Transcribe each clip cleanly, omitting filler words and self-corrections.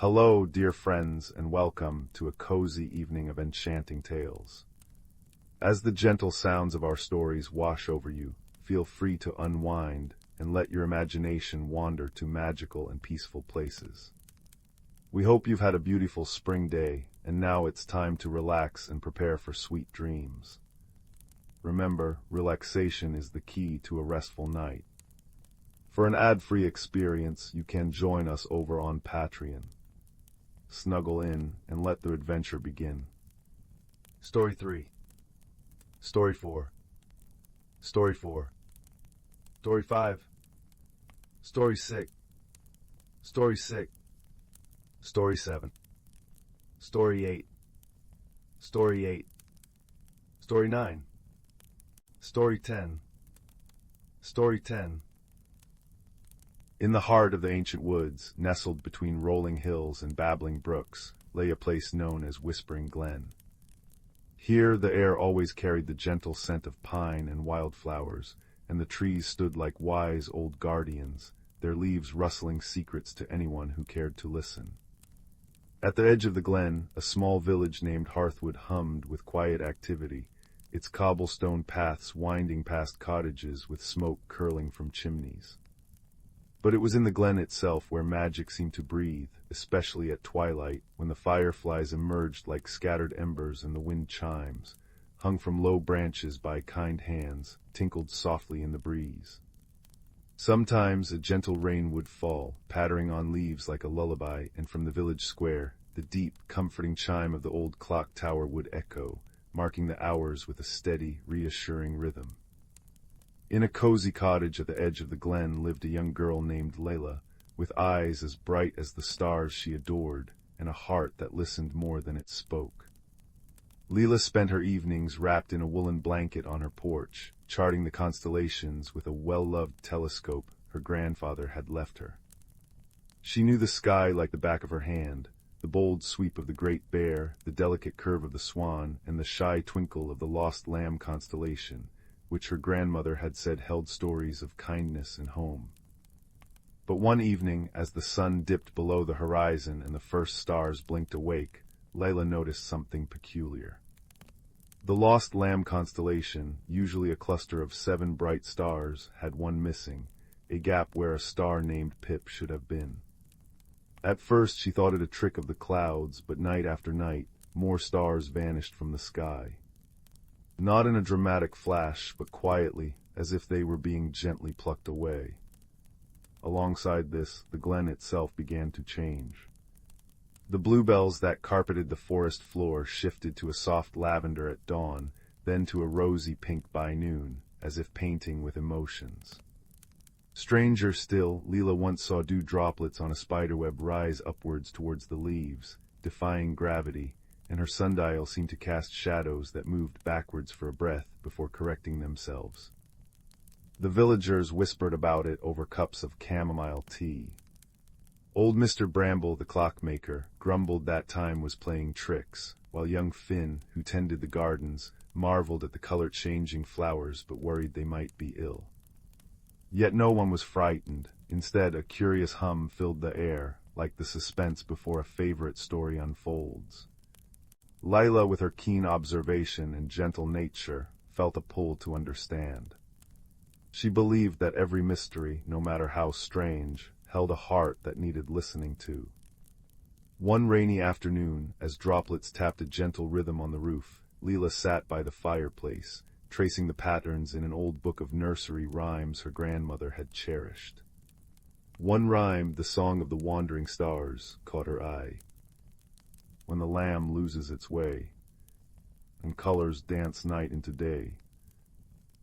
Hello, dear friends, and welcome to a cozy evening of enchanting tales. As the gentle sounds of our stories wash over you, feel free to unwind and let your imagination wander to magical and peaceful places. We hope you've had a beautiful spring day, and now it's time to relax and prepare for sweet dreams. Remember, relaxation is the key to a restful night. For an ad-free experience, you can join us over on Patreon. Snuggle in and let the adventure begin. Story 3. Story 4. Story 4. Story 5. Story 6. Story 6. Story 7. Story 8. Story 8. Story 9. Story 10. Story 10. In the heart of the ancient woods, nestled between rolling hills and babbling brooks, lay a place known as Whispering Glen. Here the air always carried the gentle scent of pine and wildflowers, and the trees stood like wise old guardians, their leaves rustling secrets to anyone who cared to listen. At the edge of the glen, a small village named Hearthwood hummed with quiet activity, its cobblestone paths winding past cottages with smoke curling from chimneys. But it was in the glen itself where magic seemed to breathe, especially at twilight, when the fireflies emerged like scattered embers and the wind chimes, hung from low branches by kind hands, tinkled softly in the breeze. Sometimes a gentle rain would fall, pattering on leaves like a lullaby, and from the village square, the deep, comforting chime of the old clock tower would echo, marking the hours with a steady, reassuring rhythm. In a cozy cottage at the edge of the glen lived a young girl named Layla, with eyes as bright as the stars she adored, and a heart that listened more than it spoke. Leela spent her evenings wrapped in a woolen blanket on her porch, charting the constellations with a well-loved telescope her grandfather had left her. She knew the sky like the back of her hand, the bold sweep of the Great Bear, the delicate curve of the Swan, and the shy twinkle of the Lost Lamb constellation, which her grandmother had said held stories of kindness and home. But one evening, as the sun dipped below the horizon and the first stars blinked awake, Layla noticed something peculiar. The Lost Lamb constellation, usually a cluster of 7 bright stars, had one missing, a gap where a star named Pip should have been. At first she thought it a trick of the clouds, but night after night, more stars vanished from the sky. Not in a dramatic flash, but quietly, as if they were being gently plucked away. Alongside this, the glen itself began to change. The bluebells that carpeted the forest floor shifted to a soft lavender at dawn, then to a rosy pink by noon, as if painting with emotions. Stranger still, Leela once saw dew droplets on a spiderweb rise upwards towards the leaves, defying gravity, and her sundial seemed to cast shadows that moved backwards for a breath before correcting themselves. The villagers whispered about it over cups of chamomile tea. Old Mr. Bramble, the clockmaker, grumbled that time was playing tricks, while young Finn, who tended the gardens, marveled at the color-changing flowers but worried they might be ill. Yet no one was frightened. Instead, a curious hum filled the air, like the suspense before a favorite story unfolds. Lila, with her keen observation and gentle nature, felt a pull to understand. She believed that every mystery, no matter how strange, held a heart that needed listening to. One rainy afternoon, as droplets tapped a gentle rhythm on the roof, Leela sat by the fireplace, tracing the patterns in an old book of nursery rhymes her grandmother had cherished. One rhyme, the Song of the Wandering Stars, caught her eye. When the lamb loses its way, and colors dance night into day,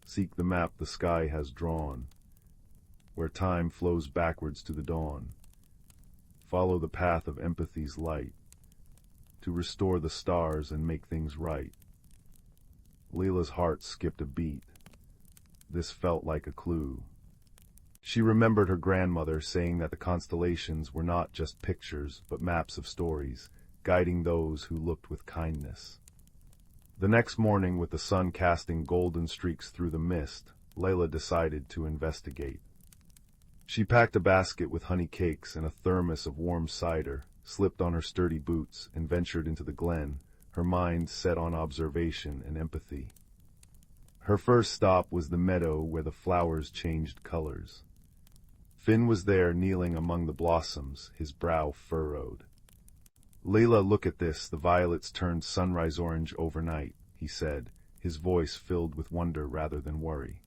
seek the map the sky has drawn, where time flows backwards to the dawn. Follow the path of empathy's light, to restore the stars and make things right. Leela's heart skipped a beat. This felt like a clue. She remembered her grandmother saying that the constellations were not just pictures, but maps of stories, guiding those who looked with kindness. The next morning, with the sun casting golden streaks through the mist, Layla decided to investigate. She packed a basket with honey cakes and a thermos of warm cider, slipped on her sturdy boots, and ventured into the glen, her mind set on observation and empathy. Her first stop was the meadow where the flowers changed colors. Finn was there kneeling among the blossoms, his brow furrowed. "Layla, look at this, the violets turned sunrise orange overnight," he said, his voice filled with wonder rather than worry.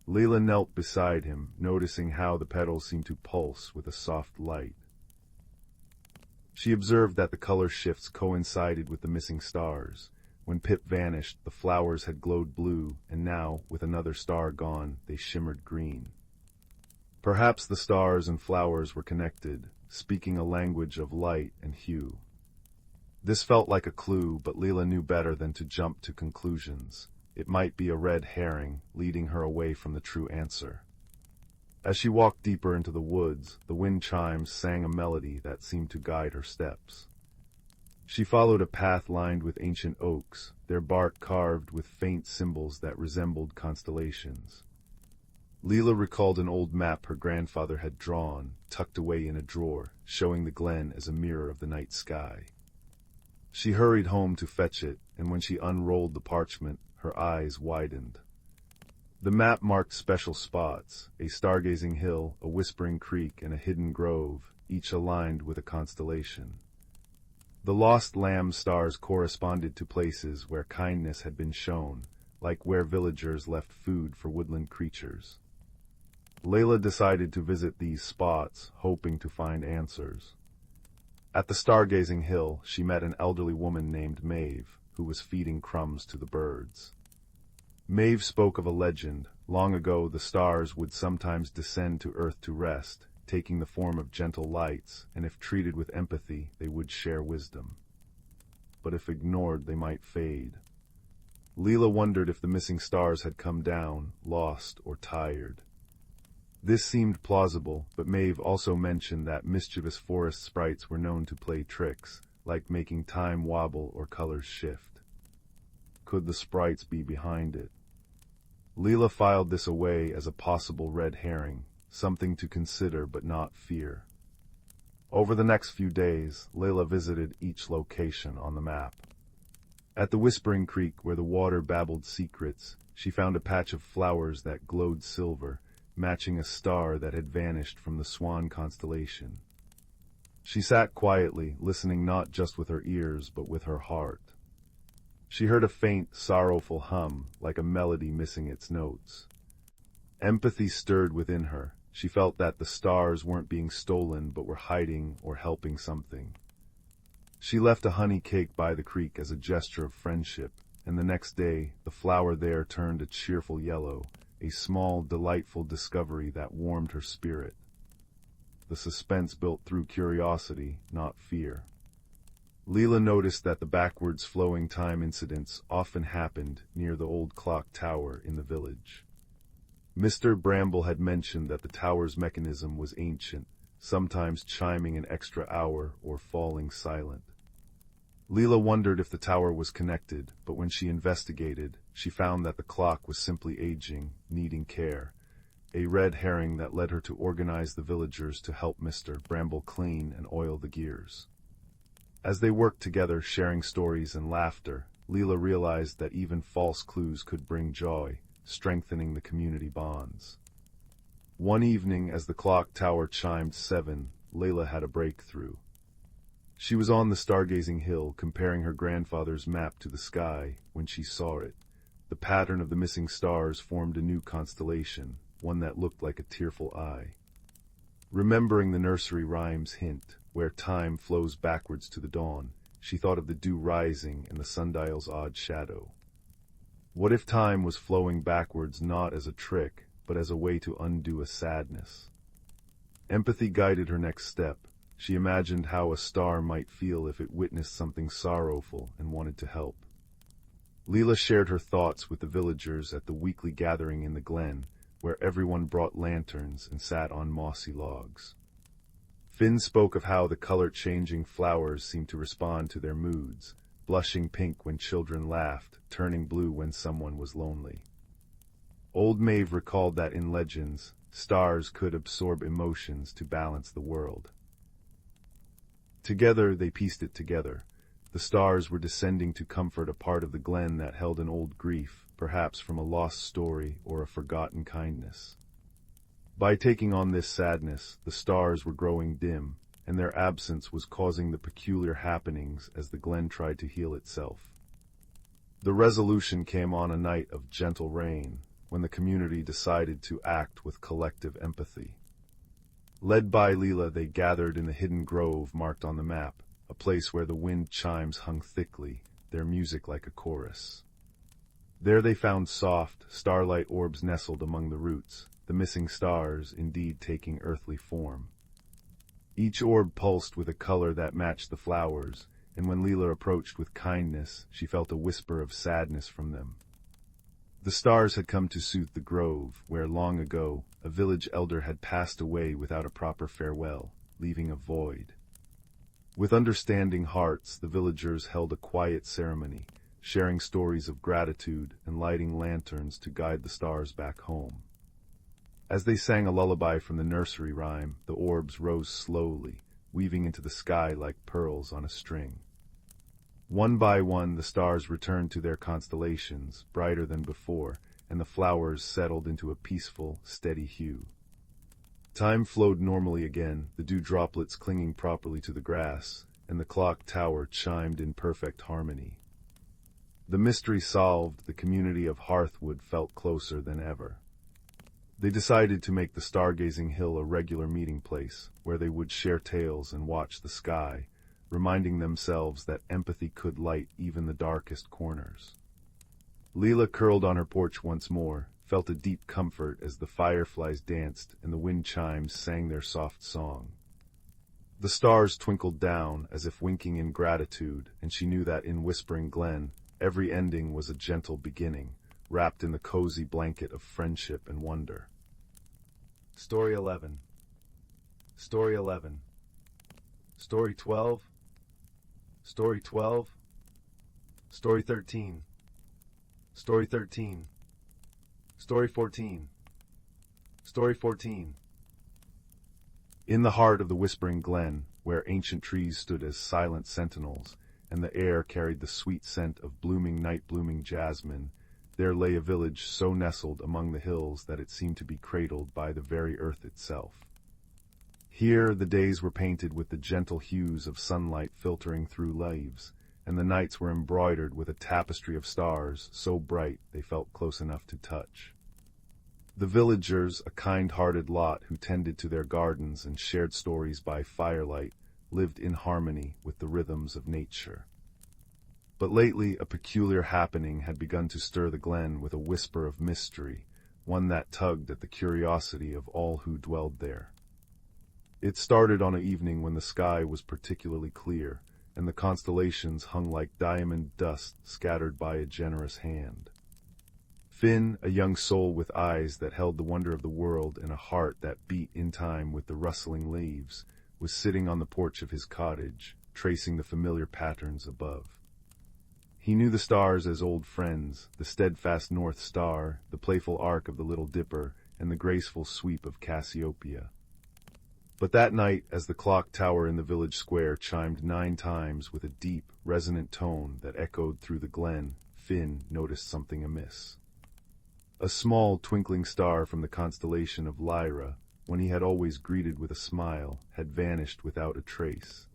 Layla knelt beside him, noticing how the petals seemed to pulse with a soft light. She observed that the color shifts coincided with the missing stars. When Pip vanished, the flowers had glowed blue, and now, with another star gone, they shimmered green. Perhaps the stars and flowers were connected, speaking a language of light and hue. This felt like a clue, but Leela knew better than to jump to conclusions. It might be a red herring, leading her away from the true answer. As she walked deeper into the woods, the wind chimes sang a melody that seemed to guide her steps. She followed a path lined with ancient oaks, their bark carved with faint symbols that resembled constellations. Leela recalled an old map her grandfather had drawn, tucked away in a drawer, showing the glen as a mirror of the night sky. She hurried home to fetch it, and when she unrolled the parchment, her eyes widened. The map marked special spots, a stargazing hill, a whispering creek, and a hidden grove, each aligned with a constellation. The lost lamb stars corresponded to places where kindness had been shown, like where villagers left food for woodland creatures. Layla decided to visit these spots, hoping to find answers. At the stargazing hill, she met an elderly woman named Maeve, who was feeding crumbs to the birds. Maeve spoke of a legend. Long ago, the stars would sometimes descend to earth to rest, taking the form of gentle lights, and if treated with empathy, they would share wisdom. But if ignored, they might fade. Leela wondered if the missing stars had come down, lost or tired. This seemed plausible, but Maeve also mentioned that mischievous forest sprites were known to play tricks, like making time wobble or colors shift. Could the sprites be behind it? Leela filed this away as a possible red herring, something to consider but not fear. Over the next few days, Layla visited each location on the map. At the Whispering Creek, where the water babbled secrets, she found a patch of flowers that glowed silver, matching a star that had vanished from the Swan constellation. She sat quietly, listening not just with her ears, but with her heart. She heard a faint, sorrowful hum, like a melody missing its notes. Empathy stirred within her. She felt that the stars weren't being stolen, but were hiding or helping something. She left a honey cake by the creek as a gesture of friendship, and the next day, the flower there turned a cheerful yellow, a small, delightful discovery that warmed her spirit. The suspense built through curiosity, not fear. Leela noticed that the backwards flowing time incidents often happened near the old clock tower in the village. Mr. Bramble had mentioned that the tower's mechanism was ancient, sometimes chiming an extra hour or falling silent. Leela wondered if the tower was connected, but when she investigated, she found that the clock was simply aging, needing care, a red herring that led her to organize the villagers to help Mr. Bramble clean and oil the gears. As they worked together, sharing stories and laughter, Leela realized that even false clues could bring joy, strengthening the community bonds. One evening, as the clock tower chimed 7, Layla had a breakthrough. She was on the stargazing hill, comparing her grandfather's map to the sky, when she saw it. The pattern of the missing stars formed a new constellation, one that looked like a tearful eye. Remembering the nursery rhyme's hint, where time flows backwards to the dawn, she thought of the dew rising and the sundial's odd shadow. What if time was flowing backwards not as a trick, but as a way to undo a sadness? Empathy guided her next step. She imagined how a star might feel if it witnessed something sorrowful and wanted to help. Leela shared her thoughts with the villagers at the weekly gathering in the glen, where everyone brought lanterns and sat on mossy logs. Finn spoke of how the color-changing flowers seemed to respond to their moods, blushing pink when children laughed, turning blue when someone was lonely. Old Maeve recalled that in legends, stars could absorb emotions to balance the world. Together they pieced it together. The stars were descending to comfort a part of the glen that held an old grief, perhaps from a lost story or a forgotten kindness. By taking on this sadness, the stars were growing dim, and their absence was causing the peculiar happenings as the glen tried to heal itself. The resolution came on a night of gentle rain, when the community decided to act with collective empathy. Led by Leela, they gathered in the hidden grove marked on the map, a place where the wind chimes hung thickly, their music like a chorus. There they found soft, starlight orbs nestled among the roots, the missing stars indeed taking earthly form. Each orb pulsed with a color that matched the flowers, and when Leela approached with kindness, she felt a whisper of sadness from them. The stars had come to soothe the grove, where long ago a village elder had passed away without a proper farewell, leaving a void. With understanding hearts, the villagers held a quiet ceremony, sharing stories of gratitude and lighting lanterns to guide the stars back home. As they sang a lullaby from the nursery rhyme, the orbs rose slowly, weaving into the sky like pearls on a string. One by one, the stars returned to their constellations, brighter than before, and the flowers settled into a peaceful, steady hue. Time flowed normally again, the dew droplets clinging properly to the grass, and the clock tower chimed in perfect harmony. The mystery solved, the community of Hearthwood felt closer than ever. They decided to make the stargazing hill a regular meeting place, where they would share tales and watch the sky, reminding themselves that empathy could light even the darkest corners. Leela, curled on her porch once more, felt a deep comfort as the fireflies danced and the wind chimes sang their soft song. The stars twinkled down as if winking in gratitude, and she knew that in Whispering Glen, every ending was a gentle beginning, wrapped in the cozy blanket of friendship and wonder. Story 11. Story 11. Story 12. Story 12. Story 13. Story 13. Story 14. Story 14. In the heart of the Whispering Glen, where ancient trees stood as silent sentinels, and the air carried the sweet scent of blooming night-blooming jasmine, there lay a village so nestled among the hills that it seemed to be cradled by the very earth itself. Here the days were painted with the gentle hues of sunlight filtering through leaves, and the nights were embroidered with a tapestry of stars so bright they felt close enough to touch. The villagers, a kind-hearted lot who tended to their gardens and shared stories by firelight, lived in harmony with the rhythms of nature. But lately a peculiar happening had begun to stir the glen with a whisper of mystery, one that tugged at the curiosity of all who dwelled there. It started on an evening when the sky was particularly clear, and the constellations hung like diamond dust scattered by a generous hand. Finn, a young soul with eyes that held the wonder of the world and a heart that beat in time with the rustling leaves, was sitting on the porch of his cottage, tracing the familiar patterns above. He knew the stars as old friends, the steadfast North Star, the playful arc of the Little Dipper, and the graceful sweep of Cassiopeia. But that night, as the clock tower in the village square chimed 9 times with a deep, resonant tone that echoed through the glen, Finn noticed something amiss. A small, twinkling star from the constellation of Lyra, when he had always greeted with a smile, had vanished without a trace.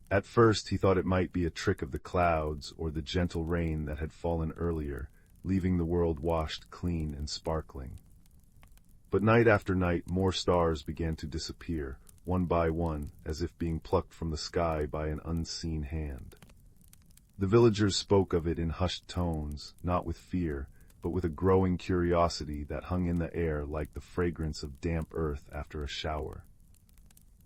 At first he thought it might be a trick of the clouds or the gentle rain that had fallen earlier, leaving the world washed clean and sparkling. But night after night more stars began to disappear, one by one, as if being plucked from the sky by an unseen hand. The villagers spoke of it in hushed tones, not with fear, but with a growing curiosity that hung in the air like the fragrance of damp earth after a shower.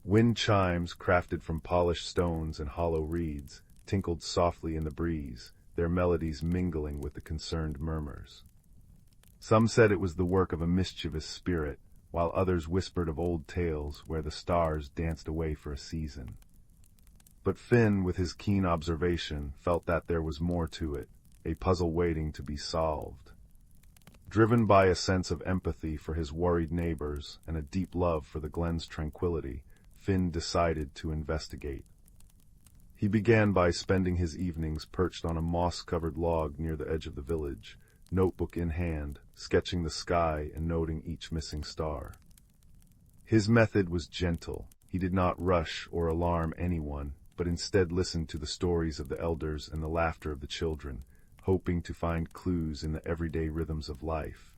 Wind chimes, crafted from polished stones and hollow reeds, tinkled softly in the breeze, their melodies mingling with the concerned murmurs. Some said it was the work of a mischievous spirit, while others whispered of old tales where the stars danced away for a season. But Finn, with his keen observation, felt that there was more to it, a puzzle waiting to be solved. Driven by a sense of empathy for his worried neighbors and a deep love for the glen's tranquility, Finn decided to investigate. He began by spending his evenings perched on a moss-covered log near the edge of the village, notebook in hand, sketching the sky and noting each missing star. His method was gentle. He did not rush or alarm anyone, but instead listened to the stories of the elders and the laughter of the children, hoping to find clues in the everyday rhythms of life.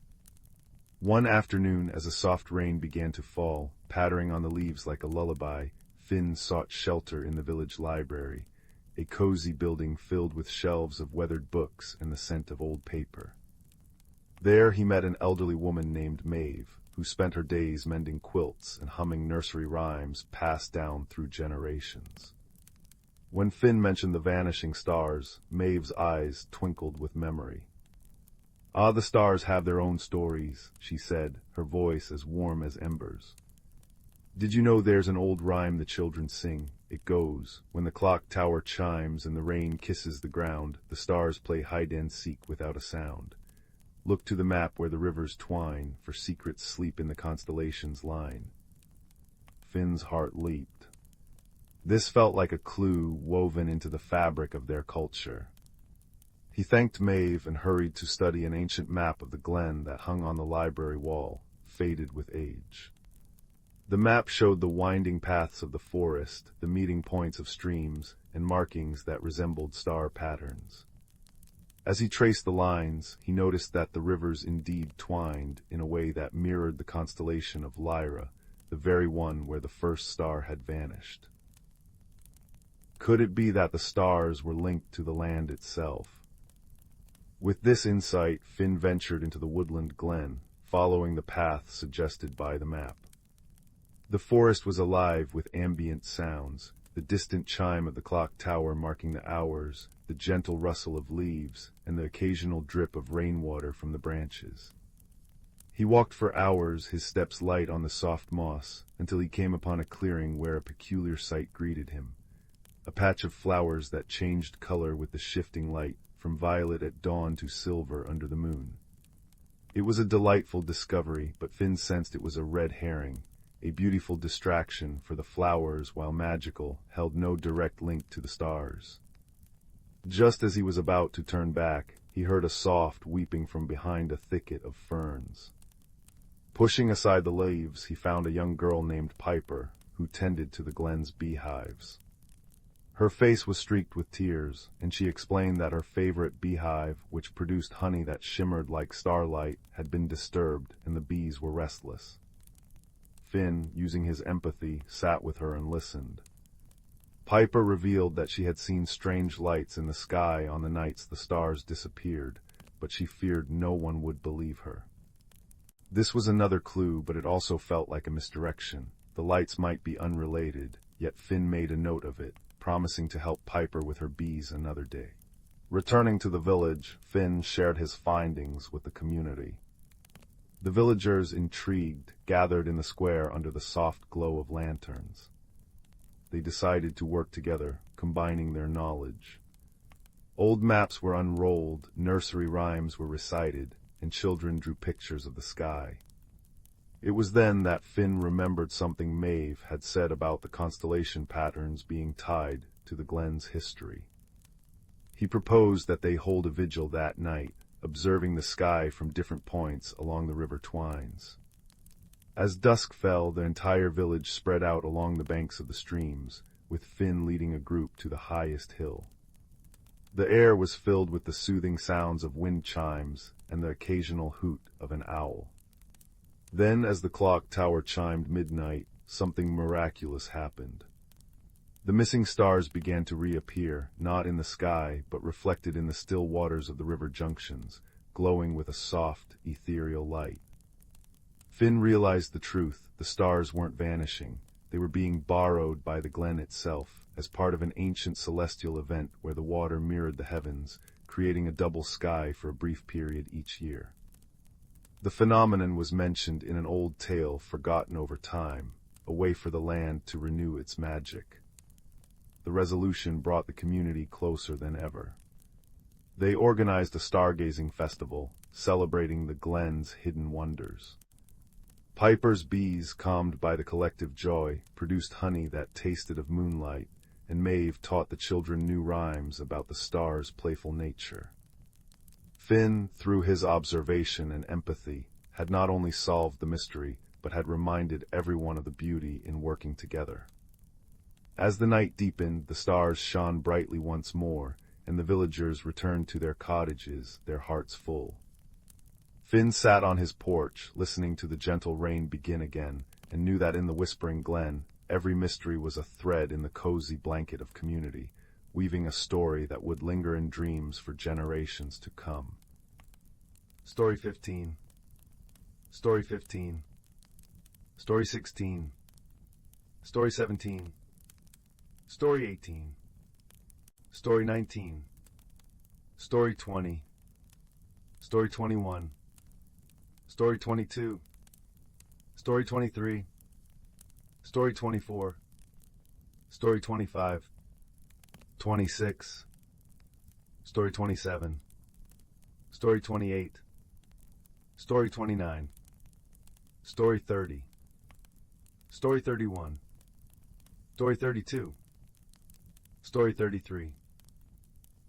One afternoon, as a soft rain began to fall, pattering on the leaves like a lullaby, Finn sought shelter in the village library, a cozy building filled with shelves of weathered books and the scent of old paper. There he met an elderly woman named Maeve, who spent her days mending quilts and humming nursery rhymes passed down through generations. When Finn mentioned the vanishing stars, Maeve's eyes twinkled with memory. "Ah, the stars have their own stories," she said, her voice as warm as embers. "Did you know there's an old rhyme the children sing? It goes, when the clock tower chimes and the rain kisses the ground, the stars play hide-and-seek without a sound. Look to the map where the rivers twine, for secrets sleep in the constellations line." Finn's heart leaped. This felt like a clue woven into the fabric of their culture. He thanked Maeve and hurried to study an ancient map of the Glen that hung on the library wall, faded with age. The map showed the winding paths of the forest, the meeting points of streams, and markings that resembled star patterns. As he traced the lines, he noticed that the rivers indeed twined in a way that mirrored the constellation of Lyra, the very one where the first star had vanished. Could it be that the stars were linked to the land itself? With this insight, Finn ventured into the woodland glen, following the path suggested by the map. The forest was alive with ambient sounds, the distant chime of the clock tower marking the hours, the gentle rustle of leaves, and the occasional drip of rainwater from the branches. He walked for hours, his steps light on the soft moss, until he came upon a clearing where a peculiar sight greeted him. A patch of flowers that changed color with the shifting light, from violet at dawn to silver under the moon. It was a delightful discovery, but Finn sensed it was a red herring, a beautiful distraction, for the flowers, while magical, held no direct link to the stars. Just as he was about to turn back, he heard a soft weeping from behind a thicket of ferns. Pushing aside the leaves, he found a young girl named Piper, who tended to the Glen's beehives. Her face was streaked with tears, and she explained that her favorite beehive, which produced honey that shimmered like starlight, had been disturbed and the bees were restless. Finn, using his empathy, sat with her and listened. Piper revealed that she had seen strange lights in the sky on the nights the stars disappeared, but she feared no one would believe her. This was another clue, but it also felt like a misdirection. The lights might be unrelated, yet Finn made a note of it, promising to help Piper with her bees another day. Returning to the village, Finn shared his findings with the community. The villagers, intrigued, gathered in the square under the soft glow of lanterns. They decided to work together, combining their knowledge. Old maps were unrolled, nursery rhymes were recited, and children drew pictures of the sky. It was then that Finn remembered something Maeve had said about the constellation patterns being tied to the Glen's history. He proposed that they hold a vigil that night, observing the sky from different points along the river twines. As dusk fell, the entire village spread out along the banks of the streams, with Finn leading a group to the highest hill. The air was filled with the soothing sounds of wind chimes and the occasional hoot of an owl. Then, as the clock tower chimed midnight, something miraculous happened. The missing stars began to reappear, not in the sky, but reflected in the still waters of the river junctions, glowing with a soft, ethereal light. Finn realized the truth. The stars weren't vanishing. They were being borrowed by the Glen itself, as part of an ancient celestial event where the water mirrored the heavens, creating a double sky for a brief period each year. The phenomenon was mentioned in an old tale forgotten over time, a way for the land to renew its magic. The resolution brought the community closer than ever. They organized a stargazing festival, celebrating the Glen's hidden wonders. Piper's bees, calmed by the collective joy, produced honey that tasted of moonlight, and Maeve taught the children new rhymes about the stars' playful nature. Finn, through his observation and empathy, had not only solved the mystery, but had reminded everyone of the beauty in working together. As the night deepened, the stars shone brightly once more, and the villagers returned to their cottages, their hearts full. Finn sat on his porch, listening to the gentle rain begin again, and knew that in the whispering glen, every mystery was a thread in the cozy blanket of community, weaving a story that would linger in dreams for generations to come. Story 15. Story 15. Story 16. Story 17. Story 18. Story 19. Story 20. Story 21. Story 22. Story 23. Story 24. Story 25. 26. Story 27. Story 28. Story 29. Story 30. Story 31. Story 32. Story 33.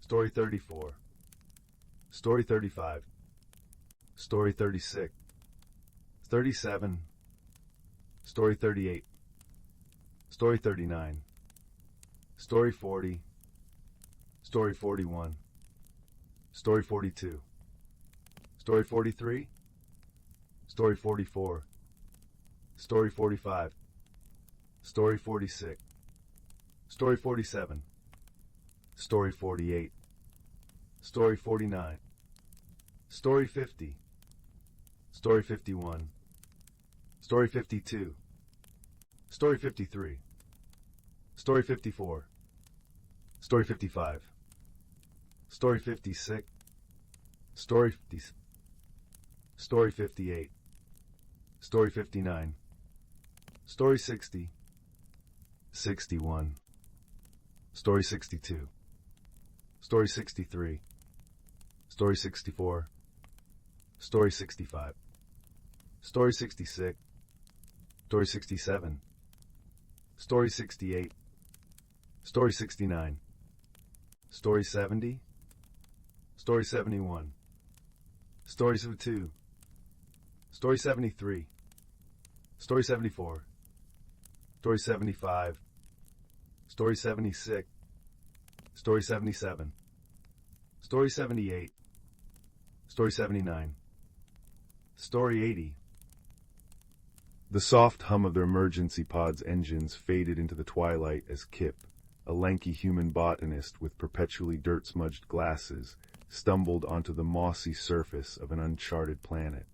Story 34. Story 35. Story 36. 37. Story 38. Story 39. Story 40. Story 41. Story 42. Story 43. Story 44. Story 45. Story 46. Story 47. Story 48. Story 49. Story 50. Story 51. Story 52. Story 53. Story 54. Story 55. Story 56. Story 50. Story 58. Story 59. Story 60. 61. Story 62. Story 63. Story 64. Story 65. Story 66. Story 67. Story 68. Story 69. Story 70. Story 71. Story 72. Story 73. Story 74. Story 75. Story 76. Story 77. Story 78. Story 79. Story 80. The soft hum of the emergency pod's engines faded into the twilight as Kip, a lanky human botanist with perpetually dirt-smudged glasses, stumbled onto the mossy surface of an uncharted planet.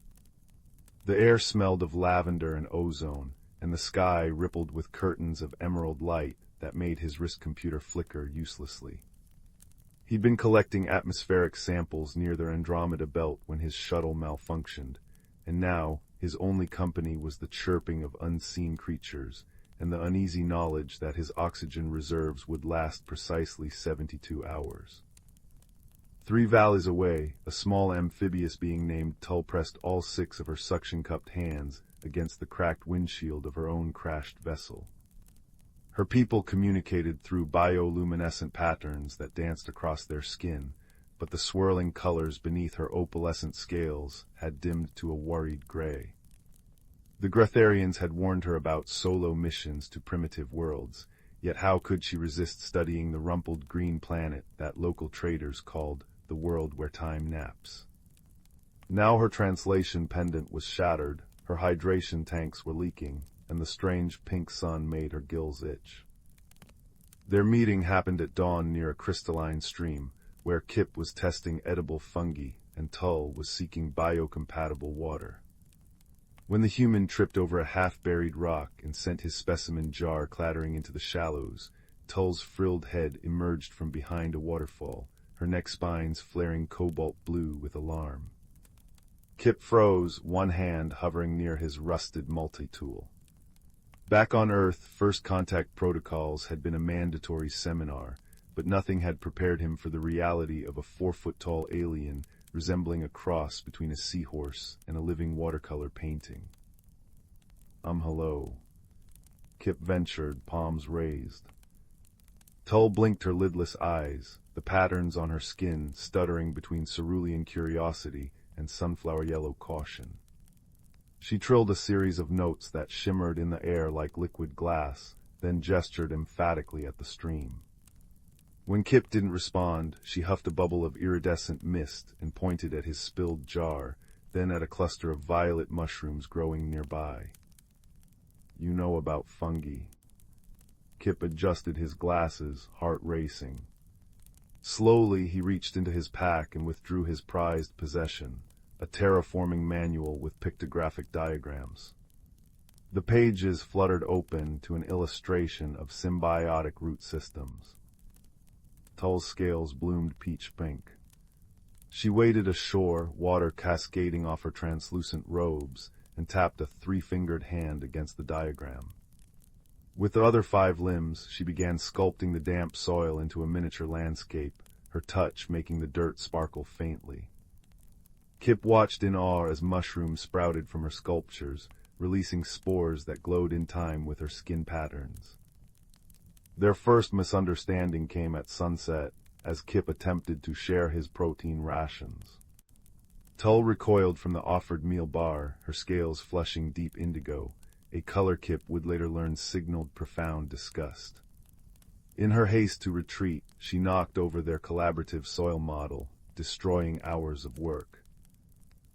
The air smelled of lavender and ozone, and the sky rippled with curtains of emerald light that made his wrist computer flicker uselessly. He'd been collecting atmospheric samples near their Andromeda belt when his shuttle malfunctioned, and now his only company was the chirping of unseen creatures and the uneasy knowledge that his oxygen reserves would last precisely 72 hours. 3 valleys away, a small amphibious being named Tull pressed all 6 of her suction-cupped hands against the cracked windshield of her own crashed vessel. Her people communicated through bioluminescent patterns that danced across their skin, but the swirling colors beneath her opalescent scales had dimmed to a worried gray. The Gretharians had warned her about solo missions to primitive worlds, yet how could she resist studying the rumpled green planet that local traders called the world where time naps? Now her translation pendant was shattered, her hydration tanks were leaking, and the strange pink sun made her gills itch. Their meeting happened at dawn near a crystalline stream, where Kip was testing edible fungi and Tull was seeking biocompatible water. When the human tripped over a half-buried rock and sent his specimen jar clattering into the shallows, Tull's frilled head emerged from behind a waterfall, her neck spines flaring cobalt blue with alarm. Kip froze, one hand hovering near his rusted multi-tool. Back on Earth, first contact protocols had been a mandatory seminar, but nothing had prepared him for the reality of a 4-foot-tall alien resembling a cross between a seahorse and a living watercolor painting. Hello, Kip ventured, palms raised. Tull blinked her lidless eyes, the patterns on her skin stuttering between cerulean curiosity and sunflower yellow caution. She trilled a series of notes that shimmered in the air like liquid glass, then gestured emphatically at the stream. When Kip didn't respond, she huffed a bubble of iridescent mist and pointed at his spilled jar, then at a cluster of violet mushrooms growing nearby. "You know about fungi." Kip adjusted his glasses, heart racing. Slowly he reached into his pack and withdrew his prized possession, a terraforming manual with pictographic diagrams. The pages fluttered open to an illustration of symbiotic root systems. Tull's scales bloomed peach pink. She waded ashore, water cascading off her translucent robes, and tapped a three-fingered hand against the diagram. With the other 5 limbs, she began sculpting the damp soil into a miniature landscape, her touch making the dirt sparkle faintly. Kip watched in awe as mushrooms sprouted from her sculptures, releasing spores that glowed in time with her skin patterns. Their first misunderstanding came at sunset, as Kip attempted to share his protein rations. Tull recoiled from the offered meal bar, her scales flushing deep indigo, a color Kip would later learn signaled profound disgust. In her haste to retreat, she knocked over their collaborative soil model, destroying hours of work.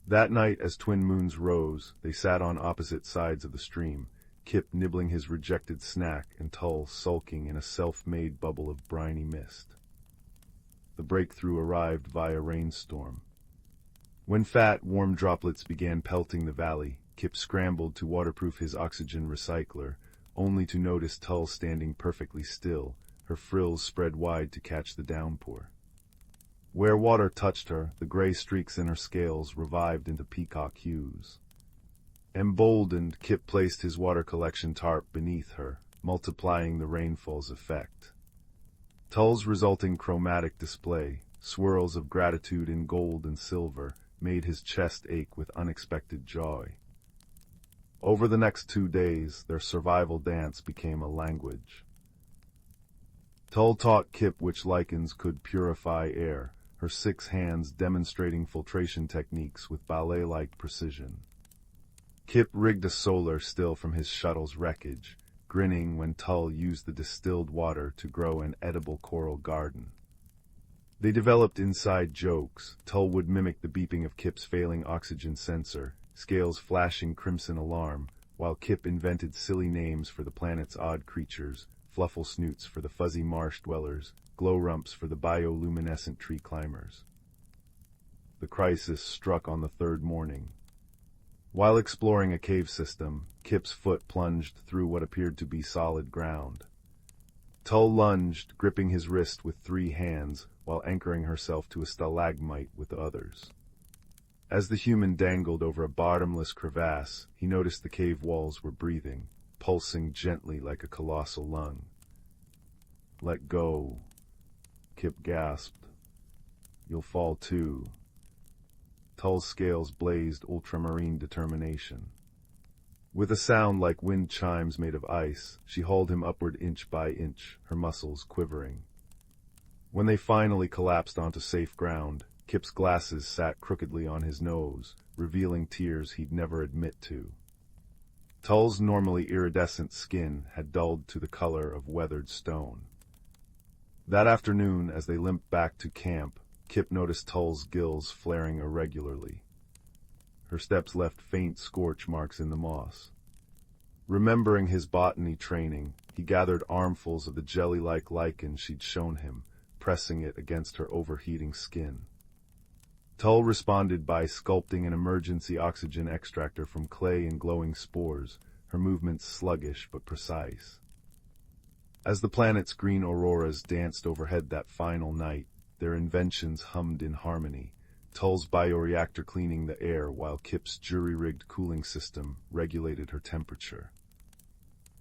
That night, as twin moons rose, they sat on opposite sides of the stream, Kip nibbling his rejected snack and Tull sulking in a self-made bubble of briny mist. The breakthrough arrived via rainstorm. When fat, warm droplets began pelting the valley, Kip scrambled to waterproof his oxygen recycler, only to notice Tull standing perfectly still, her frills spread wide to catch the downpour. Where water touched her, the gray streaks in her scales revived into peacock hues. Emboldened, Kip placed his water collection tarp beneath her, multiplying the rainfall's effect. Tull's resulting chromatic display, swirls of gratitude in gold and silver, made his chest ache with unexpected joy. Over the next 2 days, their survival dance became a language. Tull taught Kip which lichens could purify air, her 6 hands demonstrating filtration techniques with ballet-like precision. Kip rigged a solar still from his shuttle's wreckage, grinning when Tull used the distilled water to grow an edible coral garden. They developed inside jokes. Tull would mimic the beeping of Kip's failing oxygen sensor, scales flashing crimson alarm, while Kip invented silly names for the planet's odd creatures, fluffle snoots for the fuzzy marsh dwellers, glow rumps for the bioluminescent tree climbers. The crisis struck on the 3rd morning. While exploring a cave system, Kip's foot plunged through what appeared to be solid ground. Tull lunged, gripping his wrist with 3 hands, while anchoring herself to a stalagmite with the others. As the human dangled over a bottomless crevasse, he noticed the cave walls were breathing, pulsing gently like a colossal lung. "Let go," Kip gasped. "You'll fall too." Tull's scales blazed ultramarine determination. With a sound like wind chimes made of ice, she hauled him upward inch by inch, her muscles quivering. When they finally collapsed onto safe ground, Kip's glasses sat crookedly on his nose, revealing tears he'd never admit to. Tull's normally iridescent skin had dulled to the color of weathered stone. That afternoon, as they limped back to camp, Kip noticed Tull's gills flaring irregularly. Her steps left faint scorch marks in the moss. Remembering his botany training, he gathered armfuls of the jelly-like lichen she'd shown him, pressing it against her overheating skin. Tull responded by sculpting an emergency oxygen extractor from clay and glowing spores, her movements sluggish but precise. As the planet's green auroras danced overhead that final night, their inventions hummed in harmony, Tull's bioreactor cleaning the air while Kip's jury-rigged cooling system regulated her temperature.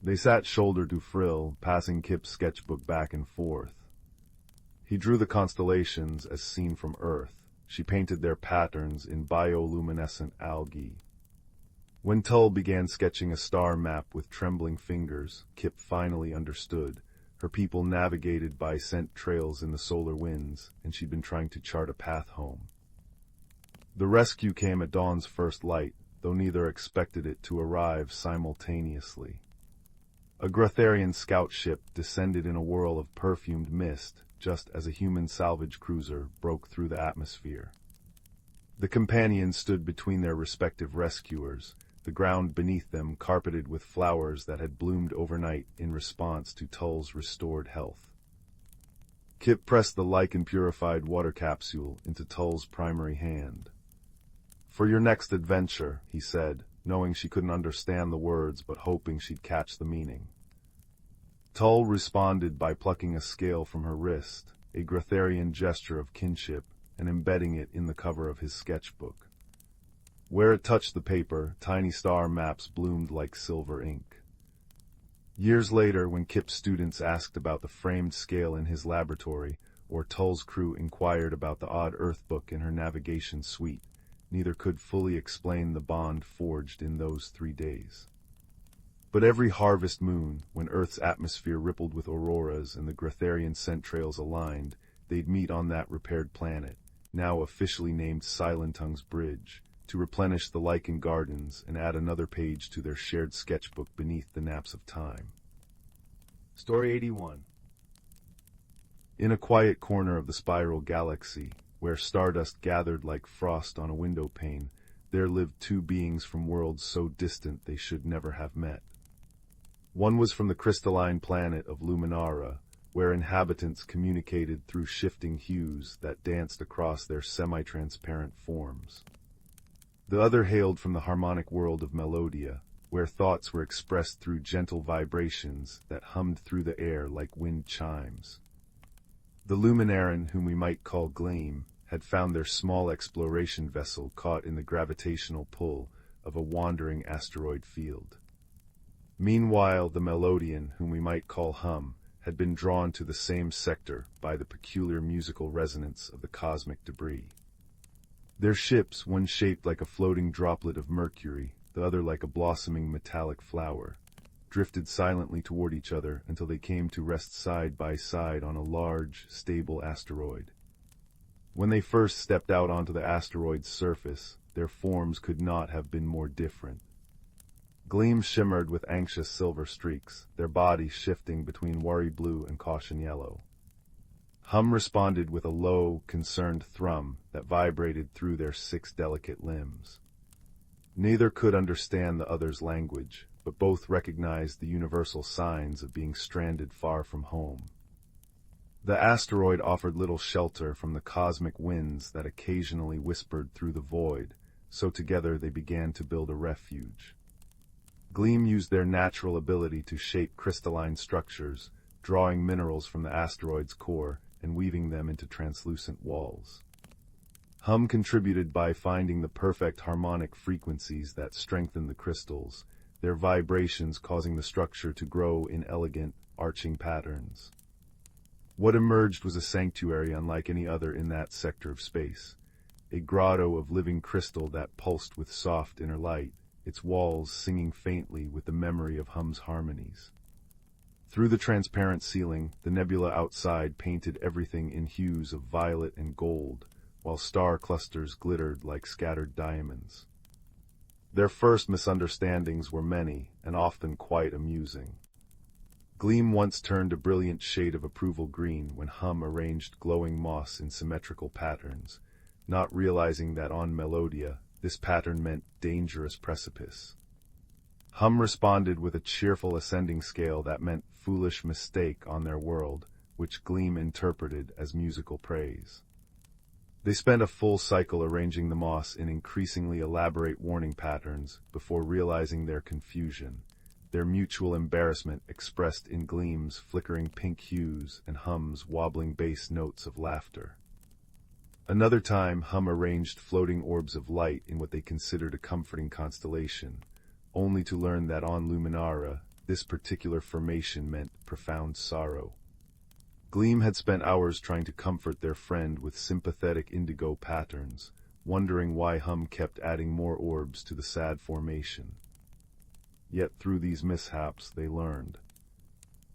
They sat shoulder to frill, passing Kip's sketchbook back and forth. He drew the constellations as seen from Earth. She painted their patterns in bioluminescent algae. When Tull began sketching a star map with trembling fingers, Kip finally understood. Her people navigated by scent trails in the solar winds, and she'd been trying to chart a path home. The rescue came at dawn's first light, though neither expected it to arrive simultaneously. A Grotharian scout ship descended in a whirl of perfumed mist, just as a human salvage cruiser broke through the atmosphere. The companions stood between their respective rescuers, the ground beneath them carpeted with flowers that had bloomed overnight in response to Tull's restored health. Kip pressed the lichen-purified water capsule into Tull's primary hand. "For your next adventure," he said, knowing she couldn't understand the words but hoping she'd catch the meaning. Tull responded by plucking a scale from her wrist, a Grotharian gesture of kinship, and embedding it in the cover of his sketchbook. Where it touched the paper, tiny star maps bloomed like silver ink. Years later, when Kip's students asked about the framed scale in his laboratory, or Tull's crew inquired about the odd Earth book in her navigation suite, neither could fully explain the bond forged in those 3 days. But every harvest moon, when Earth's atmosphere rippled with auroras and the Grotharian scent trails aligned, they'd meet on that repaired planet, now officially named Silentung's Bridge, to replenish the lichen gardens and add another page to their shared sketchbook beneath the naps of time. Story 81. In a quiet corner of the spiral galaxy, where stardust gathered like frost on a window pane, there lived 2 beings from worlds so distant they should never have met. One was from the crystalline planet of Luminara, where inhabitants communicated through shifting hues that danced across their semi-transparent forms. The other hailed from the harmonic world of Melodia, where thoughts were expressed through gentle vibrations that hummed through the air like wind chimes. The Luminaran, whom we might call Glen, had found their small exploration vessel caught in the gravitational pull of a wandering asteroid field. Meanwhile, the Melodian, whom we might call Hum, had been drawn to the same sector by the peculiar musical resonance of the cosmic debris. Their ships, one shaped like a floating droplet of mercury, the other like a blossoming metallic flower, drifted silently toward each other until they came to rest side by side on a large, stable asteroid. When they first stepped out onto the asteroid's surface, their forms could not have been more different. Gleams shimmered with anxious silver streaks, their bodies shifting between worry blue and caution yellow. Hum responded with a low, concerned thrum that vibrated through their 6 delicate limbs. Neither could understand the other's language, but both recognized the universal signs of being stranded far from home. The asteroid offered little shelter from the cosmic winds that occasionally whispered through the void, so together they began to build a refuge. Gleam used their natural ability to shape crystalline structures, drawing minerals from the asteroid's core and weaving them into translucent walls. Hum contributed by finding the perfect harmonic frequencies that strengthened the crystals, their vibrations causing the structure to grow in elegant, arching patterns. What emerged was a sanctuary unlike any other in that sector of space, a grotto of living crystal that pulsed with soft inner light, its walls singing faintly with the memory of Hum's harmonies. Through the transparent ceiling, the nebula outside painted everything in hues of violet and gold, while star clusters glittered like scattered diamonds. Their first misunderstandings were many, and often quite amusing. Gleam once turned a brilliant shade of approval green when Hum arranged glowing moss in symmetrical patterns, not realizing that on Melodia, this pattern meant dangerous precipice. Hum responded with a cheerful ascending scale that meant foolish mistake on their world, which Gleam interpreted as musical praise. They spent a full cycle arranging the moss in increasingly elaborate warning patterns before realizing their confusion, their mutual embarrassment expressed in Gleam's flickering pink hues and Hum's wobbling bass notes of laughter. Another time, Hum arranged floating orbs of light in what they considered a comforting constellation, only to learn that on Luminara, this particular formation meant profound sorrow. Gleam had spent hours trying to comfort their friend with sympathetic indigo patterns, wondering why Hum kept adding more orbs to the sad formation. Yet through these mishaps they learned.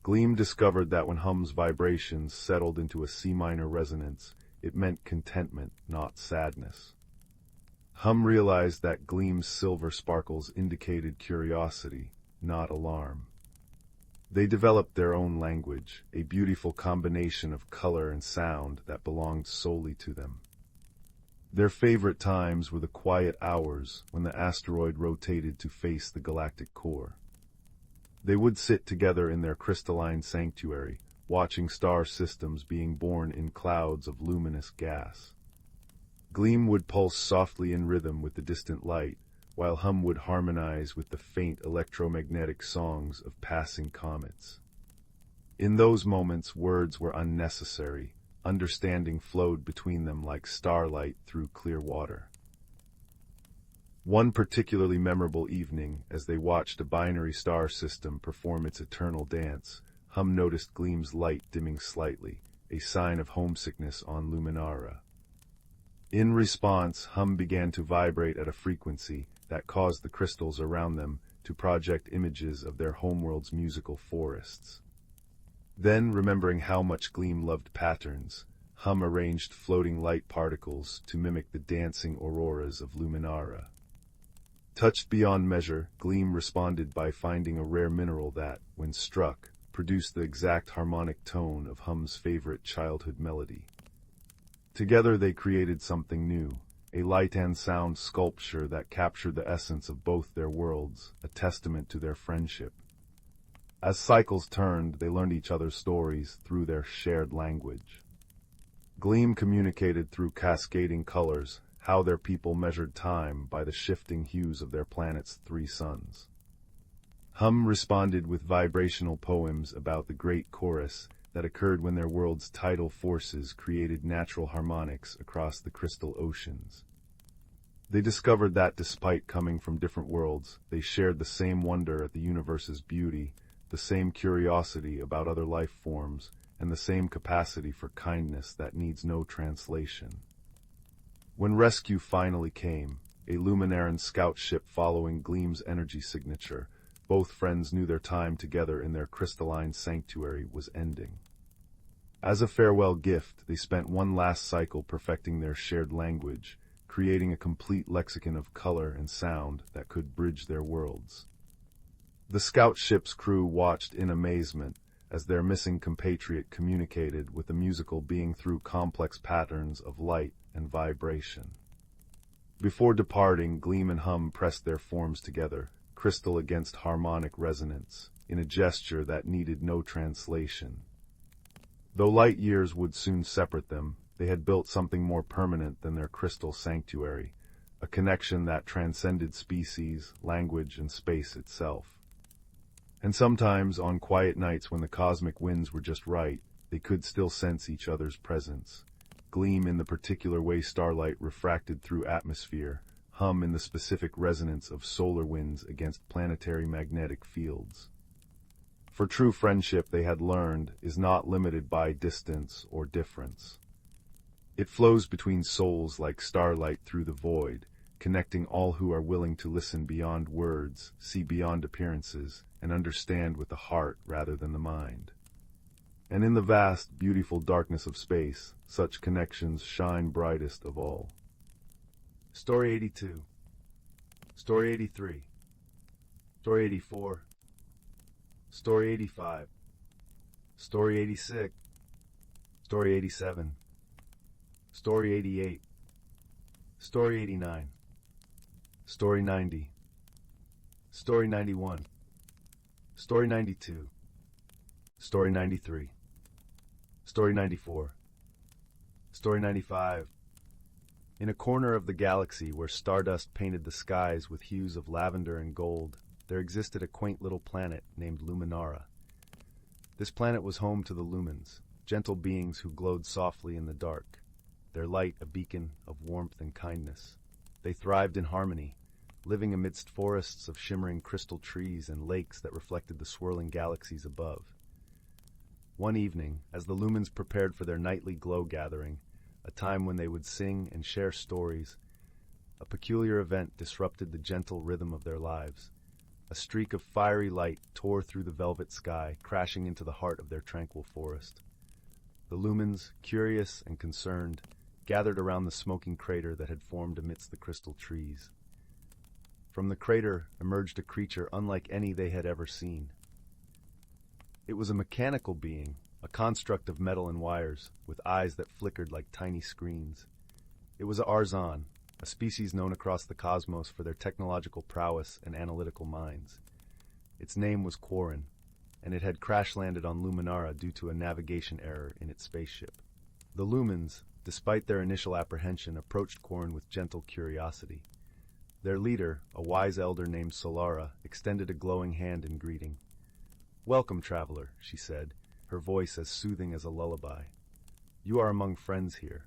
Gleam discovered that when Hum's vibrations settled into a C minor resonance, it meant contentment, not sadness. Hum realized that Gleam's silver sparkles indicated curiosity, not alarm. They developed their own language, a beautiful combination of color and sound that belonged solely to them. Their favorite times were the quiet hours when the asteroid rotated to face the galactic core. They would sit together in their crystalline sanctuary, watching star systems being born in clouds of luminous gas. Gleam would pulse softly in rhythm with the distant light, while Hum would harmonize with the faint electromagnetic songs of passing comets. In those moments, words were unnecessary. Understanding flowed between them like starlight through clear water. One particularly memorable evening, as they watched a binary star system perform its eternal dance, Hum noticed Gleam's light dimming slightly, a sign of homesickness on Luminara. In response, Hum began to vibrate at a frequency that caused the crystals around them to project images of their homeworld's musical forests. Then, remembering how much Gleam loved patterns, Hum arranged floating light particles to mimic the dancing auroras of Luminara. Touched beyond measure, Gleam responded by finding a rare mineral that, when struck, produced the exact harmonic tone of Hum's favorite childhood melody. Together they created something new, a light and sound sculpture that captured the essence of both their worlds, a testament to their friendship. As cycles turned, they learned each other's stories through their shared language. Gleam communicated through cascading colors how their people measured time by the shifting hues of their planet's three suns. Hum responded with vibrational poems about the great chorus that occurred when their world's tidal forces created natural harmonics across the crystal oceans. They discovered that despite coming from different worlds, they shared the same wonder at the universe's beauty, the same curiosity about other life forms, and the same capacity for kindness that needs no translation. When rescue finally came, a Luminaran scout ship following Gleam's energy signature, both friends knew their time together in their crystalline sanctuary was ending. As a farewell gift, they spent one last cycle perfecting their shared language, creating a complete lexicon of color and sound that could bridge their worlds. The scout ship's crew watched in amazement as their missing compatriot communicated with the musical being through complex patterns of light and vibration. Before departing, Gleam and Hum pressed their forms together, crystal against harmonic resonance, in a gesture that needed no translation. Though light years would soon separate them, they had built something more permanent than their crystal sanctuary, a connection that transcended species, language, and space itself. And sometimes, on quiet nights when the cosmic winds were just right, they could still sense each other's presence. Gleam in the particular way starlight refracted through atmosphere, Hum in the specific resonance of solar winds against planetary magnetic fields. For true friendship, they had learned, is not limited by distance or difference. It flows between souls like starlight through the void, connecting all who are willing to listen beyond words, see beyond appearances, and understand with the heart rather than the mind. And in the vast, beautiful darkness of space, such connections shine brightest of all. Story 82. Story 83. Story 84. Story 85. Story 86. Story 87. Story 88. Story 89. Story 90. Story 91. Story 92. Story 93. Story 94. Story 95. In a corner of the galaxy where stardust painted the skies with hues of lavender and gold, there existed a quaint little planet named Luminara. This planet was home to the lumens, gentle beings who glowed softly in the dark, their light a beacon of warmth and kindness. They thrived in harmony, living amidst forests of shimmering crystal trees and lakes that reflected the swirling galaxies above. One evening, as the lumens prepared for their nightly glow gathering, a time when they would sing and share stories, a peculiar event disrupted the gentle rhythm of their lives. A streak of fiery light tore through the velvet sky, crashing into the heart of their tranquil forest. The lumens, curious and concerned, gathered around the smoking crater that had formed amidst the crystal trees. From the crater emerged a creature unlike any they had ever seen. It was a mechanical being, a construct of metal and wires, with eyes that flickered like tiny screens. It was a Arzan, a species known across the cosmos for their technological prowess and analytical minds. Its name was Quarren, and it had crash-landed on Luminara due to a navigation error in its spaceship. The Lumens, despite their initial apprehension, approached Quarren with gentle curiosity. Their leader, a wise elder named Solara, extended a glowing hand in greeting. "Welcome, traveler," she said, her voice as soothing as a lullaby. "You are among friends here."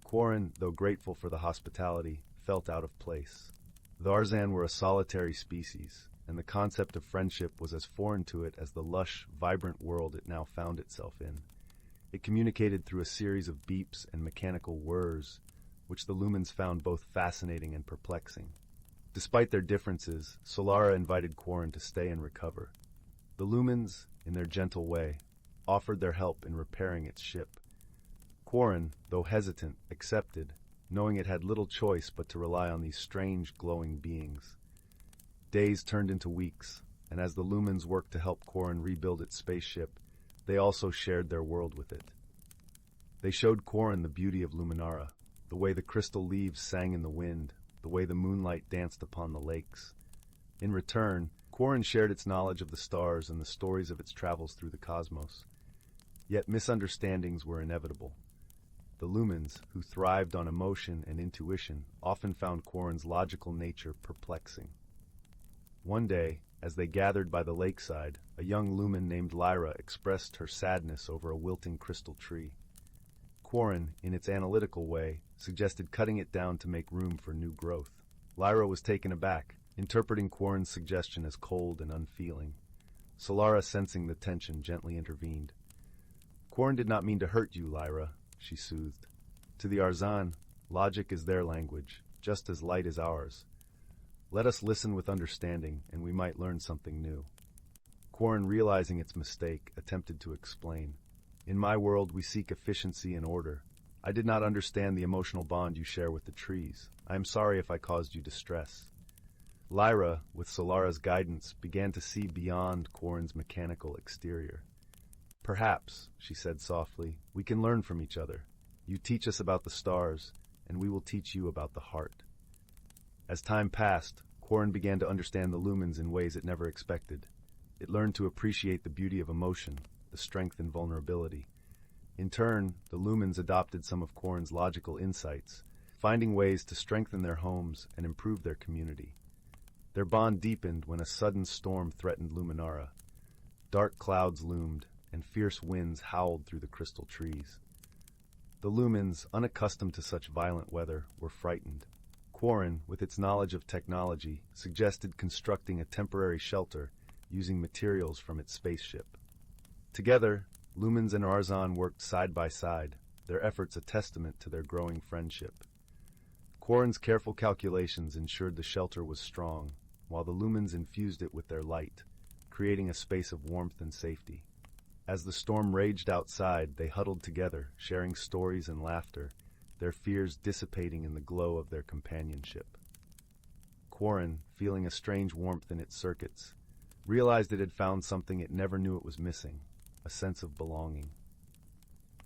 Quarren, though grateful for the hospitality, felt out of place. The Arzan were a solitary species, and the concept of friendship was as foreign to it as the lush, vibrant world it now found itself in. It communicated through a series of beeps and mechanical whirs, which the lumens found both fascinating and perplexing. Despite their differences, Solara invited Quarren to stay and recover. The lumens, in their gentle way, offered their help in repairing its ship. Quarren, though hesitant, accepted, knowing it had little choice but to rely on these strange, glowing beings. Days turned into weeks, and as the lumens worked to help Quarren rebuild its spaceship, they also shared their world with it. They showed Quarren the beauty of Luminara, the way the crystal leaves sang in the wind, the way the moonlight danced upon the lakes. In return, Quarren shared its knowledge of the stars and the stories of its travels through the cosmos. Yet misunderstandings were inevitable. The lumens, who thrived on emotion and intuition, often found Quarren's logical nature perplexing. One day, as they gathered by the lakeside, a young lumen named Lyra expressed her sadness over a wilting crystal tree. Quarren, in its analytical way, suggested cutting it down to make room for new growth. Lyra was taken aback, interpreting Quarren's suggestion as cold and unfeeling. Solara, sensing the tension, gently intervened. "Quarren did not mean to hurt you, Lyra," she soothed. "To the Arzan, logic is their language, just as light is ours. Let us listen with understanding, and we might learn something new." Quarren, realizing its mistake, attempted to explain. "In my world, we seek efficiency and order. I did not understand the emotional bond you share with the trees. I am sorry if I caused you distress." Lyra, with Solara's guidance, began to see beyond Quarren's mechanical exterior. "Perhaps," she said softly, "we can learn from each other. You teach us about the stars, and we will teach you about the heart." As time passed, Quarren began to understand the lumens in ways it never expected. It learned to appreciate the beauty of emotion, the strength and vulnerability. In turn, the lumens adopted some of Quarren's logical insights, finding ways to strengthen their homes and improve their community. Their bond deepened when a sudden storm threatened Luminara. Dark clouds loomed, and fierce winds howled through the crystal trees. The lumens, unaccustomed to such violent weather, were frightened. Quarren, with its knowledge of technology, suggested constructing a temporary shelter using materials from its spaceship. Together, lumens and Arzan worked side by side, their efforts a testament to their growing friendship. Quarren's careful calculations ensured the shelter was strong, while the lumens infused it with their light, creating a space of warmth and safety. As the storm raged outside, they huddled together, sharing stories and laughter, their fears dissipating in the glow of their companionship. Quarren, feeling a strange warmth in its circuits, realized it had found something it never knew it was missing, a sense of belonging.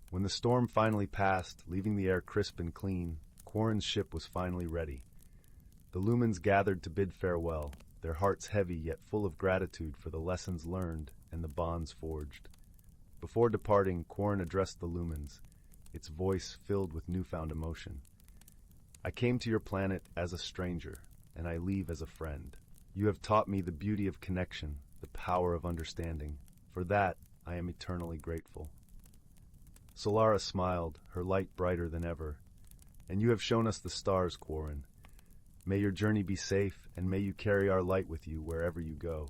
When the storm finally passed, leaving the air crisp and clean, Quarren's ship was finally ready. The lumens gathered to bid farewell, their hearts heavy yet full of gratitude for the lessons learned and the bonds forged. Before departing, Quarren addressed the lumens, its voice filled with newfound emotion. "I came to your planet as a stranger, and I leave as a friend. You have taught me the beauty of connection, the power of understanding. For that, I am eternally grateful." Solara smiled, her light brighter than ever. "And you have shown us the stars, Quarren. May your journey be safe, and may you carry our light with you wherever you go."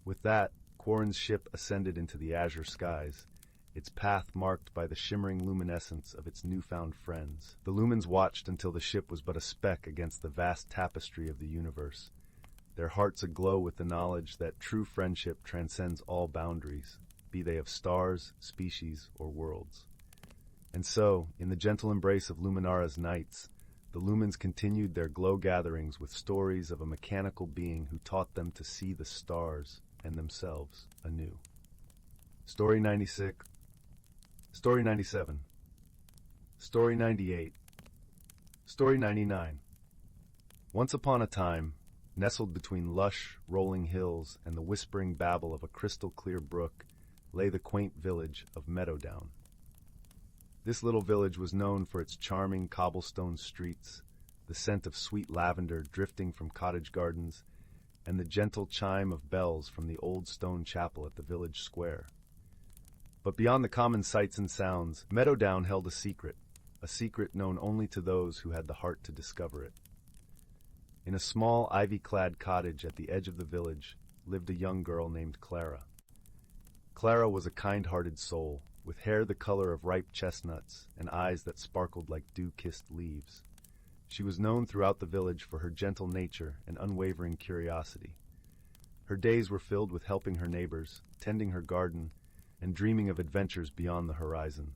With that, Quarren's ship ascended into the azure skies, its path marked by the shimmering luminescence of its newfound friends. The lumens watched until the ship was but a speck against the vast tapestry of the universe. their hearts aglow with the knowledge that true friendship transcends all boundaries, be they of stars, species, or worlds. And so, in the gentle embrace of Luminara's nights, the lumens continued their glow gatherings with stories of a mechanical being who taught them to see the stars and themselves anew. Story 96. Story 97. Story 98. Story 99. Once upon a time, nestled between lush, rolling hills and the whispering babble of a crystal-clear brook, lay the quaint village of Meadowdown. This little village was known for its charming cobblestone streets, the scent of sweet lavender drifting from cottage gardens, and the gentle chime of bells from the old stone chapel at the village square. But beyond the common sights and sounds, Meadowdown held a secret known only to those who had the heart to discover it. In a small, ivy-clad cottage at the edge of the village lived a young girl named Clara. Clara was a kind-hearted soul, with hair the color of ripe chestnuts and eyes that sparkled like dew-kissed leaves. She was known throughout the village for her gentle nature and unwavering curiosity. Her days were filled with helping her neighbors, tending her garden, and dreaming of adventures beyond the horizon.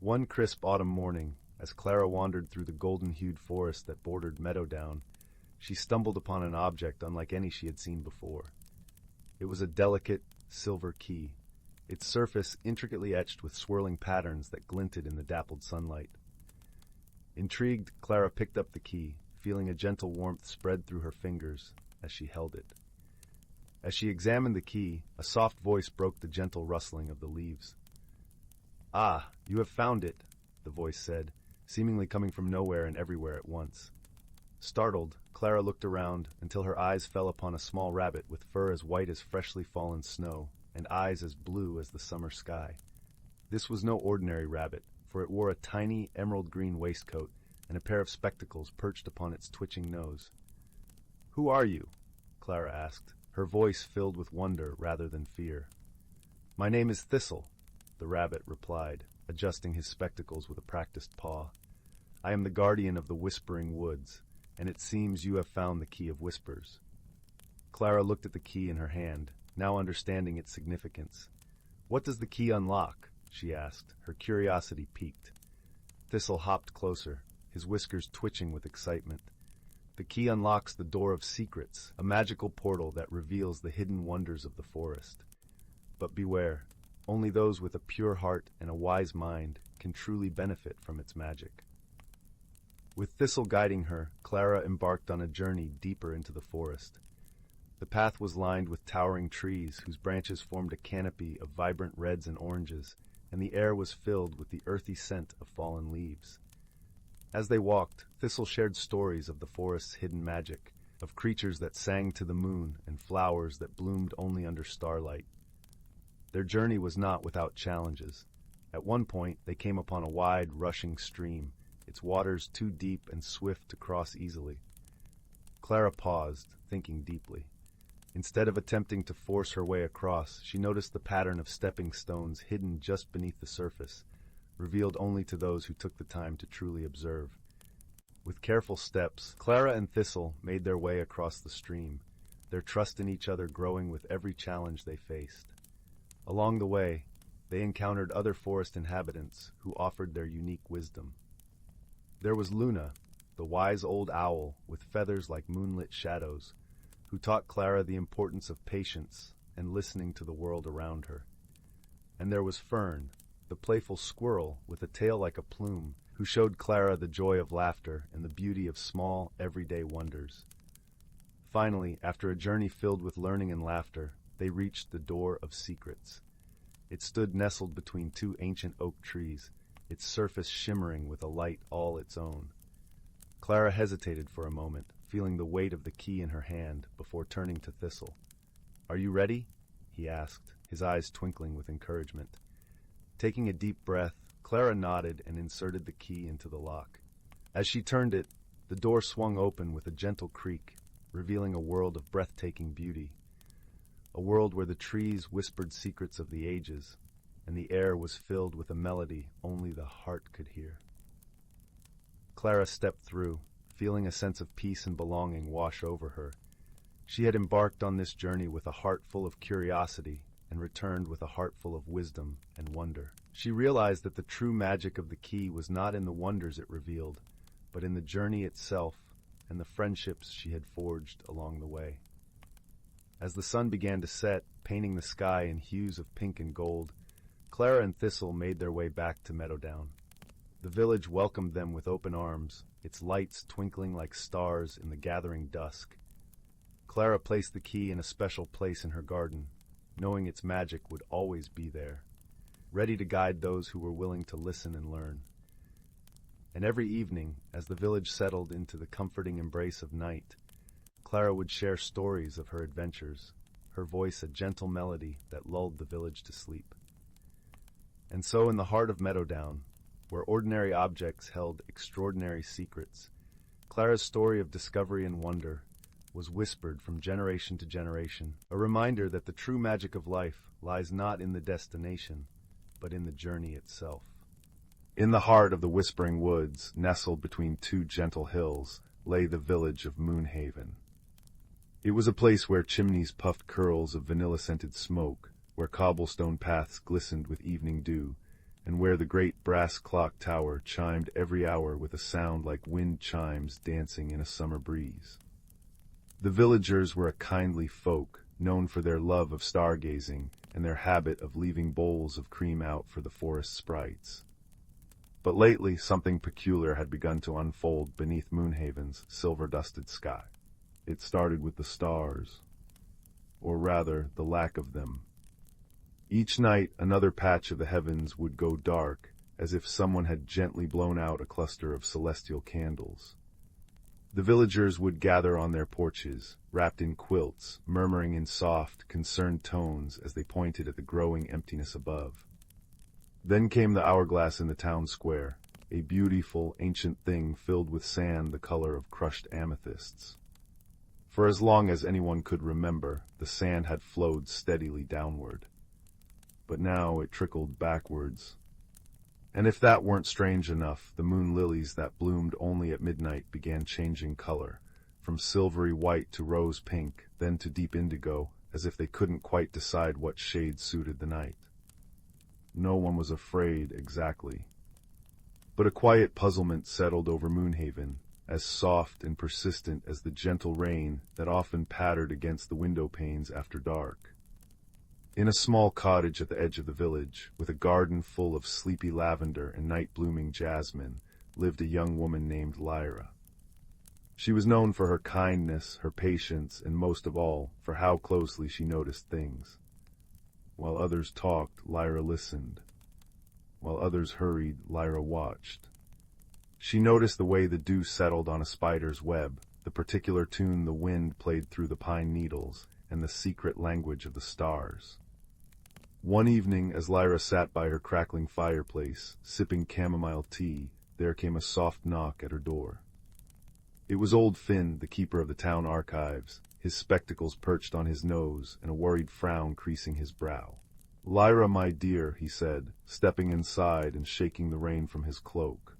One crisp autumn morning, as Clara wandered through the golden-hued forest that bordered Meadowdown, she stumbled upon an object unlike any she had seen before. It was a delicate, silver key, its surface intricately etched with swirling patterns that glinted in the dappled sunlight. Intrigued, Clara picked up the key, feeling a gentle warmth spread through her fingers as she held it. As she examined the key, a soft voice broke the gentle rustling of the leaves. "Ah, you have found it," the voice said, seemingly coming from nowhere and everywhere at once. Startled, Clara looked around until her eyes fell upon a small rabbit with fur as white as freshly fallen snow and eyes as blue as the summer sky. This was no ordinary rabbit, for it wore a tiny emerald-green waistcoat and a pair of spectacles perched upon its twitching nose. "Who are you?" Clara asked, her voice filled with wonder rather than fear. "My name is Thistle," the rabbit replied, adjusting his spectacles with a practiced paw. "I am the guardian of the Whispering Woods, and it seems you have found the Key of Whispers." Clara looked at the key in her hand, now understanding its significance. "What does the key unlock?" she asked, her curiosity piqued. Thistle hopped closer, his whiskers twitching with excitement. "The key unlocks the Door of Secrets, a magical portal that reveals the hidden wonders of the forest. But beware, only those with a pure heart and a wise mind can truly benefit from its magic." With Thistle guiding her, Clara embarked on a journey deeper into the forest. The path was lined with towering trees whose branches formed a canopy of vibrant reds and oranges, and the air was filled with the earthy scent of fallen leaves. As they walked, Thistle shared stories of the forest's hidden magic, of creatures that sang to the moon and flowers that bloomed only under starlight. Their journey was not without challenges. At one point, they came upon a wide, rushing stream, its waters too deep and swift to cross easily. Clara paused, thinking deeply. Instead of attempting to force her way across, she noticed the pattern of stepping stones hidden just beneath the surface, revealed only to those who took the time to truly observe. With careful steps, Clara and Thistle made their way across the stream, their trust in each other growing with every challenge they faced. Along the way, they encountered other forest inhabitants who offered their unique wisdom. There was Luna, the wise old owl with feathers like moonlit shadows, who taught Clara the importance of patience and listening to the world around her. And there was Fern, the playful squirrel with a tail like a plume, who showed Clara the joy of laughter and the beauty of small, everyday wonders. Finally, after a journey filled with learning and laughter, they reached the Door of Secrets. It stood nestled between two ancient oak trees, its surface shimmering with a light all its own. Clara hesitated for a moment, feeling the weight of the key in her hand before turning to Thistle. "Are you ready?" he asked, his eyes twinkling with encouragement. Taking a deep breath, Clara nodded and inserted the key into the lock. As she turned it, the door swung open with a gentle creak, revealing a world of breathtaking beauty. A world where the trees whispered secrets of the ages, and the air was filled with a melody only the heart could hear. Clara stepped through, feeling a sense of peace and belonging wash over her, She had embarked on this journey with a heart full of curiosity and returned with a heart full of wisdom and wonder. She realized that the true magic of the key was not in the wonders it revealed, but in the journey itself and the friendships she had forged along the way. As the sun began to set, painting the sky in hues of pink and gold, Clara and Thistle made their way back to Meadowdown. The village welcomed them with open arms, its lights twinkling like stars in the gathering dusk. Clara placed the key in a special place in her garden, knowing its magic would always be there, ready to guide those who were willing to listen and learn. And every evening, as the village settled into the comforting embrace of night, Clara would share stories of her adventures, her voice a gentle melody that lulled the village to sleep. And so in the heart of Meadowdown, where ordinary objects held extraordinary secrets, Clara's story of discovery and wonder was whispered from generation to generation, a reminder that the true magic of life lies not in the destination, but in the journey itself. In the heart of the Whispering Woods, nestled between two gentle hills, lay the village of Moonhaven. It was a place where chimneys puffed curls of vanilla-scented smoke, where cobblestone paths glistened with evening dew, and where the great brass clock tower chimed every hour with a sound like wind chimes dancing in a summer breeze. The villagers were a kindly folk, known for their love of stargazing and their habit of leaving bowls of cream out for the forest sprites. But lately something peculiar had begun to unfold beneath Moonhaven's silver-dusted sky. It started with the stars, or rather, the lack of them. Each night another patch of the heavens would go dark, as if someone had gently blown out a cluster of celestial candles. The villagers would gather on their porches, wrapped in quilts, murmuring in soft, concerned tones as they pointed at the growing emptiness above. Then came the hourglass in the town square, a beautiful, ancient thing filled with sand the color of crushed amethysts. For as long as anyone could remember, the sand had flowed steadily downward. But now it trickled backwards. And if that weren't strange enough, the moon lilies that bloomed only at midnight began changing color, from silvery white to rose pink, then to deep indigo, as if they couldn't quite decide what shade suited the night. No one was afraid exactly. But a quiet puzzlement settled over Moonhaven, as soft and persistent as the gentle rain that often pattered against the window panes after dark. In a small cottage at the edge of the village, with a garden full of sleepy lavender and night-blooming jasmine, lived a young woman named Lyra. She was known for her kindness, her patience, and most of all, for how closely she noticed things. While others talked, Lyra listened. While others hurried, Lyra watched. She noticed the way the dew settled on a spider's web, the particular tune the wind played through the pine needles, and the secret language of the stars. One evening, as Lyra sat by her crackling fireplace, sipping chamomile tea, there came a soft knock at her door. It was old Finn, the keeper of the town archives, his spectacles perched on his nose and a worried frown creasing his brow. "Lyra, my dear," he said, stepping inside and shaking the rain from his cloak.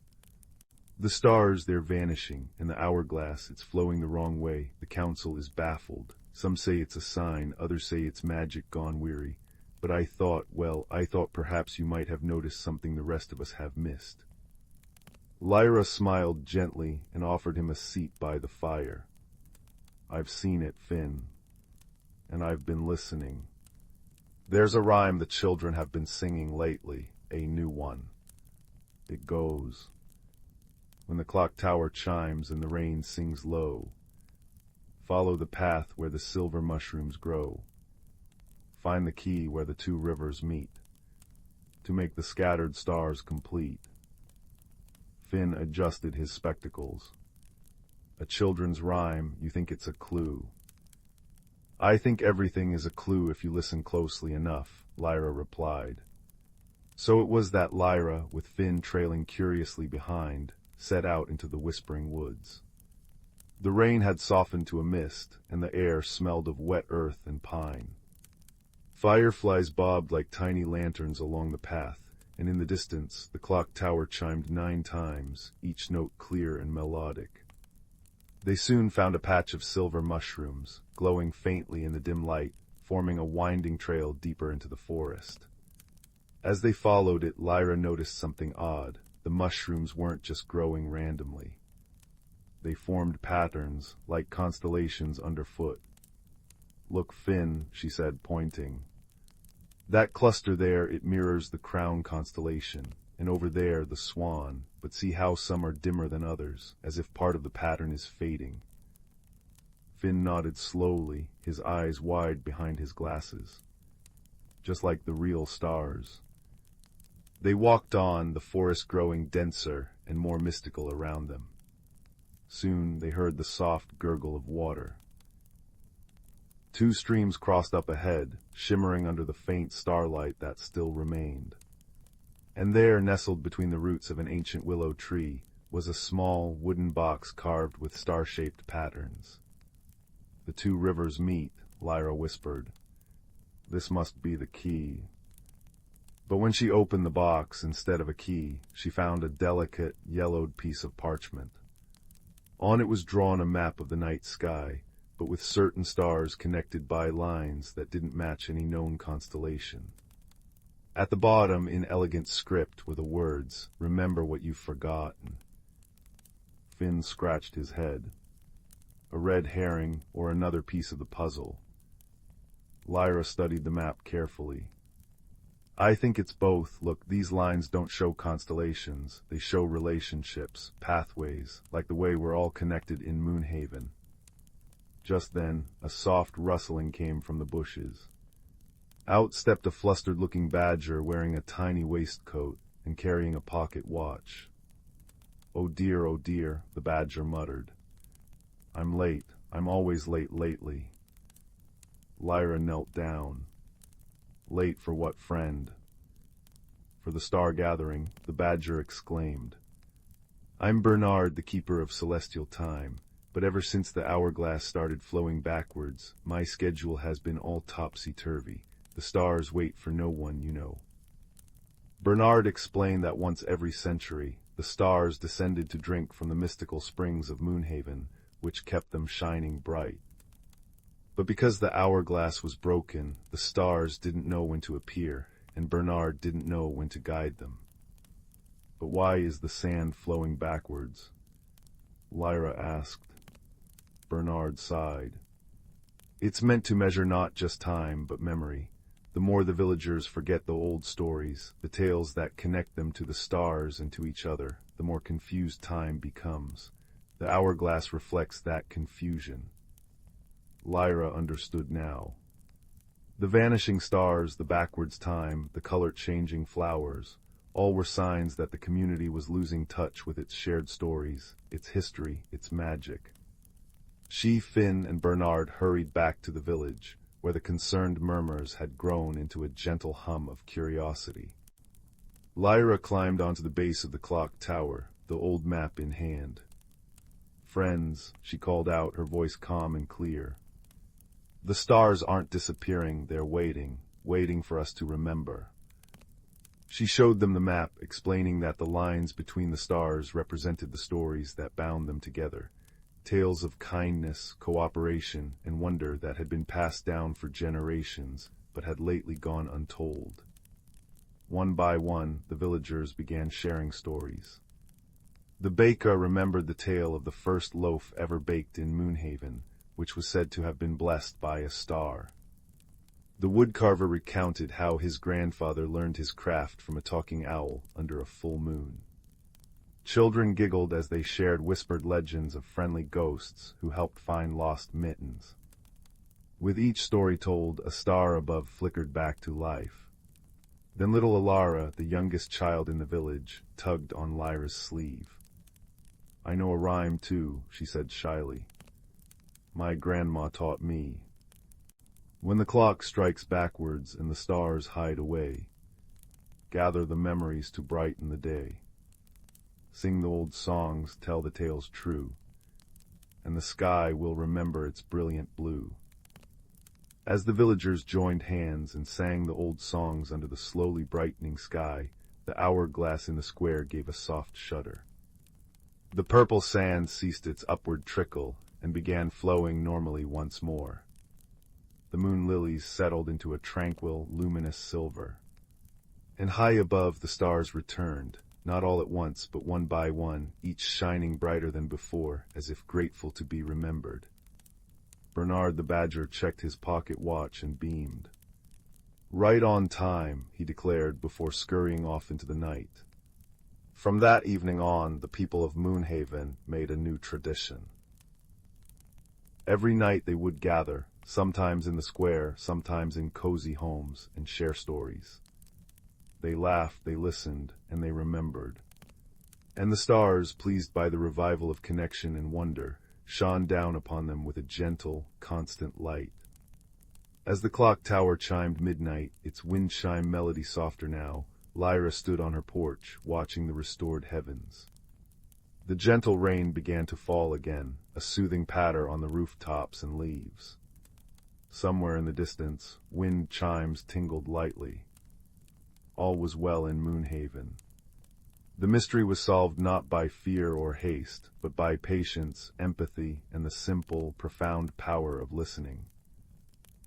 "The stars, they're vanishing, and the hourglass, it's flowing the wrong way. The council is baffled. Some say it's a sign, others say it's magic gone weary. But I thought perhaps you might have noticed something the rest of us have missed." Lyra smiled gently and offered him a seat by the fire. "I've seen it, Finn, and I've been listening. There's a rhyme the children have been singing lately, a new one. It goes, when the clock tower chimes and the rain sings low, follow the path where the silver mushrooms grow. Find the key where the two rivers meet, to make the scattered stars complete." Finn adjusted his spectacles. "A children's rhyme, you think it's a clue?" "I think everything is a clue if you listen closely enough," Lyra replied. So it was that Lyra, with Finn trailing curiously behind, set out into the Whispering Woods. The rain had softened to a mist, and the air smelled of wet earth and pine. Fireflies bobbed like tiny lanterns along the path, and in the distance the clock tower chimed 9 times, each note clear and melodic. They soon found a patch of silver mushrooms, glowing faintly in the dim light, forming a winding trail deeper into the forest. As they followed it, Lyra noticed something odd. The mushrooms weren't just growing randomly. They formed patterns, like constellations underfoot. "Look, Finn," she said, pointing. "That cluster there, it mirrors the crown constellation, and over there the swan, but see how some are dimmer than others, as if part of the pattern is fading." Finn nodded slowly, his eyes wide behind his glasses. "Just like the real stars." They walked on, the forest growing denser and more mystical around them. Soon they heard the soft gurgle of water. Two streams crossed up ahead, shimmering under the faint starlight that still remained. And there, nestled between the roots of an ancient willow tree, was a small wooden box carved with star-shaped patterns. "The two rivers meet," Lyra whispered. "This must be the key." But when she opened the box, instead of a key, she found a delicate, yellowed piece of parchment. On it was drawn a map of the night sky, but with certain stars connected by lines that didn't match any known constellation. At the bottom, in elegant script, were the words, "Remember what you've forgotten." Finn scratched his head. A red herring or another piece of the puzzle. Lyra studied the map carefully. "I think it's both. Look, these lines don't show constellations. They show relationships, pathways, like the way we're all connected in Moonhaven." Just then, a soft rustling came from the bushes. Out stepped a flustered-looking badger wearing a tiny waistcoat and carrying a pocket watch. Oh dear," the badger muttered. "I'm late. I'm always late lately." Lyra knelt down. "Late for what, friend?" "For the star gathering," the badger exclaimed. "I'm Bernard, the keeper of celestial time, but ever since the hourglass started flowing backwards, my schedule has been all topsy-turvy. The stars wait for no one, you know." Bernard explained that once every century, the stars descended to drink from the mystical springs of Moonhaven, which kept them shining bright. But because the hourglass was broken, the stars didn't know when to appear, and Bernard didn't know when to guide them. "But why is the sand flowing backwards?" Lyra asked. Bernard sighed. "It's meant to measure not just time, but memory. The more the villagers forget the old stories, the tales that connect them to the stars and to each other, the more confused time becomes. The hourglass reflects that confusion." Lyra understood now. The vanishing stars, the backwards time, the color-changing flowers, all were signs that the community was losing touch with its shared stories, its history, its magic. She, Finn, and Bernard hurried back to the village, where the concerned murmurs had grown into a gentle hum of curiosity. Lyra climbed onto the base of the clock tower, the old map in hand. "Friends," she called out, her voice calm and clear. "The stars aren't disappearing, they're waiting for us to remember." She showed them the map, explaining that the lines between the stars represented the stories that bound them together, tales of kindness, cooperation, and wonder that had been passed down for generations, but had lately gone untold. One by one, the villagers began sharing stories. The baker remembered the tale of the first loaf ever baked in Moonhaven, which was said to have been blessed by a star. The woodcarver recounted how his grandfather learned his craft from a talking owl under a full moon. Children giggled as they shared whispered legends of friendly ghosts who helped find lost mittens. With each story told, a star above flickered back to life. Then little Alara, the youngest child in the village, tugged on Lyra's sleeve. "I know a rhyme, too," she said shyly. "My grandma taught me. When the clock strikes backwards and the stars hide away, gather the memories to brighten the day. Sing the old songs, tell the tales true, and the sky will remember its brilliant blue." As the villagers joined hands and sang the old songs under the slowly brightening sky, the hourglass in the square gave a soft shudder. The purple sand ceased its upward trickle and began flowing normally once more. The moon lilies settled into a tranquil, luminous silver. And high above the stars returned, not all at once, but one by one, each shining brighter than before, as if grateful to be remembered. Bernard the badger checked his pocket watch and beamed. "Right on time," he declared before scurrying off into the night. From that evening on, the people of Moonhaven made a new tradition. Every night they would gather, sometimes in the square, sometimes in cozy homes, and share stories. They laughed, they listened, and they remembered. And the stars, pleased by the revival of connection and wonder, shone down upon them with a gentle, constant light. As the clock tower chimed midnight, its wind chime melody softer now, Lyra stood on her porch, watching the restored heavens. The gentle rain began to fall again, a soothing patter on the rooftops and leaves. Somewhere in the distance, wind chimes tingled lightly. All was well in Moonhaven. The mystery was solved not by fear or haste, but by patience, empathy, and the simple, profound power of listening.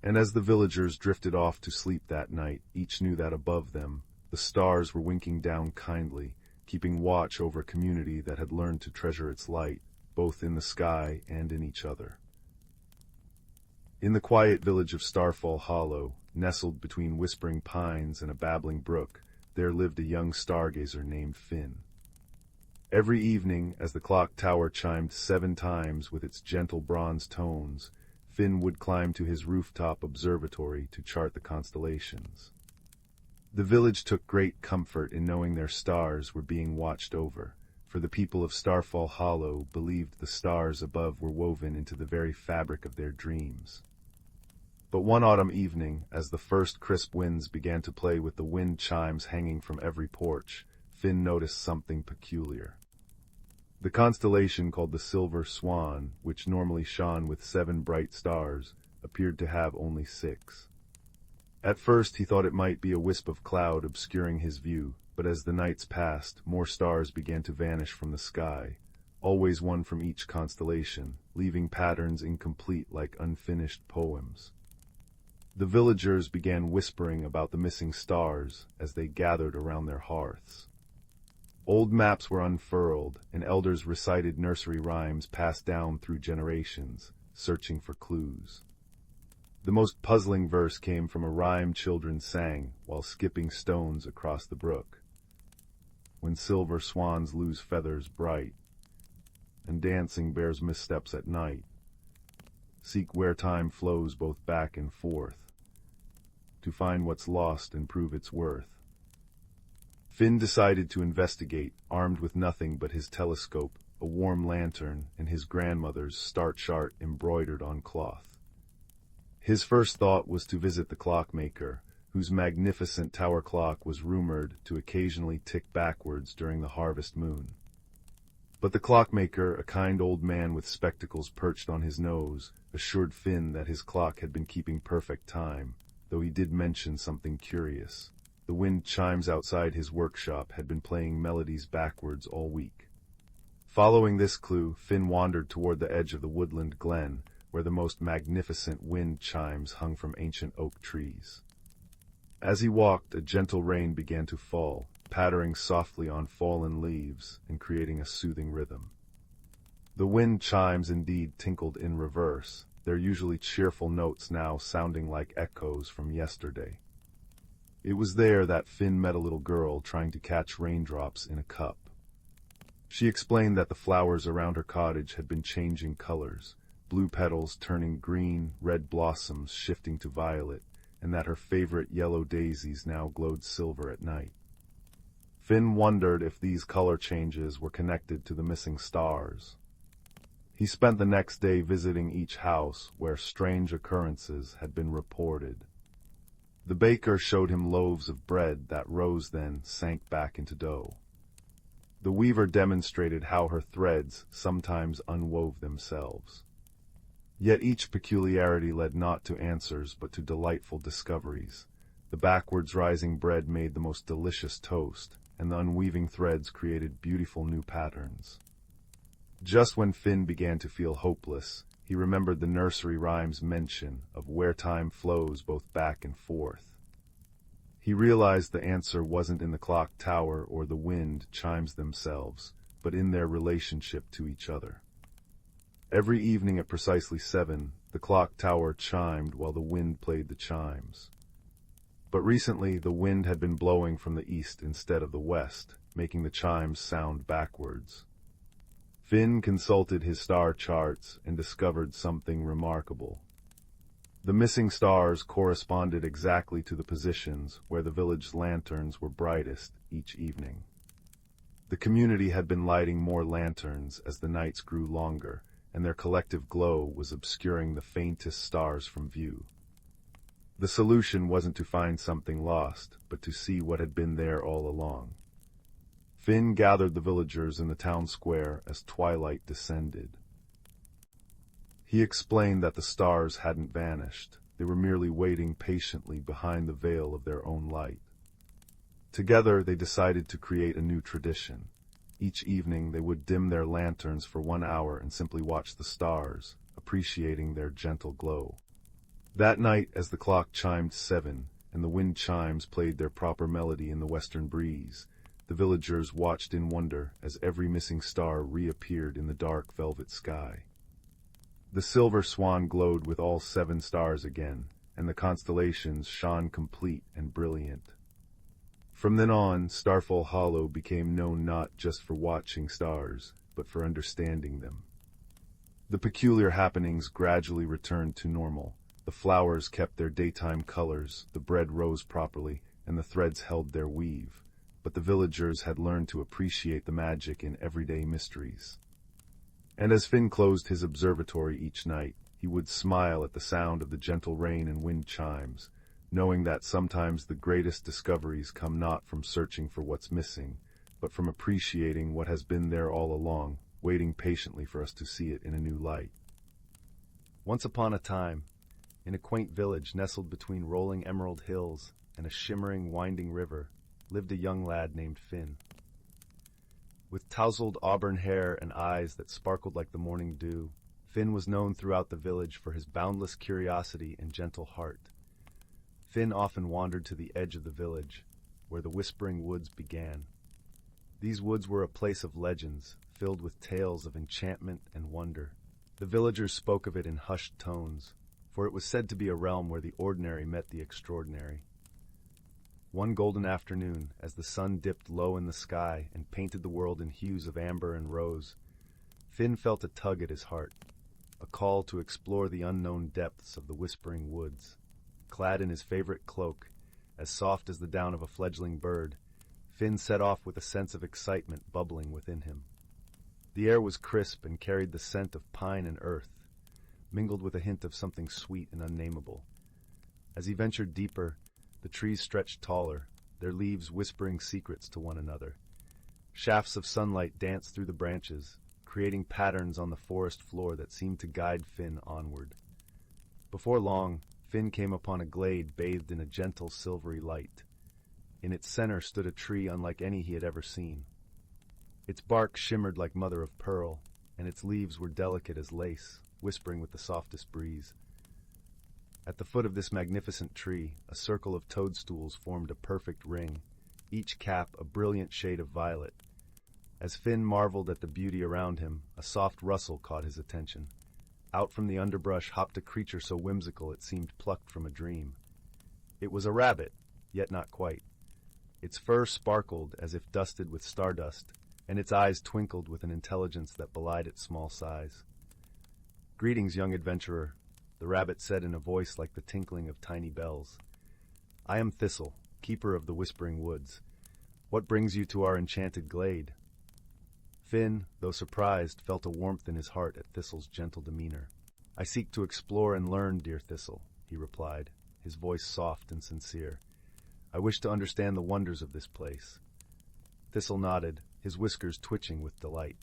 And as the villagers drifted off to sleep that night, each knew that above them, the stars were winking down kindly, keeping watch over a community that had learned to treasure its light, both in the sky and in each other. In the quiet village of Starfall Hollow, nestled between whispering pines and a babbling brook, there lived a young stargazer named Finn. Every evening, as the clock tower chimed 7 times with its gentle bronze tones, Finn would climb to his rooftop observatory to chart the constellations. The village took great comfort in knowing their stars were being watched over, for the people of Starfall Hollow believed the stars above were woven into the very fabric of their dreams. But one autumn evening, as the first crisp winds began to play with the wind chimes hanging from every porch, Finn noticed something peculiar. The constellation called the Silver Swan, which normally shone with 7 bright stars, appeared to have only 6. At first he thought it might be a wisp of cloud obscuring his view, but as the nights passed, more stars began to vanish from the sky, always one from each constellation, leaving patterns incomplete like unfinished poems. The villagers began whispering about the missing stars as they gathered around their hearths. Old maps were unfurled, and elders recited nursery rhymes passed down through generations, searching for clues. The most puzzling verse came from a rhyme children sang while skipping stones across the brook. When silver swans lose feathers bright, and dancing bears missteps at night, seek where time flows both back and forth, to find what's lost and prove its worth. Finn decided to investigate, armed with nothing but his telescope, a warm lantern, and his grandmother's star chart embroidered on cloth. His first thought was to visit the clockmaker, whose magnificent tower clock was rumored to occasionally tick backwards during the harvest moon. But the clockmaker, a kind old man with spectacles perched on his nose, assured Finn that his clock had been keeping perfect time, though he did mention something curious. The wind chimes outside his workshop had been playing melodies backwards all week. Following this clue, Finn wandered toward the edge of the woodland glen, where the most magnificent wind chimes hung from ancient oak trees. As he walked, a gentle rain began to fall, pattering softly on fallen leaves and creating a soothing rhythm. The wind chimes indeed tinkled in reverse, their usually cheerful notes now sounding like echoes from yesterday. It was there that Finn met a little girl trying to catch raindrops in a cup. She explained that the flowers around her cottage had been changing colors, blue petals turning green, red blossoms shifting to violet, and that her favorite yellow daisies now glowed silver at night. Finn wondered if these color changes were connected to the missing stars. He spent the next day visiting each house where strange occurrences had been reported. The baker showed him loaves of bread that rose then sank back into dough. The weaver demonstrated how her threads sometimes unwove themselves. Yet each peculiarity led not to answers but to delightful discoveries. The backwards rising bread made the most delicious toast, and the unweaving threads created beautiful new patterns. Just when Finn began to feel hopeless, he remembered the nursery rhyme's mention of where time flows both back and forth. He realized the answer wasn't in the clock tower or the wind chimes themselves, but in their relationship to each other. Every evening at precisely 7, the clock tower chimed while the wind played the chimes. But recently, the wind had been blowing from the east instead of the west, making the chimes sound backwards. Finn consulted his star charts and discovered something remarkable. The missing stars corresponded exactly to the positions where the village lanterns were brightest each evening. The community had been lighting more lanterns as the nights grew longer, and their collective glow was obscuring the faintest stars from view. The solution wasn't to find something lost, but to see what had been there all along. Finn gathered the villagers in the town square as twilight descended. He explained that the stars hadn't vanished, they were merely waiting patiently behind the veil of their own light. Together they decided to create a new tradition. Each evening they would dim their lanterns for 1 hour and simply watch the stars, appreciating their gentle glow. That night, as the clock chimed 7, and the wind chimes played their proper melody in the western breeze, the villagers watched in wonder as every missing star reappeared in the dark velvet sky. The silver swan glowed with all 7 stars again, and the constellations shone complete and brilliant. From then on, Starfall Hollow became known not just for watching stars, but for understanding them. The peculiar happenings gradually returned to normal. The flowers kept their daytime colors, the bread rose properly, and the threads held their weave. But the villagers had learned to appreciate the magic in everyday mysteries. And as Finn closed his observatory each night, he would smile at the sound of the gentle rain and wind chimes, knowing that sometimes the greatest discoveries come not from searching for what's missing, but from appreciating what has been there all along, waiting patiently for us to see it in a new light. Once upon a time, in a quaint village nestled between rolling emerald hills and a shimmering, winding river, lived a young lad named Finn. With tousled auburn hair and eyes that sparkled like the morning dew, Finn was known throughout the village for his boundless curiosity and gentle heart. Finn often wandered to the edge of the village, where the whispering woods began. These woods were a place of legends, filled with tales of enchantment and wonder. The villagers spoke of it in hushed tones, for it was said to be a realm where the ordinary met the extraordinary. One golden afternoon, as the sun dipped low in the sky and painted the world in hues of amber and rose, Finn felt a tug at his heart, a call to explore the unknown depths of the whispering woods. Clad in his favorite cloak, as soft as the down of a fledgling bird, Finn set off with a sense of excitement bubbling within him. The air was crisp and carried the scent of pine and earth, mingled with a hint of something sweet and unnameable. As he ventured deeper, the trees stretched taller, their leaves whispering secrets to one another. Shafts of sunlight danced through the branches, creating patterns on the forest floor that seemed to guide Finn onward. Before long, Finn came upon a glade bathed in a gentle silvery light. In its center stood a tree unlike any he had ever seen. Its bark shimmered like mother of pearl, and its leaves were delicate as lace, whispering with the softest breeze. At the foot of this magnificent tree, a circle of toadstools formed a perfect ring, each cap a brilliant shade of violet. As Finn marveled at the beauty around him, a soft rustle caught his attention. Out from the underbrush hopped a creature so whimsical it seemed plucked from a dream. It was a rabbit, yet not quite. Its fur sparkled as if dusted with stardust, and its eyes twinkled with an intelligence that belied its small size. "Greetings, young adventurer," the rabbit said in a voice like the tinkling of tiny bells. "I am Thistle, keeper of the Whispering Woods. What brings you to our enchanted glade?" Finn, though surprised, felt a warmth in his heart at Thistle's gentle demeanor. "I seek to explore and learn, dear Thistle," he replied, his voice soft and sincere. "I wish to understand the wonders of this place." Thistle nodded, his whiskers twitching with delight.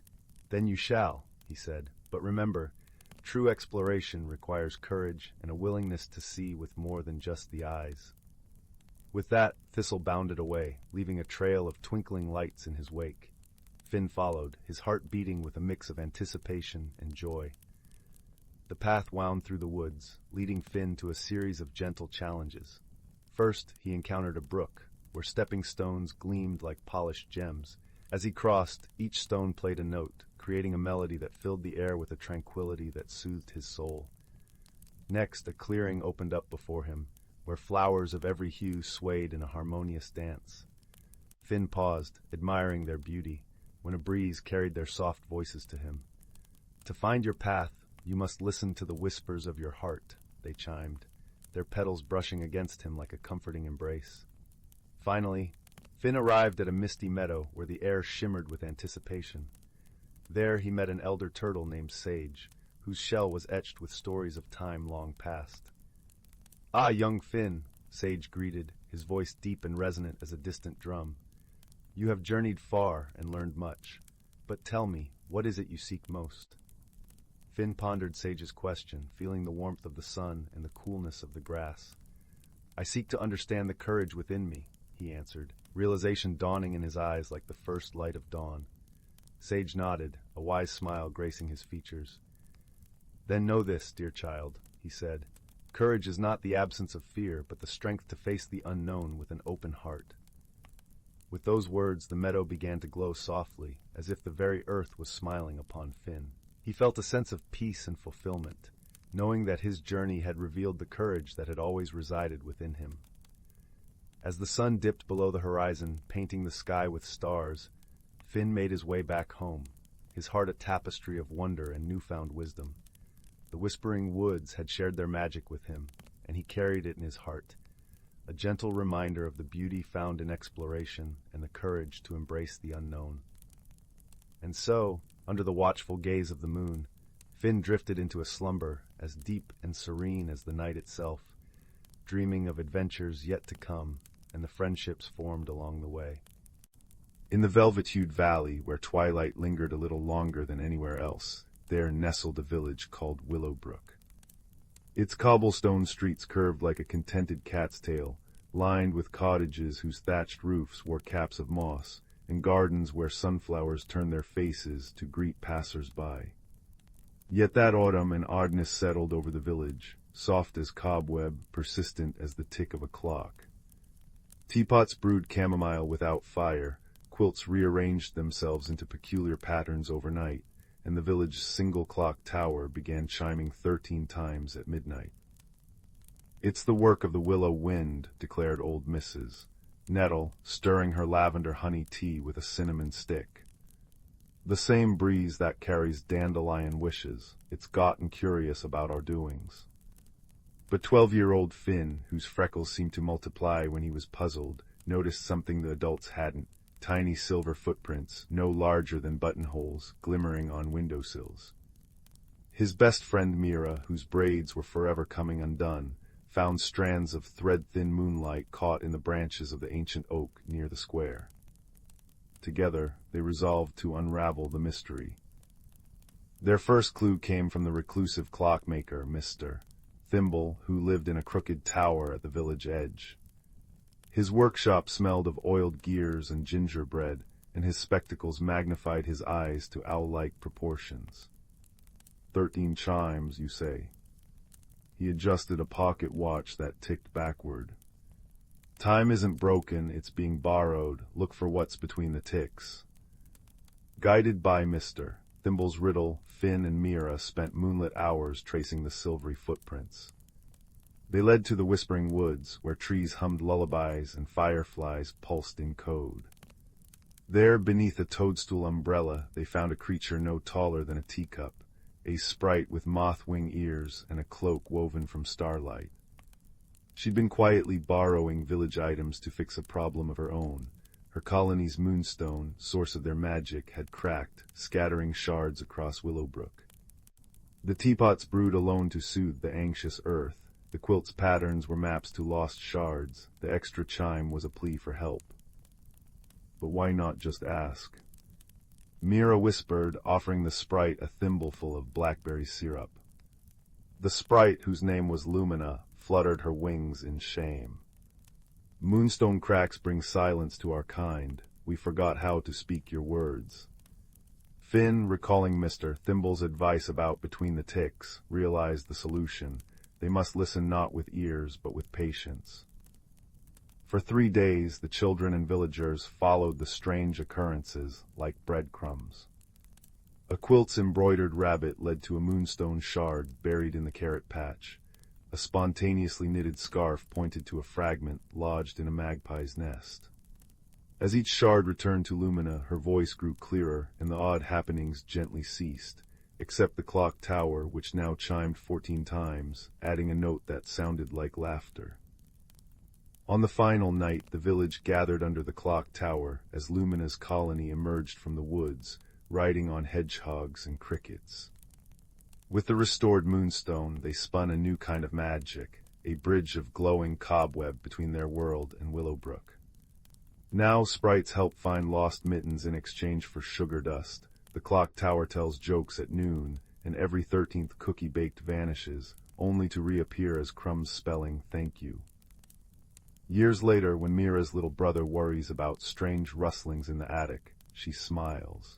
"Then you shall," he said, "but remember, true exploration requires courage and a willingness to see with more than just the eyes." With that, Thistle bounded away, leaving a trail of twinkling lights in his wake. Finn followed, his heart beating with a mix of anticipation and joy. The path wound through the woods, leading Finn to a series of gentle challenges. First, he encountered a brook, where stepping stones gleamed like polished gems. As he crossed, each stone played a note, creating a melody that filled the air with a tranquility that soothed his soul. Next, a clearing opened up before him, where flowers of every hue swayed in a harmonious dance. Finn paused, admiring their beauty, when a breeze carried their soft voices to him. "To find your path, you must listen to the whispers of your heart," they chimed, their petals brushing against him like a comforting embrace. Finally, Finn arrived at a misty meadow where the air shimmered with anticipation. There he met an elder turtle named Sage, whose shell was etched with stories of time long past. "Ah, young Finn," Sage greeted, his voice deep and resonant as a distant drum. "You have journeyed far and learned much. But tell me, what is it you seek most?" Finn pondered Sage's question, feeling the warmth of the sun and the coolness of the grass. "I seek to understand the courage within me," he answered, realization dawning in his eyes like the first light of dawn. Sage nodded, a wise smile gracing his features. "Then know this, dear child," he said. "Courage is not the absence of fear, but the strength to face the unknown with an open heart." With those words, the meadow began to glow softly, as if the very earth was smiling upon Finn. He felt a sense of peace and fulfillment, knowing that his journey had revealed the courage that had always resided within him. As the sun dipped below the horizon, painting the sky with stars, Finn made his way back home, his heart a tapestry of wonder and newfound wisdom. The whispering woods had shared their magic with him, and he carried it in his heart, a gentle reminder of the beauty found in exploration and the courage to embrace the unknown. And so, under the watchful gaze of the moon, Finn drifted into a slumber as deep and serene as the night itself, dreaming of adventures yet to come and the friendships formed along the way. In the velvet-hued valley, where twilight lingered a little longer than anywhere else, there nestled a village called Willowbrook. Its cobblestone streets curved like a contented cat's tail, lined with cottages whose thatched roofs wore caps of moss, and gardens where sunflowers turned their faces to greet passers-by. Yet that autumn an oddness settled over the village, soft as cobweb, persistent as the tick of a clock. Teapots brewed chamomile without fire, quilts rearranged themselves into peculiar patterns overnight, and the village's single clock tower began chiming 13 times at midnight. "It's the work of the willow wind," declared old Mrs. Nettle, stirring her lavender honey tea with a cinnamon stick. "The same breeze that carries dandelion wishes, it's gotten curious about our doings." But 12-year-old Finn, whose freckles seemed to multiply when he was puzzled, noticed something the adults hadn't: tiny silver footprints, no larger than buttonholes, glimmering on windowsills. His best friend Mira, whose braids were forever coming undone, found strands of thread-thin moonlight caught in the branches of the ancient oak near the square. Together, they resolved to unravel the mystery. Their first clue came from the reclusive clockmaker, Mr. Thimble, who lived in a crooked tower at the village edge. His workshop smelled of oiled gears and gingerbread, and his spectacles magnified his eyes to owl-like proportions. 13 chimes, you say? He adjusted a pocket watch that ticked backward. "Time isn't broken, it's being borrowed. Look for what's between the ticks." Guided by Mr. Thimble's riddle, Finn and Mira spent moonlit hours tracing the silvery footprints. They led to the whispering woods, where trees hummed lullabies and fireflies pulsed in code. There, beneath a toadstool umbrella, they found a creature no taller than a teacup, a sprite with moth-wing ears and a cloak woven from starlight. She'd been quietly borrowing village items to fix a problem of her own. Her colony's moonstone, source of their magic, had cracked, scattering shards across Willowbrook. The teapots brewed alone to soothe the anxious earth. The quilt's patterns were maps to lost shards. The extra chime was a plea for help. But why not just ask? Mira whispered, offering the sprite a thimbleful of blackberry syrup. The sprite, whose name was Lumina, fluttered her wings in shame. "Moonstone cracks bring silence to our kind. We forgot how to speak your words," Finn, recalling Mr. Thimble's advice about between the ticks, realized the solution. They must listen not with ears, but with patience. For 3 days, the children and villagers followed the strange occurrences like breadcrumbs. A quilt's embroidered rabbit led to a moonstone shard buried in the carrot patch. A spontaneously knitted scarf pointed to a fragment lodged in a magpie's nest. As each shard returned to Lumina, her voice grew clearer, and the odd happenings gently ceased, except the clock tower, which now chimed 14 times, adding a note that sounded like laughter. On the final night, the village gathered under the clock tower as Lumina's colony emerged from the woods, riding on hedgehogs and crickets. With the restored moonstone, they spun a new kind of magic, a bridge of glowing cobweb between their world and Willowbrook. Now sprites help find lost mittens in exchange for sugar dust. The clock tower tells jokes at noon, and every 13th cookie baked vanishes, only to reappear as crumbs spelling thank you. Years later, when Mira's little brother worries about strange rustlings in the attic, she smiles.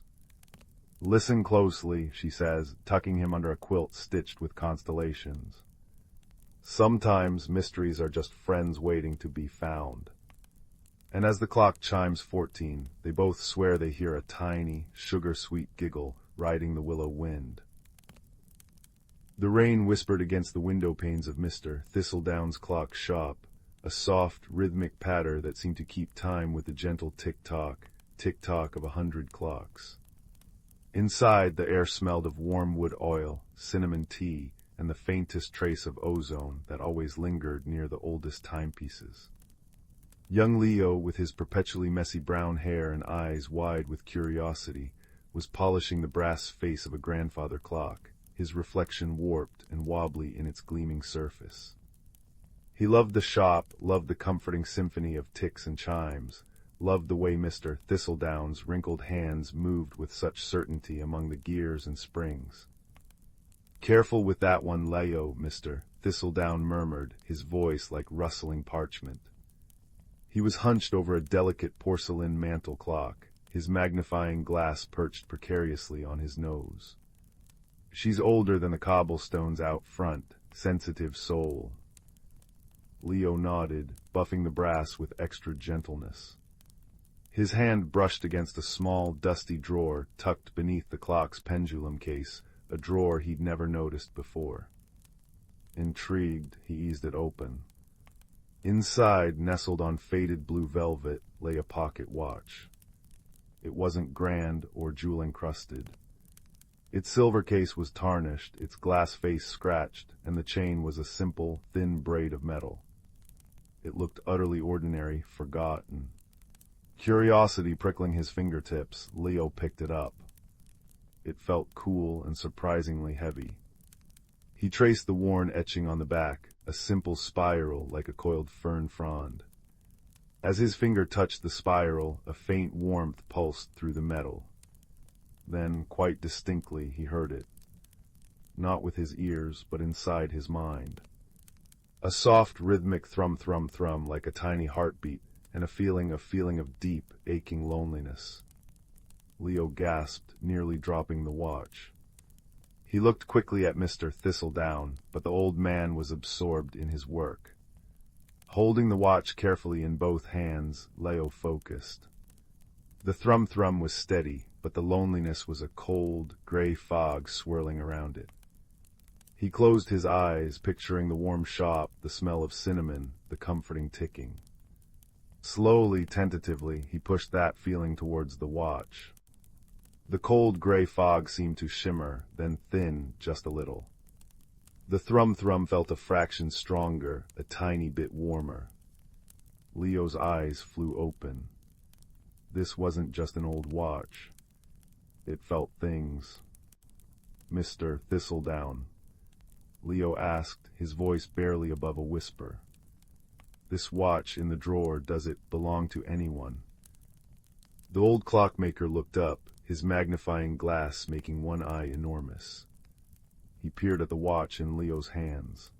"Listen closely," she says, tucking him under a quilt stitched with constellations. "Sometimes mysteries are just friends waiting to be found." And as the clock chimes 14, they both swear they hear a tiny, sugar-sweet giggle riding the willow wind. The rain whispered against the window panes of Mr. Thistledown's clock shop, a soft, rhythmic patter that seemed to keep time with the gentle tick-tock of 100 clocks. Inside, the air smelled of warm wood oil, cinnamon tea, and the faintest trace of ozone that always lingered near the oldest timepieces. Young Leo, with his perpetually messy brown hair and eyes wide with curiosity, was polishing the brass face of a grandfather clock, his reflection warped and wobbly in its gleaming surface. He loved the shop, loved the comforting symphony of ticks and chimes, loved the way Mr. Thistledown's wrinkled hands moved with such certainty among the gears and springs. "Careful with that one, Leo," Mr. Thistledown murmured, his voice like rustling parchment. He was hunched over a delicate porcelain mantel clock, his magnifying glass perched precariously on his nose. "She's older than the cobblestones out front, sensitive soul." Leo nodded, buffing the brass with extra gentleness. His hand brushed against a small, dusty drawer tucked beneath the clock's pendulum case, a drawer he'd never noticed before. Intrigued, he eased it open. Inside, nestled on faded blue velvet, lay a pocket watch. It wasn't grand or jewel-encrusted. Its silver case was tarnished, its glass face scratched, and the chain was a simple, thin braid of metal. It looked utterly ordinary, forgotten. Curiosity prickling his fingertips, Leo picked it up. It felt cool and surprisingly heavy. He traced the worn etching on the back, a simple spiral like a coiled fern frond. As his finger touched the spiral, a faint warmth pulsed through the metal. Then, quite distinctly, he heard it. Not with his ears, but inside his mind. A soft, rhythmic thrum-thrum-thrum like a tiny heartbeat, and a feeling of deep, aching loneliness. Leo gasped, nearly dropping the watch. He looked quickly at Mr. Thistledown, but the old man was absorbed in his work. Holding the watch carefully in both hands, Leo focused. The thrum-thrum was steady, but the loneliness was a cold, gray fog swirling around it. He closed his eyes, picturing the warm shop, the smell of cinnamon, the comforting ticking. Slowly, tentatively, he pushed that feeling towards the watch. The cold gray fog seemed to shimmer, then thin just a little. The thrum-thrum felt a fraction stronger, a tiny bit warmer. Leo's eyes flew open. This wasn't just an old watch. It felt things. "Mr. Thistledown," Leo asked, his voice barely above a whisper. "This watch in the drawer, does it belong to anyone?" The old clockmaker looked up, his magnifying glass making one eye enormous. He peered at the watch in Leo's hands.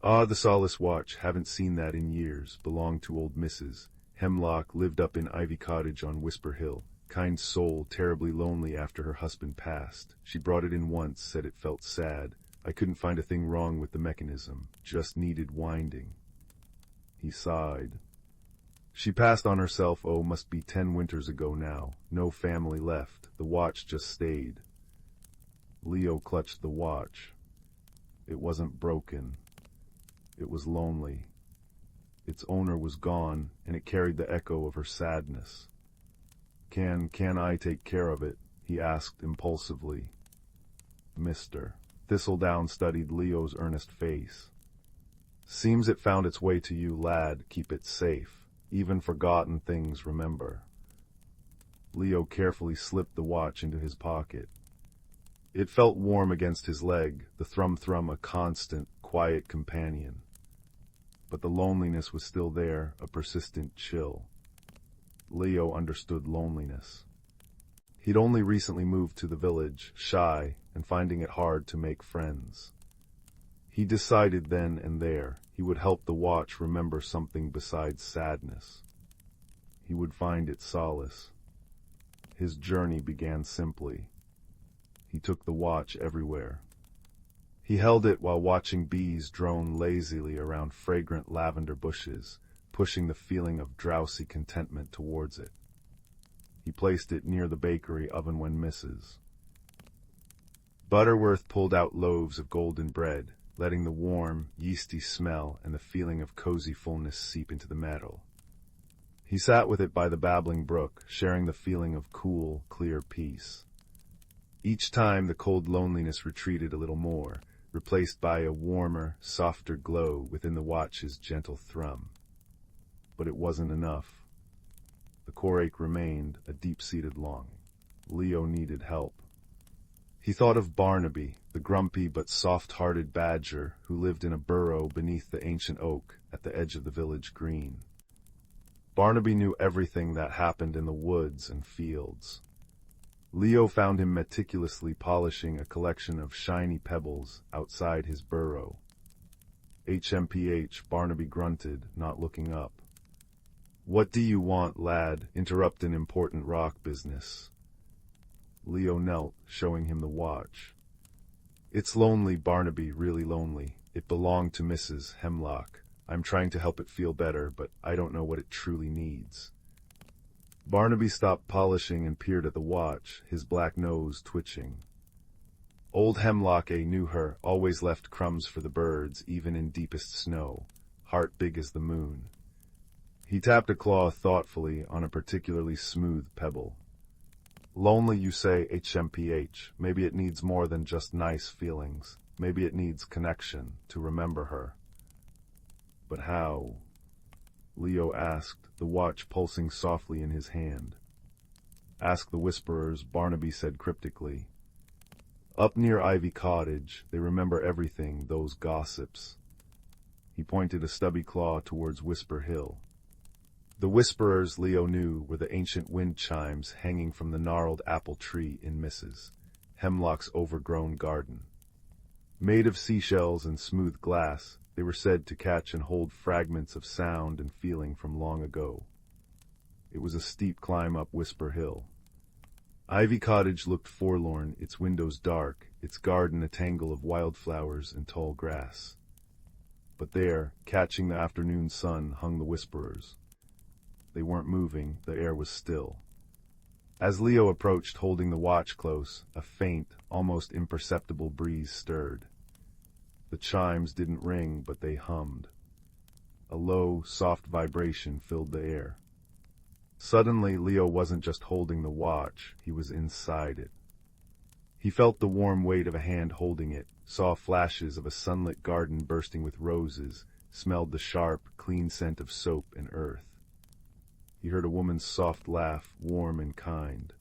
"Ah, the Solace watch, haven't seen that in years, belonged to old Mrs. Hemlock, lived up in Ivy Cottage on Whisper Hill. kind soul, terribly lonely after her husband passed. She brought it in once, said it felt sad. I couldn't find a thing wrong with the mechanism, just needed winding. He sighed. She passed on herself, oh, must be 10 winters ago now. No family left, the watch just stayed. Leo clutched the watch. It wasn't broken. It was lonely. Its owner was gone, and it carried the echo of her sadness. Can I take care of it? He asked impulsively. Mister. Thistledown studied Leo's earnest face. Seems it found its way to you, lad. Keep it safe. Even forgotten things remember. Leo carefully slipped the watch into his pocket. It felt warm against his leg, the thrum-thrum a constant, quiet companion. But the loneliness was still there, a persistent chill. Leo understood loneliness. He'd only recently moved to the village, shy, and finding it hard to make friends. He decided then and there he would help the watch remember something besides sadness. He would find it solace. His journey began simply. He took the watch everywhere. He held it while watching bees drone lazily around fragrant lavender bushes, pushing the feeling of drowsy contentment towards it. He placed it near the bakery oven when Mrs. Butterworth pulled out loaves of golden bread, letting the warm, yeasty smell and the feeling of cozy fullness seep into the metal. He sat with it by the babbling brook, sharing the feeling of cool, clear peace. Each time the cold loneliness retreated a little more, replaced by a warmer, softer glow within the watch's gentle thrum. But it wasn't enough. The core ache remained, a deep-seated longing. Leo needed help. He thought of Barnaby, the grumpy but soft-hearted badger who lived in a burrow beneath the ancient oak at the edge of the village green. Barnaby knew everything that happened in the woods and fields. Leo found him meticulously polishing a collection of shiny pebbles outside his burrow. HMPH, Barnaby grunted, not looking up. What do you want, lad? Interrupt an important rock business. Leo knelt, showing him the watch. It's lonely, Barnaby, really lonely. It belonged to Mrs. Hemlock. I'm trying to help it feel better, but I don't know what it truly needs. Barnaby stopped polishing and peered at the watch, his black nose twitching. Old Hemlock knew her, always left crumbs for the birds, even in deepest snow, heart big as the moon. He tapped a claw thoughtfully on a particularly smooth pebble. Lonely, you say, HMPH. Maybe it needs more than just nice feelings. Maybe it needs connection, to remember her. But how? Leo asked, the watch pulsing softly in his hand. Ask the whisperers, Barnaby said cryptically. Up near Ivy Cottage, they remember everything, those gossips. He pointed a stubby claw towards Whisper Hill. The whisperers, Leo knew, were the ancient wind chimes hanging from the gnarled apple tree in Mrs. Hemlock's overgrown garden. Made of seashells and smooth glass, they were said to catch and hold fragments of sound and feeling from long ago. It was a steep climb up Whisper Hill. Ivy Cottage looked forlorn, its windows dark, its garden a tangle of wildflowers and tall grass. But there, catching the afternoon sun, hung the whisperers. They weren't moving, the air was still. As Leo approached, holding the watch close, a faint, almost imperceptible breeze stirred. The chimes didn't ring, but they hummed. A low, soft vibration filled the air. Suddenly, Leo wasn't just holding the watch, he was inside it. He felt the warm weight of a hand holding it, saw flashes of a sunlit garden bursting with roses, smelled the sharp, clean scent of soap and earth. He heard a woman's soft laugh, warm and kind.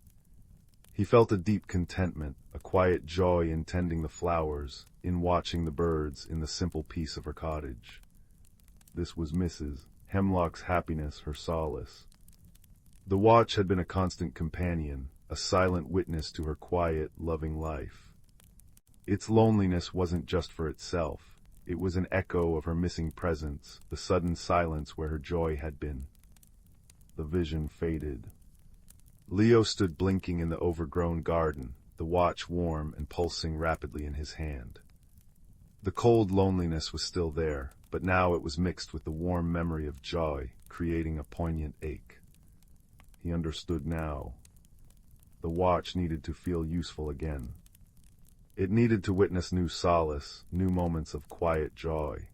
He felt a deep contentment, a quiet joy in tending the flowers, in watching the birds, in the simple peace of her cottage. This was Mrs. Hemlock's happiness, her solace. The watch had been a constant companion, a silent witness to her quiet, loving life. Its loneliness wasn't just for itself. It was an echo of her missing presence, the sudden silence where her joy had been. The vision faded. Leo stood blinking in the overgrown garden, the watch warm and pulsing rapidly in his hand. The cold loneliness was still there, but now it was mixed with the warm memory of joy, creating a poignant ache. He understood now. The watch needed to feel useful again. It needed to witness new solace, new moments of quiet joy.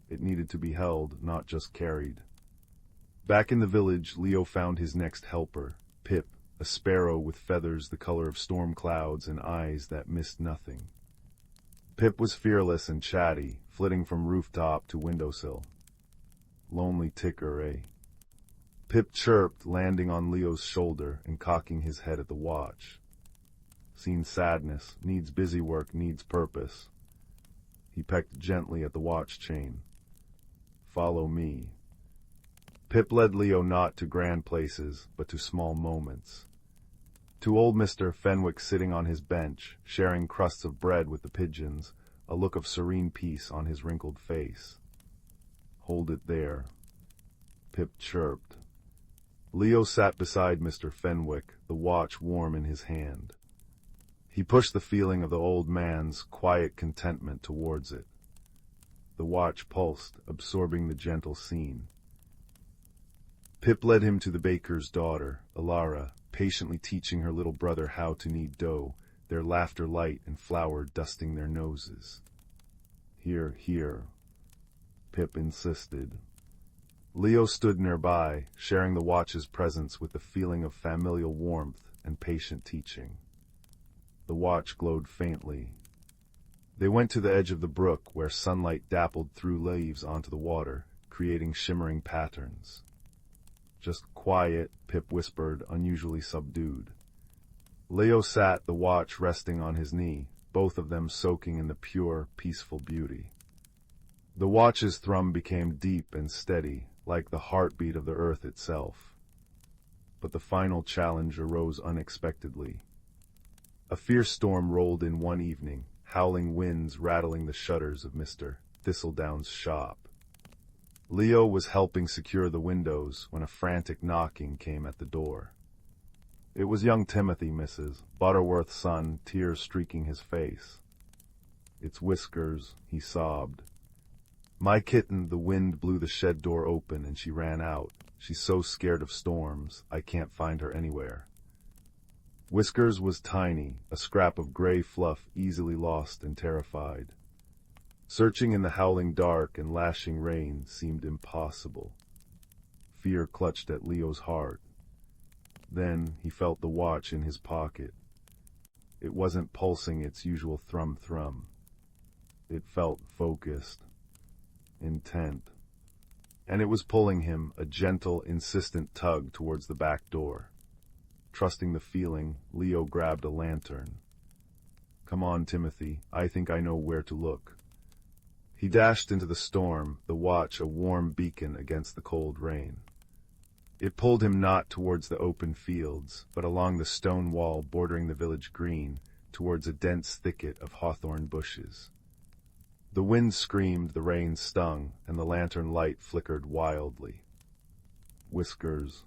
It needed to be held, not just carried. Back in the village, Leo found his next helper, Pip, a sparrow with feathers the color of storm clouds and eyes that missed nothing. Pip was fearless and chatty, flitting from rooftop to windowsill. Lonely ticker, eh? Pip chirped, landing on Leo's shoulder and cocking his head at the watch. Seen sadness, needs busy work, needs purpose. He pecked gently at the watch chain. Follow me. Pip led Leo not to grand places, but to small moments. To old Mr. Fenwick sitting on his bench, sharing crusts of bread with the pigeons, a look of serene peace on his wrinkled face. Hold it there. Pip chirped. Leo sat beside Mr. Fenwick, the watch warm in his hand. He pushed the feeling of the old man's quiet contentment towards it. The watch pulsed, absorbing the gentle scene. Pip led him to the baker's daughter, Alara, patiently teaching her little brother how to knead dough, their laughter light and flour dusting their noses. Here, here, Pip insisted. Leo stood nearby, sharing the watch's presence with the feeling of familial warmth and patient teaching. The watch glowed faintly. They went to the edge of the brook where sunlight dappled through leaves onto the water, creating shimmering patterns. Just quiet, Pip whispered, unusually subdued. Leo sat, the watch resting on his knee, both of them soaking in the pure, peaceful beauty. The watch's thrum became deep and steady, like the heartbeat of the earth itself. But the final challenge arose unexpectedly. A fierce storm rolled in one evening, howling winds rattling the shutters of Mr. Thistledown's shop. Leo was helping secure the windows when a frantic knocking came at the door. It was young Timothy, Mrs. Butterworth's son, tears streaking his face. It's Whiskers, he sobbed. My kitten, the wind blew the shed door open and she ran out. She's so scared of storms, I can't find her anywhere. Whiskers was tiny, a scrap of gray fluff easily lost and terrified. Searching in the howling dark and lashing rain seemed impossible. Fear clutched at Leo's heart. Then he felt the watch in his pocket. It wasn't pulsing its usual thrum-thrum. It felt focused, intent. And it was pulling him, a gentle, insistent tug towards the back door. Trusting the feeling, Leo grabbed a lantern. Come on, Timothy, I think I know where to look. He dashed into the storm, the watch a warm beacon against the cold rain. It pulled him not towards the open fields, but along the stone wall bordering the village green, towards a dense thicket of hawthorn bushes. The wind screamed, the rain stung, and the lantern light flickered wildly. Whiskers.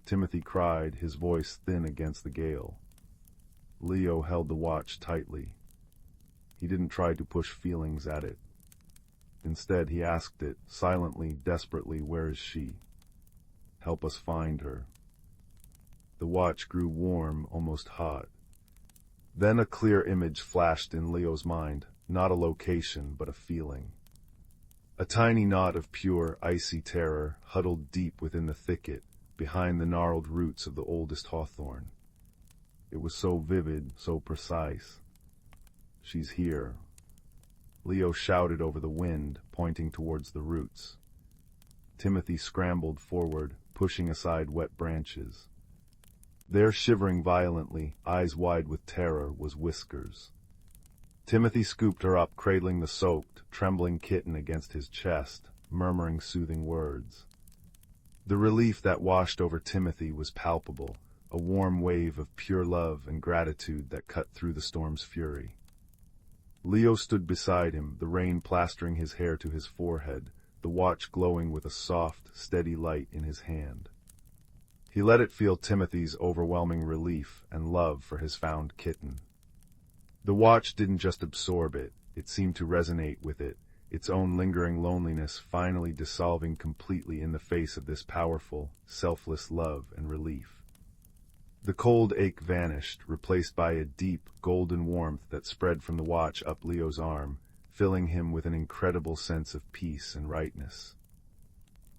Timothy cried, his voice thin against the gale. Leo held the watch tightly. He didn't try to push feelings at it. Instead, he asked it, silently, desperately, where is she? Help us find her. The watch grew warm, almost hot. Then a clear image flashed in Leo's mind, not a location, but a feeling. A tiny knot of pure, icy terror huddled deep within the thicket, behind the gnarled roots of the oldest hawthorn. It was so vivid, so precise. She's here. Leo shouted over the wind, pointing towards the roots. Timothy scrambled forward, pushing aside wet branches. There, shivering violently, eyes wide with terror, was Whiskers. Timothy scooped her up, cradling the soaked, trembling kitten against his chest, murmuring soothing words. The relief that washed over Timothy was palpable, a warm wave of pure love and gratitude that cut through the storm's fury. Leo stood beside him, the rain plastering his hair to his forehead, the watch glowing with a soft, steady light in his hand. He let it feel Timothy's overwhelming relief and love for his found kitten. The watch didn't just absorb it, it seemed to resonate with it, its own lingering loneliness finally dissolving completely in the face of this powerful, selfless love and relief. The cold ache vanished, replaced by a deep, golden warmth that spread from the watch up Leo's arm, filling him with an incredible sense of peace and rightness.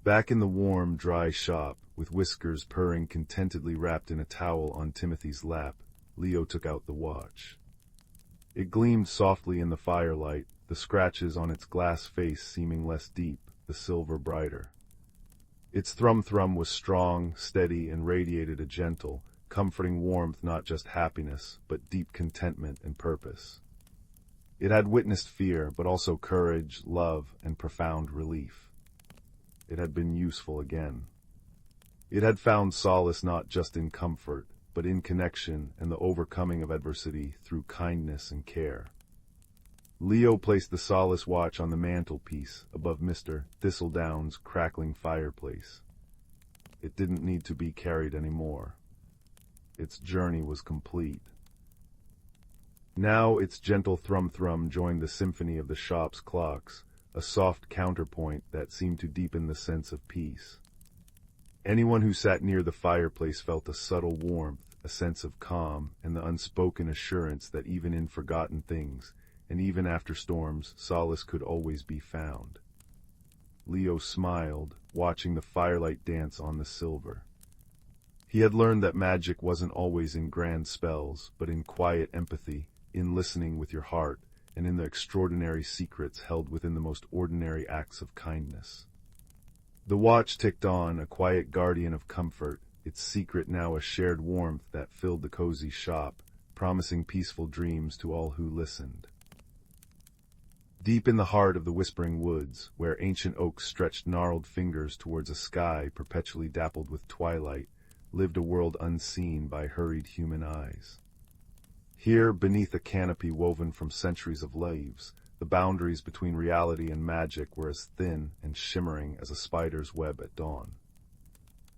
Back in the warm, dry shop, with Whiskers purring contentedly wrapped in a towel on Timothy's lap, Leo took out the watch. It gleamed softly in the firelight, the scratches on its glass face seeming less deep, the silver brighter. Its thrum-thrum was strong, steady, and radiated a gentle, comforting warmth, not just happiness, but deep contentment and purpose. It had witnessed fear, but also courage, love, and profound relief. It had been useful again. It had found solace not just in comfort, but in connection and the overcoming of adversity through kindness and care. Leo placed the solace watch on the mantelpiece above Mr. Thistledown's crackling fireplace. It didn't need to be carried anymore. Its journey was complete. Now its gentle thrum-thrum joined the symphony of the shop's clocks, a soft counterpoint that seemed to deepen the sense of peace. Anyone who sat near the fireplace felt a subtle warmth, a sense of calm, and the unspoken assurance that even in forgotten things, and even after storms, solace could always be found. Leo smiled, watching the firelight dance on the silver. He had learned that magic wasn't always in grand spells, but in quiet empathy, in listening with your heart, and in the extraordinary secrets held within the most ordinary acts of kindness. The watch ticked on, a quiet guardian of comfort, its secret now a shared warmth that filled the cozy shop, promising peaceful dreams to all who listened. Deep in the heart of the whispering woods, where ancient oaks stretched gnarled fingers towards a sky perpetually dappled with twilight, lived a world unseen by hurried human eyes. Here, beneath a canopy woven from centuries of leaves, the boundaries between reality and magic were as thin and shimmering as a spider's web at dawn.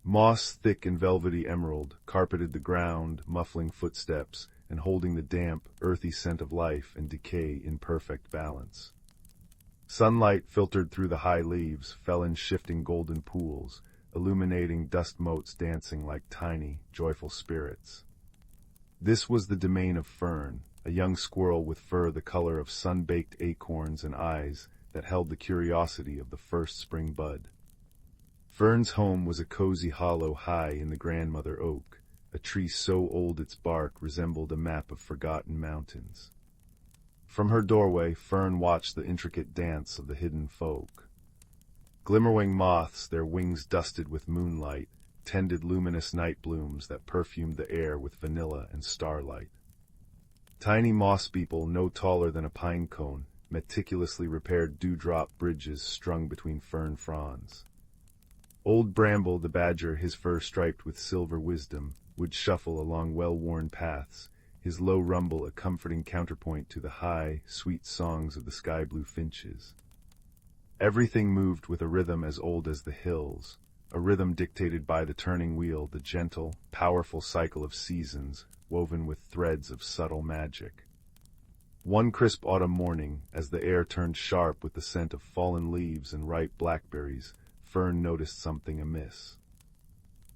Moss, thick and velvety emerald, carpeted the ground, muffling footsteps, and holding the damp, earthy scent of life and decay in perfect balance. Sunlight filtered through the high leaves, fell in shifting golden pools, illuminating dust motes dancing like tiny, joyful spirits. This was the domain of Fern, a young squirrel with fur the color of sun-baked acorns and eyes that held the curiosity of the first spring bud. Fern's home was a cozy hollow high in the grandmother oak, a tree so old its bark resembled a map of forgotten mountains. From her doorway, Fern watched the intricate dance of the hidden folk. Glimmerwing moths, their wings dusted with moonlight, tended luminous night blooms that perfumed the air with vanilla and starlight. Tiny moss beetle, no taller than a pine cone, meticulously repaired dewdrop bridges strung between fern fronds. Old Bramble the badger, his fur striped with silver wisdom, would shuffle along well-worn paths, his low rumble a comforting counterpoint to the high, sweet songs of the sky-blue finches. Everything moved with a rhythm as old as the hills, a rhythm dictated by the turning wheel, the gentle, powerful cycle of seasons, woven with threads of subtle magic. One crisp autumn morning, as the air turned sharp with the scent of fallen leaves and ripe blackberries, Fern noticed something amiss.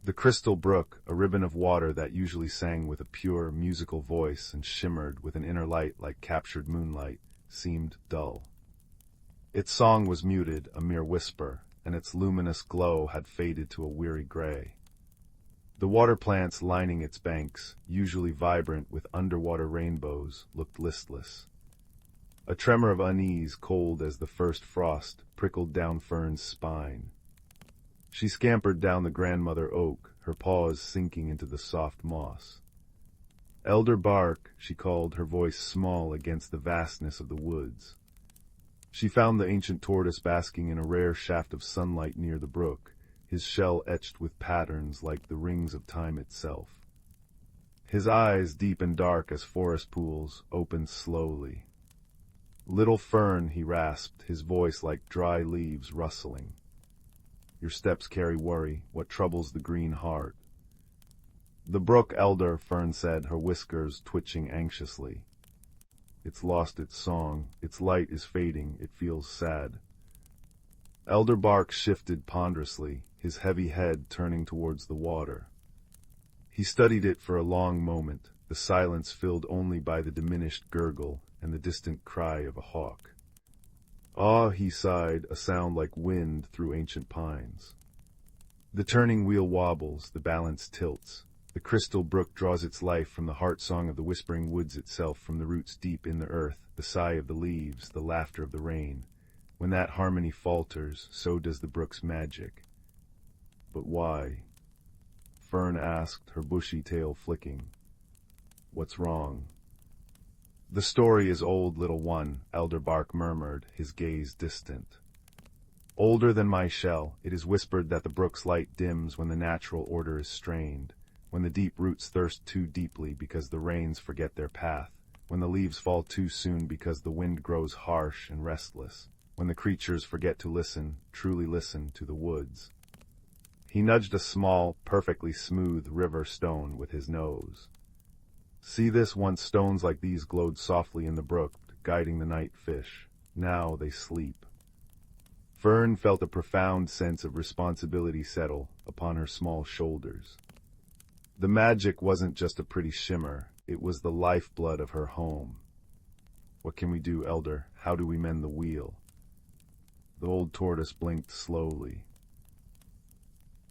The crystal brook, a ribbon of water that usually sang with a pure, musical voice and shimmered with an inner light like captured moonlight, seemed dull. Its song was muted, a mere whisper, and its luminous glow had faded to a weary gray. The water plants lining its banks, usually vibrant with underwater rainbows, looked listless. A tremor of unease, cold as the first frost, prickled down Fern's spine. She scampered down the grandmother oak, her paws sinking into the soft moss. "Elder Bark," she called, her voice small against the vastness of the woods. She found the ancient tortoise basking in a rare shaft of sunlight near the brook, his shell etched with patterns like the rings of time itself. His eyes, deep and dark as forest pools, opened slowly. "Little Fern," he rasped, his voice like dry leaves rustling. "Your steps carry worry, what troubles the green heart?" The brook, Elder, Fern said, her whiskers twitching anxiously. It's lost its song, its light is fading, it feels sad. Elder Bark shifted ponderously, his heavy head turning towards the water. He studied it for a long moment, the silence filled only by the diminished gurgle and the distant cry of a hawk. Ah, he sighed, a sound like wind through ancient pines. The turning wheel wobbles, the balance tilts. The crystal brook draws its life from the heart song of the whispering woods itself, from the roots deep in the earth, the sigh of the leaves, the laughter of the rain. When that harmony falters, so does the brook's magic. But why? Fern asked, her bushy tail flicking. What's wrong? The story is old, little one, Elder Bark murmured, his gaze distant. Older than my shell, it is whispered that the brook's light dims when the natural order is strained, when the deep roots thirst too deeply because the rains forget their path, when the leaves fall too soon because the wind grows harsh and restless, when the creatures forget to listen, truly listen, to the woods. He nudged a small, perfectly smooth river stone with his nose. See this? Once stones like these glowed softly in the brook, guiding the night fish. Now they sleep. Fern felt a profound sense of responsibility settle upon her small shoulders. The magic wasn't just a pretty shimmer, it was the lifeblood of her home. What can we do, Elder? How do we mend the wheel? The old tortoise blinked slowly.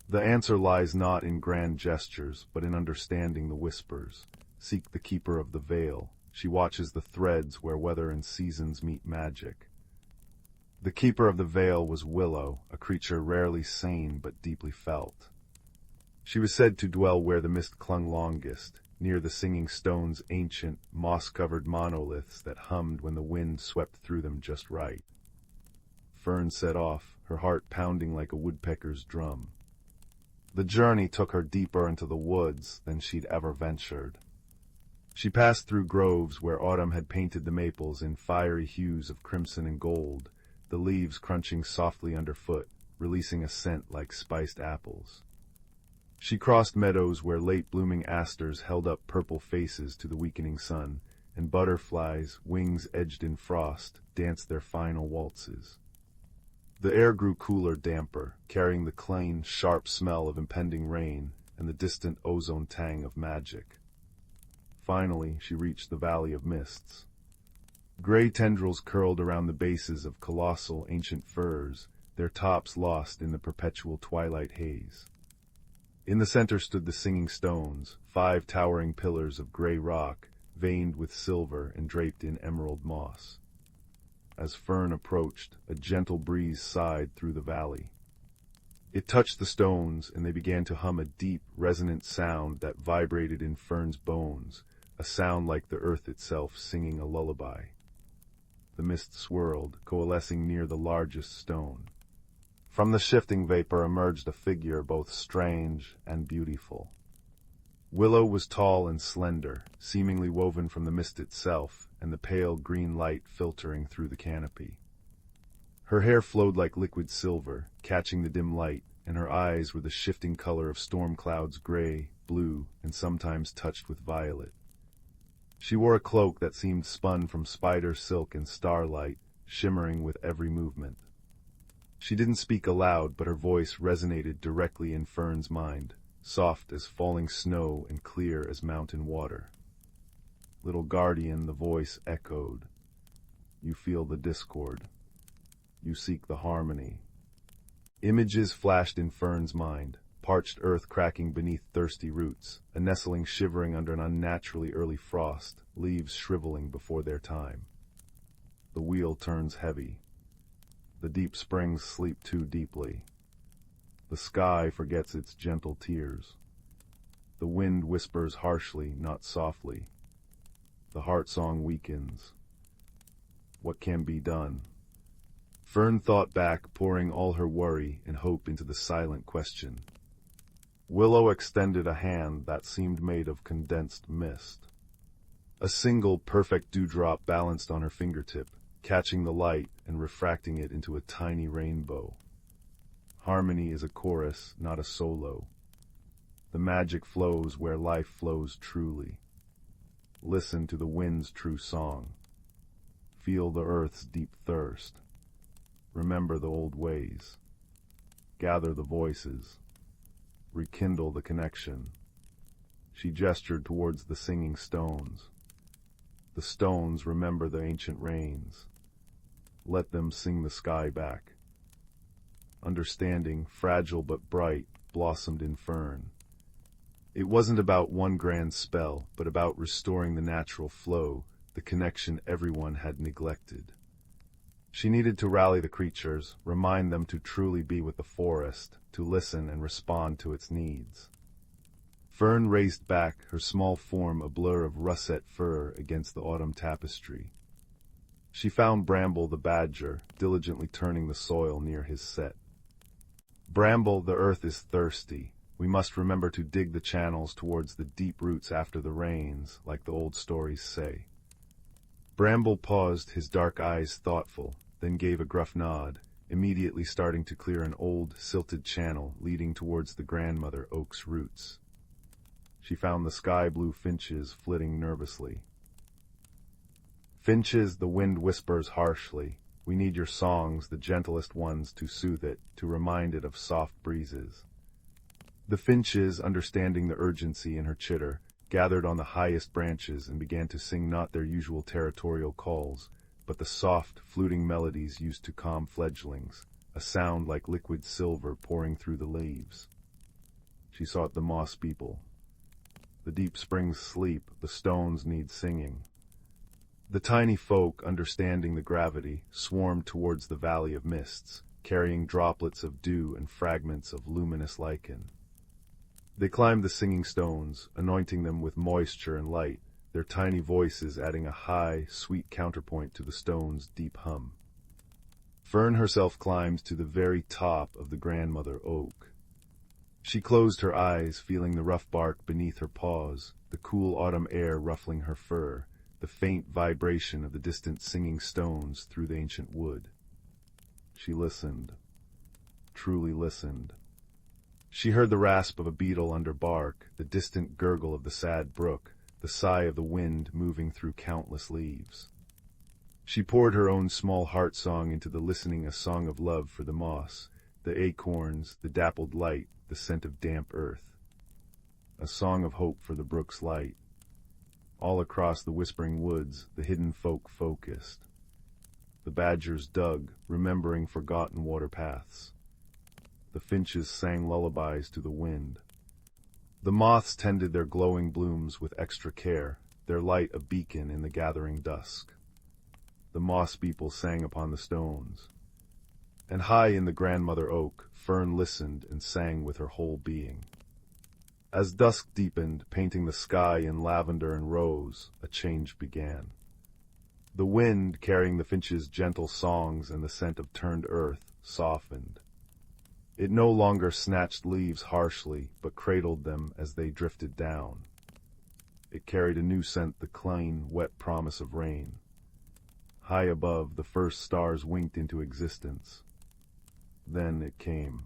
The answer lies not in grand gestures, but in understanding the whispers. Seek the keeper of the veil. She watches the threads where weather and seasons meet magic. The keeper of the veil was Willow, a creature rarely sane but deeply felt. She was said to dwell where the mist clung longest, near the singing stones, ancient, moss-covered monoliths that hummed when the wind swept through them just right. Fern set off, her heart pounding like a woodpecker's drum. The journey took her deeper into the woods than she'd ever ventured. She passed through groves where autumn had painted the maples in fiery hues of crimson and gold, the leaves crunching softly underfoot, releasing a scent like spiced apples. She crossed meadows where late-blooming asters held up purple faces to the weakening sun, and butterflies, wings edged in frost, danced their final waltzes. The air grew cooler, damper, carrying the clean, sharp smell of impending rain and the distant ozone tang of magic. Finally, she reached the Valley of Mists. Gray tendrils curled around the bases of colossal ancient firs, their tops lost in the perpetual twilight haze. In the center stood the Singing Stones, 5 towering pillars of gray rock, veined with silver and draped in emerald moss. As Fern approached, a gentle breeze sighed through the valley. It touched the stones, and they began to hum a deep, resonant sound that vibrated in Fern's bones, a sound like the earth itself singing a lullaby. The mist swirled, coalescing near the largest stone. From the shifting vapor emerged a figure both strange and beautiful. Willow was tall and slender, seemingly woven from the mist itself, and the pale green light filtering through the canopy. Her hair flowed like liquid silver, catching the dim light, and her eyes were the shifting color of storm clouds, gray, blue, and sometimes touched with violet. She wore a cloak that seemed spun from spider silk and starlight, shimmering with every movement. She didn't speak aloud, but her voice resonated directly in Fern's mind, soft as falling snow and clear as mountain water. Little guardian, the voice echoed. You feel the discord. You seek the harmony. Images flashed in Fern's mind, parched earth cracking beneath thirsty roots, a nestling shivering under an unnaturally early frost, leaves shriveling before their time. The wheel turns heavy. The deep springs sleep too deeply. The sky forgets its gentle tears. The wind whispers harshly, not softly. The heart song weakens. What can be done? Fern thought back, pouring all her worry and hope into the silent question. Willow extended a hand that seemed made of condensed mist. A single perfect dewdrop balanced on her fingertip, catching the light and refracting it into a tiny rainbow. Harmony is a chorus, not a solo. The magic flows where life flows truly. Listen to the wind's true song. Feel the earth's deep thirst. Remember the old ways. Gather the voices. Rekindle the connection. She gestured towards the singing stones. The stones remember the ancient rains. Let them sing the sky back. Understanding, fragile but bright, blossomed in fern. It wasn't about one grand spell, but about restoring the natural flow, the connection everyone had neglected. She needed to rally the creatures, remind them to truly be with the forest, to listen and respond to its needs. Fern raised back, her small form a blur of russet fur against the autumn tapestry. She found Bramble the badger, diligently turning the soil near his set. Bramble, the earth is thirsty. We must remember to dig the channels towards the deep roots after the rains, like the old stories say. Bramble paused, his dark eyes thoughtful, then gave a gruff nod, immediately starting to clear an old, silted channel leading towards the grandmother oak's roots. She found the sky-blue finches flitting nervously. Finches, the wind whispers harshly, we need your songs, the gentlest ones, to soothe it, to remind it of soft breezes. The finches, understanding the urgency in her chitter, gathered on the highest branches and began to sing not their usual territorial calls, but the soft, fluting melodies used to calm fledglings, a sound like liquid silver pouring through the leaves. She sought the moss people. The deep springs sleep, the stones need singing. The tiny folk, understanding the gravity, swarmed towards the valley of mists, carrying droplets of dew and fragments of luminous lichen. They climbed the singing stones, anointing them with moisture and light, their tiny voices adding a high, sweet counterpoint to the stone's deep hum. Fern herself climbed to the very top of the grandmother oak. She closed her eyes, feeling the rough bark beneath her paws, the cool autumn air ruffling her fur, the faint vibration of the distant singing stones through the ancient wood. She listened, truly listened. She heard the rasp of a beetle under bark, the distant gurgle of the sad brook, the sigh of the wind moving through countless leaves. She poured her own small heart song into the listening, a song of love for the moss, the acorns, the dappled light, the scent of damp earth. A song of hope for the brook's light. All across the whispering woods, the hidden folk focused. The badgers dug, remembering forgotten water paths. The finches sang lullabies to the wind. The moths tended their glowing blooms with extra care, their light a beacon in the gathering dusk. The moss people sang upon the stones. And high in the grandmother oak, Fern listened and sang with her whole being. As dusk deepened, painting the sky in lavender and rose, a change began. The wind, carrying the finches' gentle songs and the scent of turned earth, softened. It no longer snatched leaves harshly, but cradled them as they drifted down. It carried a new scent, the clean, wet promise of rain. High above, the first stars winked into existence. Then it came.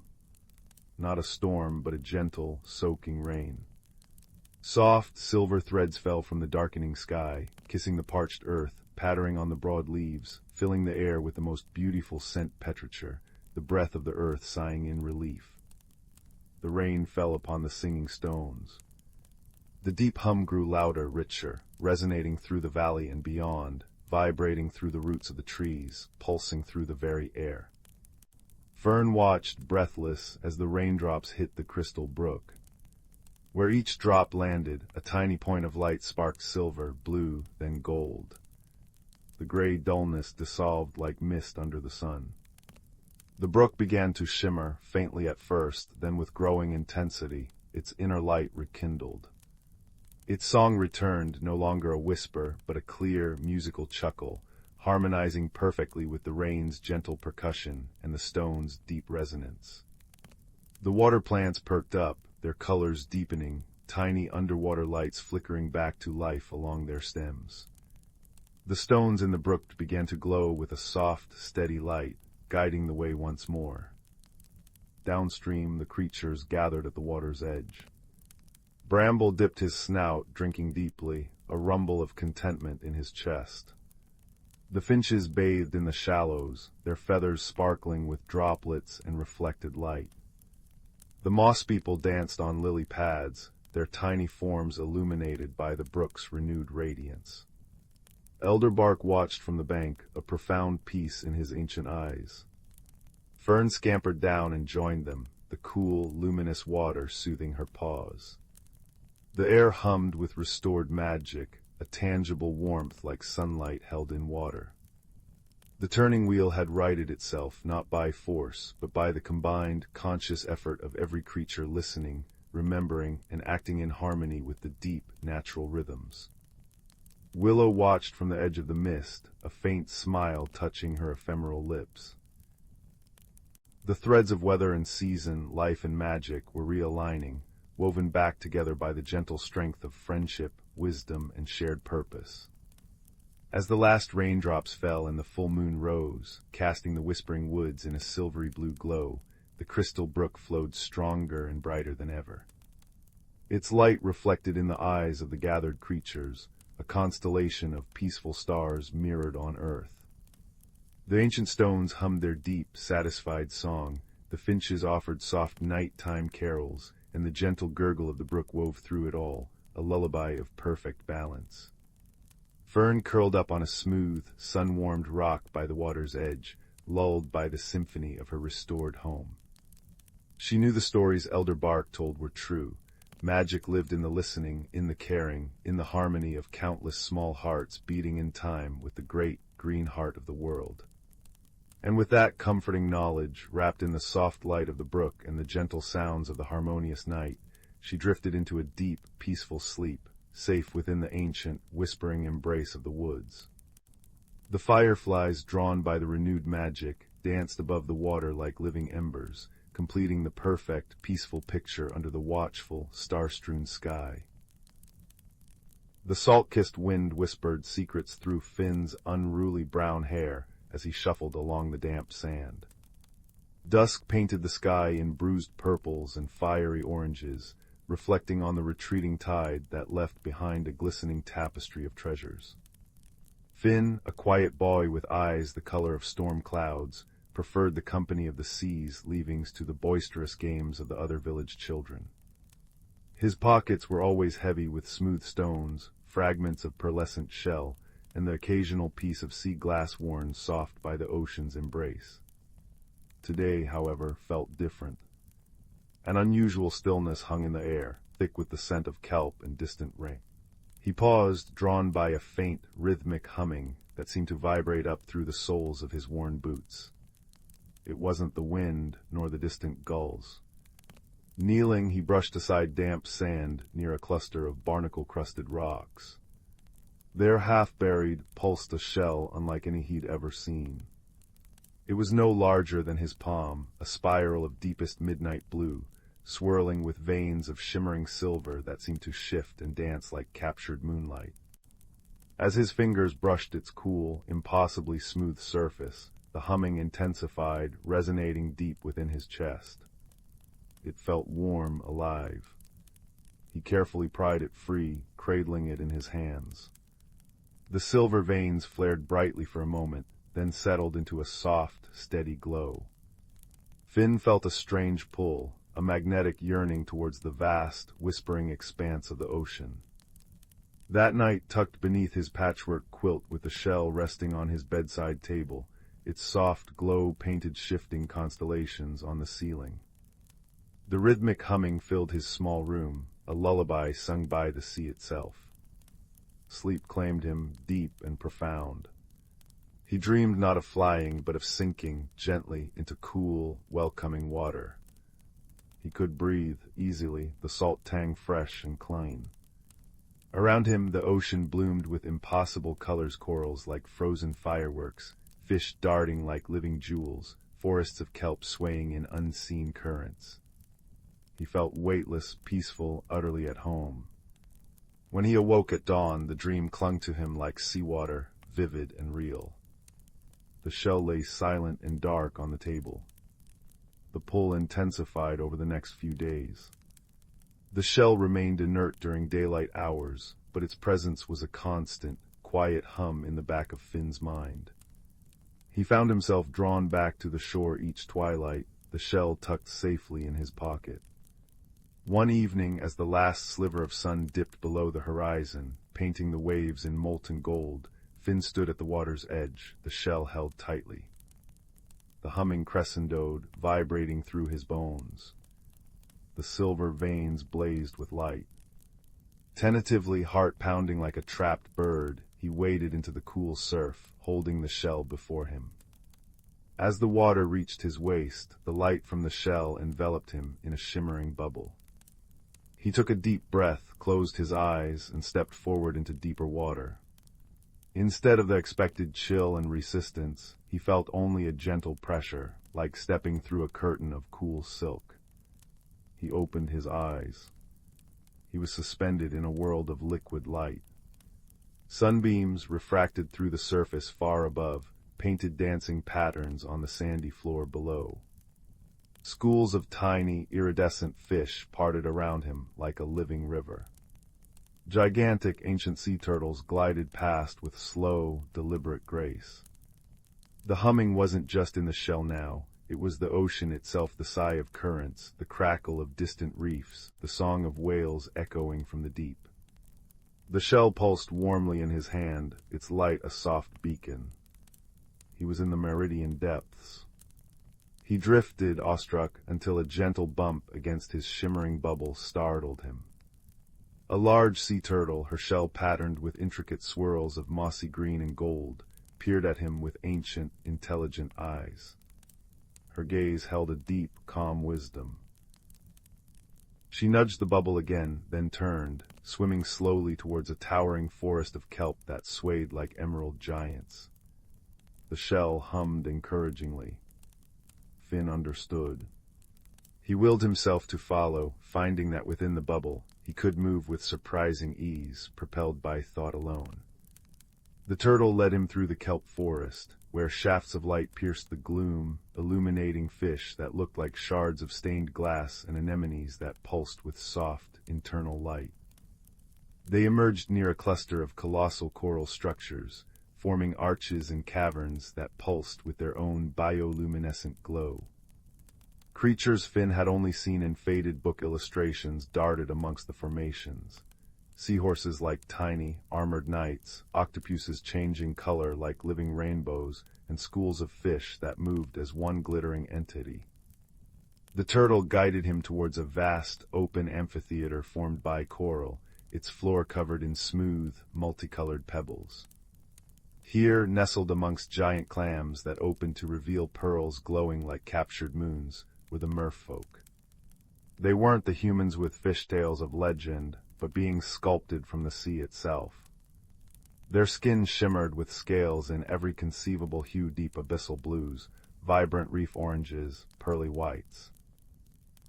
Not a storm, but a gentle, soaking rain. Soft, silver threads fell from the darkening sky, kissing the parched earth, pattering on the broad leaves, filling the air with the most beautiful scent petrichor, the breath of the earth sighing in relief. The rain fell upon the singing stones. The deep hum grew louder, richer, resonating through the valley and beyond, vibrating through the roots of the trees, pulsing through the very air. Fern watched, breathless, as the raindrops hit the crystal brook. Where each drop landed, a tiny point of light sparked silver, blue, then gold. The gray dullness dissolved like mist under the sun. The brook began to shimmer, faintly at first, then with growing intensity, its inner light rekindled. Its song returned, no longer a whisper, but a clear, musical chuckle, harmonizing perfectly with the rain's gentle percussion and the stone's deep resonance. The water plants perked up, their colors deepening, tiny underwater lights flickering back to life along their stems. The stones in the brook began to glow with a soft, steady light, guiding the way once more. Downstream, the creatures gathered at the water's edge. Bramble dipped his snout, drinking deeply, a rumble of contentment in his chest. The finches bathed in the shallows, their feathers sparkling with droplets and reflected light. The moss people danced on lily pads, their tiny forms illuminated by the brook's renewed radiance. Elderbark watched from the bank, a profound peace in his ancient eyes. Fern scampered down and joined them, the cool, luminous water soothing her paws. The air hummed with restored magic, a tangible warmth like sunlight held in water. The turning wheel had righted itself not by force, but by the combined, conscious effort of every creature listening, remembering, and acting in harmony with the deep, natural rhythms. Willow watched from the edge of the mist, a faint smile touching her ephemeral lips. The threads of weather and season, life and magic were realigning, woven back together by the gentle strength of friendship, wisdom, and shared purpose. As the last raindrops fell and the full moon rose, casting the whispering woods in a silvery blue glow, the crystal brook flowed stronger and brighter than ever. Its light reflected in the eyes of the gathered creatures, a constellation of peaceful stars mirrored on earth. The ancient stones hummed their deep, satisfied song, the finches offered soft night-time carols, and the gentle gurgle of the brook wove through it all, a lullaby of perfect balance. Fern curled up on a smooth, sun-warmed rock by the water's edge, lulled by the symphony of her restored home. She knew the stories Elder Bark told were true. Magic lived in the listening, in the caring, in the harmony of countless small hearts beating in time with the great, green heart of the world. And with that comforting knowledge, wrapped in the soft light of the brook and the gentle sounds of the harmonious night, she drifted into a deep, peaceful sleep, safe within the ancient, whispering embrace of the woods. The fireflies, drawn by the renewed magic, danced above the water like living embers, completing the perfect, peaceful picture under the watchful, star-strewn sky. The salt-kissed wind whispered secrets through Finn's unruly brown hair as he shuffled along the damp sand. Dusk painted the sky in bruised purples and fiery oranges, reflecting on the retreating tide that left behind a glistening tapestry of treasures. Finn, a quiet boy with eyes the color of storm clouds, preferred the company of the sea's leavings to the boisterous games of the other village children. His pockets were always heavy with smooth stones, fragments of pearlescent shell, and the occasional piece of sea glass worn soft by the ocean's embrace. Today, however, felt different. An unusual stillness hung in the air, thick with the scent of kelp and distant rain. He paused, drawn by a faint, rhythmic humming that seemed to vibrate up through the soles of his worn boots. It wasn't the wind, nor the distant gulls. Kneeling, he brushed aside damp sand near a cluster of barnacle-crusted rocks. There, half-buried, pulsed a shell unlike any he'd ever seen. It was no larger than his palm, a spiral of deepest midnight blue, swirling with veins of shimmering silver that seemed to shift and dance like captured moonlight. As his fingers brushed its cool, impossibly smooth surface, the humming intensified, resonating deep within his chest. It felt warm, alive. He carefully pried it free, cradling it in his hands. The silver veins flared brightly for a moment, then settled into a soft, steady glow. Finn felt a strange pull, a magnetic yearning towards the vast, whispering expanse of the ocean. That night, tucked beneath his patchwork quilt with the shell resting on his bedside table, its soft glow painted shifting constellations on the ceiling. The rhythmic humming filled his small room, a lullaby sung by the sea itself. Sleep claimed him, deep and profound. He dreamed not of flying, but of sinking gently into cool, welcoming water. He could breathe easily, the salt tang fresh and clean. Around him the ocean bloomed with impossible colors, corals like frozen fireworks, fish darting like living jewels, forests of kelp swaying in unseen currents. He felt weightless, peaceful, utterly at home. When he awoke at dawn, the dream clung to him like seawater, vivid and real. The shell lay silent and dark on the table. The pull intensified over the next few days. The shell remained inert during daylight hours, but its presence was a constant, quiet hum in the back of Finn's mind. He found himself drawn back to the shore each twilight, the shell tucked safely in his pocket. One evening, as the last sliver of sun dipped below the horizon, painting the waves in molten gold, Finn stood at the water's edge, the shell held tightly. The humming crescendoed, vibrating through his bones. The silver veins blazed with light. Tentatively, heart pounding like a trapped bird, he waded into the cool surf, holding the shell before him. As the water reached his waist, the light from the shell enveloped him in a shimmering bubble. He took a deep breath, closed his eyes, and stepped forward into deeper water. Instead of the expected chill and resistance, he felt only a gentle pressure, like stepping through a curtain of cool silk. He opened his eyes. He was suspended in a world of liquid light. Sunbeams, refracted through the surface far above, painted dancing patterns on the sandy floor below. Schools of tiny, iridescent fish parted around him like a living river. Gigantic ancient sea turtles glided past with slow, deliberate grace. The humming wasn't just in the shell now. It was the ocean itself, the sigh of currents, the crackle of distant reefs, the song of whales echoing from the deep. The shell pulsed warmly in his hand, its light a soft beacon. He was in the meridian depths. He drifted, awestruck, until a gentle bump against his shimmering bubble startled him. A large sea turtle, her shell patterned with intricate swirls of mossy green and gold, peered at him with ancient, intelligent eyes. Her gaze held a deep, calm wisdom. She nudged the bubble again, then turned, swimming slowly towards a towering forest of kelp that swayed like emerald giants. The shell hummed encouragingly. Finn understood. He willed himself to follow, finding that within the bubble he could move with surprising ease, propelled by thought alone. The turtle led him through the kelp forest, where shafts of light pierced the gloom, illuminating fish that looked like shards of stained glass and anemones that pulsed with soft, internal light. They emerged near a cluster of colossal coral structures, forming arches and caverns that pulsed with their own bioluminescent glow. Creatures Finn had only seen in faded book illustrations darted amongst the formations. Seahorses like tiny, armored knights, octopuses changing color like living rainbows, and schools of fish that moved as one glittering entity. The turtle guided him towards a vast, open amphitheater formed by coral, its floor covered in smooth, multicolored pebbles. Here, nestled amongst giant clams that opened to reveal pearls glowing like captured moons, were the merfolk. They weren't the humans with fishtails of legend, but beings sculpted from the sea itself. Their skin shimmered with scales in every conceivable hue, deep abyssal blues, vibrant reef oranges, pearly whites.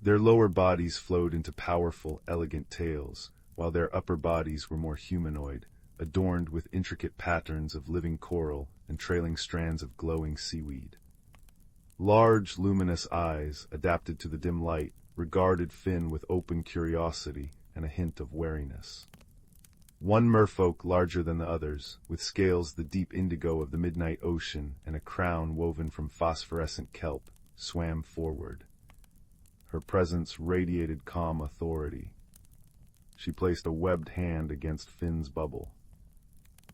Their lower bodies flowed into powerful, elegant tails, while their upper bodies were more humanoid, adorned with intricate patterns of living coral and trailing strands of glowing seaweed. Large, luminous eyes, adapted to the dim light, regarded Finn with open curiosity and a hint of wariness. One merfolk larger than the others, with scales the deep indigo of the midnight ocean and a crown woven from phosphorescent kelp, swam forward. Her presence radiated calm authority. She placed a webbed hand against Finn's bubble.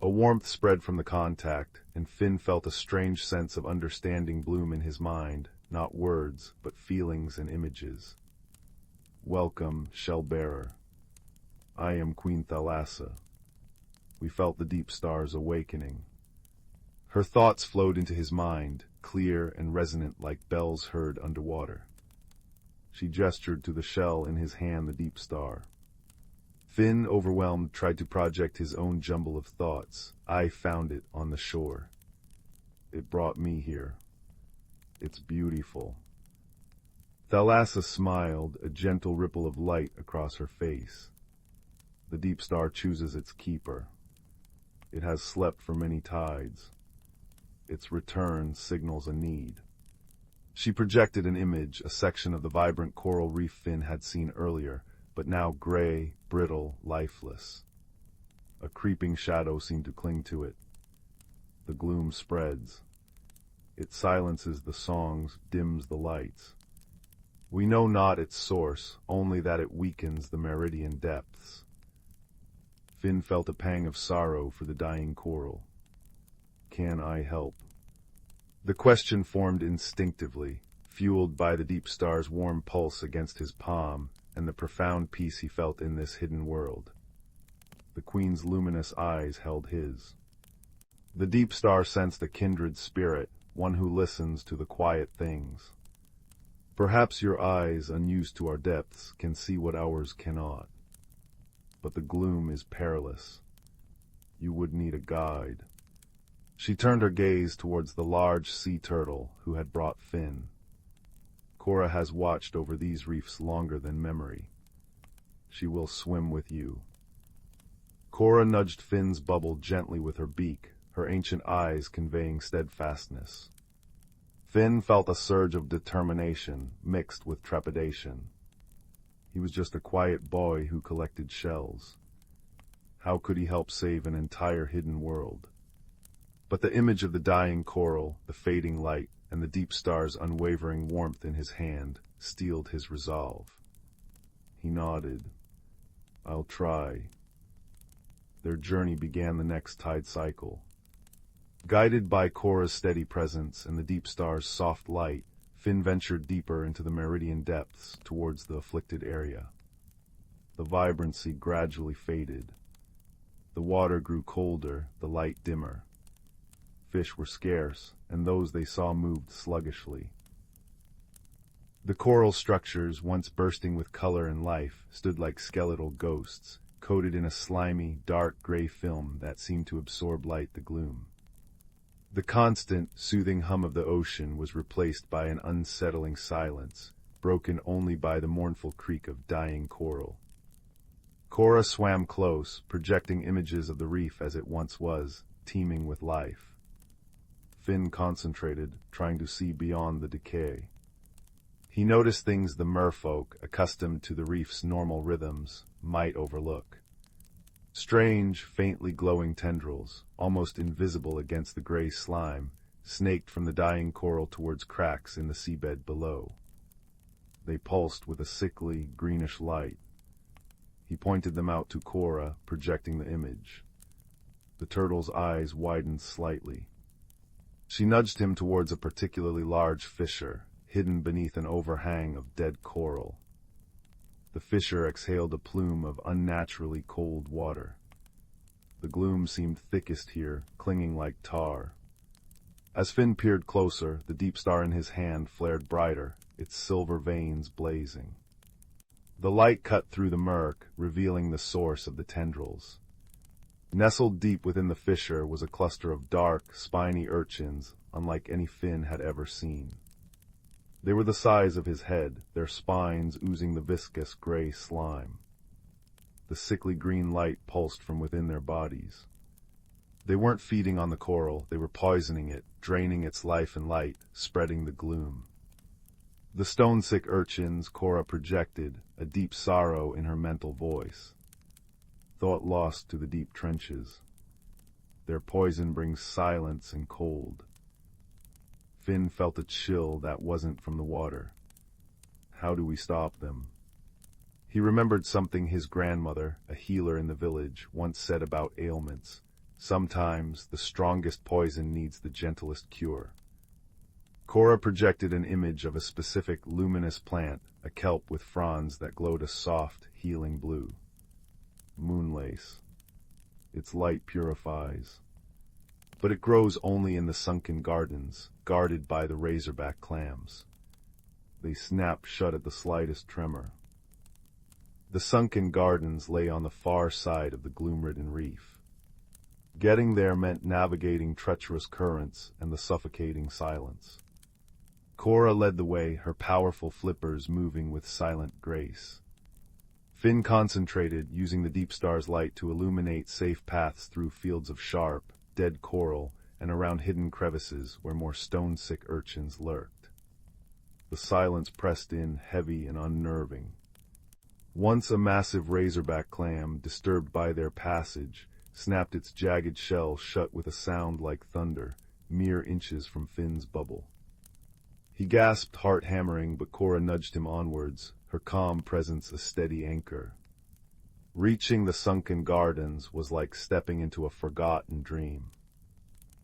A warmth spread from the contact, and Finn felt a strange sense of understanding bloom in his mind, not words, but feelings and images. Welcome, shell-bearer. I am Queen Thalassa. We felt the deep stars awakening. Her thoughts flowed into his mind, clear and resonant like bells heard underwater. She gestured to the shell in his hand, the deep star. Finn, overwhelmed, tried to project his own jumble of thoughts. I found it on the shore. It brought me here. It's beautiful. Thalassa smiled, a gentle ripple of light across her face. The deep star chooses its keeper. It has slept for many tides. Its return signals a need. She projected an image, a section of the vibrant coral reef Finn had seen earlier, but now gray, brittle, lifeless. A creeping shadow seemed to cling to it. The gloom spreads. It silences the songs, dims the lights. We know not its source, only that it weakens the meridian depths. Finn felt a pang of sorrow for the dying coral. Can I help? The question formed instinctively, fueled by the deep star's warm pulse against his palm and the profound peace he felt in this hidden world. The queen's luminous eyes held his. The deep star sensed a kindred spirit, one who listens to the quiet things. Perhaps your eyes, unused to our depths, can see what ours cannot. But the gloom is perilous. You would need a guide. She turned her gaze towards the large sea turtle who had brought Finn. Cora has watched over these reefs longer than memory. She will swim with you. Cora nudged Finn's bubble gently with her beak, her ancient eyes conveying steadfastness. Finn felt a surge of determination mixed with trepidation. He was just a quiet boy who collected shells. How could he help save an entire hidden world? But the image of the dying coral, the fading light, and the deep star's unwavering warmth in his hand steeled his resolve. He nodded. I'll try. Their journey began the next tide cycle. Guided by Cora's steady presence and the deep star's soft light, Finn ventured deeper into the meridian depths towards the afflicted area. The vibrancy gradually faded. The water grew colder, the light dimmer. Fish were scarce, and those they saw moved sluggishly. The coral structures, once bursting with color and life, stood like skeletal ghosts, coated in a slimy, dark gray film that seemed to absorb the gloom. The constant, soothing hum of the ocean was replaced by an unsettling silence, broken only by the mournful creak of dying coral. Cora swam close, projecting images of the reef as it once was, teeming with life. Finn concentrated, trying to see beyond the decay. He noticed things the merfolk, accustomed to the reef's normal rhythms, might overlook. Strange, faintly glowing tendrils, almost invisible against the gray slime, snaked from the dying coral towards cracks in the seabed below. They pulsed with a sickly, greenish light. He pointed them out to Cora, projecting the image. The turtle's eyes widened slightly. She nudged him towards a particularly large fissure, hidden beneath an overhang of dead coral. The fissure exhaled a plume of unnaturally cold water. The gloom seemed thickest here, clinging like tar. As Finn peered closer, the deep star in his hand flared brighter, its silver veins blazing. The light cut through the murk, revealing the source of the tendrils. Nestled deep within the fissure was a cluster of dark, spiny urchins, unlike any Finn had ever seen. They were the size of his head, their spines oozing the viscous gray slime. The sickly green light pulsed from within their bodies. They weren't feeding on the coral, they were poisoning it, draining its life and light, spreading the gloom. The stone-sick urchins, Cora projected, a deep sorrow in her mental voice. Thought lost to the deep trenches. Their poison brings silence and cold. Finn felt a chill that wasn't from the water. How do we stop them? He remembered something his grandmother, a healer in the village, once said about ailments. Sometimes the strongest poison needs the gentlest cure. Cora projected an image of a specific luminous plant, a kelp with fronds that glowed a soft, healing blue. Moonlace. Its light purifies. But it grows only in the sunken gardens, guarded by the razorback clams. They snap shut at the slightest tremor. The sunken gardens lay on the far side of the gloom-ridden reef. Getting there meant navigating treacherous currents and the suffocating silence. Cora led the way, her powerful flippers moving with silent grace. Finn concentrated, using the deep star's light to illuminate safe paths through fields of sharp, dead coral and around hidden crevices where more stone-sick urchins lurked. The silence pressed in, heavy and unnerving. Once a massive razorback clam, disturbed by their passage, snapped its jagged shell shut with a sound like thunder, mere inches from Finn's bubble. He gasped, heart hammering, but Cora nudged him onwards, her calm presence a steady anchor. Reaching the sunken gardens was like stepping into a forgotten dream.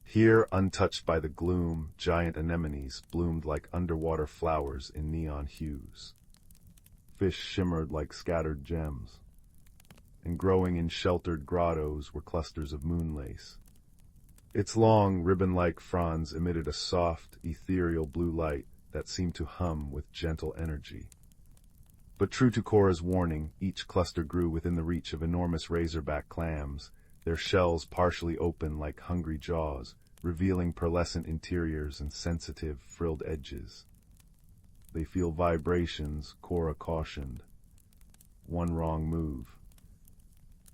Here, untouched by the gloom, giant anemones bloomed like underwater flowers in neon hues. Fish shimmered like scattered gems, and growing in sheltered grottos were clusters of moonlace. Its long, ribbon-like fronds emitted a soft, ethereal blue light that seemed to hum with gentle energy. But true to Cora's warning, each cluster grew within the reach of enormous razorback clams, their shells partially open like hungry jaws, revealing pearlescent interiors and sensitive, frilled edges. They feel vibrations, Cora cautioned. One wrong move.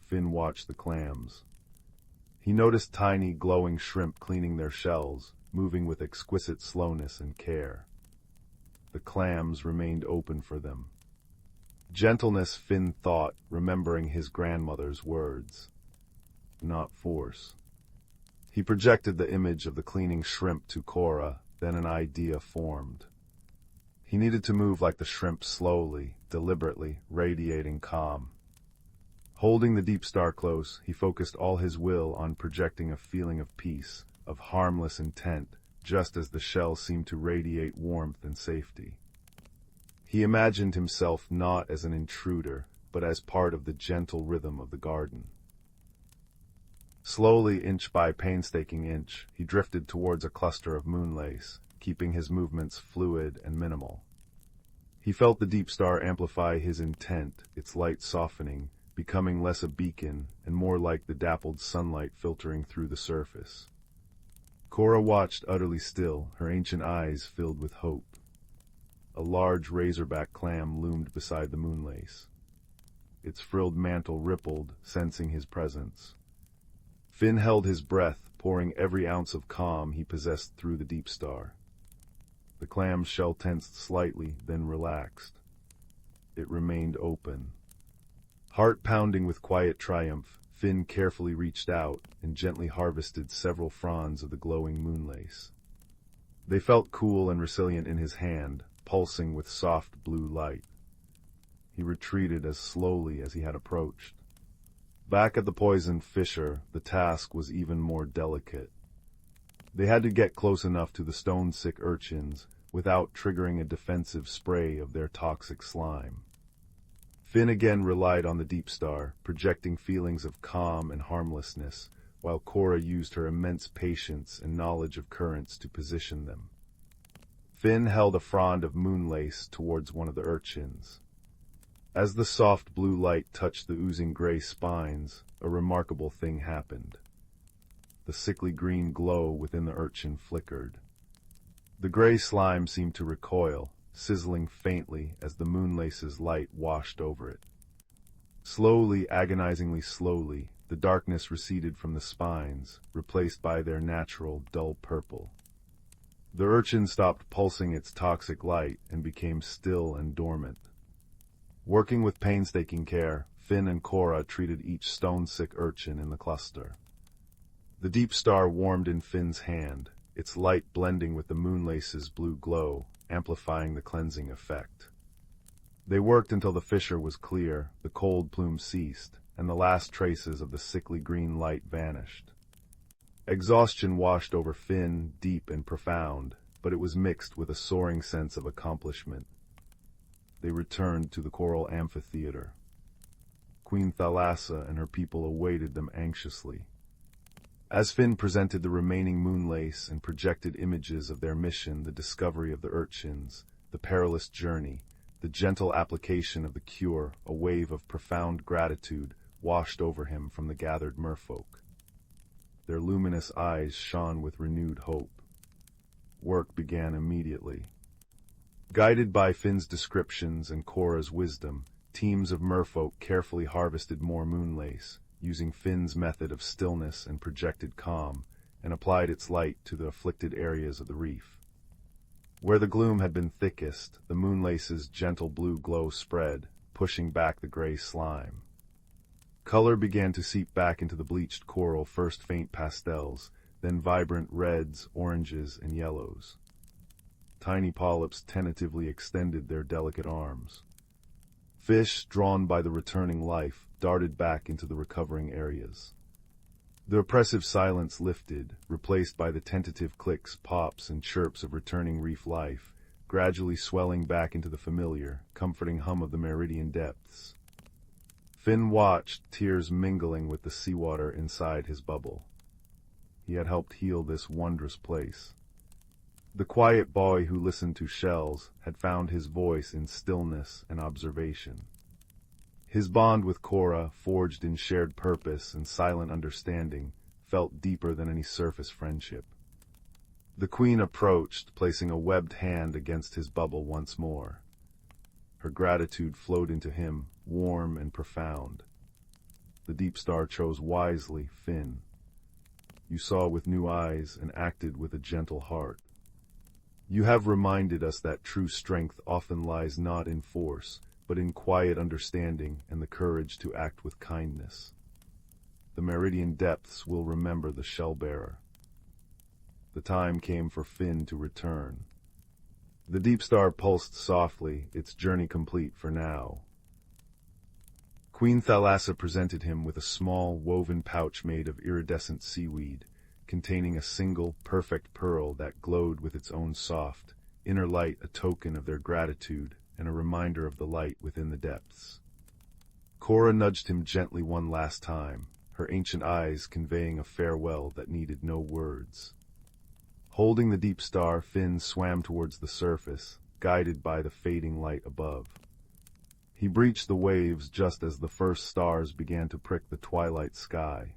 Finn watched the clams. He noticed tiny, glowing shrimp cleaning their shells, moving with exquisite slowness and care. The clams remained open for them. Gentleness, Finn thought, remembering his grandmother's words. Not force. He projected the image of the cleaning shrimp to Cora, then an idea formed. He needed to move like the shrimp, slowly, deliberately, radiating calm. Holding the deep star close, he focused all his will on projecting a feeling of peace, of harmless intent, just as the shell seemed to radiate warmth and safety. He imagined himself not as an intruder, but as part of the gentle rhythm of the garden. Slowly, inch by painstaking inch, he drifted towards a cluster of moonlace, keeping his movements fluid and minimal. He felt the deep star amplify his intent, its light softening, becoming less a beacon and more like the dappled sunlight filtering through the surface. Cora watched utterly still, her ancient eyes filled with hope. A large razorback clam loomed beside the moonlace. Its frilled mantle rippled, sensing his presence. Finn held his breath, pouring every ounce of calm he possessed through the deep star. The clam's shell tensed slightly, then relaxed. It remained open. Heart pounding with quiet triumph, Finn carefully reached out and gently harvested several fronds of the glowing moonlace. They felt cool and resilient in his hand, pulsing with soft blue light. He retreated as slowly as he had approached. Back at the poisoned fissure, the task was even more delicate. They had to get close enough to the stone-sick urchins without triggering a defensive spray of their toxic slime. Finn again relied on the deep star, projecting feelings of calm and harmlessness, while Cora used her immense patience and knowledge of currents to position them. Finn held a frond of moonlace towards one of the urchins. As the soft blue light touched the oozing gray spines, a remarkable thing happened. The sickly green glow within the urchin flickered. The gray slime seemed to recoil, sizzling faintly as the moonlace's light washed over it. Slowly, agonizingly slowly, the darkness receded from the spines, replaced by their natural, dull purple. The urchin stopped pulsing its toxic light and became still and dormant. Working with painstaking care, Finn and Cora treated each stone-sick urchin in the cluster. The deep star warmed in Finn's hand, its light blending with the moonlace's blue glow, amplifying the cleansing effect. They worked until the fissure was clear, the cold plume ceased, and the last traces of the sickly green light vanished. Exhaustion washed over Finn, deep and profound, but it was mixed with a soaring sense of accomplishment. They returned to the coral amphitheater. Queen Thalassa and her people awaited them anxiously. As Finn presented the remaining moonlace and projected images of their mission, the discovery of the urchins, the perilous journey, the gentle application of the cure, a wave of profound gratitude washed over him from the gathered merfolk. Their luminous eyes shone with renewed hope. Work began immediately. Guided by Finn's descriptions and Cora's wisdom, teams of merfolk carefully harvested more moonlace, using Finn's method of stillness and projected calm, and applied its light to the afflicted areas of the reef. Where the gloom had been thickest, the moonlace's gentle blue glow spread, pushing back the gray slime. Color began to seep back into the bleached coral, first faint pastels, then vibrant reds, oranges, and yellows. Tiny polyps tentatively extended their delicate arms. Fish, drawn by the returning life, darted back into the recovering areas. The oppressive silence lifted, replaced by the tentative clicks, pops, and chirps of returning reef life, gradually swelling back into the familiar, comforting hum of the meridian depths. Finn watched, tears mingling with the seawater inside his bubble. He had helped heal this wondrous place. The quiet boy who listened to shells had found his voice in stillness and observation. His bond with Cora, forged in shared purpose and silent understanding, felt deeper than any surface friendship. The queen approached, placing a webbed hand against his bubble once more. Her gratitude flowed into him, warm and profound. The deep star chose wisely, Finn. You saw with new eyes and acted with a gentle heart. You have reminded us that true strength often lies not in force, but in quiet understanding and the courage to act with kindness. The meridian depths will remember the shell-bearer. The time came for Finn to return. The deep star pulsed softly, its journey complete for now. Queen Thalassa presented him with a small, woven pouch made of iridescent seaweed, containing a single, perfect pearl that glowed with its own soft, inner light, a token of their gratitude and a reminder of the light within the depths. Cora nudged him gently one last time, her ancient eyes conveying a farewell that needed no words. Holding the deep star, Finn swam towards the surface, guided by the fading light above. He breached the waves just as the first stars began to prick the twilight sky.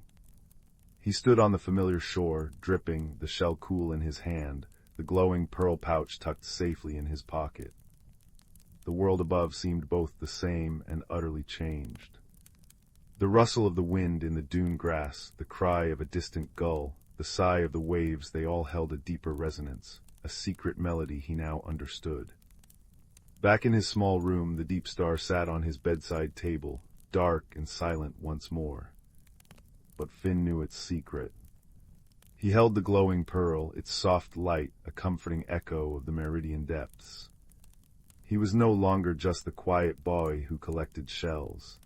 He stood on the familiar shore, dripping, the shell cool in his hand, the glowing pearl pouch tucked safely in his pocket. The world above seemed both the same and utterly changed. The rustle of the wind in the dune grass, the cry of a distant gull, the sigh of the waves, they all held a deeper resonance, a secret melody he now understood. Back in his small room, the deep star sat on his bedside table, dark and silent once more. But Finn knew its secret. He held the glowing pearl, its soft light, a comforting echo of the meridian depths. He was no longer just the quiet boy who collected shells.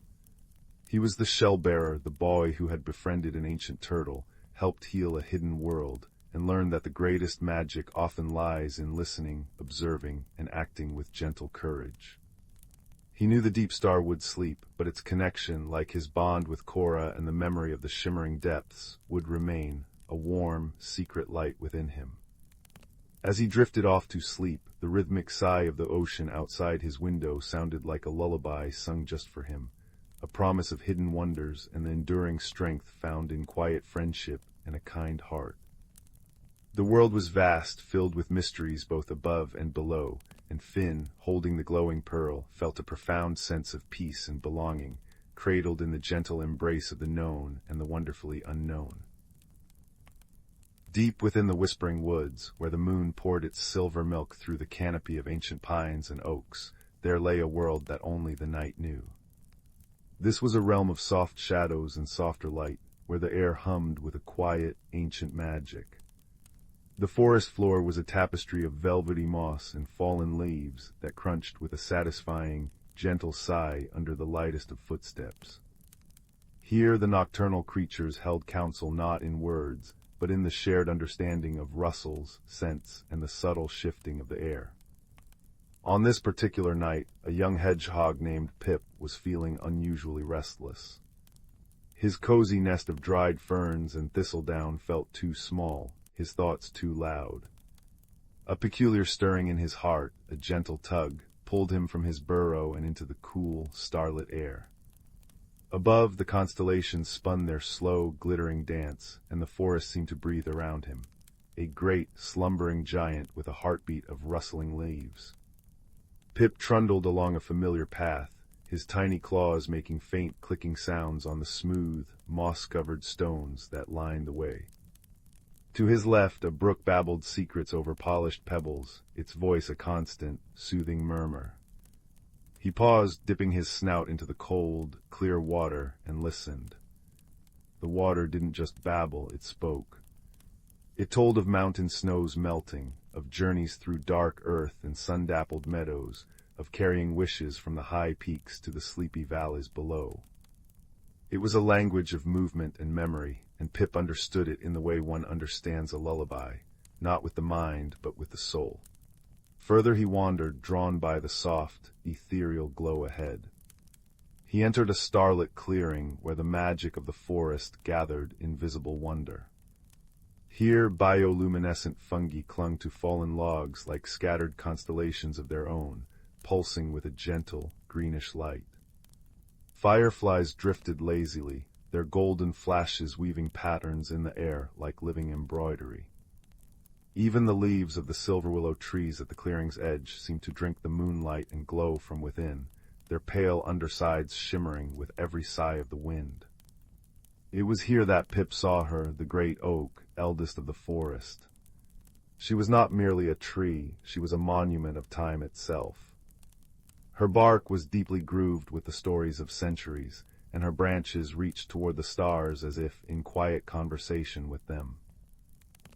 He was the shell-bearer, the boy who had befriended an ancient turtle, helped heal a hidden world, and learned that the greatest magic often lies in listening, observing, and acting with gentle courage. He knew the deep star would sleep, but its connection, like his bond with Cora and the memory of the shimmering depths, would remain, a warm, secret light within him. As he drifted off to sleep, the rhythmic sigh of the ocean outside his window sounded like a lullaby sung just for him, a promise of hidden wonders and the enduring strength found in quiet friendship and a kind heart. The world was vast, filled with mysteries both above and below, and Finn, holding the glowing pearl, felt a profound sense of peace and belonging, cradled in the gentle embrace of the known and the wonderfully unknown. Deep within the whispering woods, where the moon poured its silver milk through the canopy of ancient pines and oaks, there lay a world that only the night knew. This was a realm of soft shadows and softer light, where the air hummed with a quiet, ancient magic. The forest floor was a tapestry of velvety moss and fallen leaves that crunched with a satisfying, gentle sigh under the lightest of footsteps. Here the nocturnal creatures held counsel not in words, but in the shared understanding of rustles, scents, and the subtle shifting of the air. On this particular night, a young hedgehog named Pip was feeling unusually restless. His cozy nest of dried ferns and thistledown felt too small, his thoughts too loud. A peculiar stirring in his heart, a gentle tug, pulled him from his burrow and into the cool, starlit air. Above, the constellations spun their slow, glittering dance, and the forest seemed to breathe around him, a great, slumbering giant with a heartbeat of rustling leaves. Pip trundled along a familiar path, his tiny claws making faint clicking sounds on the smooth, moss-covered stones that lined the way. To his left, a brook babbled secrets over polished pebbles, its voice a constant, soothing murmur. He paused, dipping his snout into the cold, clear water, and listened. The water didn't just babble, it spoke. It told of mountain snows melting, of journeys through dark earth and sun-dappled meadows, of carrying wishes from the high peaks to the sleepy valleys below. It was a language of movement and memory, and Pip understood it in the way one understands a lullaby, not with the mind, but with the soul. Further he wandered, drawn by the soft, ethereal glow ahead. He entered a starlit clearing where the magic of the forest gathered in visible wonder. Here bioluminescent fungi clung to fallen logs like scattered constellations of their own, pulsing with a gentle, greenish light. Fireflies drifted lazily, their golden flashes weaving patterns in the air like living embroidery. Even the leaves of the silver willow trees at the clearing's edge seemed to drink the moonlight and glow from within, their pale undersides shimmering with every sigh of the wind. It was here that Pip saw her, the great oak, eldest of the forest. She was not merely a tree, she was a monument of time itself. Her bark was deeply grooved with the stories of centuries, and her branches reached toward the stars as if in quiet conversation with them.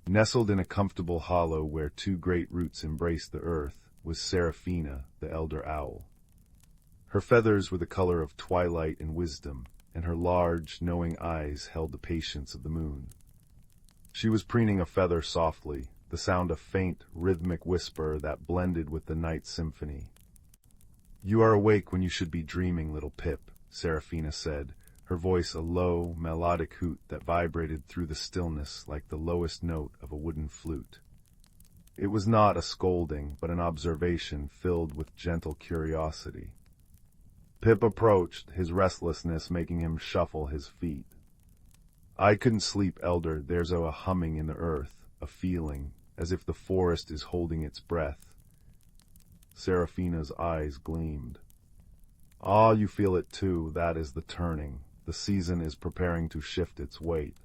Nestled in a comfortable hollow where two great roots embraced the earth was Seraphina, the elder owl. Her feathers were the color of twilight and wisdom, and her large, knowing eyes held the patience of the moon. She was preening a feather softly, the sound a faint, rhythmic whisper that blended with the night symphony. "You are awake when you should be dreaming, little Pip," Seraphina said, her voice a low, melodic hoot that vibrated through the stillness like the lowest note of a wooden flute. It was not a scolding, but an observation filled with gentle curiosity. Pip approached, his restlessness making him shuffle his feet. "I couldn't sleep, Elder. There's a humming in the earth, a feeling, as if the forest is holding its breath." Seraphina's eyes gleamed. "Ah, you feel it too. That is the turning. The season is preparing to shift its weight."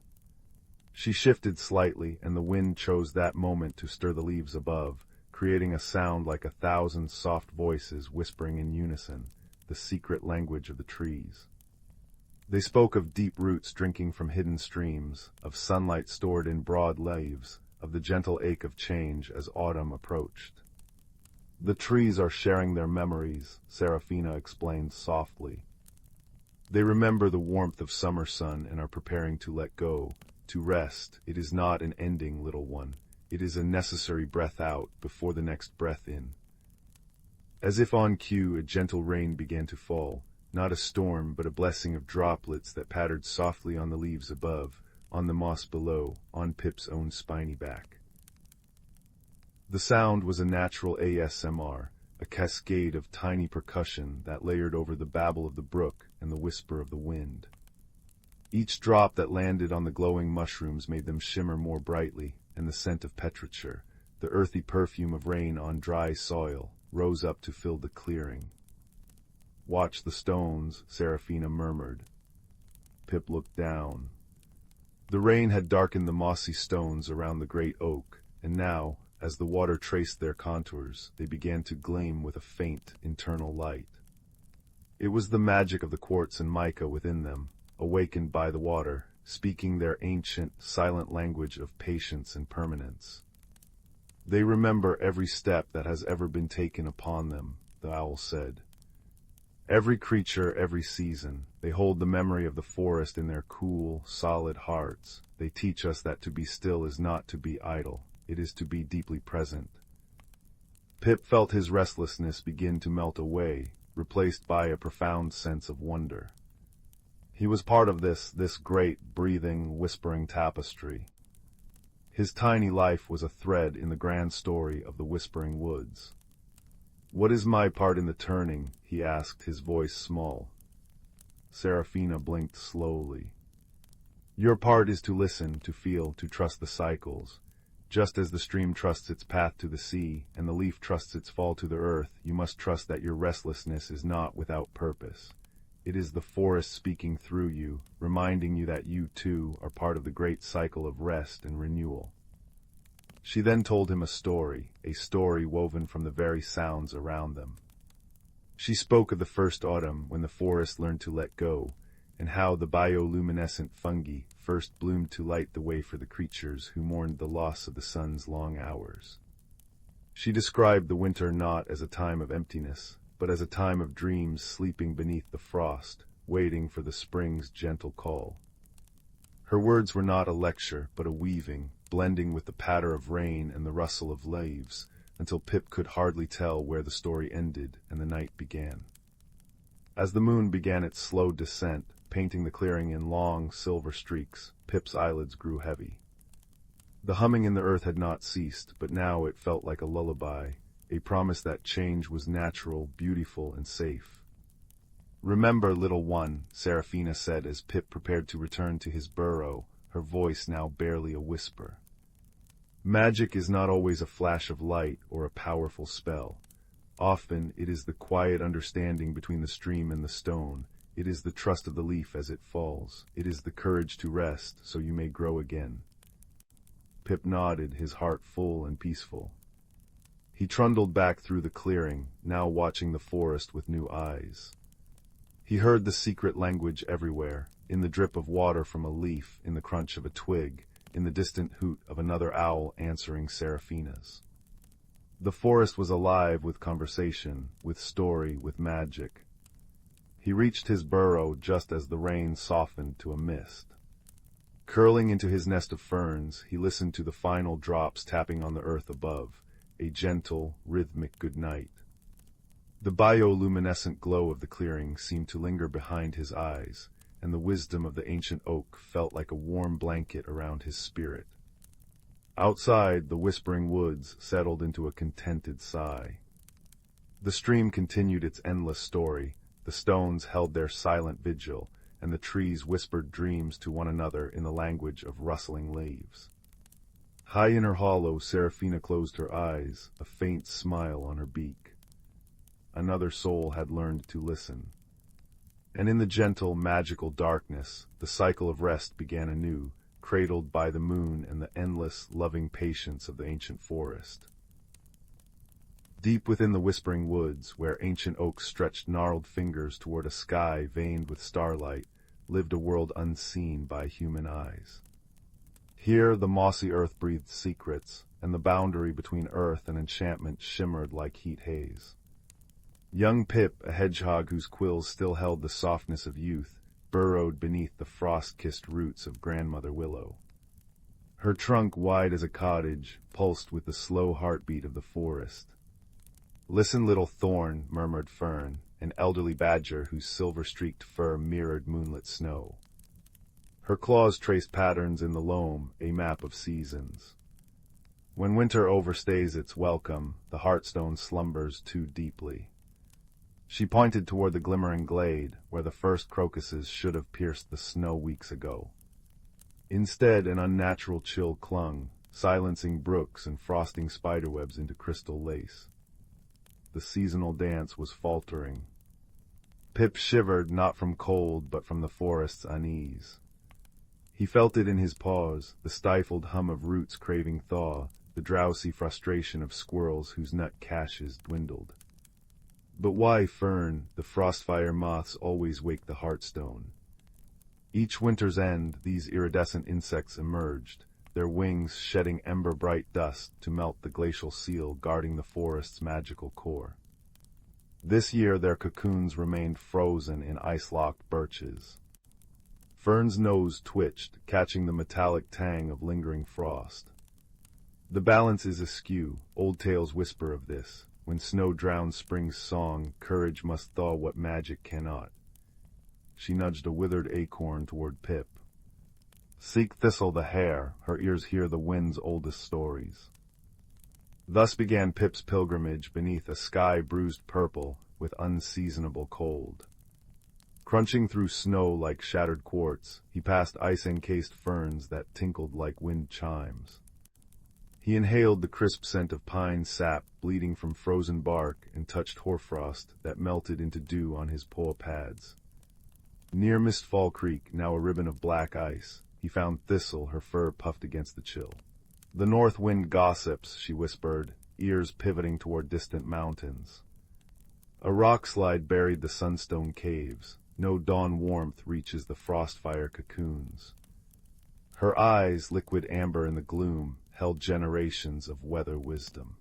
She shifted slightly, and the wind chose that moment to stir the leaves above, creating a sound like 1,000 soft voices whispering in unison, the secret language of the trees. They spoke of deep roots drinking from hidden streams, of sunlight stored in broad leaves, of the gentle ache of change as autumn approached. "The trees are sharing their memories," Seraphina explained softly. "They remember the warmth of summer sun and are preparing to let go, to rest. It is not an ending, little one. It is a necessary breath out before the next breath in." As if on cue, a gentle rain began to fall, not a storm, but a blessing of droplets that pattered softly on the leaves above, on the moss below, on Pip's own spiny back. The sound was a natural ASMR, a cascade of tiny percussion that layered over the babble of the brook and the whisper of the wind. Each drop that landed on the glowing mushrooms made them shimmer more brightly, and the scent of petrichor, the earthy perfume of rain on dry soil, rose up to fill the clearing. "Watch the stones," Seraphina murmured. Pip looked down. The rain had darkened the mossy stones around the great oak, and now, as the water traced their contours, they began to gleam with a faint, internal light. It was the magic of the quartz and mica within them, awakened by the water, speaking their ancient, silent language of patience and permanence. "They remember every step that has ever been taken upon them," the owl said. "Every creature, every season, they hold the memory of the forest in their cool, solid hearts. They teach us that to be still is not to be idle. It is to be deeply present." Pip felt his restlessness begin to melt away, replaced by a profound sense of wonder. He was part of this great, breathing, whispering tapestry. His tiny life was a thread in the grand story of the Whispering Woods. "What is my part in the turning?" he asked, his voice small. Seraphina blinked slowly. "Your part is to listen, to feel, to trust the cycles. Just as the stream trusts its path to the sea, and the leaf trusts its fall to the earth, you must trust that your restlessness is not without purpose. It is the forest speaking through you, reminding you that you, too, are part of the great cycle of rest and renewal." She then told him a story woven from the very sounds around them. She spoke of the first autumn when the forest learned to let go, and how the bioluminescent fungi first bloomed to light the way for the creatures who mourned the loss of the sun's long hours. She described the winter not as a time of emptiness, but as a time of dreams sleeping beneath the frost, waiting for the spring's gentle call. Her words were not a lecture, but a weaving, blending with the patter of rain and the rustle of leaves, until Pip could hardly tell where the story ended and the night began. As the moon began its slow descent, painting the clearing in long, silver streaks, Pip's eyelids grew heavy. The humming in the earth had not ceased, but now it felt like a lullaby, a promise that change was natural, beautiful, and safe. "Remember, little one," Seraphina said as Pip prepared to return to his burrow, her voice now barely a whisper. "Magic is not always a flash of light or a powerful spell. Often it is the quiet understanding between the stream and the stone. It is the trust of the leaf as it falls. It is the courage to rest so you may grow again." Pip nodded, his heart full and peaceful. He trundled back through the clearing, now watching the forest with new eyes. He heard the secret language everywhere, in the drip of water from a leaf, in the crunch of a twig, in the distant hoot of another owl answering Seraphina's. The forest was alive with conversation, with story, with magic. He reached his burrow just as the rain softened to a mist. Curling into his nest of ferns, he listened to the final drops tapping on the earth above, a gentle, rhythmic good night. The bioluminescent glow of the clearing seemed to linger behind his eyes, and the wisdom of the ancient oak felt like a warm blanket around his spirit. Outside, the whispering woods settled into a contented sigh. The stream continued its endless story, the stones held their silent vigil, and the trees whispered dreams to one another in the language of rustling leaves. High in her hollow, Seraphina closed her eyes, a faint smile on her beak. Another soul had learned to listen. And in the gentle, magical darkness, the cycle of rest began anew, cradled by the moon and the endless, loving patience of the ancient forest. Deep within the whispering woods, where ancient oaks stretched gnarled fingers toward a sky veined with starlight, lived a world unseen by human eyes. Here the mossy earth breathed secrets, and the boundary between earth and enchantment shimmered like heat haze. Young Pip, a hedgehog whose quills still held the softness of youth, burrowed beneath the frost-kissed roots of Grandmother Willow. Her trunk, wide as a cottage, pulsed with the slow heartbeat of the forest. "Listen, little thorn," murmured Fern, an elderly badger whose silver-streaked fur mirrored moonlit snow. Her claws traced patterns in the loam, a map of seasons. When winter overstays its welcome, the heartstone slumbers too deeply. She pointed toward the glimmering glade, where the first crocuses should have pierced the snow weeks ago. Instead, an unnatural chill clung, silencing brooks and frosting spiderwebs into crystal lace. The seasonal dance was faltering. Pip shivered not from cold, but from the forest's unease. He felt it in his paws, the stifled hum of roots craving thaw, the drowsy frustration of squirrels whose nut caches dwindled. But why, Fern? The frostfire moths always wake the heartstone. Each winter's end, these iridescent insects emerged, their wings shedding ember-bright dust to melt the glacial seal guarding the forest's magical core. This year their cocoons remained frozen in ice-locked birches. Fern's nose twitched, catching the metallic tang of lingering frost. The balance is askew, old tales whisper of this. When snow drowns spring's song, courage must thaw what magic cannot. She nudged a withered acorn toward Pip. Seek Thistle the hare, her ears hear the wind's oldest stories. Thus began Pip's pilgrimage beneath a sky bruised purple with unseasonable cold. Crunching through snow like shattered quartz, he passed ice-encased ferns that tinkled like wind chimes. He inhaled the crisp scent of pine sap bleeding from frozen bark and touched hoarfrost that melted into dew on his paw pads. Near Mistfall Creek, now a ribbon of black ice, he found Thistle, her fur puffed against the chill. "The north wind gossips," she whispered, ears pivoting toward distant mountains. A rock slide buried the sunstone caves. No dawn warmth reaches the frostfire cocoons. Her eyes, liquid amber in the gloom, held generations of weather wisdom.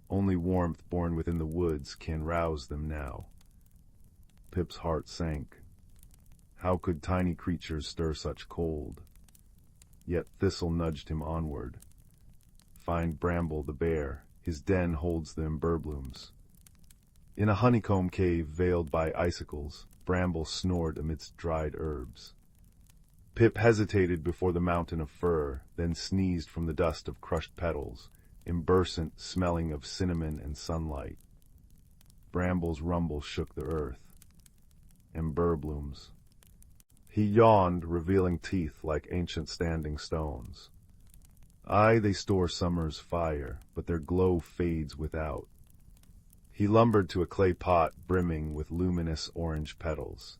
Only warmth born within the woods can rouse them now. Pip's heart sank. How could tiny creatures stir such cold? Yet Thistle nudged him onward. Find Bramble the bear, his den holds the emberblooms. In a honeycomb cave veiled by icicles, Bramble snored amidst dried herbs. Pip hesitated before the mountain of fur, then sneezed from the dust of crushed petals, imbursant, smelling of cinnamon and sunlight. Bramble's rumble shook the earth. Emberblooms. He yawned, revealing teeth like ancient standing stones. Aye, they store summer's fire, but their glow fades without. He lumbered to a clay pot brimming with luminous orange petals.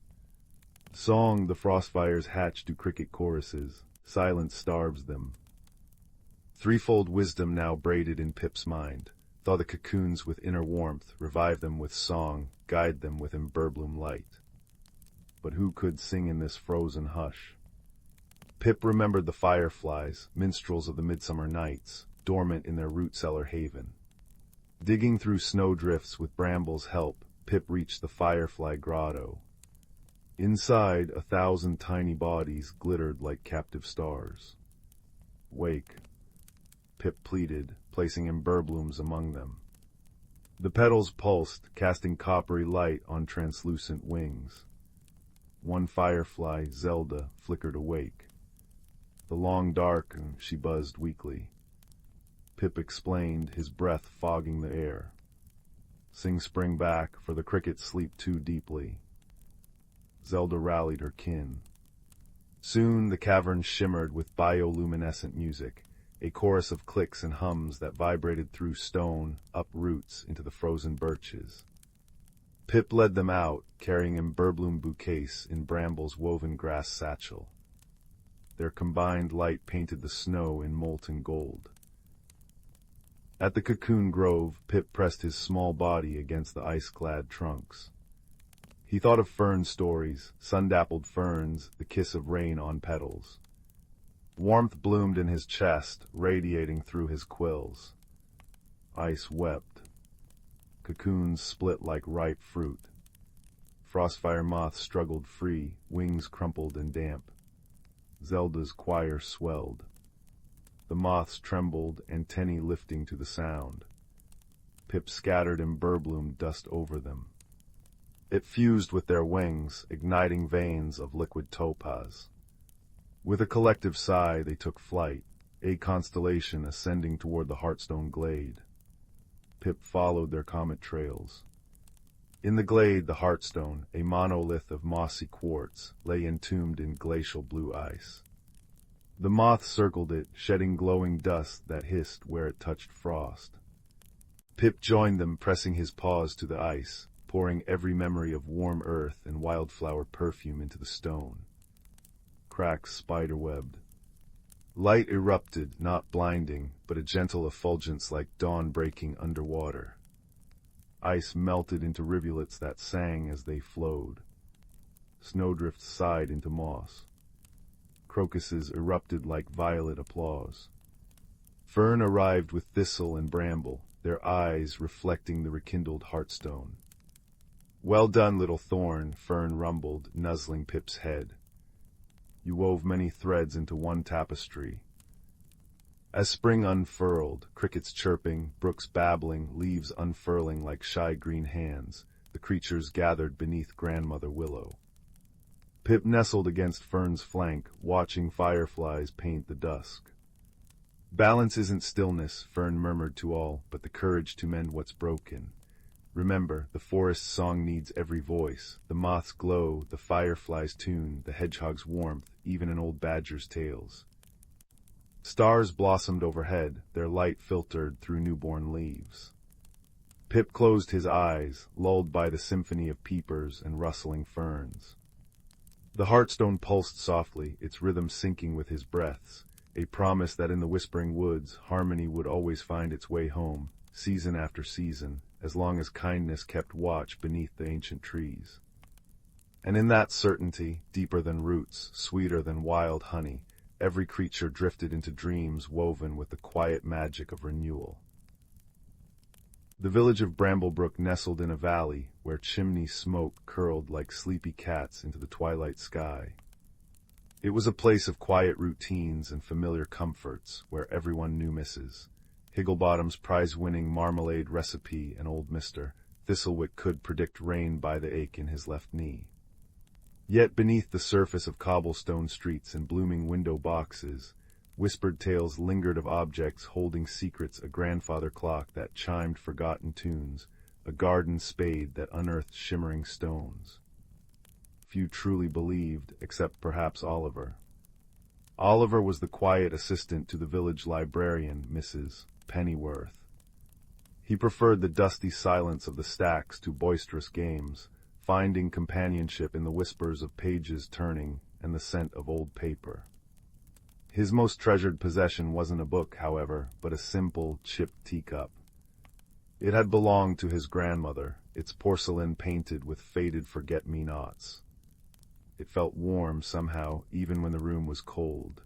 Song the frostfires hatch to cricket choruses, silence starves them. Threefold wisdom now braided in Pip's mind. Thaw the cocoons with inner warmth, revive them with song, guide them with emberbloom light. But who could sing in this frozen hush? Pip remembered the fireflies, minstrels of the midsummer nights, dormant in their root-cellar haven. Digging through snowdrifts with Bramble's help, Pip reached the firefly grotto. Inside, 1,000 tiny bodies glittered like captive stars. Wake, Pip pleaded, placing emberblooms among them. The petals pulsed, casting coppery light on translucent wings. One firefly, Zelda, flickered awake. The long dark, she buzzed weakly. Pip explained, his breath fogging the air. Sing spring back, for the crickets sleep too deeply. Zelda rallied her kin. Soon the cavern shimmered with bioluminescent music, a chorus of clicks and hums that vibrated through stone, up roots into the frozen birches. Pip led them out, carrying emberbloom bouquets in Bramble's woven grass satchel. Their combined light painted the snow in molten gold. At the cocoon grove, Pip pressed his small body against the ice-clad trunks. He thought of fern stories, sun-dappled ferns, the kiss of rain on petals. Warmth bloomed in his chest, radiating through his quills. Ice wept. Cocoons split like ripe fruit. Frostfire moths struggled free, wings crumpled and damp. Zelda's choir swelled. The moths trembled, antennae lifting to the sound. Pip scattered emberbloom dust over them. It fused with their wings, igniting veins of liquid topaz. With a collective sigh, they took flight, a constellation ascending toward the Heartstone glade. Pip followed their comet trails. In the glade, the Heartstone, a monolith of mossy quartz, lay entombed in glacial blue ice. The moths circled it, shedding glowing dust that hissed where it touched frost. Pip joined them, pressing his paws to the ice, pouring every memory of warm earth and wildflower perfume into the stone. Cracks spiderwebbed. Light erupted, not blinding, but a gentle effulgence like dawn breaking underwater. Ice melted into rivulets that sang as they flowed. Snowdrifts sighed into moss. Crocuses erupted like violet applause. Fern arrived with thistle and bramble, their eyes reflecting the rekindled Heartstone. Well done, little thorn, Fern rumbled, nuzzling Pip's head. You wove many threads into one tapestry. As spring unfurled, crickets chirping, brooks babbling, leaves unfurling like shy green hands, the creatures gathered beneath Grandmother Willow. Pip nestled against Fern's flank, watching fireflies paint the dusk. Balance isn't stillness, Fern murmured to all, but the courage to mend what's broken. Remember, the forest's song needs every voice, the moth's glow, the firefly's tune, the hedgehog's warmth, even an old badger's tales. Stars blossomed overhead, their light filtered through newborn leaves. Pip closed his eyes, lulled by the symphony of peepers and rustling ferns. The Heartstone pulsed softly, its rhythm syncing with his breaths, a promise that in the whispering woods, harmony would always find its way home, season after season, as long as kindness kept watch beneath the ancient trees. And in that certainty, deeper than roots, sweeter than wild honey, every creature drifted into dreams woven with the quiet magic of renewal. The village of Bramblebrook nestled in a valley where chimney smoke curled like sleepy cats into the twilight sky. It was a place of quiet routines and familiar comforts where everyone knew Mrs. Higglebottom's prize-winning marmalade recipe and old Mr. Thistlewick could predict rain by the ache in his left knee. Yet beneath the surface of cobblestone streets and blooming window boxes, whispered tales lingered of objects holding secrets: a grandfather clock that chimed forgotten tunes, a garden spade that unearthed shimmering stones. Few truly believed, except perhaps Oliver. Oliver was the quiet assistant to the village librarian, Mrs. Pennyworth. He preferred the dusty silence of the stacks to boisterous games, finding companionship in the whispers of pages turning and the scent of old paper. His most treasured possession wasn't a book, however, but a simple, chipped teacup. It had belonged to his grandmother, its porcelain painted with faded forget-me-nots. It felt warm somehow, even when the room was cold.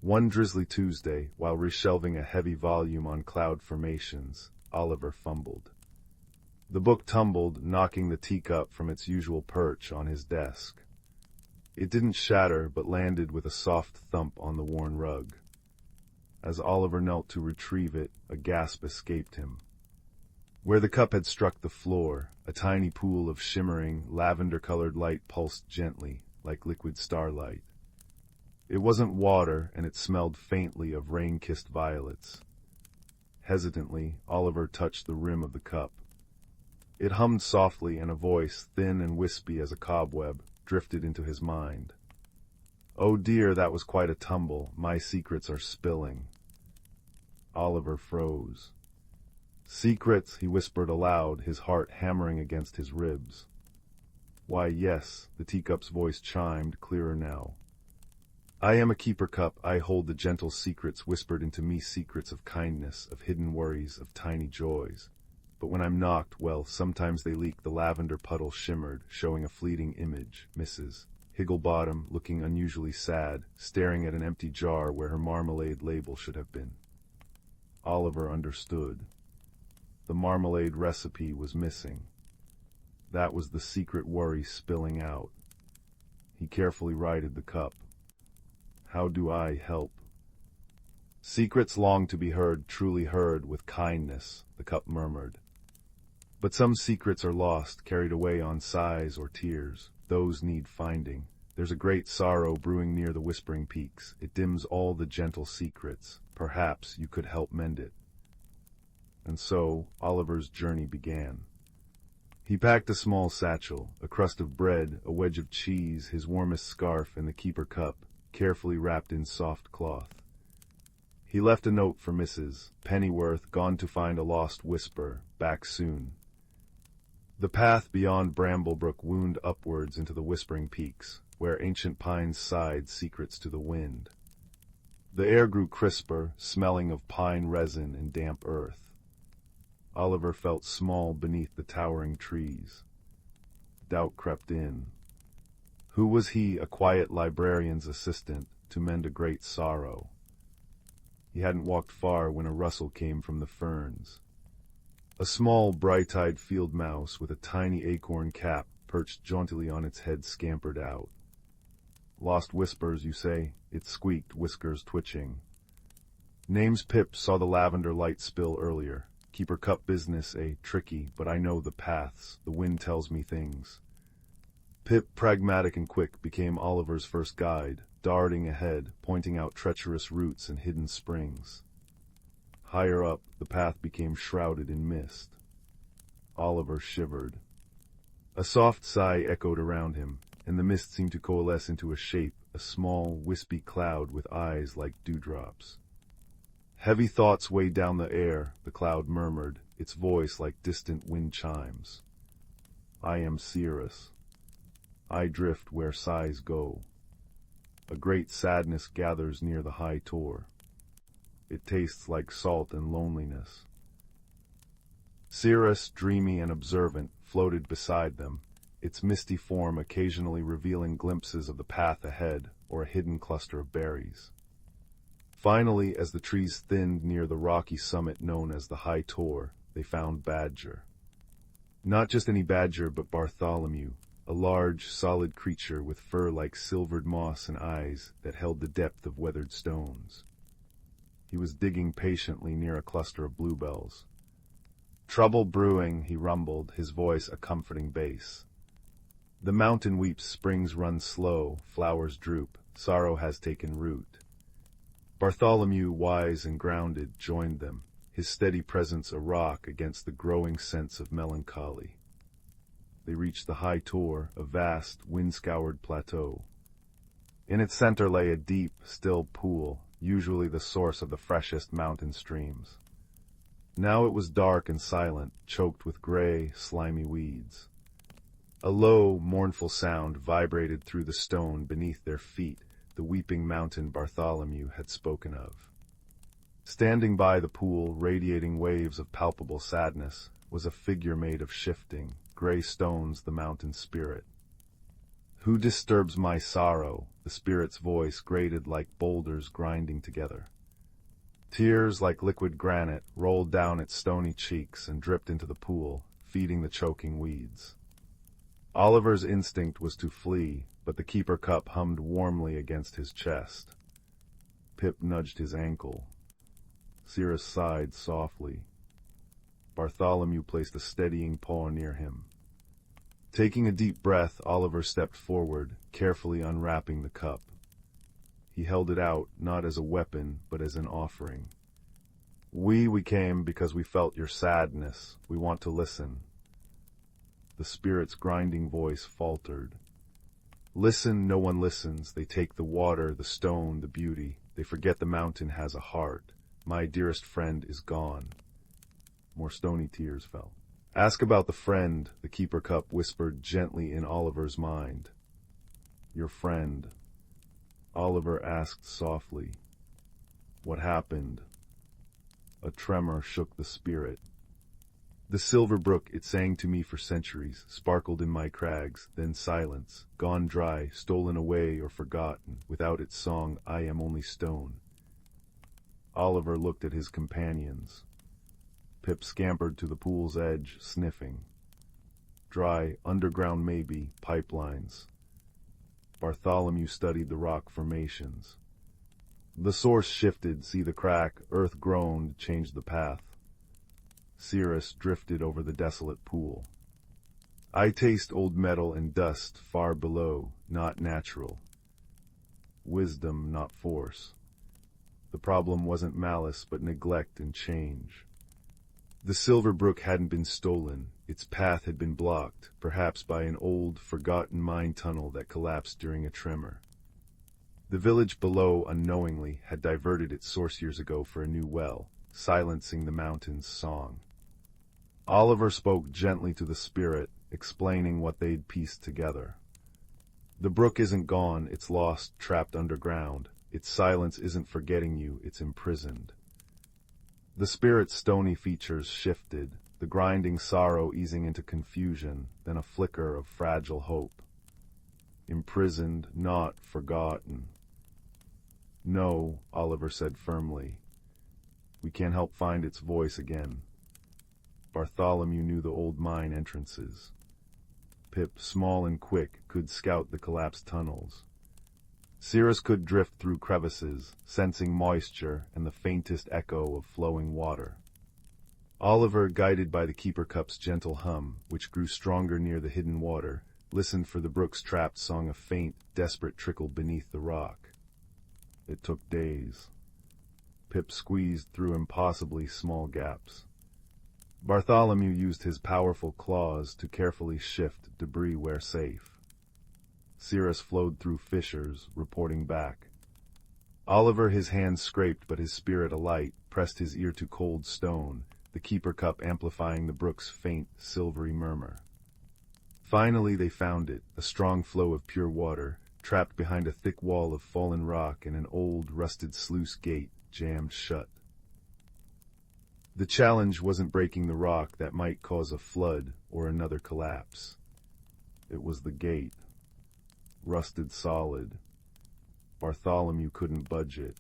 One drizzly Tuesday, while reshelving a heavy volume on cloud formations, Oliver fumbled. The book tumbled, knocking the teacup from its usual perch on his desk. It didn't shatter, but landed with a soft thump on the worn rug. As Oliver knelt to retrieve it, a gasp escaped him. Where the cup had struck the floor, a tiny pool of shimmering, lavender-colored light pulsed gently, like liquid starlight. It wasn't water, and it smelled faintly of rain-kissed violets. Hesitantly, Oliver touched the rim of the cup. It hummed softly, and a voice, thin and wispy as a cobweb, drifted into his mind. "Oh dear, that was quite a tumble. My secrets are spilling." Oliver froze. "Secrets," he whispered aloud, his heart hammering against his ribs. "Why, yes," the teacup's voice chimed, clearer now. "I am a keeper cup. I hold the gentle secrets whispered into me, secrets of kindness, of hidden worries, of tiny joys. But when I'm knocked, well, sometimes they leak." The lavender puddle shimmered, showing a fleeting image, Mrs. Higglebottom, looking unusually sad, staring at an empty jar where her marmalade label should have been. Oliver understood. The marmalade recipe was missing. That was the secret worry spilling out. He carefully righted the cup. "How do I help?" "Secrets long to be heard, truly heard with kindness," the cup murmured. "But some secrets are lost, carried away on sighs or tears. Those need finding. There's a great sorrow brewing near the whispering peaks. It dims all the gentle secrets. Perhaps you could help mend it." And so Oliver's journey began. He packed a small satchel, a crust of bread, a wedge of cheese, his warmest scarf, and the keeper cup, carefully wrapped in soft cloth. He left a note for Mrs. Pennyworth, gone to find a lost whisper, back soon. The path beyond Bramblebrook wound upwards into the whispering peaks, where ancient pines sighed secrets to the wind. The air grew crisper, smelling of pine resin and damp earth. Oliver felt small beneath the towering trees. Doubt crept in. Who was he, a quiet librarian's assistant, to mend a great sorrow? He hadn't walked far when a rustle came from the ferns. A small, bright-eyed field mouse with a tiny acorn cap perched jauntily on its head scampered out. "Lost whispers, you say?" It squeaked, whiskers twitching. "Name's Pip, saw the lavender light spill earlier. Keeper cup business, tricky, but I know the paths. The wind tells me things." Pip, pragmatic and quick, became Oliver's first guide, darting ahead, pointing out treacherous routes and hidden springs. Higher up, the path became shrouded in mist. Oliver shivered. A soft sigh echoed around him, and the mist seemed to coalesce into a shape, a small, wispy cloud with eyes like dewdrops. Heavy thoughts weighed down the air, the cloud murmured, its voice like distant wind chimes. "I am Cirrus. I drift where sighs go. A great sadness gathers near the high tor. It tastes like salt and loneliness." Cirrus, dreamy and observant, floated beside them, its misty form occasionally revealing glimpses of the path ahead or a hidden cluster of berries. Finally, as the trees thinned near the rocky summit known as the High Tor, they found Badger. Not just any badger, but Bartholomew, a large, solid creature with fur like silvered moss and eyes that held the depth of weathered stones. He was digging patiently near a cluster of bluebells. "Trouble brewing," he rumbled, his voice a comforting bass. "The mountain weeps, springs run slow, flowers droop, sorrow has taken root." Bartholomew, wise and grounded, joined them, his steady presence a rock against the growing sense of melancholy. They reached the High Tor, a vast, wind-scoured plateau. In its center lay a deep, still pool, usually the source of the freshest mountain streams. Now it was dark and silent, choked with gray, slimy weeds. A low, mournful sound vibrated through the stone beneath their feet, the weeping mountain Bartholomew had spoken of. Standing by the pool, radiating waves of palpable sadness, was a figure made of shifting, gray stones, the mountain spirit. "Who disturbs my sorrow?" The spirit's voice grated like boulders grinding together. Tears, like liquid granite, rolled down its stony cheeks and dripped into the pool, feeding the choking weeds. Oliver's instinct was to flee, but the keeper cup hummed warmly against his chest. Pip nudged his ankle. Cirrus sighed softly. Bartholomew placed a steadying paw near him. Taking a deep breath, Oliver stepped forward, carefully unwrapping the cup. He held it out, not as a weapon, but as an offering. We came because we felt your sadness. We want to listen." The spirit's grinding voice faltered. "Listen, no one listens. They take the water, the stone, the beauty. They forget the mountain has a heart. My dearest friend is gone." More stony tears fell. "Ask about the friend," the keeper cup whispered gently in Oliver's mind. "Your friend." Oliver asked softly, "What happened?" A tremor shook the spirit. "The silver brook, it sang to me for centuries, sparkled in my crags, then silence, gone dry, stolen away or forgotten. Without its song, I am only stone." Oliver looked at his companions. Pip scampered to the pool's edge, sniffing. Dry, underground maybe, pipelines. Bartholomew studied the rock formations. The source shifted, see the crack, earth groaned, changed the path. Cirrus drifted over the desolate pool. "I taste old metal and dust far below, not natural. Wisdom, not force." The problem wasn't malice, but neglect and change. The silver brook hadn't been stolen. Its path had been blocked, perhaps by an old, forgotten mine tunnel that collapsed during a tremor. The village below, unknowingly, had diverted its source years ago for a new well, silencing the mountain's song. Oliver spoke gently to the spirit, explaining what they'd pieced together. "The brook isn't gone, it's lost, trapped underground. Its silence isn't forgetting you, it's imprisoned." The spirit's stony features shifted, the grinding sorrow easing into confusion, then a flicker of fragile hope. "Imprisoned, not forgotten." "No," Oliver said firmly. "We can't help find its voice again." Bartholomew knew the old mine entrances. Pip, small and quick, could scout the collapsed tunnels. Cirrus could drift through crevices, sensing moisture and the faintest echo of flowing water. Oliver, guided by the keeper cup's gentle hum, which grew stronger near the hidden water, listened for the brook's trapped song, a faint, desperate trickle beneath the rock. It took days. Pip squeezed through impossibly small gaps. Bartholomew used his powerful claws to carefully shift debris where safe. Cirrus flowed through fissures, reporting back. Oliver, his hands scraped but his spirit alight, pressed his ear to cold stone, the keeper cup amplifying the brook's faint, silvery murmur. Finally they found it, a strong flow of pure water, trapped behind a thick wall of fallen rock and an old, rusted sluice gate jammed shut. The challenge wasn't breaking the rock that might cause a flood or another collapse. It was the gate. Rusted solid. Bartholomew couldn't budge it.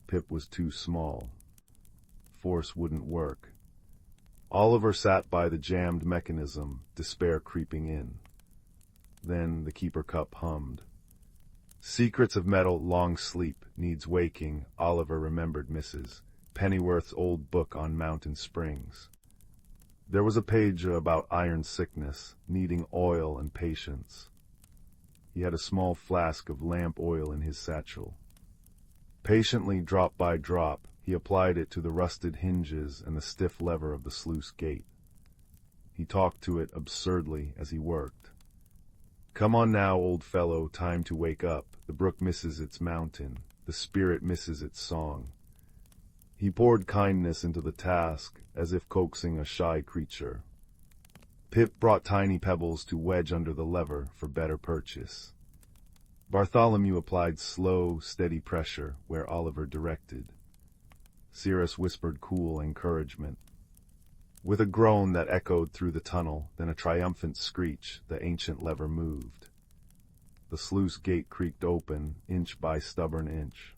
Pip was too small. Force wouldn't work. Oliver sat by the jammed mechanism, despair creeping in. Then the keeper cup hummed. Secrets of metal, long sleep, needs waking, Oliver remembered Mrs. Pennyworth's old book on mountain springs. There was a page about iron sickness, needing oil and patience. He had a small flask of lamp oil in his satchel. Patiently, drop by drop, he applied it to the rusted hinges and the stiff lever of the sluice gate. He talked to it absurdly as he worked. Come on now, old fellow, time to wake up. The brook misses its mountain. The spirit misses its song. He poured kindness into the task, as if coaxing a shy creature. Pip brought tiny pebbles to wedge under the lever for better purchase. Bartholomew applied slow, steady pressure where Oliver directed. Cirrus whispered cool encouragement. With a groan that echoed through the tunnel, then a triumphant screech, the ancient lever moved. The sluice gate creaked open, inch by stubborn inch.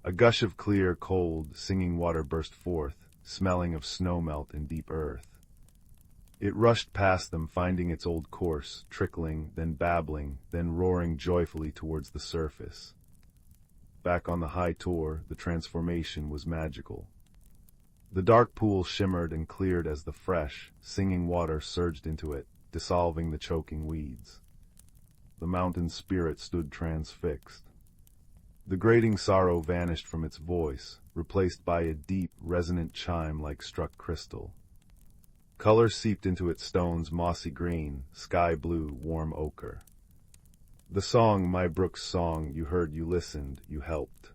A gush of clear, cold, singing water burst forth, smelling of snowmelt and deep earth. It rushed past them, finding its old course, trickling, then babbling, then roaring joyfully towards the surface. Back on the high tor, the transformation was magical. The dark pool shimmered and cleared as the fresh, singing water surged into it, dissolving the choking weeds. The mountain spirit stood transfixed. The grating sorrow vanished from its voice, replaced by a deep, resonant chime like struck crystal. Color seeped into its stones, mossy green, sky blue, warm ochre. The song, my brook's song, you heard, you listened, you helped.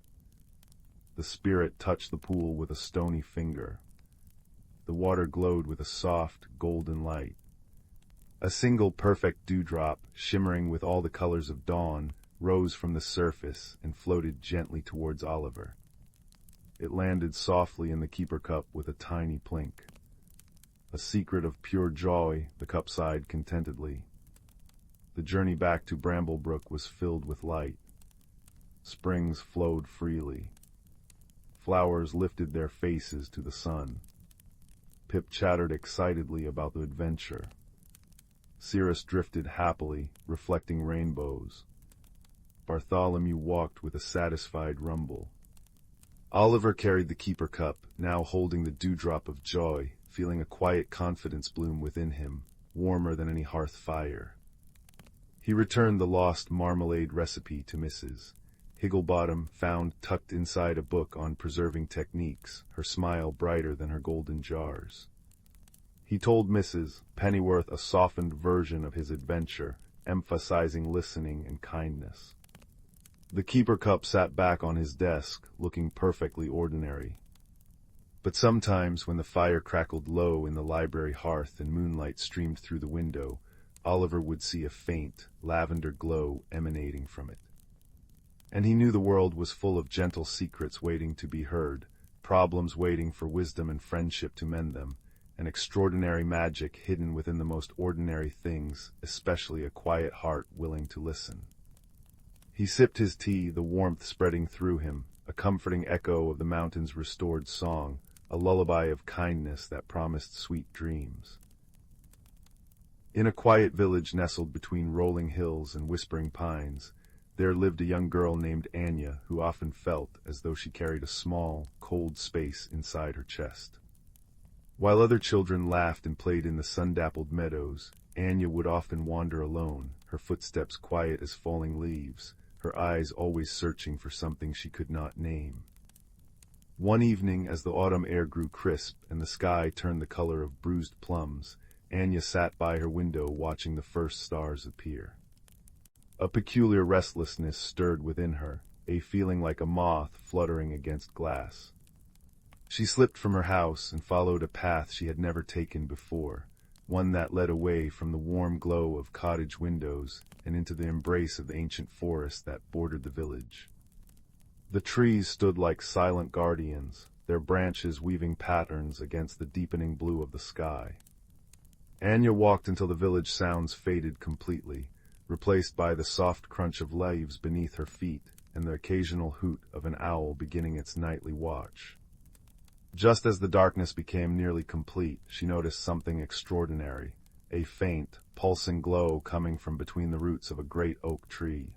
The spirit touched the pool with a stony finger. The water glowed with a soft, golden light. A single perfect dewdrop, shimmering with all the colors of dawn, rose from the surface and floated gently towards Oliver. It landed softly in the keeper cup with a tiny plink. A secret of pure joy, the cup sighed contentedly. The journey back to Bramblebrook was filled with light. Springs flowed freely. Flowers lifted their faces to the sun. Pip chattered excitedly about the adventure. Cirrus drifted happily, reflecting rainbows. Bartholomew walked with a satisfied rumble. Oliver carried the keeper cup, now holding the dewdrop of joy, feeling a quiet confidence bloom within him, warmer than any hearth fire. He returned the lost marmalade recipe to Mrs. Higglebottom, found tucked inside a book on preserving techniques, her smile brighter than her golden jars. He told Mrs. Pennyworth a softened version of his adventure, emphasizing listening and kindness. The keeper cup sat back on his desk, looking perfectly ordinary. But sometimes, when the fire crackled low in the library hearth and moonlight streamed through the window, Oliver would see a faint, lavender glow emanating from it. And he knew the world was full of gentle secrets waiting to be heard, problems waiting for wisdom and friendship to mend them, and extraordinary magic hidden within the most ordinary things, especially a quiet heart willing to listen. He sipped his tea, the warmth spreading through him, a comforting echo of the mountain's restored song, a lullaby of kindness that promised sweet dreams. In a quiet village nestled between rolling hills and whispering pines, there lived a young girl named Anya who often felt as though she carried a small, cold space inside her chest. While other children laughed and played in the sun-dappled meadows, Anya would often wander alone, her footsteps quiet as falling leaves, her eyes always searching for something she could not name. One evening, as the autumn air grew crisp and the sky turned the color of bruised plums, Anya sat by her window watching the first stars appear. A peculiar restlessness stirred within her, a feeling like a moth fluttering against glass. She slipped from her house and followed a path she had never taken before, one that led away from the warm glow of cottage windows and into the embrace of the ancient forest that bordered the village. The trees stood like silent guardians, their branches weaving patterns against the deepening blue of the sky. Anya walked until the village sounds faded completely, replaced by the soft crunch of leaves beneath her feet and the occasional hoot of an owl beginning its nightly watch. Just as the darkness became nearly complete, she noticed something extraordinary, a faint, pulsing glow coming from between the roots of a great oak tree.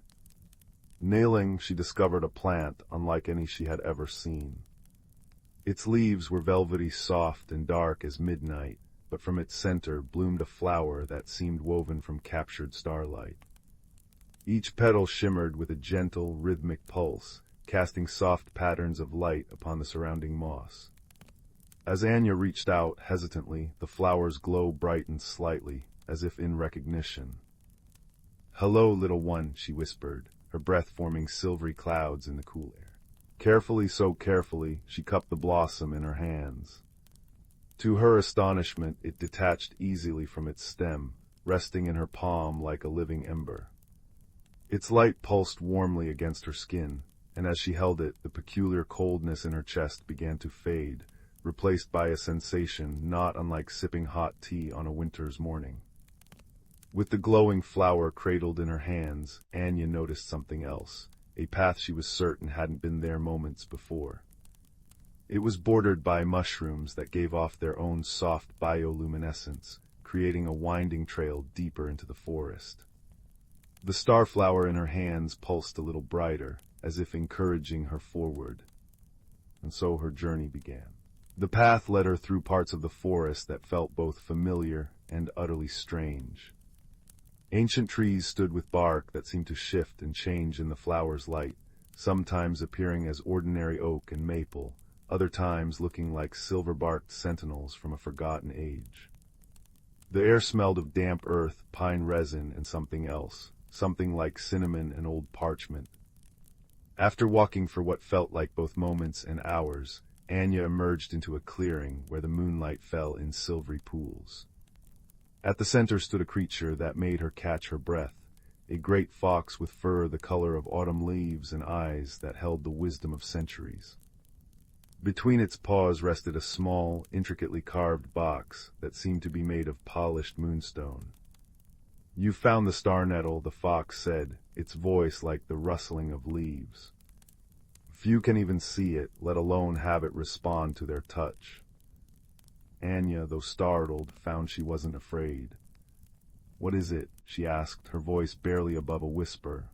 Kneeling, she discovered a plant unlike any she had ever seen. Its leaves were velvety soft and dark as midnight, but from its center bloomed a flower that seemed woven from captured starlight. Each petal shimmered with a gentle, rhythmic pulse, casting soft patterns of light upon the surrounding moss. As Anya reached out hesitantly, the flower's glow brightened slightly, as if in recognition. "Hello, little one," she whispered, her breath forming silvery clouds in the cool air. Carefully, so carefully, she cupped the blossom in her hands. To her astonishment, it detached easily from its stem, resting in her palm like a living ember. Its light pulsed warmly against her skin, and as she held it, the peculiar coldness in her chest began to fade, replaced by a sensation not unlike sipping hot tea on a winter's morning. With the glowing flower cradled in her hands, Anya noticed something else, a path she was certain hadn't been there moments before. It was bordered by mushrooms that gave off their own soft bioluminescence, creating a winding trail deeper into the forest. The starflower in her hands pulsed a little brighter, as if encouraging her forward. And so her journey began. The path led her through parts of the forest that felt both familiar and utterly strange. Ancient trees stood with bark that seemed to shift and change in the flower's light, sometimes appearing as ordinary oak and maple, other times looking like silver-barked sentinels from a forgotten age. The air smelled of damp earth, pine resin, and something else, something like cinnamon and old parchment. After walking for what felt like both moments and hours, Anya emerged into a clearing where the moonlight fell in silvery pools. At the center stood a creature that made her catch her breath, a great fox with fur the color of autumn leaves and eyes that held the wisdom of centuries. Between its paws rested a small, intricately carved box that seemed to be made of polished moonstone. "You found the star nettle," the fox said, its voice like the rustling of leaves. "Few can even see it, let alone have it respond to their touch." Anya, though startled, found she wasn't afraid. "What is it?" she asked, her voice barely above a whisper.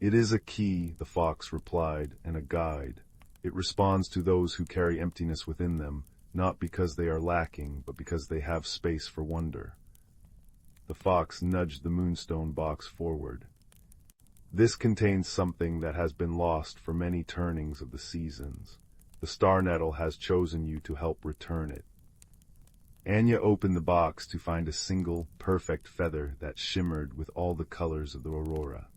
"It is a key," the fox replied, "and a guide. It responds to those who carry emptiness within them, not because they are lacking, but because they have space for wonder." The fox nudged the moonstone box forward. "This contains something that has been lost for many turnings of the seasons. The star nettle has chosen you to help return it." Anya opened the box to find a single, perfect feather that shimmered with all the colors of the aurora.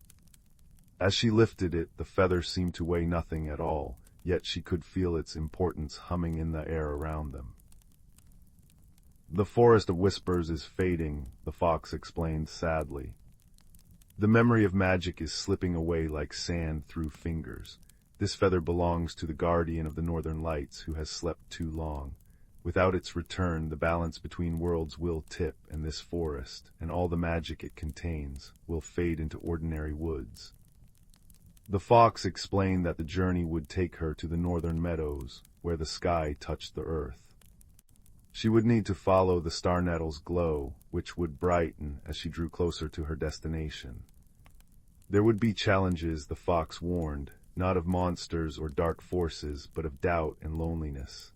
As she lifted it, the feather seemed to weigh nothing at all, yet she could feel its importance humming in the air around them. "The forest of whispers is fading," the fox explained sadly. "The memory of magic is slipping away like sand through fingers. This feather belongs to the guardian of the northern lights who has slept too long. Without its return, the balance between worlds will tip, and this forest, and all the magic it contains, will fade into ordinary woods." The fox explained that the journey would take her to the northern meadows, where the sky touched the earth. She would need to follow the star nettle's glow, which would brighten as she drew closer to her destination. There would be challenges, the fox warned, not of monsters or dark forces, but of doubt and loneliness.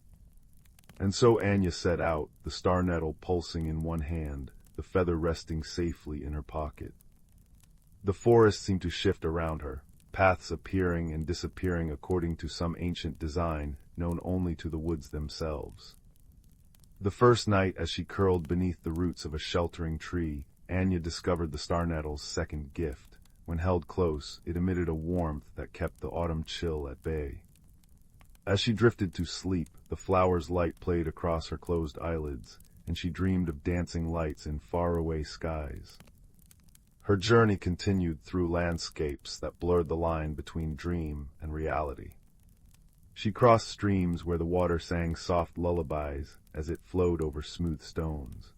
And so Anya set out, the star nettle pulsing in one hand, the feather resting safely in her pocket. The forest seemed to shift around her, paths appearing and disappearing according to some ancient design known only to the woods themselves. The first night, as she curled beneath the roots of a sheltering tree, Anya discovered the star nettle's second gift. When held close, it emitted a warmth that kept the autumn chill at bay. As she drifted to sleep, the flower's light played across her closed eyelids, and she dreamed of dancing lights in faraway skies. Her journey continued through landscapes that blurred the line between dream and reality. She crossed streams where the water sang soft lullabies as it flowed over smooth stones.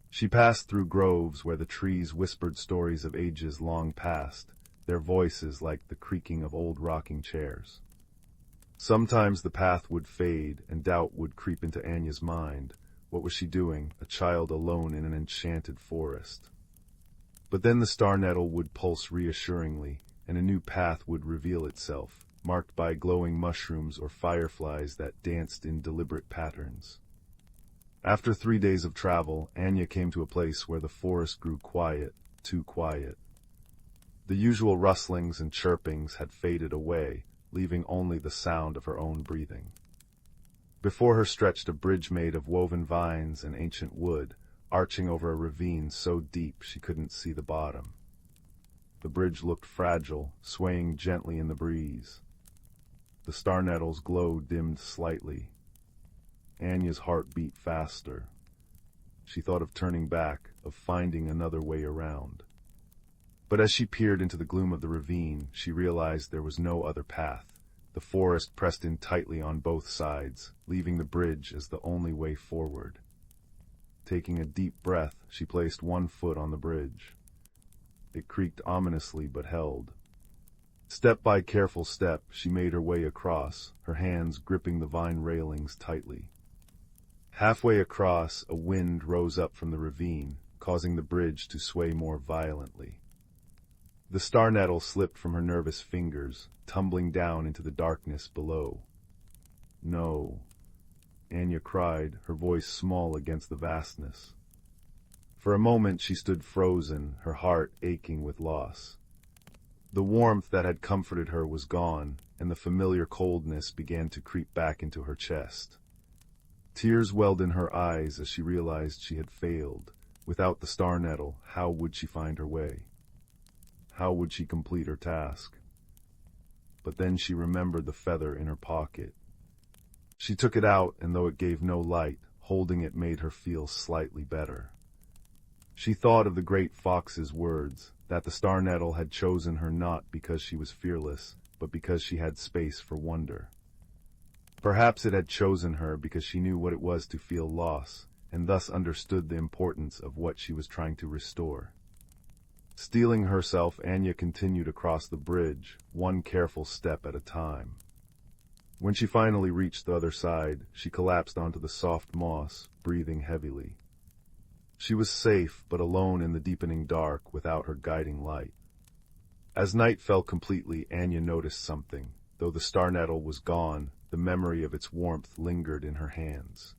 She passed through groves where the trees whispered stories of ages long past, their voices like the creaking of old rocking chairs. Sometimes the path would fade and doubt would creep into Anya's mind. What was she doing, a child alone in an enchanted forest? But then the star nettle would pulse reassuringly, and a new path would reveal itself, marked by glowing mushrooms or fireflies that danced in deliberate patterns. After 3 days of travel, Anya came to a place where the forest grew quiet, too quiet. The usual rustlings and chirpings had faded away, leaving only the sound of her own breathing. Before her stretched a bridge made of woven vines and ancient wood, arching over a ravine so deep she couldn't see the bottom. The bridge looked fragile, swaying gently in the breeze. The star nettle's glow dimmed slightly. Anya's heart beat faster. She thought of turning back, of finding another way around. But as she peered into the gloom of the ravine, she realized there was no other path. The forest pressed in tightly on both sides, leaving the bridge as the only way forward. Taking a deep breath, she placed one foot on the bridge. It creaked ominously but held. Step by careful step, she made her way across, her hands gripping the vine railings tightly. Halfway across, a wind rose up from the ravine, causing the bridge to sway more violently. The star nettle slipped from her nervous fingers, tumbling down into the darkness below. No, Anya cried, her voice small against the vastness. For a moment she stood frozen, her heart aching with loss. The warmth that had comforted her was gone, and the familiar coldness began to creep back into her chest. Tears welled in her eyes as she realized she had failed. Without the star nettle, how would she find her way? How would she complete her task? But then she remembered the feather in her pocket. She took it out, and though it gave no light, holding it made her feel slightly better. She thought of the great fox's words, that the star nettle had chosen her not because she was fearless, but because she had space for wonder. Perhaps it had chosen her because she knew what it was to feel loss, and thus understood the importance of what she was trying to restore. Steeling herself, Anya continued across the bridge, one careful step at a time. When she finally reached the other side, she collapsed onto the soft moss, breathing heavily. She was safe, but alone in the deepening dark without her guiding light. As night fell completely, Anya noticed something. Though the star nettle was gone, the memory of its warmth lingered in her hands.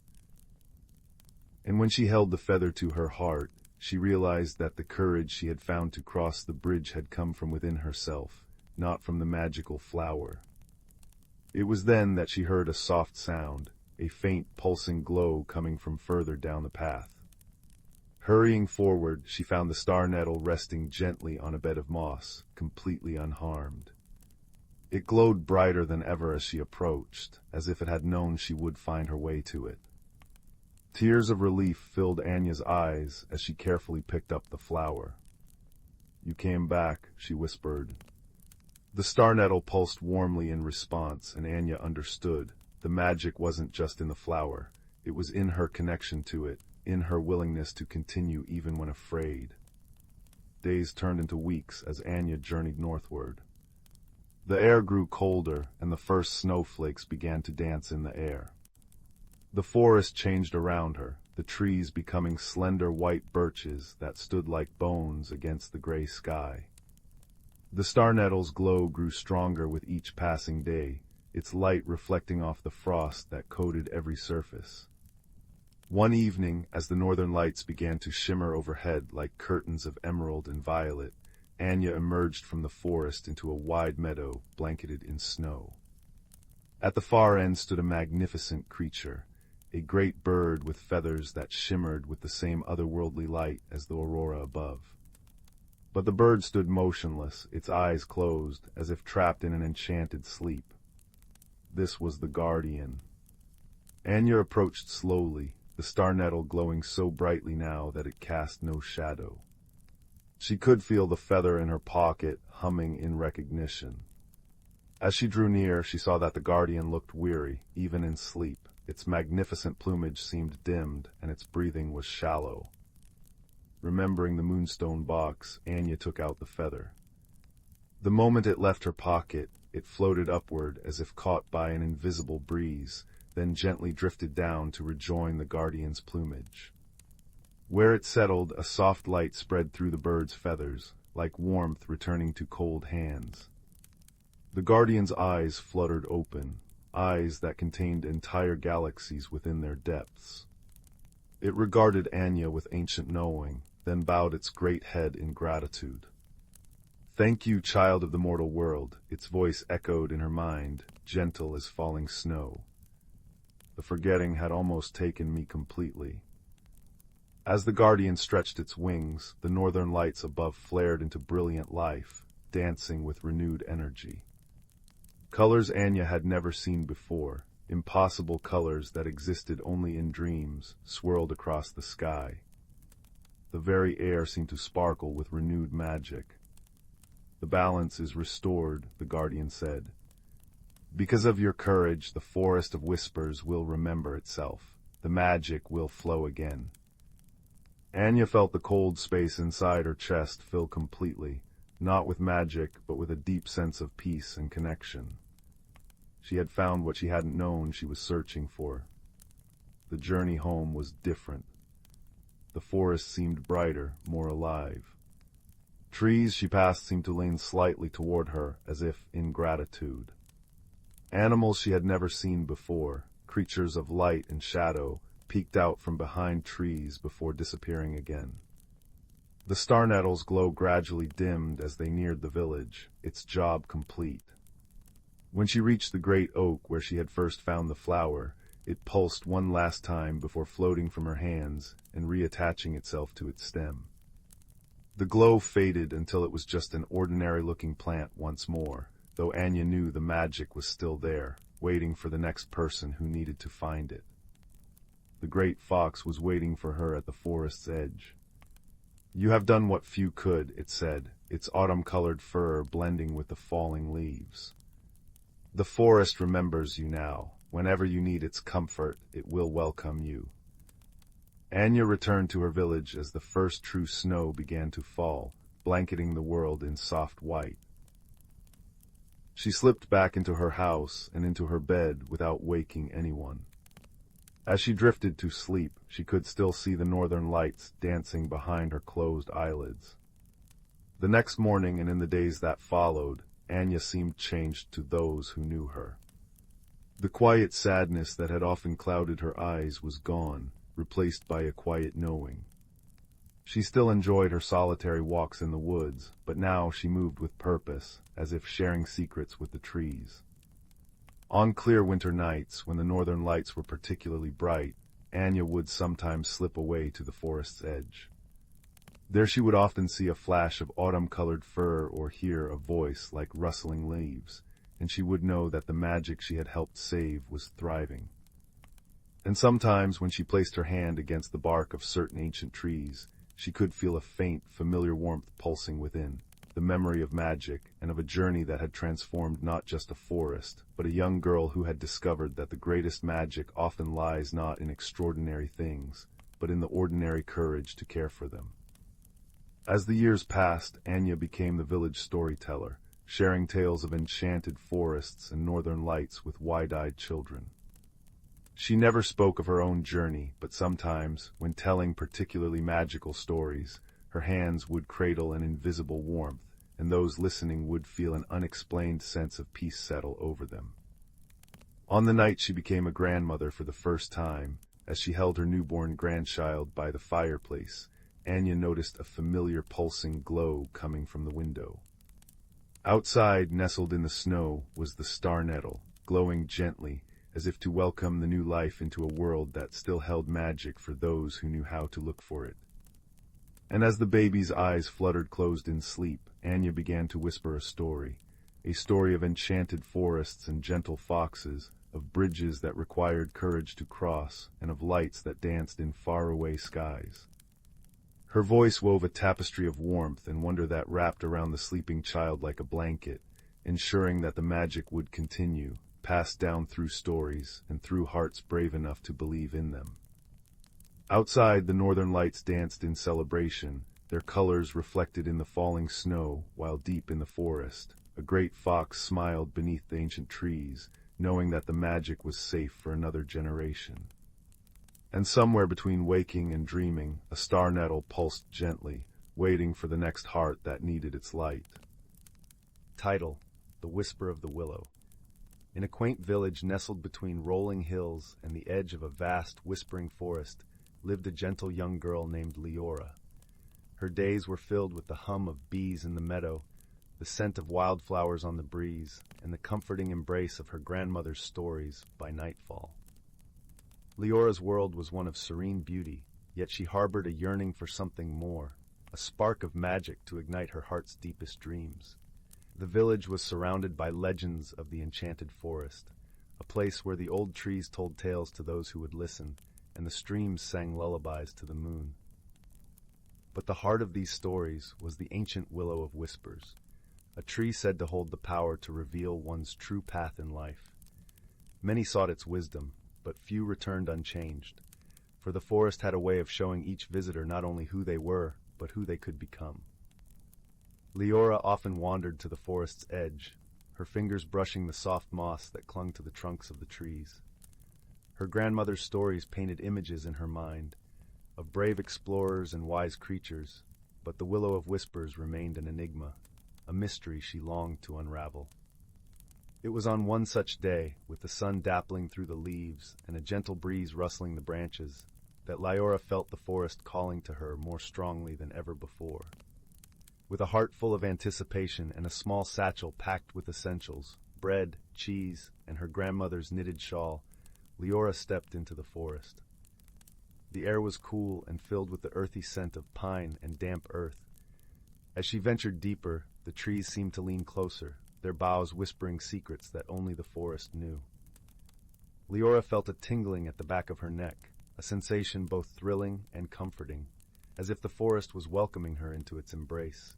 And when she held the feather to her heart, she realized that the courage she had found to cross the bridge had come from within herself, not from the magical flower. It was then that she heard a soft sound, a faint pulsing glow coming from further down the path. Hurrying forward, she found the star nettle resting gently on a bed of moss, completely unharmed. It glowed brighter than ever as she approached, as if it had known she would find her way to it. Tears of relief filled Anya's eyes as she carefully picked up the flower. "You came back," she whispered. The star nettle pulsed warmly in response, and Anya understood. The magic wasn't just in the flower. It was in her connection to it, in her willingness to continue even when afraid. Days turned into weeks as Anya journeyed northward. The air grew colder, and the first snowflakes began to dance in the air. The forest changed around her, the trees becoming slender white birches that stood like bones against the gray sky. The star nettle's glow grew stronger with each passing day, its light reflecting off the frost that coated every surface. One evening, as the northern lights began to shimmer overhead like curtains of emerald and violet, Anya emerged from the forest into a wide meadow blanketed in snow. At the far end stood a magnificent creature, a great bird with feathers that shimmered with the same otherworldly light as the aurora above. But the bird stood motionless, its eyes closed, as if trapped in an enchanted sleep. This was the guardian. Anya approached slowly, the star nettle glowing so brightly now that it cast no shadow. She could feel the feather in her pocket humming in recognition. As she drew near, she saw that the guardian looked weary, even in sleep. Its magnificent plumage seemed dimmed, and its breathing was shallow. Remembering the moonstone box, Anya took out the feather. The moment it left her pocket, it floated upward as if caught by an invisible breeze, then gently drifted down to rejoin the guardian's plumage. Where it settled, a soft light spread through the bird's feathers, like warmth returning to cold hands. The guardian's eyes fluttered open, eyes that contained entire galaxies within their depths. It regarded Anya with ancient knowing, then bowed its great head in gratitude. "Thank you, child of the mortal world," its voice echoed in her mind, gentle as falling snow. "The forgetting had almost taken me completely." As the guardian stretched its wings, the northern lights above flared into brilliant life, dancing with renewed energy. Colors Anya had never seen before, impossible colors that existed only in dreams, swirled across the sky. The very air seemed to sparkle with renewed magic. "The balance is restored," the guardian said. "Because of your courage, the forest of whispers will remember itself. The magic will flow again." Anya felt the cold space inside her chest fill completely, not with magic, but with a deep sense of peace and connection. She had found what she hadn't known she was searching for. The journey home was different. The forest seemed brighter, more alive. Trees she passed seemed to lean slightly toward her, as if in gratitude. Animals she had never seen before, creatures of light and shadow, peeked out from behind trees before disappearing again. The star nettle's glow gradually dimmed as they neared the village, its job complete. When she reached the great oak where she had first found the flower, it pulsed one last time before floating from her hands and reattaching itself to its stem. The glow faded until it was just an ordinary-looking plant once more, though Anya knew the magic was still there, waiting for the next person who needed to find it. The great fox was waiting for her at the forest's edge. "You have done what few could," it said, its autumn-colored fur blending with the falling leaves. "The forest remembers you now. Whenever you need its comfort, it will welcome you." Anya returned to her village as the first true snow began to fall, blanketing the world in soft white. She slipped back into her house and into her bed without waking anyone. As she drifted to sleep, she could still see the northern lights dancing behind her closed eyelids. The next morning and in the days that followed, Anya seemed changed to those who knew her. The quiet sadness that had often clouded her eyes was gone, replaced by a quiet knowing. She still enjoyed her solitary walks in the woods, but now she moved with purpose, as if sharing secrets with the trees. On clear winter nights, when the northern lights were particularly bright, Anya would sometimes slip away to the forest's edge. There she would often see a flash of autumn-colored fur or hear a voice like rustling leaves, and she would know that the magic she had helped save was thriving. And sometimes, when she placed her hand against the bark of certain ancient trees, she could feel a faint, familiar warmth pulsing within, the memory of magic and of a journey that had transformed not just a forest, but a young girl who had discovered that the greatest magic often lies not in extraordinary things, but in the ordinary courage to care for them. As the years passed, Anya became the village storyteller, sharing tales of enchanted forests and northern lights with wide-eyed children. She never spoke of her own journey, but sometimes, when telling particularly magical stories, her hands would cradle an invisible warmth, and those listening would feel an unexplained sense of peace settle over them. On the night she became a grandmother for the first time, as she held her newborn grandchild by the fireplace, Anya noticed a familiar pulsing glow coming from the window. Outside, nestled in the snow, was the star nettle, glowing gently, as if to welcome the new life into a world that still held magic for those who knew how to look for it. And as the baby's eyes fluttered closed in sleep, Anya began to whisper a story of enchanted forests and gentle foxes, of bridges that required courage to cross, and of lights that danced in faraway skies. Her voice wove a tapestry of warmth and wonder that wrapped around the sleeping child like a blanket, ensuring that the magic would continue, passed down through stories and through hearts brave enough to believe in them. Outside, the northern lights danced in celebration, their colors reflected in the falling snow, while deep in the forest, a great fox smiled beneath the ancient trees, knowing that the magic was safe for another generation. And somewhere between waking and dreaming, a star nettle pulsed gently, waiting for the next heart that needed its light. Title: The Whisper of the Willow. In a quaint village nestled between rolling hills and the edge of a vast, whispering forest, lived a gentle young girl named Leora. Her days were filled with the hum of bees in the meadow, the scent of wildflowers on the breeze, and the comforting embrace of her grandmother's stories by nightfall. Leora's world was one of serene beauty, yet she harbored a yearning for something more, a spark of magic to ignite her heart's deepest dreams. The village was surrounded by legends of the enchanted forest, a place where the old trees told tales to those who would listen, and the streams sang lullabies to the moon. But the heart of these stories was the ancient Willow of Whispers, a tree said to hold the power to reveal one's true path in life. Many sought its wisdom, but few returned unchanged, for the forest had a way of showing each visitor not only who they were, but who they could become. Leora often wandered to the forest's edge, her fingers brushing the soft moss that clung to the trunks of the trees. Her grandmother's stories painted images in her mind, of brave explorers and wise creatures, but the Willow of Whispers remained an enigma, a mystery she longed to unravel. It was on one such day, with the sun dappling through the leaves and a gentle breeze rustling the branches, that Leora felt the forest calling to her more strongly than ever before. With a heart full of anticipation and a small satchel packed with essentials, bread, cheese, and her grandmother's knitted shawl, Leora stepped into the forest. The air was cool and filled with the earthy scent of pine and damp earth. As she ventured deeper, the trees seemed to lean closer, their boughs whispering secrets that only the forest knew. Leora felt a tingling at the back of her neck, a sensation both thrilling and comforting, as if the forest was welcoming her into its embrace.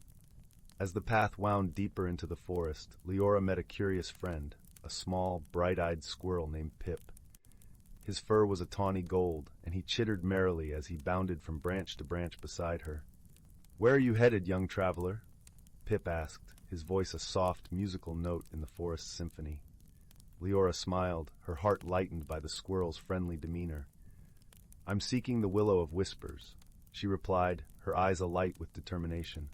As the path wound deeper into the forest, Leora met a curious friend, a small, bright-eyed squirrel named Pip. His fur was a tawny gold, and he chittered merrily as he bounded from branch to branch beside her. "Where are you headed, young traveler?" Pip asked, his voice a soft, musical note in the forest's symphony. Leora smiled, her heart lightened by the squirrel's friendly demeanor. "I'm seeking the Willow of Whispers," she replied, her eyes alight with determination.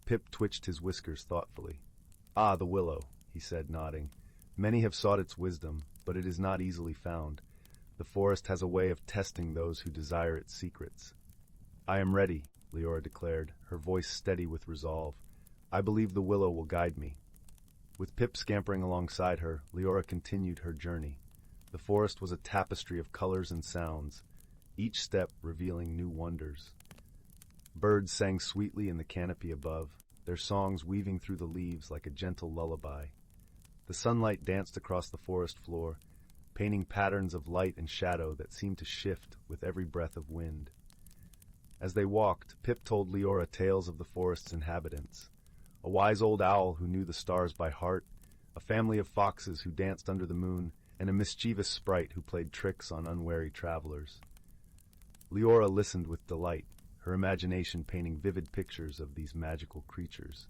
Pip twitched his whiskers thoughtfully. "Ah, the willow," he said, nodding. "Many have sought its wisdom, but it is not easily found. The forest has a way of testing those who desire its secrets." "I am ready," Leora declared, her voice steady with resolve. "I believe the willow will guide me." With Pip scampering alongside her, Leora continued her journey. The forest was a tapestry of colors and sounds, each step revealing new wonders. Birds sang sweetly in the canopy above, their songs weaving through the leaves like a gentle lullaby. The sunlight danced across the forest floor, painting patterns of light and shadow that seemed to shift with every breath of wind. As they walked, Pip told Leora tales of the forest's inhabitants. A wise old owl who knew the stars by heart, a family of foxes who danced under the moon, and a mischievous sprite who played tricks on unwary travelers. Leora listened with delight, her imagination painting vivid pictures of these magical creatures.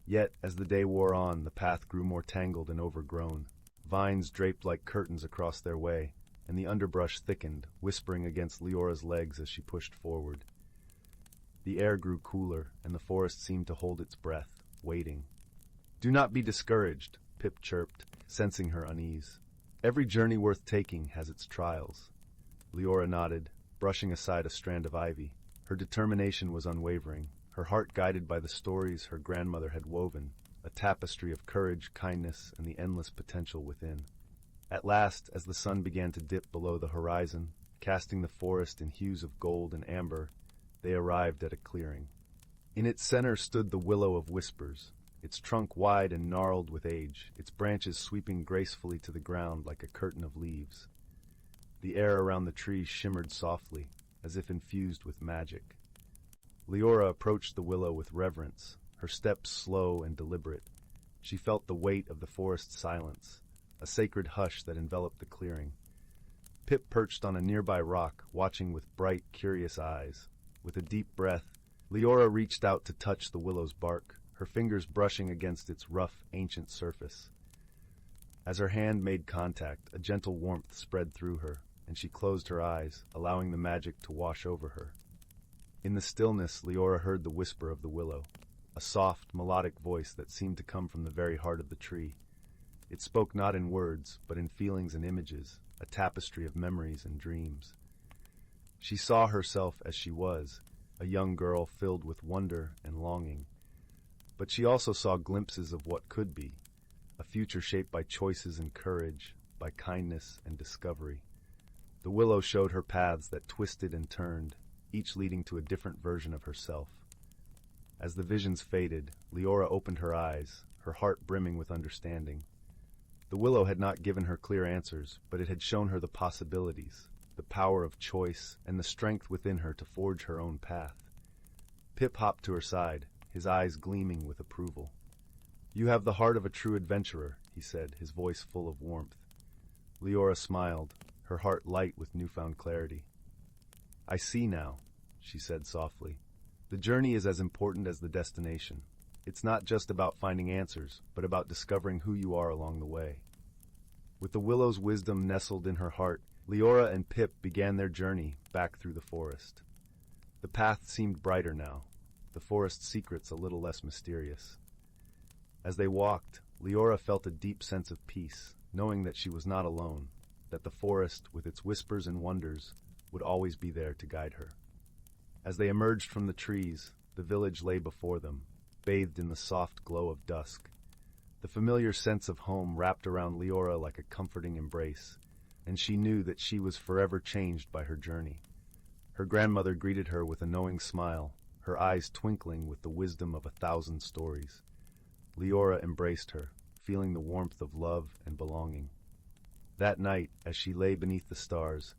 Yet, as the day wore on, the path grew more tangled and overgrown. Vines draped like curtains across their way, and the underbrush thickened, whispering against Leora's legs as she pushed forward. The air grew cooler, and the forest seemed to hold its breath, waiting. "Do not be discouraged," Pip chirped, sensing her unease. "Every journey worth taking has its trials." Leora nodded, brushing aside a strand of ivy. Her determination was unwavering, her heart guided by the stories her grandmother had woven, a tapestry of courage, kindness, and the endless potential within. At last, as the sun began to dip below the horizon, casting the forest in hues of gold and amber, they arrived at a clearing. In its center stood the Willow of Whispers, its trunk wide and gnarled with age, its branches sweeping gracefully to the ground like a curtain of leaves. The air around the tree shimmered softly, as if infused with magic. Leora approached the willow with reverence, her steps slow and deliberate, She felt the weight of the forest silence, a sacred hush that enveloped the clearing. Pip perched on a nearby rock, watching with bright, curious eyes. With a deep breath, Leora reached out to touch the willow's bark, her fingers brushing against its rough, ancient surface. As her hand made contact, a gentle warmth spread through her, and she closed her eyes, allowing the magic to wash over her. In the stillness, Leora heard the whisper of the willow, a soft, melodic voice that seemed to come from the very heart of the tree. It spoke not in words, but in feelings and images, a tapestry of memories and dreams. She saw herself as she was, a young girl filled with wonder and longing. But she also saw glimpses of what could be, a future shaped by choices and courage, by kindness and discovery. The willow showed her paths that twisted and turned, each leading to a different version of herself. As the visions faded, Leora opened her eyes, her heart brimming with understanding. The willow had not given her clear answers, but it had shown her the possibilities, the power of choice, and the strength within her to forge her own path. Pip hopped to her side, his eyes gleaming with approval. "You have the heart of a true adventurer," he said, his voice full of warmth. Leora smiled, her heart light with newfound clarity. "I see now," she said softly. "The journey is as important as the destination. It's not just about finding answers, but about discovering who you are along the way." With the willow's wisdom nestled in her heart, Leora and Pip began their journey back through the forest. The path seemed brighter now, the forest's secrets a little less mysterious. As they walked, Leora felt a deep sense of peace, knowing that she was not alone, that the forest, with its whispers and wonders, would always be there to guide her. As they emerged from the trees, the village lay before them, bathed in the soft glow of dusk. The familiar sense of home wrapped around Leora like a comforting embrace, and she knew that she was forever changed by her journey. Her grandmother greeted her with a knowing smile, her eyes twinkling with the wisdom of 1,000 stories. Leora embraced her, feeling the warmth of love and belonging. That night, as she lay beneath the stars,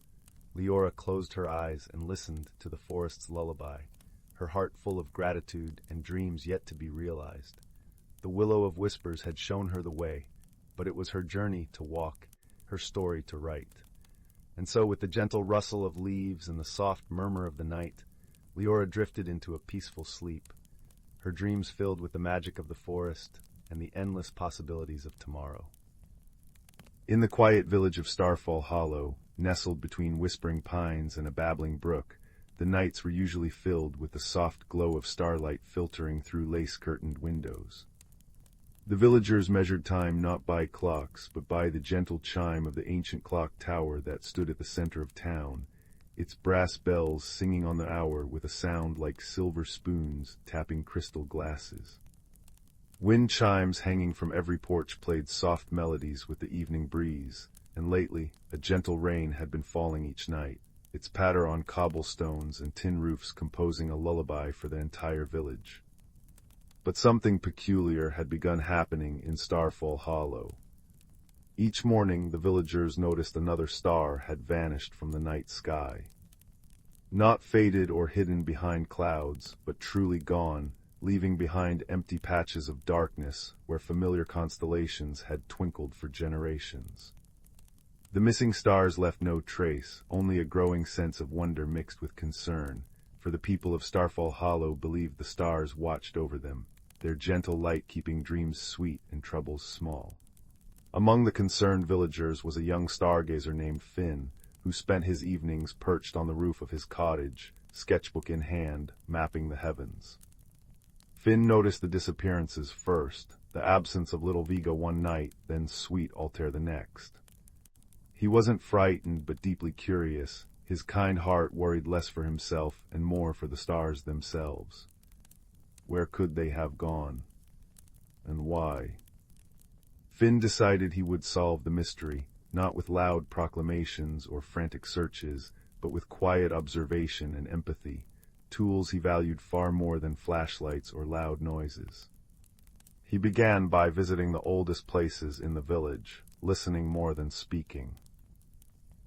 Leora closed her eyes and listened to the forest's lullaby, her heart full of gratitude and dreams yet to be realized. The willow of whispers had shown her the way, but it was her journey to walk, her story to write. And so, with the gentle rustle of leaves and the soft murmur of the night, Leora drifted into a peaceful sleep, her dreams filled with the magic of the forest and the endless possibilities of tomorrow. In the quiet village of Starfall Hollow, nestled between whispering pines and a babbling brook, the nights were usually filled with the soft glow of starlight filtering through lace-curtained windows. The villagers measured time not by clocks, but by the gentle chime of the ancient clock tower that stood at the center of town, its brass bells singing on the hour with a sound like silver spoons tapping crystal glasses. Wind chimes hanging from every porch played soft melodies with the evening breeze, and lately a gentle rain had been falling each night, its patter on cobblestones and tin roofs composing a lullaby for the entire village. But something peculiar had begun happening in Starfall Hollow. Each morning the villagers noticed another star had vanished from the night sky. Not faded or hidden behind clouds, but truly gone, leaving behind empty patches of darkness where familiar constellations had twinkled for generations. The missing stars left no trace, only a growing sense of wonder mixed with concern, for the people of Starfall Hollow believed the stars watched over them, their gentle light keeping dreams sweet and troubles small. Among the concerned villagers was a young stargazer named Finn, who spent his evenings perched on the roof of his cottage, sketchbook in hand, mapping the heavens. Finn noticed the disappearances first, the absence of little Viga one night, then Sweet Altair the next. He wasn't frightened, but deeply curious. His kind heart worried less for himself and more for the stars themselves. Where could they have gone? And why? Finn decided he would solve the mystery, not with loud proclamations or frantic searches, but with quiet observation and empathy, tools he valued far more than flashlights or loud noises. He began by visiting the oldest places in the village, listening more than speaking.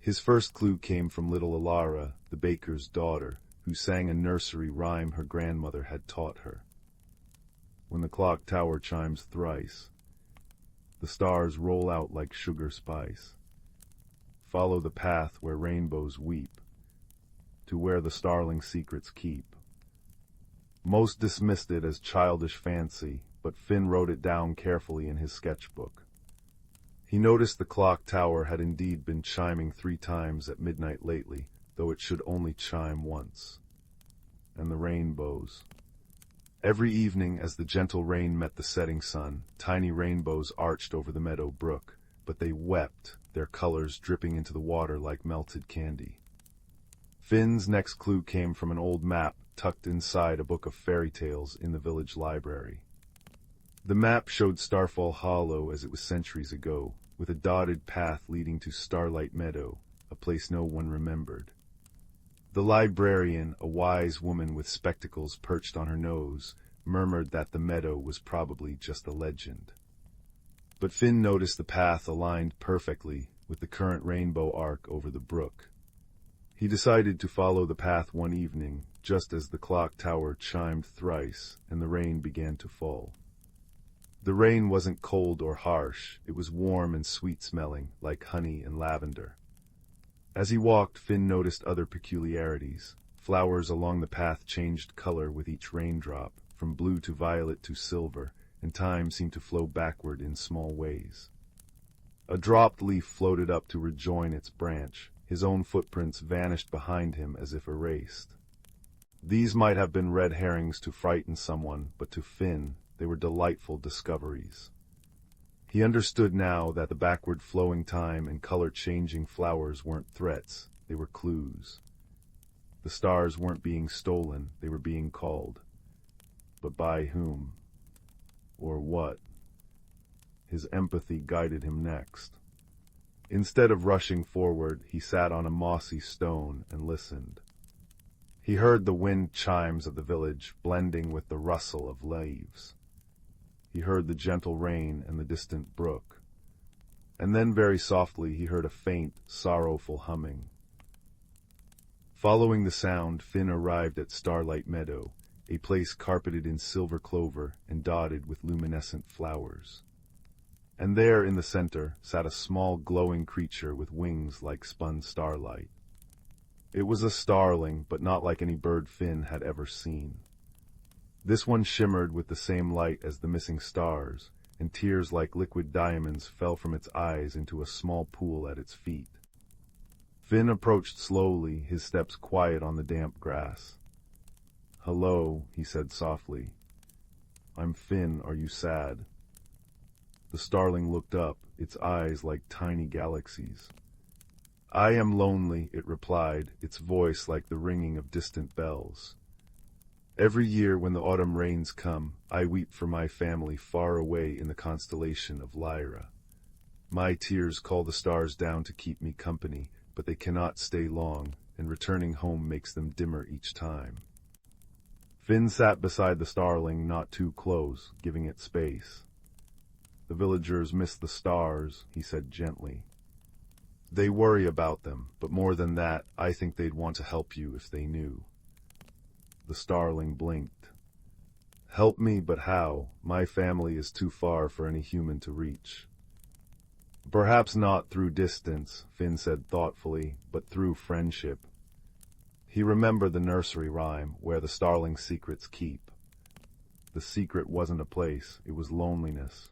His first clue came from little Alara, the baker's daughter, who sang a nursery rhyme her grandmother had taught her. When the clock tower chimes thrice, The stars roll out like sugar spice. Follow the path where rainbows weep, to where the starling secrets keep. Most dismissed it as childish fancy, but Finn wrote it down carefully in his sketchbook. He noticed the clock tower had indeed been chiming 3 times at midnight lately, though it should only chime once. And the rainbows. Every evening as the gentle rain met the setting sun, tiny rainbows arched over the meadow brook, but they wept, their colors dripping into the water like melted candy. Finn's next clue came from an old map tucked inside a book of fairy tales in the village library. The map showed Starfall Hollow as it was centuries ago, with a dotted path leading to Starlight Meadow, a place no one remembered. The librarian, a wise woman with spectacles perched on her nose, murmured that the meadow was probably just a legend. But Finn noticed the path aligned perfectly with the current rainbow arc over the brook. He decided to follow the path one evening, just as the clock tower chimed thrice and the rain began to fall. The rain wasn't cold or harsh, it was warm and sweet-smelling, like honey and lavender. As he walked, Finn noticed other peculiarities. Flowers along the path changed color with each raindrop, from blue to violet to silver, and time seemed to flow backward in small ways. A dropped leaf floated up to rejoin its branch. His own footprints vanished behind him as if erased. These might have been red herrings to frighten someone, but to Finn, they were delightful discoveries. He understood now that the backward-flowing time and color-changing flowers weren't threats, they were clues. The stars weren't being stolen, they were being called. But by whom? Or what? His empathy guided him next. Instead of rushing forward, he sat on a mossy stone and listened. He heard the wind chimes of the village blending with the rustle of leaves. He heard the gentle rain and the distant brook. And then very softly he heard a faint, sorrowful humming. Following the sound, Finn arrived at Starlight Meadow, a place carpeted in silver clover and dotted with luminescent flowers. And there in the center sat a small glowing creature with wings like spun starlight. It was a starling, but not like any bird Finn had ever seen. This one shimmered with the same light as the missing stars, and tears like liquid diamonds fell from its eyes into a small pool at its feet. Finn approached slowly, his steps quiet on the damp grass. "Hello," he said softly. "I'm Finn, are you sad?" The starling looked up, its eyes like tiny galaxies. "I am lonely," it replied, its voice like the ringing of distant bells. "Every year when the autumn rains come, I weep for my family far away in the constellation of Lyra. My tears call the stars down to keep me company, but they cannot stay long, and returning home makes them dimmer each time." Finn sat beside the starling, not too close, giving it space. "The villagers miss the stars," he said gently. "They worry about them, but more than that, I think they'd want to help you if they knew." The starling blinked. "Help me, but how? My family is too far for any human to reach." "Perhaps not through distance," Finn said thoughtfully, "but through friendship." He remembered the nursery rhyme, where the starling's secrets keep. The secret wasn't a place, it was loneliness.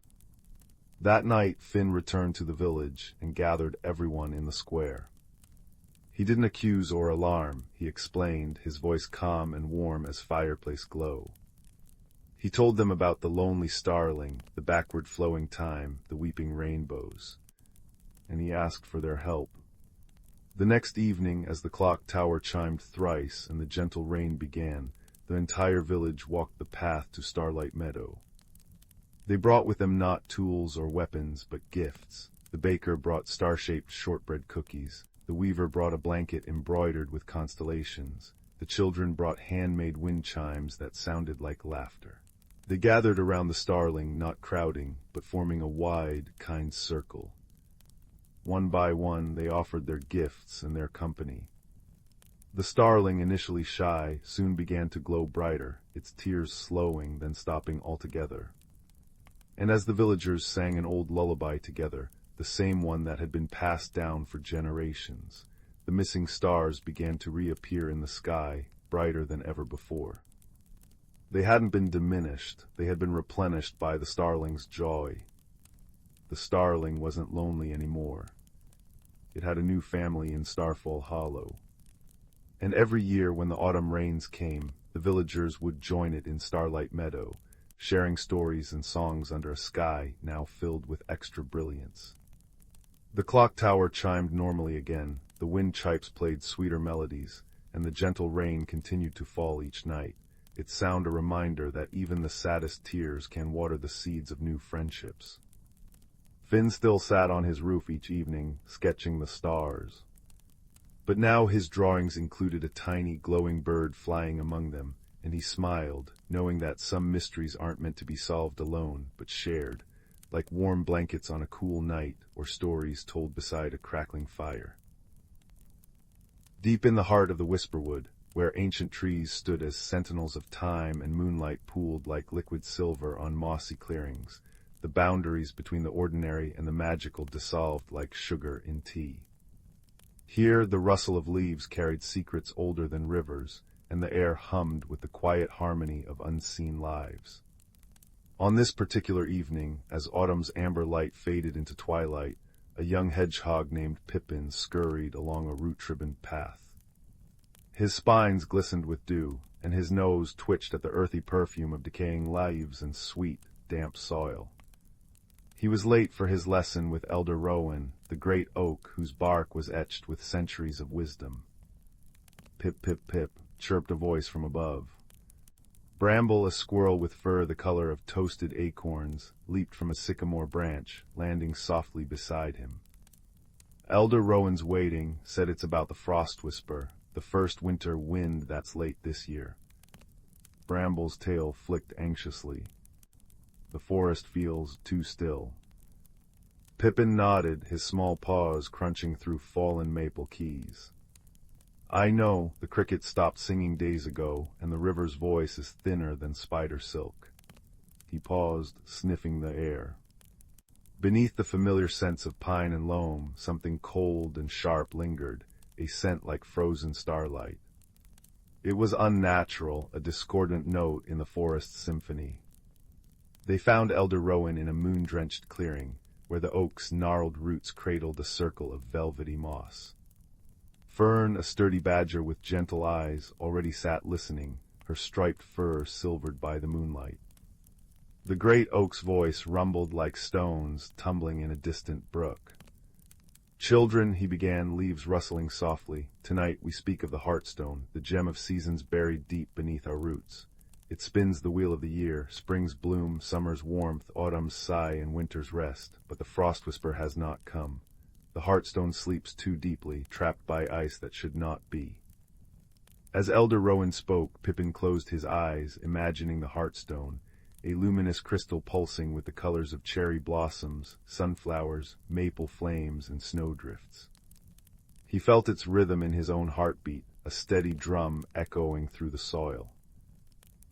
That night, Finn returned to the village and gathered everyone in the square. He didn't accuse or alarm, he explained, his voice calm and warm as fireplace glow. He told them about the lonely starling, the backward-flowing time, the weeping rainbows. And he asked for their help. The next evening, as the clock tower chimed thrice and the gentle rain began, the entire village walked the path to Starlight Meadow. They brought with them not tools or weapons, but gifts. The baker brought star-shaped shortbread cookies. The weaver brought a blanket embroidered with constellations. The children brought handmade wind chimes that sounded like laughter. They gathered around the starling, not crowding, but forming a wide, kind circle. One by one, they offered their gifts and their company. The starling, initially shy, soon began to glow brighter, its tears slowing, then stopping altogether. And as the villagers sang an old lullaby together, the same one that had been passed down for generations, the missing stars began to reappear in the sky, brighter than ever before. They hadn't been diminished, they had been replenished by the starling's joy. The starling wasn't lonely anymore. It had a new family in Starfall Hollow. And every year when the autumn rains came, the villagers would join it in Starlight Meadow, sharing stories and songs under a sky now filled with extra brilliance. The clock tower chimed normally again, the wind chipes played sweeter melodies, and the gentle rain continued to fall each night, its sound a reminder that even the saddest tears can water the seeds of new friendships. Finn still sat on his roof each evening, sketching the stars. But now his drawings included a tiny, glowing bird flying among them, and he smiled, knowing that some mysteries aren't meant to be solved alone, but shared, like warm blankets on a cool night or stories told beside a crackling fire. Deep in the heart of the Whisperwood, where ancient trees stood as sentinels of time and moonlight pooled like liquid silver on mossy clearings, the boundaries between the ordinary and the magical dissolved like sugar in tea. Here the rustle of leaves carried secrets older than rivers, and the air hummed with the quiet harmony of unseen lives. On this particular evening, as autumn's amber light faded into twilight, a young hedgehog named Pippin scurried along a root-ribboned path. His spines glistened with dew, and his nose twitched at the earthy perfume of decaying leaves and sweet, damp soil. He was late for his lesson with Elder Rowan, the great oak whose bark was etched with centuries of wisdom. Pip, pip, pip, chirped a voice from above. Bramble, a squirrel with fur the color of toasted acorns, leaped from a sycamore branch, landing softly beside him. Elder Rowan's waiting said it's about the frost whisper, the first winter wind that's late this year. Bramble's tail flicked anxiously. The forest feels too still. Pippin nodded, his small paws crunching through fallen maple keys. I know, the cricket stopped singing days ago, and the river's voice is thinner than spider silk. He paused, sniffing the air. Beneath the familiar scents of pine and loam, something cold and sharp lingered, a scent like frozen starlight. It was unnatural, a discordant note in the forest's symphony. They found Elder Rowan in a moon-drenched clearing, where the oak's gnarled roots cradled a circle of velvety moss. Fern, a sturdy badger with gentle eyes, already sat listening, her striped fur silvered by the moonlight. The great oak's voice rumbled like stones tumbling in a distant brook. Children, he began, leaves rustling softly, tonight we speak of the heartstone, the gem of seasons buried deep beneath our roots. It spins the wheel of the year, spring's bloom, summer's warmth, autumn's sigh, and winter's rest, but the frost whisper has not come. The heartstone sleeps too deeply, trapped by ice that should not be. As Elder Rowan spoke, Pippin closed his eyes, imagining the heartstone, a luminous crystal pulsing with the colors of cherry blossoms, sunflowers, maple flames, and snowdrifts. He felt its rhythm in his own heartbeat, a steady drum echoing through the soil.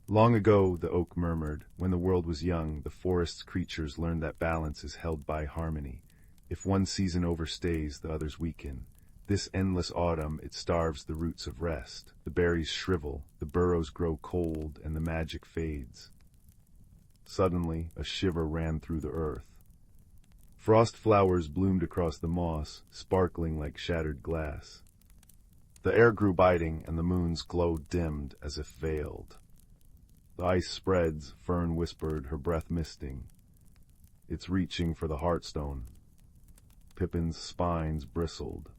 Long ago, the oak murmured, when the world was young, the forest's creatures learned that balance is held by harmony. If one season overstays, the others weaken. This endless autumn, it starves the roots of rest. The berries shrivel, the burrows grow cold, and the magic fades. Suddenly, a shiver ran through the earth. Frost flowers bloomed across the moss, sparkling like shattered glass. The air grew biting, and the moon's glow dimmed as if veiled. The ice spreads, Fern whispered, her breath misting. It's reaching for the heartstone. Pippin's spines bristled.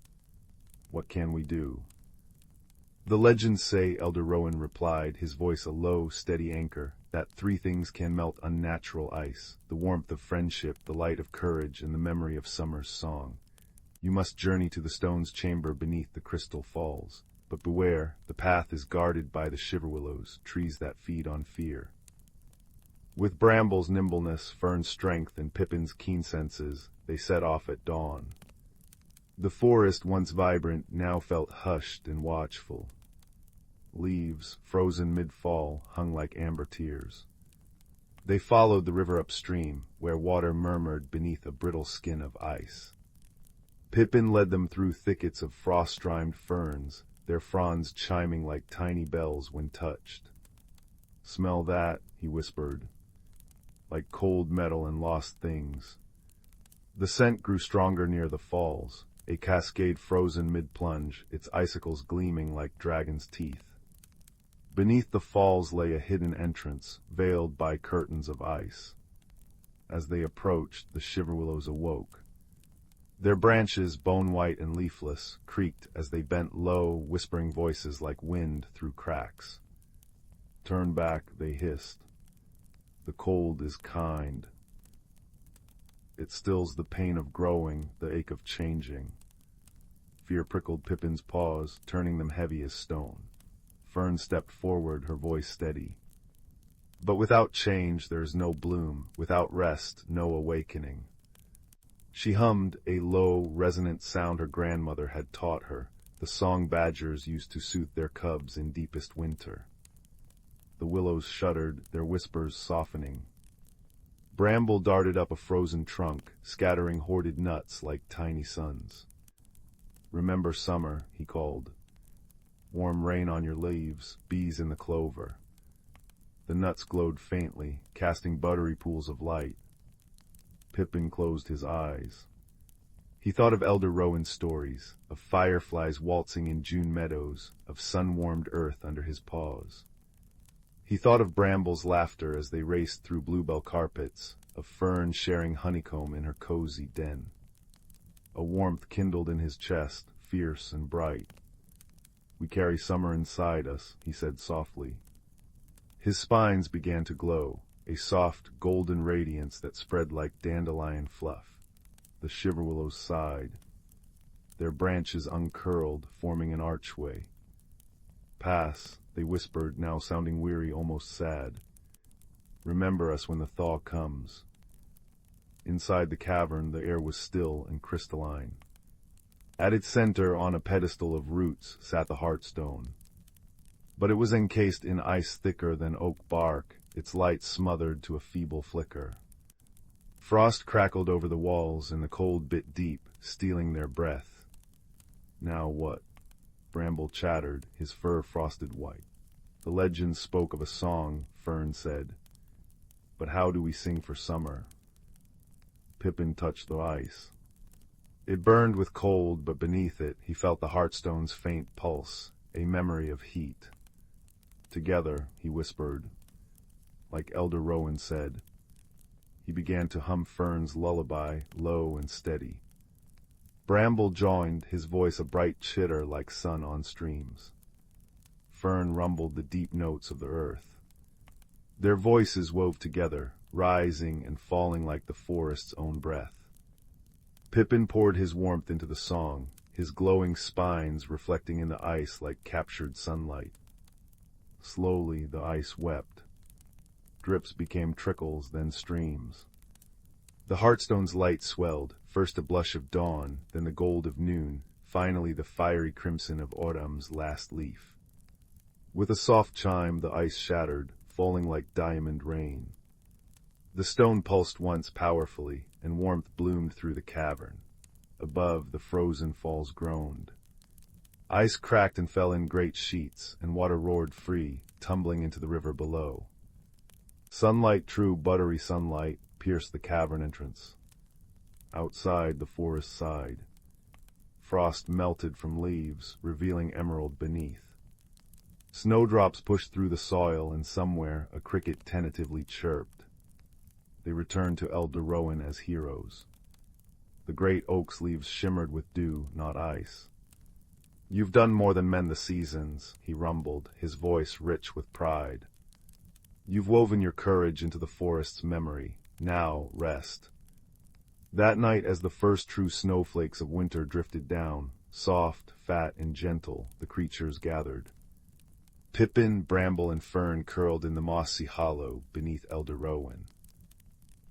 What can we do? The legends say, Elder Rowan replied, his voice a low, steady anchor, that three things can melt unnatural ice, the warmth of friendship, the light of courage, and the memory of summer's song. You must journey to the stone's chamber beneath the crystal falls. But beware, the path is guarded by the shiverwillows, trees that feed on fear. With Bramble's nimbleness, Fern's strength, and Pippin's keen senses, they set off at dawn. The forest, once vibrant, now felt hushed and watchful. Leaves, frozen mid-fall, hung like amber tears. They followed the river upstream, where water murmured beneath a brittle skin of ice. Pippin led them through thickets of frost-rimed ferns, their fronds chiming like tiny bells when touched. "Smell that," he whispered, "like cold metal and lost things." The scent grew stronger near the falls, a cascade frozen mid-plunge, its icicles gleaming like dragon's teeth. Beneath the falls lay a hidden entrance, veiled by curtains of ice. As they approached, the shiverwillows awoke. Their branches, bone-white and leafless, creaked as they bent low, whispering voices like wind through cracks. "Turn back," they hissed. "The cold is kind. It stills the pain of growing, the ache of changing." Fear prickled Pippin's paws, turning them heavy as stone. Fern stepped forward, her voice steady. "But without change there is no bloom, without rest, no awakening." She hummed a low, resonant sound her grandmother had taught her, the song badgers used to soothe their cubs in deepest winter. The willows shuddered, their whispers softening. Bramble darted up a frozen trunk, scattering hoarded nuts like tiny suns. "Remember summer," he called. "Warm rain on your leaves, bees in the clover." The nuts glowed faintly, casting buttery pools of light. Pippin closed his eyes. He thought of Elder Rowan's stories, of fireflies waltzing in June meadows, of sun-warmed earth under his paws. He thought of Bramble's laughter as they raced through bluebell carpets, of Fern sharing honeycomb in her cozy den. A warmth kindled in his chest, fierce and bright. "We carry summer inside us," he said softly. His spines began to glow, a soft, golden radiance that spread like dandelion fluff. The shiverwillows sighed. Their branches uncurled, forming an archway. "Pass," they whispered, now sounding weary, almost sad. "Remember us when the thaw comes." Inside the cavern, the air was still and crystalline. At its center, on a pedestal of roots, sat the heartstone. But it was encased in ice thicker than oak bark, its light smothered to a feeble flicker. Frost crackled over the walls, and the cold bit deep, stealing their breath. "Now what?" Bramble chattered, his fur frosted white. "The legends spoke of a song," Fern said. "But how do we sing for summer?" Pippin touched the ice. It burned with cold, but beneath it he felt the heartstone's faint pulse, a memory of heat. "Together," he whispered, like Elder Rowan said. He began to hum Fern's lullaby, low and steady. Bramble joined, his voice a bright chitter like sun on streams. Fern rumbled the deep notes of the earth. Their voices wove together, rising and falling like the forest's own breath. Pippin poured his warmth into the song, his glowing spines reflecting in the ice like captured sunlight. Slowly the ice wept. Drips became trickles, then streams. The heartstone's light swelled, first a blush of dawn, then the gold of noon, finally the fiery crimson of autumn's last leaf. With a soft chime the ice shattered, falling like diamond rain. The stone pulsed once powerfully, and warmth bloomed through the cavern. Above, the frozen falls groaned. Ice cracked and fell in great sheets, and water roared free, tumbling into the river below. Sunlight, true buttery sunlight, pierced the cavern entrance. Outside, the forest sighed. Frost melted from leaves, revealing emerald beneath. Snowdrops pushed through the soil, and somewhere a cricket tentatively chirped. They returned to Elder Rowan as heroes. The great oak's leaves shimmered with dew, not ice. "You've done more than mend the seasons," he rumbled, his voice rich with pride. "You've woven your courage into the forest's memory. Now rest." That night, as the first true snowflakes of winter drifted down, soft, fat, and gentle, the creatures gathered. Pippin, Bramble, and Fern curled in the mossy hollow beneath Elder Rowan.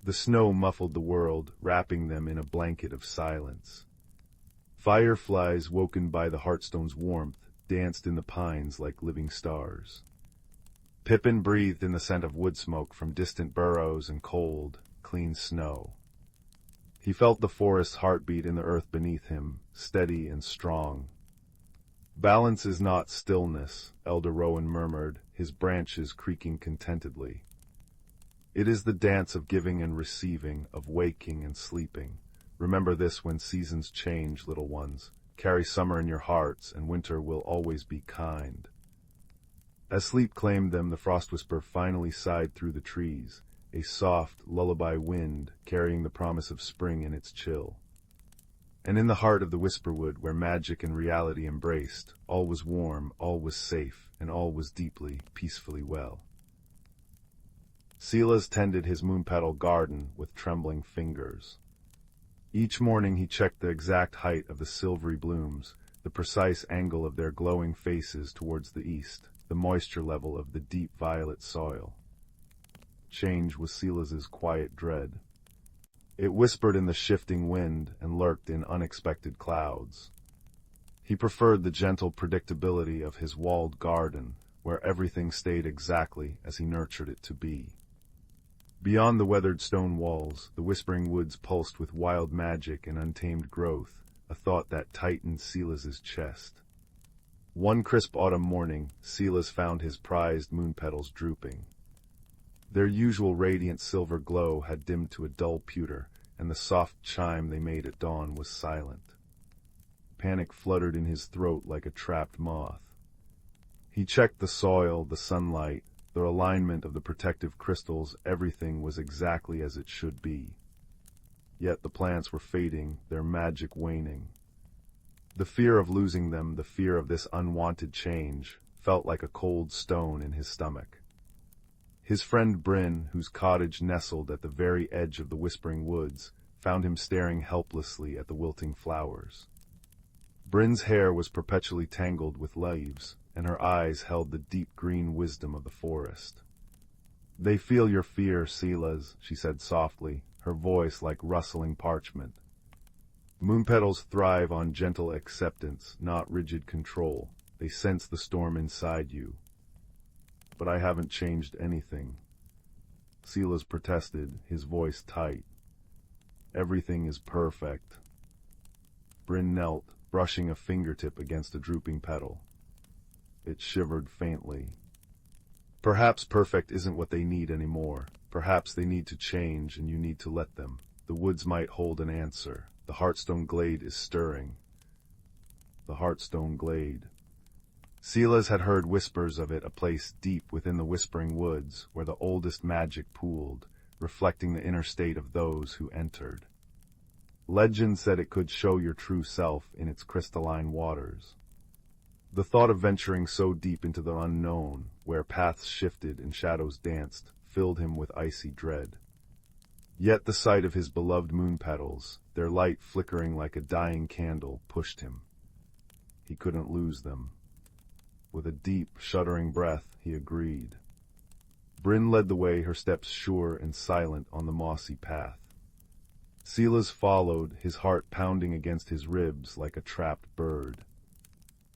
The snow muffled the world, wrapping them in a blanket of silence. Fireflies, woken by the heartstone's warmth, danced in the pines like living stars. Pippin breathed in the scent of wood smoke from distant burrows and cold, clean snow. He felt the forest's heartbeat in the earth beneath him, steady and strong. Balance is not stillness, Elder Rowan murmured, his branches creaking contentedly. It is the dance of giving and receiving, of waking and sleeping. Remember this when seasons change, little ones. Carry summer in your hearts, and winter will always be kind. As sleep claimed them, the frost whisper finally sighed through the trees, a soft, lullaby wind carrying the promise of spring in its chill. And in the heart of the whisperwood, where magic and reality embraced, all was warm, all was safe, and all was deeply, peacefully well. Silas tended his moonpetal garden with trembling fingers. Each morning he checked the exact height of the silvery blooms, the precise angle of their glowing faces towards the east, the moisture level of the deep violet soil. Change was Silas's quiet dread. It whispered in the shifting wind and lurked in unexpected clouds. He preferred the gentle predictability of his walled garden, where everything stayed exactly as he nurtured it to be. Beyond the weathered stone walls, the whispering woods pulsed with wild magic and untamed growth, a thought that tightened Silas's chest. One crisp autumn morning, Silas found his prized moon petals drooping. Their usual radiant silver glow had dimmed to a dull pewter, and the soft chime they made at dawn was silent. Panic fluttered in his throat like a trapped moth. He checked the soil, the sunlight, the alignment of the protective crystals. Everything was exactly as it should be. Yet the plants were fading, their magic waning. The fear of losing them, the fear of this unwanted change, felt like a cold stone in his stomach. His friend Bryn, whose cottage nestled at the very edge of the whispering woods, found him staring helplessly at the wilting flowers. Bryn's hair was perpetually tangled with leaves, and her eyes held the deep green wisdom of the forest. "They feel your fear, Silas," she said softly, her voice like rustling parchment. "Moonpetals thrive on gentle acceptance, not rigid control. They sense the storm inside you." "But I haven't changed anything," Silas protested, his voice tight. "Everything is perfect." Bryn knelt, brushing a fingertip against a drooping petal. It shivered faintly. "Perhaps perfect isn't what they need anymore. Perhaps they need to change, and you need to let them. The woods might hold an answer. The Heartstone Glade is stirring." The Heartstone Glade. Silas had heard whispers of it, a place deep within the whispering woods, where the oldest magic pooled, reflecting the inner state of those who entered. Legend said it could show your true self in its crystalline waters. The thought of venturing so deep into the unknown, where paths shifted and shadows danced, filled him with icy dread. Yet the sight of his beloved moon petals, their light flickering like a dying candle, pushed him. He couldn't lose them. With a deep, shuddering breath, he agreed. Bryn led the way, her steps sure and silent on the mossy path. Silas followed, his heart pounding against his ribs like a trapped bird.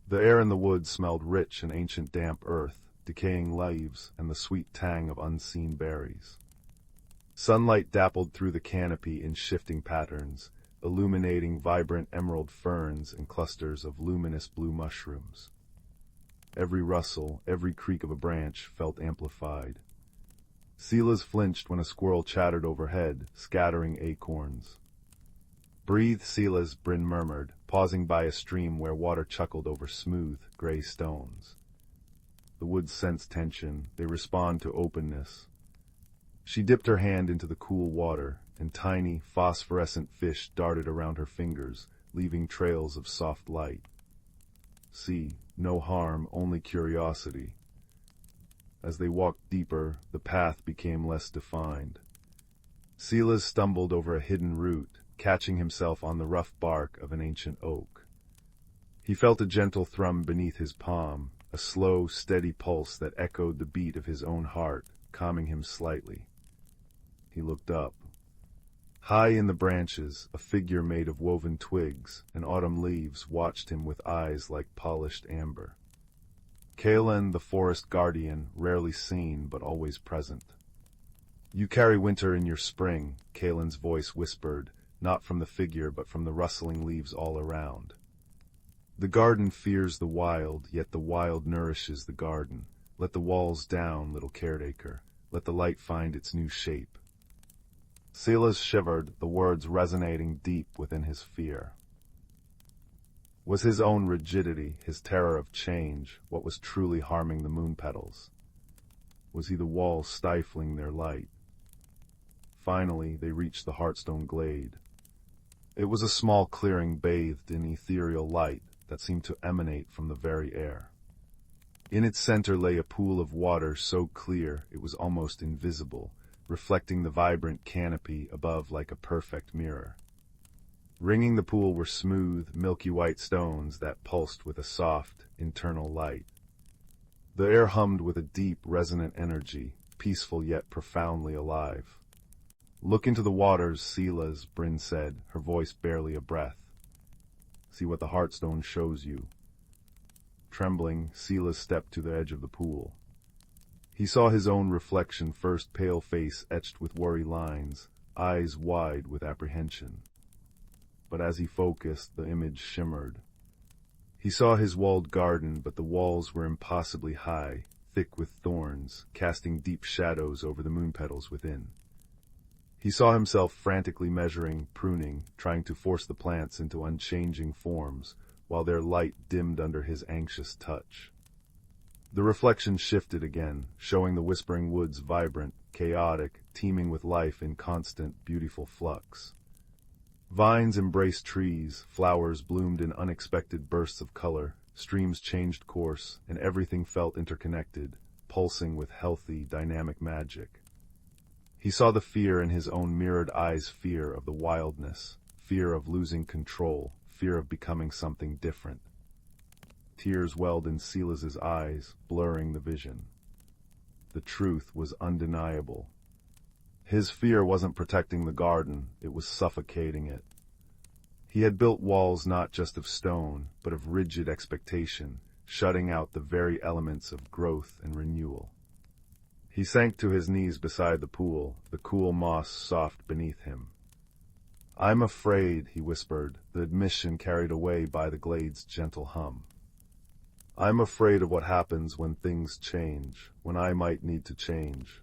The air in the woods smelled rich and ancient damp earth, decaying leaves, and the sweet tang of unseen berries. Sunlight dappled through the canopy in shifting patterns, illuminating vibrant emerald ferns and clusters of luminous blue mushrooms. Every rustle, every creak of a branch felt amplified. Silas flinched when a squirrel chattered overhead, scattering acorns. "Breathe, Silas," Bryn murmured, pausing by a stream where water chuckled over smooth, gray stones. The woods sense tension, they respond to openness. She dipped her hand into the cool water, and tiny, phosphorescent fish darted around her fingers, leaving trails of soft light. See, no harm, only curiosity. As they walked deeper, the path became less defined. Silas stumbled over a hidden root, catching himself on the rough bark of an ancient oak. He felt a gentle thrum beneath his palm, a slow, steady pulse that echoed the beat of his own heart, calming him slightly. He looked up. High in the branches, a figure made of woven twigs and autumn leaves watched him with eyes like polished amber. Glen, the forest guardian, rarely seen but always present. You carry winter in your spring, Glen's voice whispered, not from the figure but from the rustling leaves all around. The garden fears the wild, yet the wild nourishes the garden. Let the walls down, little caretaker. Let the light find its new shape. Silas shivered, the words resonating deep within his fear. Was his own rigidity, his terror of change, what was truly harming the moon petals? Was he the walls stifling their light? Finally, they reached the Heartstone glade. It was a small clearing bathed in ethereal light that seemed to emanate from the very air. In its center lay a pool of water so clear it was almost invisible, reflecting the vibrant canopy above like a perfect mirror. Ringing the pool were smooth, milky white stones that pulsed with a soft, internal light. The air hummed with a deep, resonant energy, peaceful yet profoundly alive. Look into the waters, Silas, Bryn said, her voice barely a breath. See what the Heartstone shows you. Trembling, Silas stepped to the edge of the pool. He saw his own reflection first, pale face etched with worry lines, eyes wide with apprehension. But as he focused, the image shimmered. He saw his walled garden, but the walls were impossibly high, thick with thorns, casting deep shadows over the moon petals within. He saw himself frantically measuring, pruning, trying to force the plants into unchanging forms, while their light dimmed under his anxious touch. The reflection shifted again, showing the whispering woods vibrant, chaotic, teeming with life in constant, beautiful flux. Vines embraced trees, flowers bloomed in unexpected bursts of color, streams changed course, and everything felt interconnected, pulsing with healthy, dynamic magic. He saw the fear in his own mirrored eyes, fear of the wildness, fear of losing control, fear of becoming something different. Tears welled in Silas's eyes, blurring the vision. The truth was undeniable. His fear wasn't protecting the garden, it was suffocating it. He had built walls not just of stone, but of rigid expectation, shutting out the very elements of growth and renewal. He sank to his knees beside the pool, the cool moss soft beneath him. "I'm afraid," he whispered, the admission carried away by the glade's gentle hum. "I'm afraid of what happens when things change, when I might need to change."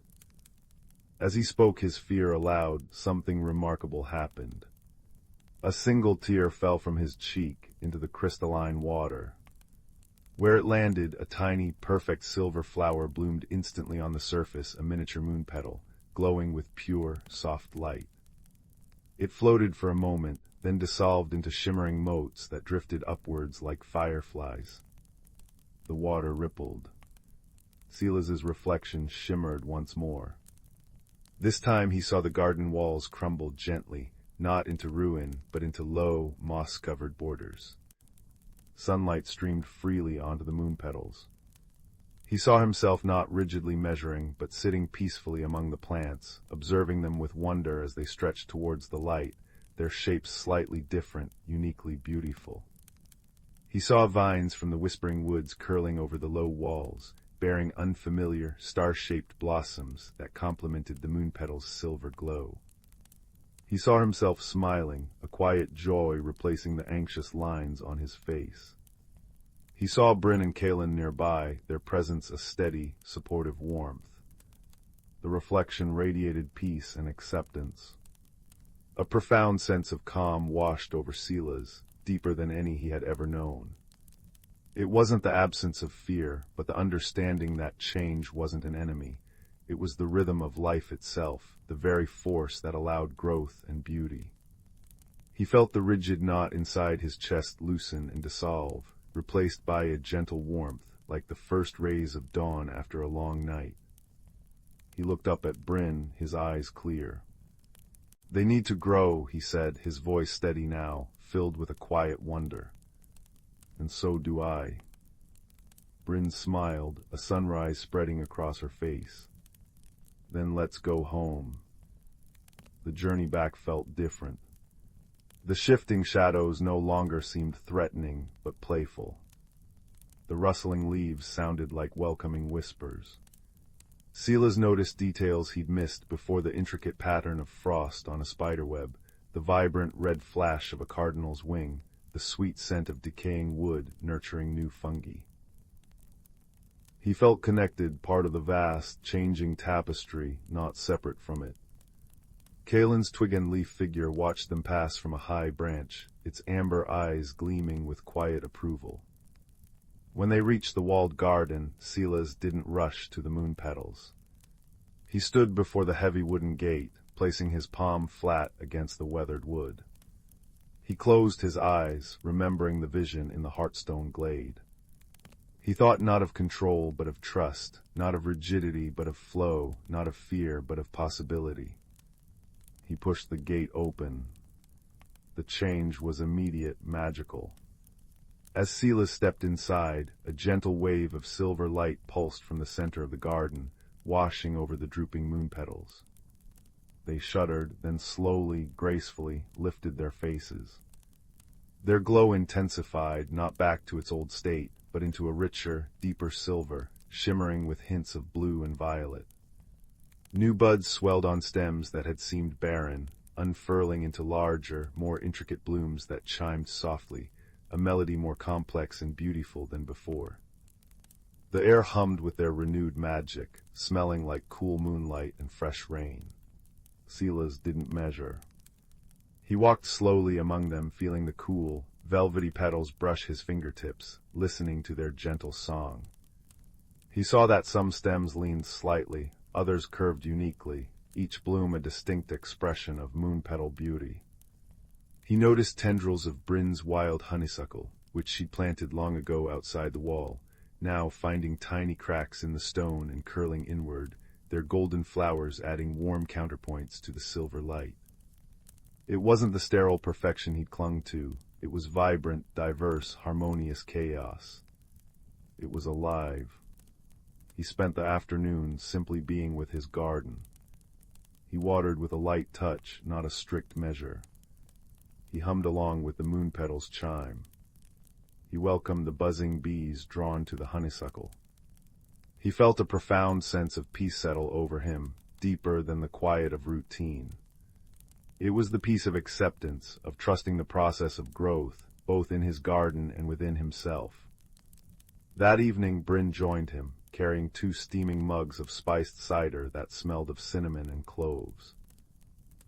As he spoke his fear aloud, something remarkable happened. A single tear fell from his cheek into the crystalline water. Where it landed, a tiny, perfect silver flower bloomed instantly on the surface, a miniature moon petal, glowing with pure, soft light. It floated for a moment, then dissolved into shimmering motes that drifted upwards like fireflies. The water rippled. Silas's reflection shimmered once more. This time he saw the garden walls crumble gently, not into ruin, but into low, moss-covered borders. Sunlight streamed freely onto the moon petals. He saw himself not rigidly measuring, but sitting peacefully among the plants, observing them with wonder as they stretched towards the light, their shapes slightly different, uniquely beautiful. He saw vines from the whispering woods curling over the low walls, bearing unfamiliar, star-shaped blossoms that complemented the moon petals' silver glow. He saw himself smiling, a quiet joy replacing the anxious lines on his face. He saw Bryn and Glen nearby, their presence a steady, supportive warmth. The reflection radiated peace and acceptance. A profound sense of calm washed over Silas, deeper than any he had ever known. It wasn't the absence of fear, but the understanding that change wasn't an enemy. It was the rhythm of life itself, the very force that allowed growth and beauty. He felt the rigid knot inside his chest loosen and dissolve, replaced by a gentle warmth, like the first rays of dawn after a long night. He looked up at Bryn, his eyes clear. "They need to grow," he said, his voice steady now, filled with a quiet wonder. "And so do I." Bryn smiled, a sunrise spreading across her face. "Then let's go home." The journey back felt different. The shifting shadows no longer seemed threatening, but playful. The rustling leaves sounded like welcoming whispers. Silas noticed details he'd missed before: the intricate pattern of frost on a spiderweb, the vibrant red flash of a cardinal's wing, the sweet scent of decaying wood nurturing new fungi. He felt connected, part of the vast, changing tapestry, not separate from it. Kalen's twig and leaf figure watched them pass from a high branch, its amber eyes gleaming with quiet approval. When they reached the walled garden, Silas didn't rush to the moon petals. He stood before the heavy wooden gate, placing his palm flat against the weathered wood. He closed his eyes, remembering the vision in the heartstone glade. He thought not of control but of trust, not of rigidity but of flow, not of fear but of possibility. He pushed the gate open. The change was immediate, magical. As Silas stepped inside, a gentle wave of silver light pulsed from the center of the garden, washing over the drooping moon petals. They shuddered, then slowly, gracefully, lifted their faces. Their glow intensified, not back to its old state, but into a richer, deeper silver, shimmering with hints of blue and violet. New buds swelled on stems that had seemed barren, unfurling into larger, more intricate blooms that chimed softly, a melody more complex and beautiful than before. The air hummed with their renewed magic, smelling like cool moonlight and fresh rain. Silas didn't measure. He walked slowly among them, feeling the cool, velvety petals brush his fingertips, listening to their gentle song. He saw that some stems leaned slightly, others curved uniquely, each bloom a distinct expression of moon-petal beauty. He noticed tendrils of Bryn's wild honeysuckle, which she'd planted long ago outside the wall, now finding tiny cracks in the stone and curling inward, their golden flowers adding warm counterpoints to the silver light. It wasn't the sterile perfection he'd clung to. It was vibrant, diverse, harmonious chaos. It was alive. He spent the afternoon simply being with his garden. He watered with a light touch, not a strict measure. He hummed along with the moon petals' chime. He welcomed the buzzing bees drawn to the honeysuckle. He felt a profound sense of peace settle over him, deeper than the quiet of routine. It was the peace of acceptance, of trusting the process of growth, both in his garden and within himself. That evening Bryn joined him, carrying 2 steaming mugs of spiced cider that smelled of cinnamon and cloves.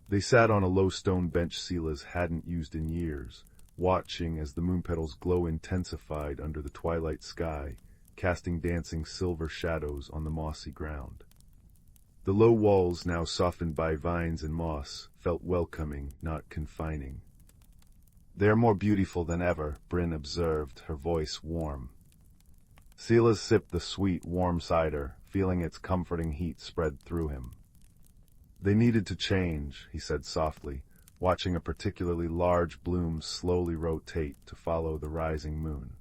They sat on a low stone bench Silas hadn't used in years, watching as the moon petals' glow intensified under the twilight sky, casting dancing silver shadows on the mossy ground. The low walls, now softened by vines and moss, felt welcoming, not confining. "They're more beautiful than ever," Bryn observed, her voice warm. Silas sipped the sweet, warm cider, feeling its comforting heat spread through him. "They needed to change," he said softly, watching a particularly large bloom slowly rotate to follow the rising moon.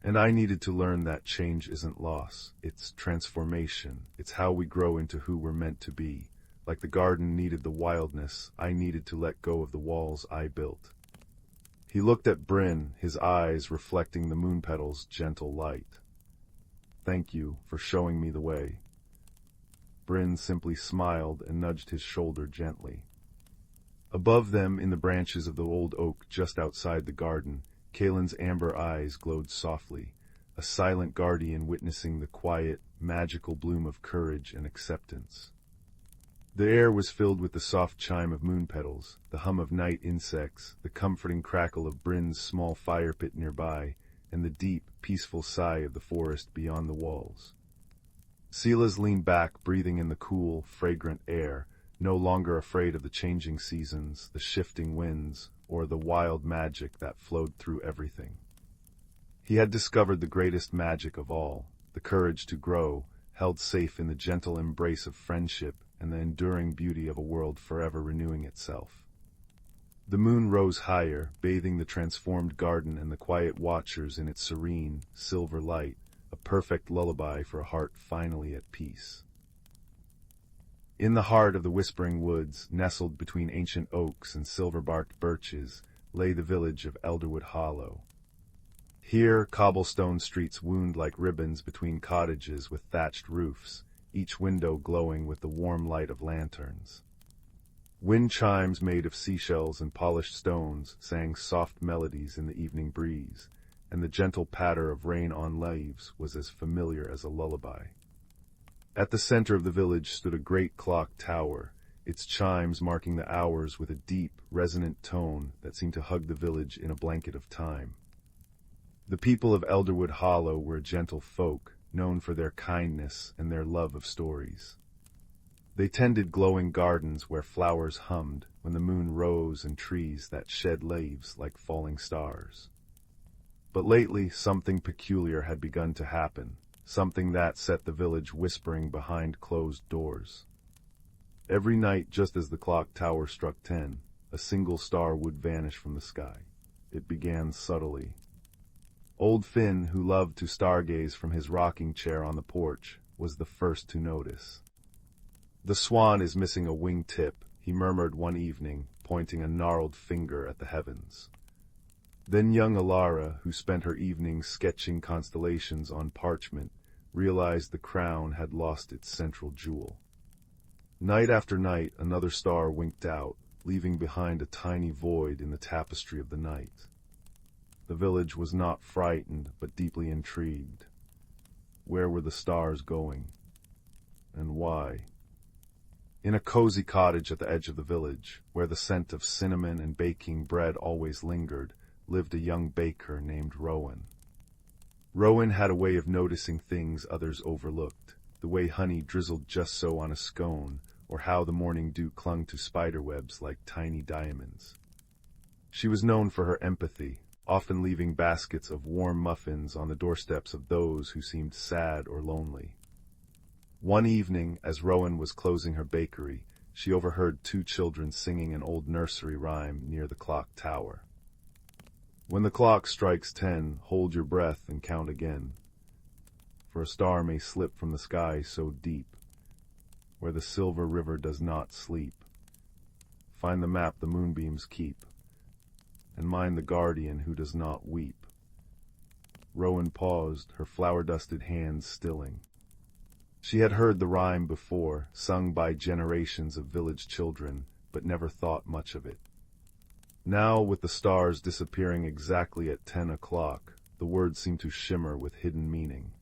"And I needed to learn that change isn't loss, it's transformation. It's how we grow into who we're meant to be. Like the garden needed the wildness, I needed to let go of the walls I built." He looked at Bryn, his eyes reflecting the moon petals' gentle light. "Thank you for showing me the way." Bryn simply smiled and nudged his shoulder gently. Above them, in the branches of the old oak just outside the garden, Kalen's amber eyes glowed softly, a silent guardian witnessing the quiet, magical bloom of courage and acceptance. The air was filled with the soft chime of moon petals, the hum of night insects, the comforting crackle of Bryn's small fire pit nearby, and the deep, peaceful sigh of the forest beyond the walls. Silas leaned back, breathing in the cool, fragrant air, no longer afraid of the changing seasons, the shifting winds, or the wild magic that flowed through everything. He had discovered the greatest magic of all, the courage to grow, held safe in the gentle embrace of friendship and the enduring beauty of a world forever renewing itself. The moon rose higher, bathing the transformed garden and the quiet watchers in its serene, silver light, a perfect lullaby for a heart finally at peace. In the heart of the whispering woods, nestled between ancient oaks and silver-barked birches, lay the village of Elderwood Hollow. Here, cobblestone streets wound like ribbons between cottages with thatched roofs, each window glowing with the warm light of lanterns. Wind chimes made of seashells and polished stones sang soft melodies in the evening breeze, and the gentle patter of rain on leaves was as familiar as a lullaby. At the center of the village stood a great clock tower, its chimes marking the hours with a deep, resonant tone that seemed to hug the village in a blanket of time. The people of Elderwood Hollow were a gentle folk, known for their kindness and their love of stories. They tended glowing gardens where flowers hummed when the moon rose and trees that shed leaves like falling stars. But lately something peculiar had begun to happen, something that set the village whispering behind closed doors. Every night, just as the clock tower struck 10, a single star would vanish from the sky. It began subtly. Old Finn, who loved to stargaze from his rocking chair on the porch, was the first to notice. "The swan is missing a wing tip," he murmured one evening, pointing a gnarled finger at the heavens. Then young Alara, who spent her evenings sketching constellations on parchment, realized the crown had lost its central jewel. Night after night, another star winked out, leaving behind a tiny void in the tapestry of the night. The village was not frightened, but deeply intrigued. Where were the stars going? And why? In a cozy cottage at the edge of the village, where the scent of cinnamon and baking bread always lingered, lived a young baker named Rowan. Rowan had a way of noticing things others overlooked, the way honey drizzled just so on a scone, or how the morning dew clung to spiderwebs like tiny diamonds. She was known for her empathy, often leaving baskets of warm muffins on the doorsteps of those who seemed sad or lonely. One evening, as Rowan was closing her bakery, she overheard two children singing an old nursery rhyme near the clock tower. "When the clock strikes 10, hold your breath and count again, for a star may slip from the sky so deep, where the silver river does not sleep. Find the map the moonbeams keep, and mind the guardian who does not weep." Rowan paused, her flower-dusted hands stilling. She had heard the rhyme before, sung by generations of village children, but never thought much of it. Now, with the stars disappearing exactly at 10 o'clock, the words seemed to shimmer with hidden meaning.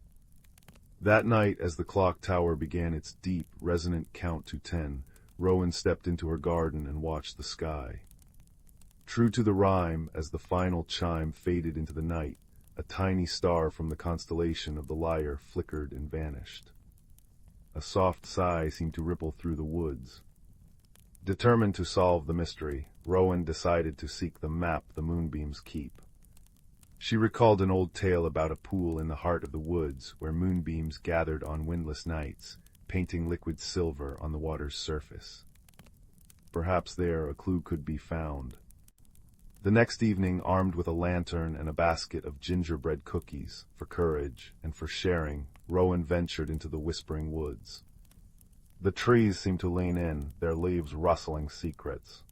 That night, as the clock tower began its deep, resonant count to 10, Rowan stepped into her garden and watched the sky. True to the rhyme, as the final chime faded into the night, a tiny star from the constellation of the Lyre flickered and vanished. A soft sigh seemed to ripple through the woods. Determined to solve the mystery, Rowan decided to seek the map the moonbeams keep. She recalled an old tale about a pool in the heart of the woods where moonbeams gathered on windless nights, painting liquid silver on the water's surface. Perhaps there a clue could be found. The next evening, armed with a lantern and a basket of gingerbread cookies, for courage and for sharing, Rowan ventured into the whispering woods. The trees seemed to lean in, their leaves rustling secrets.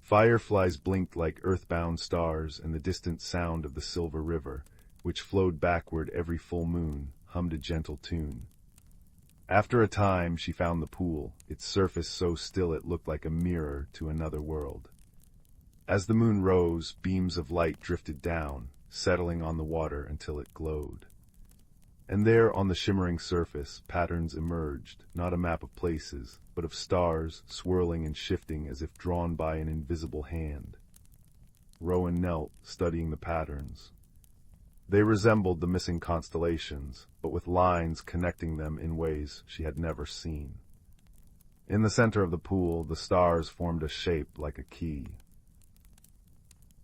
Fireflies blinked like earthbound stars, and the distant sound of the silver river, which flowed backward every full moon, hummed a gentle tune. After a time, she found the pool, its surface so still it looked like a mirror to another world. As the moon rose, beams of light drifted down, settling on the water until it glowed. And there, on the shimmering surface, patterns emerged, not a map of places, but of stars, swirling and shifting as if drawn by an invisible hand. Rowan knelt, studying the patterns. They resembled the missing constellations, but with lines connecting them in ways she had never seen. In the center of the pool, the stars formed a shape like a key.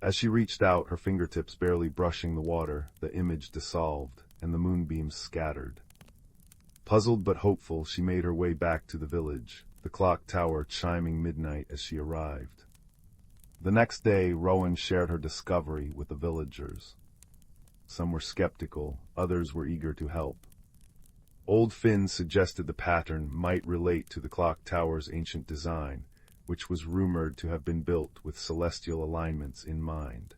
As she reached out, her fingertips barely brushing the water, the image dissolved, and the moonbeams scattered. Puzzled but hopeful, she made her way back to the village, the clock tower chiming midnight as she arrived. The next day, Rowan shared her discovery with the villagers. Some were skeptical, others were eager to help. Old Finn suggested the pattern might relate to the clock tower's ancient design, which was rumored to have been built with celestial alignments in mind.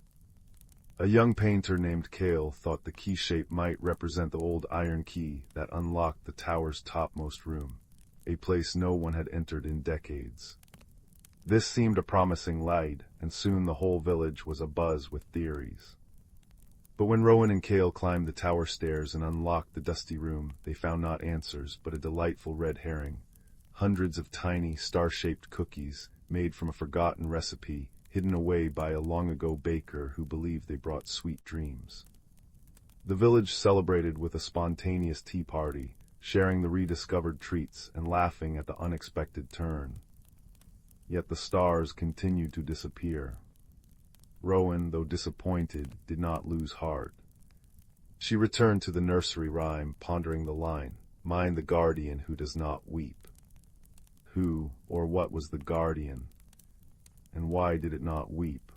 A young painter named Kale thought the key shape might represent the old iron key that unlocked the tower's topmost room, a place no one had entered in decades. This seemed a promising light, and soon the whole village was abuzz with theories. But when Rowan and Kale climbed the tower stairs and unlocked the dusty room, they found not answers, but a delightful red herring. Hundreds of tiny, star-shaped cookies, made from a forgotten recipe, hidden away by a long-ago baker who believed they brought sweet dreams. The village celebrated with a spontaneous tea party, sharing the rediscovered treats and laughing at the unexpected turn. Yet the stars continued to disappear. Rowan, though disappointed, did not lose heart. She returned to the nursery rhyme, pondering the line, "Mind the guardian who does not weep." Who or what was the guardian? And why did it not weep?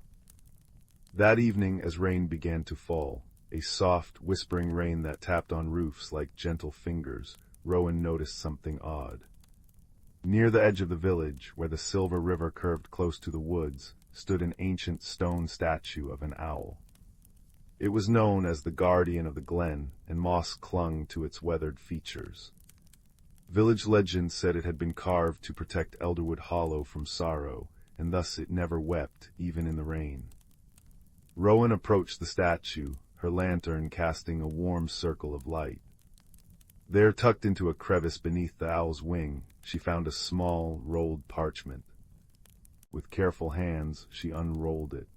That evening, as rain began to fall, a soft, whispering rain that tapped on roofs like gentle fingers, Rowan noticed something odd. Near the edge of the village, where the silver river curved close to the woods, stood an ancient stone statue of an owl. It was known as the guardian of the Glen, and moss clung to its weathered features. Village legend said it had been carved to protect Elderwood Hollow from sorrow, and thus it never wept, even in the rain. Rowan approached the statue, her lantern casting a warm circle of light. There, tucked into a crevice beneath the owl's wing, she found a small, rolled parchment. With careful hands, she unrolled it.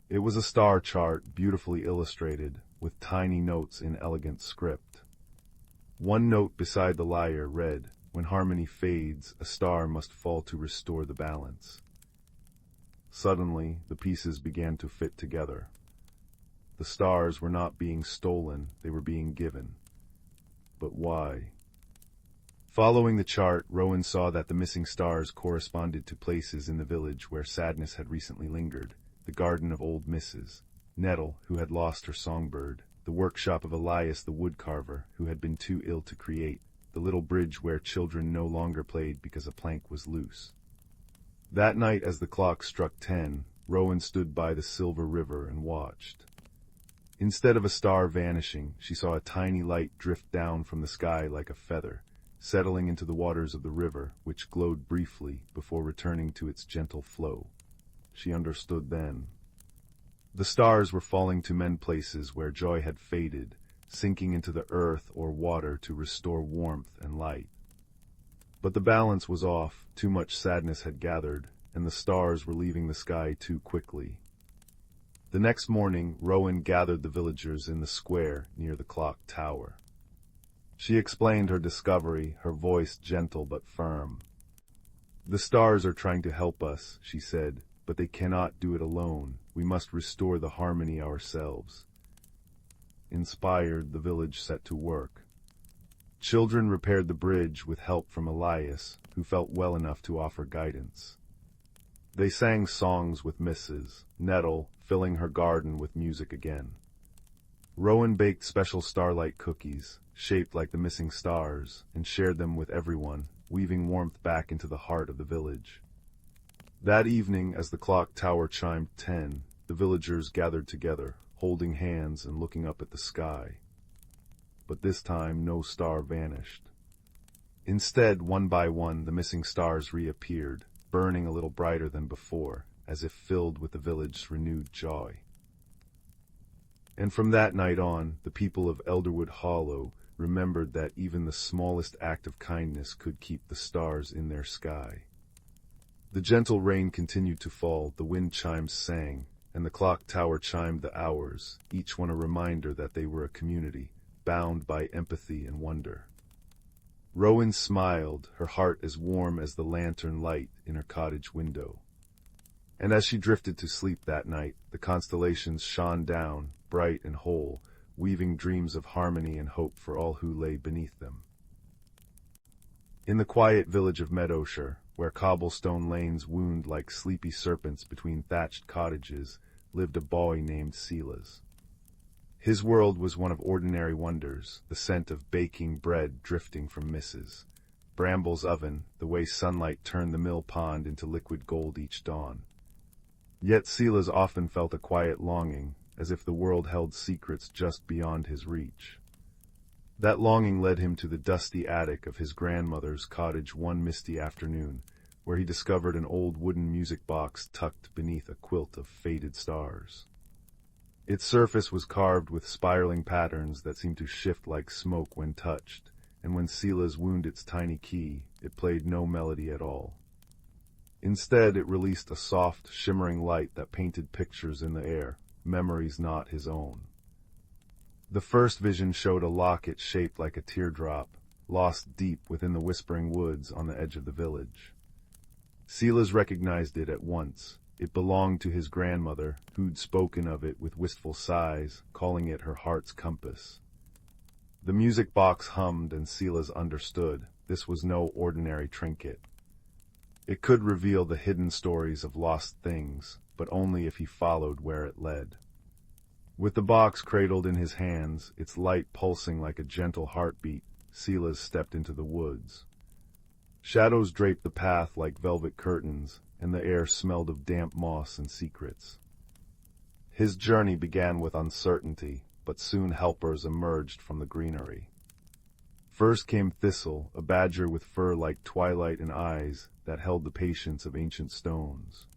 It was a star chart, beautifully illustrated, with tiny notes in elegant script. One note beside the lyre read, "When harmony fades, a star must fall to restore the balance." Suddenly, the pieces began to fit together. The stars were not being stolen, they were being given. But why? Following the chart, Rowan saw that the missing stars corresponded to places in the village where sadness had recently lingered: the garden of old Mrs. Nettle, who had lost her songbird; the workshop of Elias the woodcarver, who had been too ill to create; the little bridge where children no longer played because a plank was loose. That night, as the clock struck 10, Rowan stood by the silver river and watched. Instead of a star vanishing, she saw a tiny light drift down from the sky like a feather, settling into the waters of the river, which glowed briefly before returning to its gentle flow. She understood then. The stars were falling to mend places where joy had faded, sinking into the earth or water to restore warmth and light. But the balance was off, too much sadness had gathered, and the stars were leaving the sky too quickly. The next morning, Rowan gathered the villagers in the square near the clock tower. She explained her discovery, her voice gentle but firm. "The stars are trying to help us," she said, "but they cannot do it alone. We must restore the harmony ourselves." Inspired, the village set to work. Children repaired the bridge with help from Elias, who felt well enough to offer guidance. They sang songs with Mrs. Nettle, filling her garden with music again. Rowan baked special starlight cookies, shaped like the missing stars, and shared them with everyone, weaving warmth back into the heart of the village. That evening, as the clock tower chimed 10, the villagers gathered together, holding hands and looking up at the sky. But this time no star vanished. Instead, one by one, the missing stars reappeared, burning a little brighter than before, as if filled with the village's renewed joy. And from that night on, the people of Elderwood Hollow remembered that even the smallest act of kindness could keep the stars in their sky. The gentle rain continued to fall, the wind chimes sang, and the clock tower chimed the hours, each one a reminder that they were a community, bound by empathy and wonder. Rowan smiled, her heart as warm as the lantern light in her cottage window. And as she drifted to sleep that night, the constellations shone down, bright and whole, weaving dreams of harmony and hope for all who lay beneath them. In the quiet village of Meadowshire, where cobblestone lanes wound like sleepy serpents between thatched cottages, lived a boy named Silas. His world was one of ordinary wonders, the scent of baking bread drifting from Mrs. Bramble's oven, the way sunlight turned the mill pond into liquid gold each dawn. Yet Silas often felt a quiet longing, as if the world held secrets just beyond his reach. That longing led him to the dusty attic of his grandmother's cottage one misty afternoon, where he discovered an old wooden music box tucked beneath a quilt of faded stars. Its surface was carved with spiraling patterns that seemed to shift like smoke when touched, and when Silas wound its tiny key, it played no melody at all. Instead, it released a soft, shimmering light that painted pictures in the air, memories not his own. The first vision showed a locket shaped like a teardrop, lost deep within the whispering woods on the edge of the village. Silas recognized it at once. It belonged to his grandmother, who'd spoken of it with wistful sighs, calling it her heart's compass. The music box hummed, and Silas understood this was no ordinary trinket. It could reveal the hidden stories of lost things, but only if he followed where it led. With the box cradled in his hands, its light pulsing like a gentle heartbeat, Silas stepped into the woods. Shadows draped the path like velvet curtains, and the air smelled of damp moss and secrets. His journey began with uncertainty, but soon helpers emerged from the greenery. First came Thistle, a badger with fur like twilight and eyes that held the patience of ancient stones.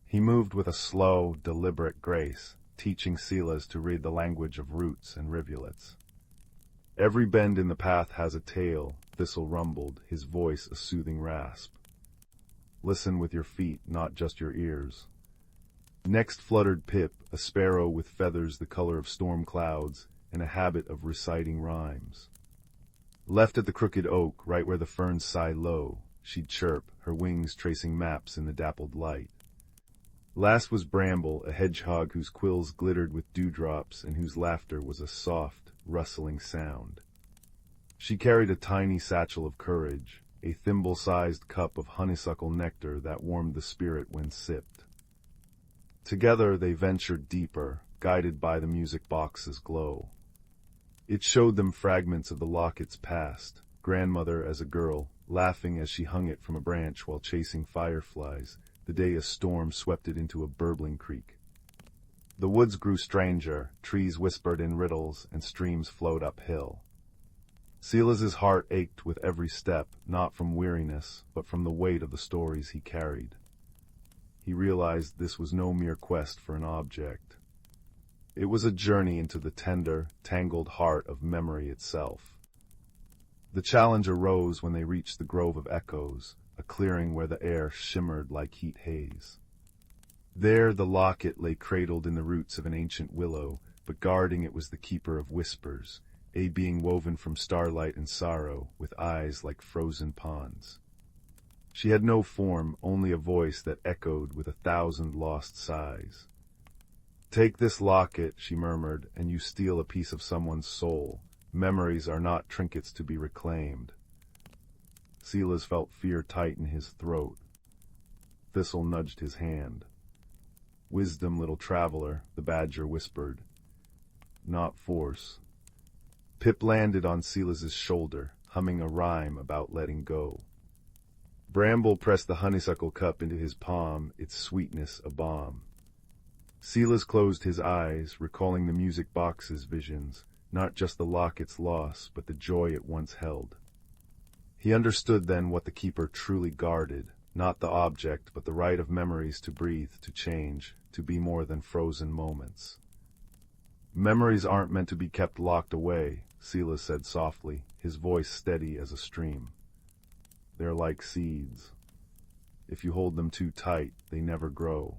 He moved with a slow, deliberate grace, teaching Silas to read the language of roots and rivulets. Every bend in the path has a tale, Thistle rumbled, his voice a soothing rasp. Listen with your feet, not just your ears. Next fluttered Pip, a sparrow with feathers the color of storm clouds and a habit of reciting rhymes. Left at the crooked oak, right where the ferns sigh low, she'd chirp, her wings tracing maps in the dappled light. Last was Bramble, a hedgehog whose quills glittered with dewdrops and whose laughter was a soft, rustling sound. She carried a tiny satchel of courage, a thimble-sized cup of honeysuckle nectar that warmed the spirit when sipped. Together they ventured deeper, guided by the music box's glow. It showed them fragments of the locket's past, grandmother as a girl, laughing as she hung it from a branch while chasing fireflies, the day a storm swept it into a burbling creek. The woods grew stranger, trees whispered in riddles, and streams flowed uphill. Silas's heart ached with every step, not from weariness, but from the weight of the stories he carried. He realized this was no mere quest for an object. It was a journey into the tender, tangled heart of memory itself. The challenge arose when they reached the Grove of Echoes, a clearing where the air shimmered like heat haze. There the locket lay cradled in the roots of an ancient willow, but guarding it was the keeper of whispers, a being woven from starlight and sorrow, with eyes like frozen ponds. She had no form, only a voice that echoed with 1,000 lost sighs. "Take this locket," she murmured, "and you steal a piece of someone's soul. Memories are not trinkets to be reclaimed." Silas felt fear tighten his throat. Thistle nudged his hand. "Wisdom, little traveler," the badger whispered. "Not force." Pip landed on Silas's shoulder, humming a rhyme about letting go. Bramble pressed the honeysuckle cup into his palm, its sweetness a balm. Silas closed his eyes, recalling the music box's visions, not just the locket's loss, but the joy it once held. He understood then what the keeper truly guarded, not the object, but the right of memories to breathe, to change, to be more than frozen moments. "Memories aren't meant to be kept locked away," Silas said softly, his voice steady as a stream. "They're like seeds. If you hold them too tight, they never grow.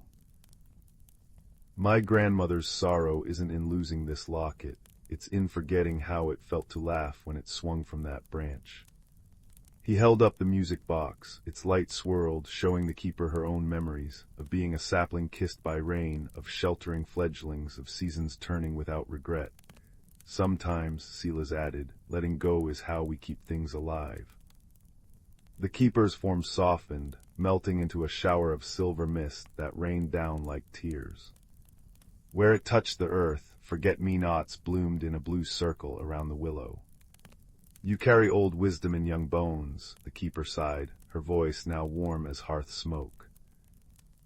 My grandmother's sorrow isn't in losing this locket, it's in forgetting how it felt to laugh when it swung from that branch." He held up the music box, its light swirled, showing the keeper her own memories, of being a sapling kissed by rain, of sheltering fledglings, of seasons turning without regret. "Sometimes," Silas added, "letting go is how we keep things alive." The keeper's form softened, melting into a shower of silver mist that rained down like tears. Where it touched the earth, forget-me-nots bloomed in a blue circle around the willow. "You carry old wisdom in young bones," the keeper sighed, her voice now warm as hearth smoke.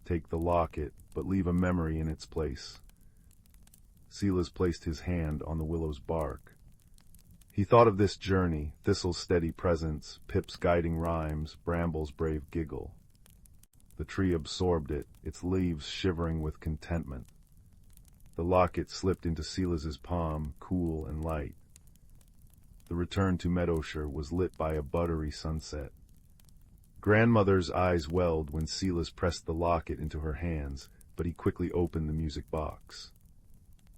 "Take the locket, but leave a memory in its place. Silas placed his hand on the willow's bark. He thought of this journey, thistle's steady presence, Pip's guiding rhymes, bramble's brave giggle. The tree absorbed it, its leaves shivering with contentment. The locket slipped into Silas's palm, cool and light. The return to Meadowshire was lit by a buttery sunset. Grandmother's eyes welled when Silas pressed the locket into her hands, but he quickly opened the music box.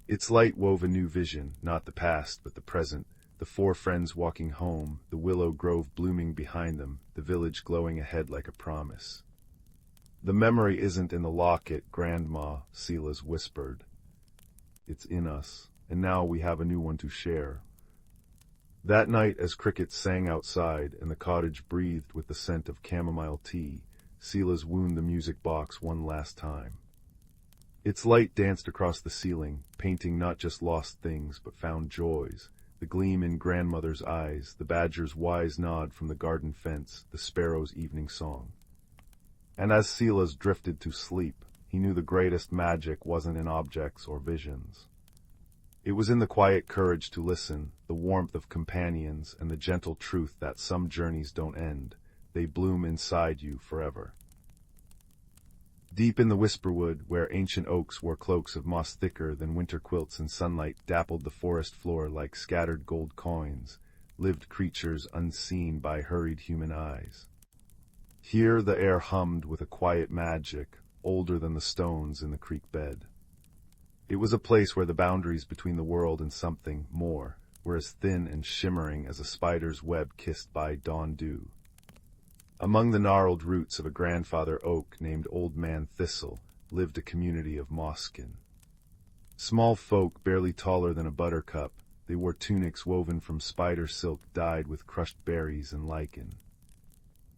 Its light wove a new vision, not the past, but the present, the four friends walking home, the willow grove blooming behind them, the village glowing ahead like a promise. "The memory isn't in the locket, Grandma," Silas whispered. "It's in us, and now we have a new one to share." That night, as crickets sang outside and the cottage breathed with the scent of chamomile tea, Silas wound the music box one last time. Its light danced across the ceiling, painting not just lost things but found joys, the gleam in grandmother's eyes, the badger's wise nod from the garden fence, the sparrow's evening song. And as Silas drifted to sleep, he knew the greatest magic wasn't in objects or visions. It was in the quiet courage to listen, the warmth of companions, and the gentle truth that some journeys don't end, they bloom inside you forever. Deep in the whisperwood, where ancient oaks wore cloaks of moss thicker than winter quilts and sunlight dappled the forest floor like scattered gold coins, lived creatures unseen by hurried human eyes. Here the air hummed with a quiet magic, older than the stones in the creek bed. It was a place where the boundaries between the world and something more were as thin and shimmering as a spider's web kissed by dawn dew. Among the gnarled roots of a grandfather oak named Old Man Thistle lived a community of mosskin. Small folk barely taller than a buttercup, they wore tunics woven from spider silk dyed with crushed berries and lichen.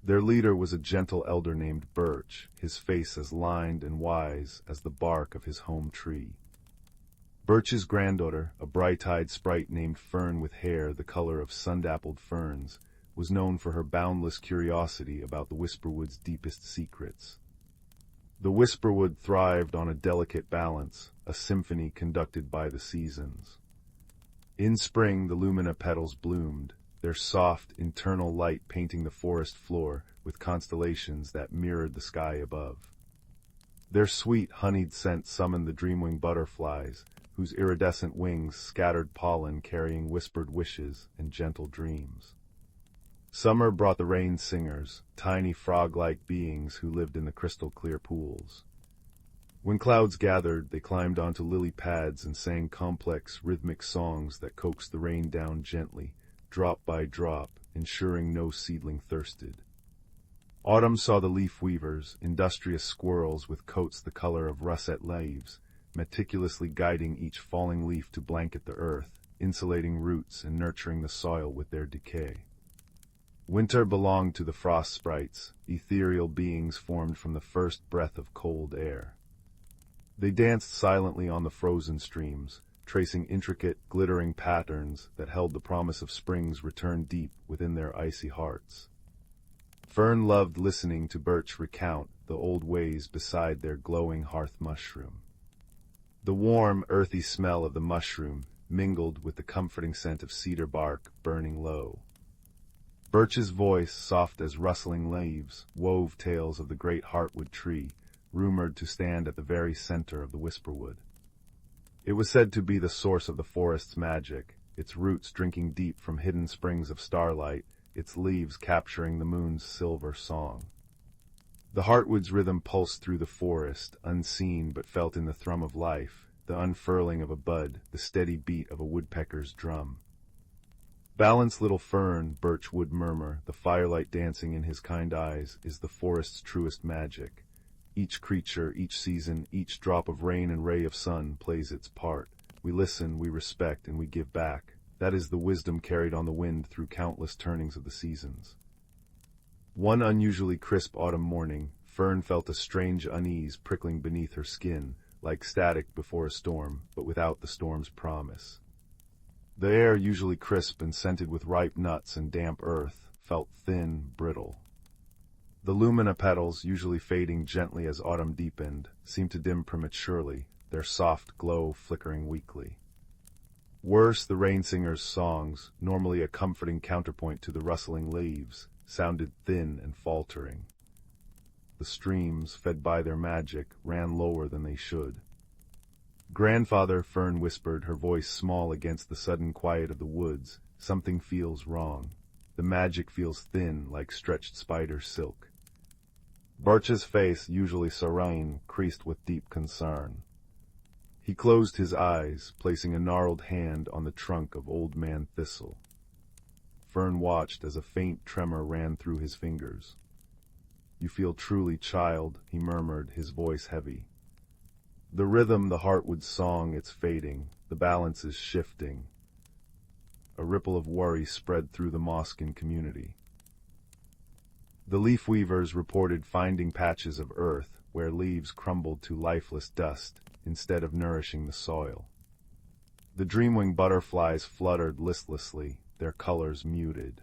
Their leader was a gentle elder named Birch, his face as lined and wise as the bark of his home tree. Birch's granddaughter, a bright-eyed sprite named Fern with hair the color of sun-dappled ferns, was known for her boundless curiosity about the Whisperwood's deepest secrets. The Whisperwood thrived on a delicate balance, a symphony conducted by the seasons. In spring the lumina petals bloomed, their soft, internal light painting the forest floor with constellations that mirrored the sky above. Their sweet, honeyed scent summoned the dreamwing butterflies, whose iridescent wings scattered pollen carrying whispered wishes and gentle dreams. Summer brought the rain singers, tiny frog-like beings who lived in the crystal-clear pools. When clouds gathered, they climbed onto lily pads and sang complex, rhythmic songs that coaxed the rain down gently, drop by drop, ensuring no seedling thirsted. Autumn saw the leaf weavers, industrious squirrels with coats the color of russet leaves, meticulously guiding each falling leaf to blanket the earth, insulating roots and nurturing the soil with their decay. Winter belonged to the frost sprites, ethereal beings formed from the first breath of cold air. They danced silently on the frozen streams, tracing intricate, glittering patterns that held the promise of spring's return deep within their icy hearts. Fern loved listening to Birch recount the old ways beside their glowing hearth mushroom. The warm, earthy smell of the mushroom mingled with the comforting scent of cedar bark burning low. Birch's voice, soft as rustling leaves, wove tales of the great heartwood tree, rumored to stand at the very center of the Whisperwood. It was said to be the source of the forest's magic, its roots drinking deep from hidden springs of starlight, its leaves capturing the moon's silver song. The heartwood's rhythm pulsed through the forest, unseen but felt in the thrum of life, the unfurling of a bud, the steady beat of a woodpecker's drum. "Balance, little Fern," Birch would murmur, the firelight dancing in his kind eyes, is the forest's truest magic. Each creature, each season, each drop of rain and ray of sun plays its part. We listen, we respect, and we give back. That is the wisdom carried on the wind through countless turnings of the seasons. One unusually crisp autumn morning, Fern felt a strange unease prickling beneath her skin, like static before a storm, but without the storm's promise. The air, usually crisp and scented with ripe nuts and damp earth, felt thin, brittle. The lumina petals, usually fading gently as autumn deepened, seemed to dim prematurely, their soft glow flickering weakly. Worse, the rain singer's songs, normally a comforting counterpoint to the rustling leaves, sounded thin and faltering. The streams, fed by their magic, ran lower than they should. "Grandfather," Fern whispered, her voice small against the sudden quiet of the woods, "something feels wrong. The magic feels thin, like stretched spider silk." Birch's face, usually serene, creased with deep concern. He closed his eyes, placing a gnarled hand on the trunk of Old Man Thistle. Fern watched as a faint tremor ran through his fingers. "You feel truly, child," he murmured, his voice heavy. "The rhythm, the heartwood song, it's fading. The balance is shifting." A ripple of worry spread through the Moskin community. The leaf weavers reported finding patches of earth where leaves crumbled to lifeless dust instead of nourishing the soil. The dreamwing butterflies fluttered listlessly, their colors muted.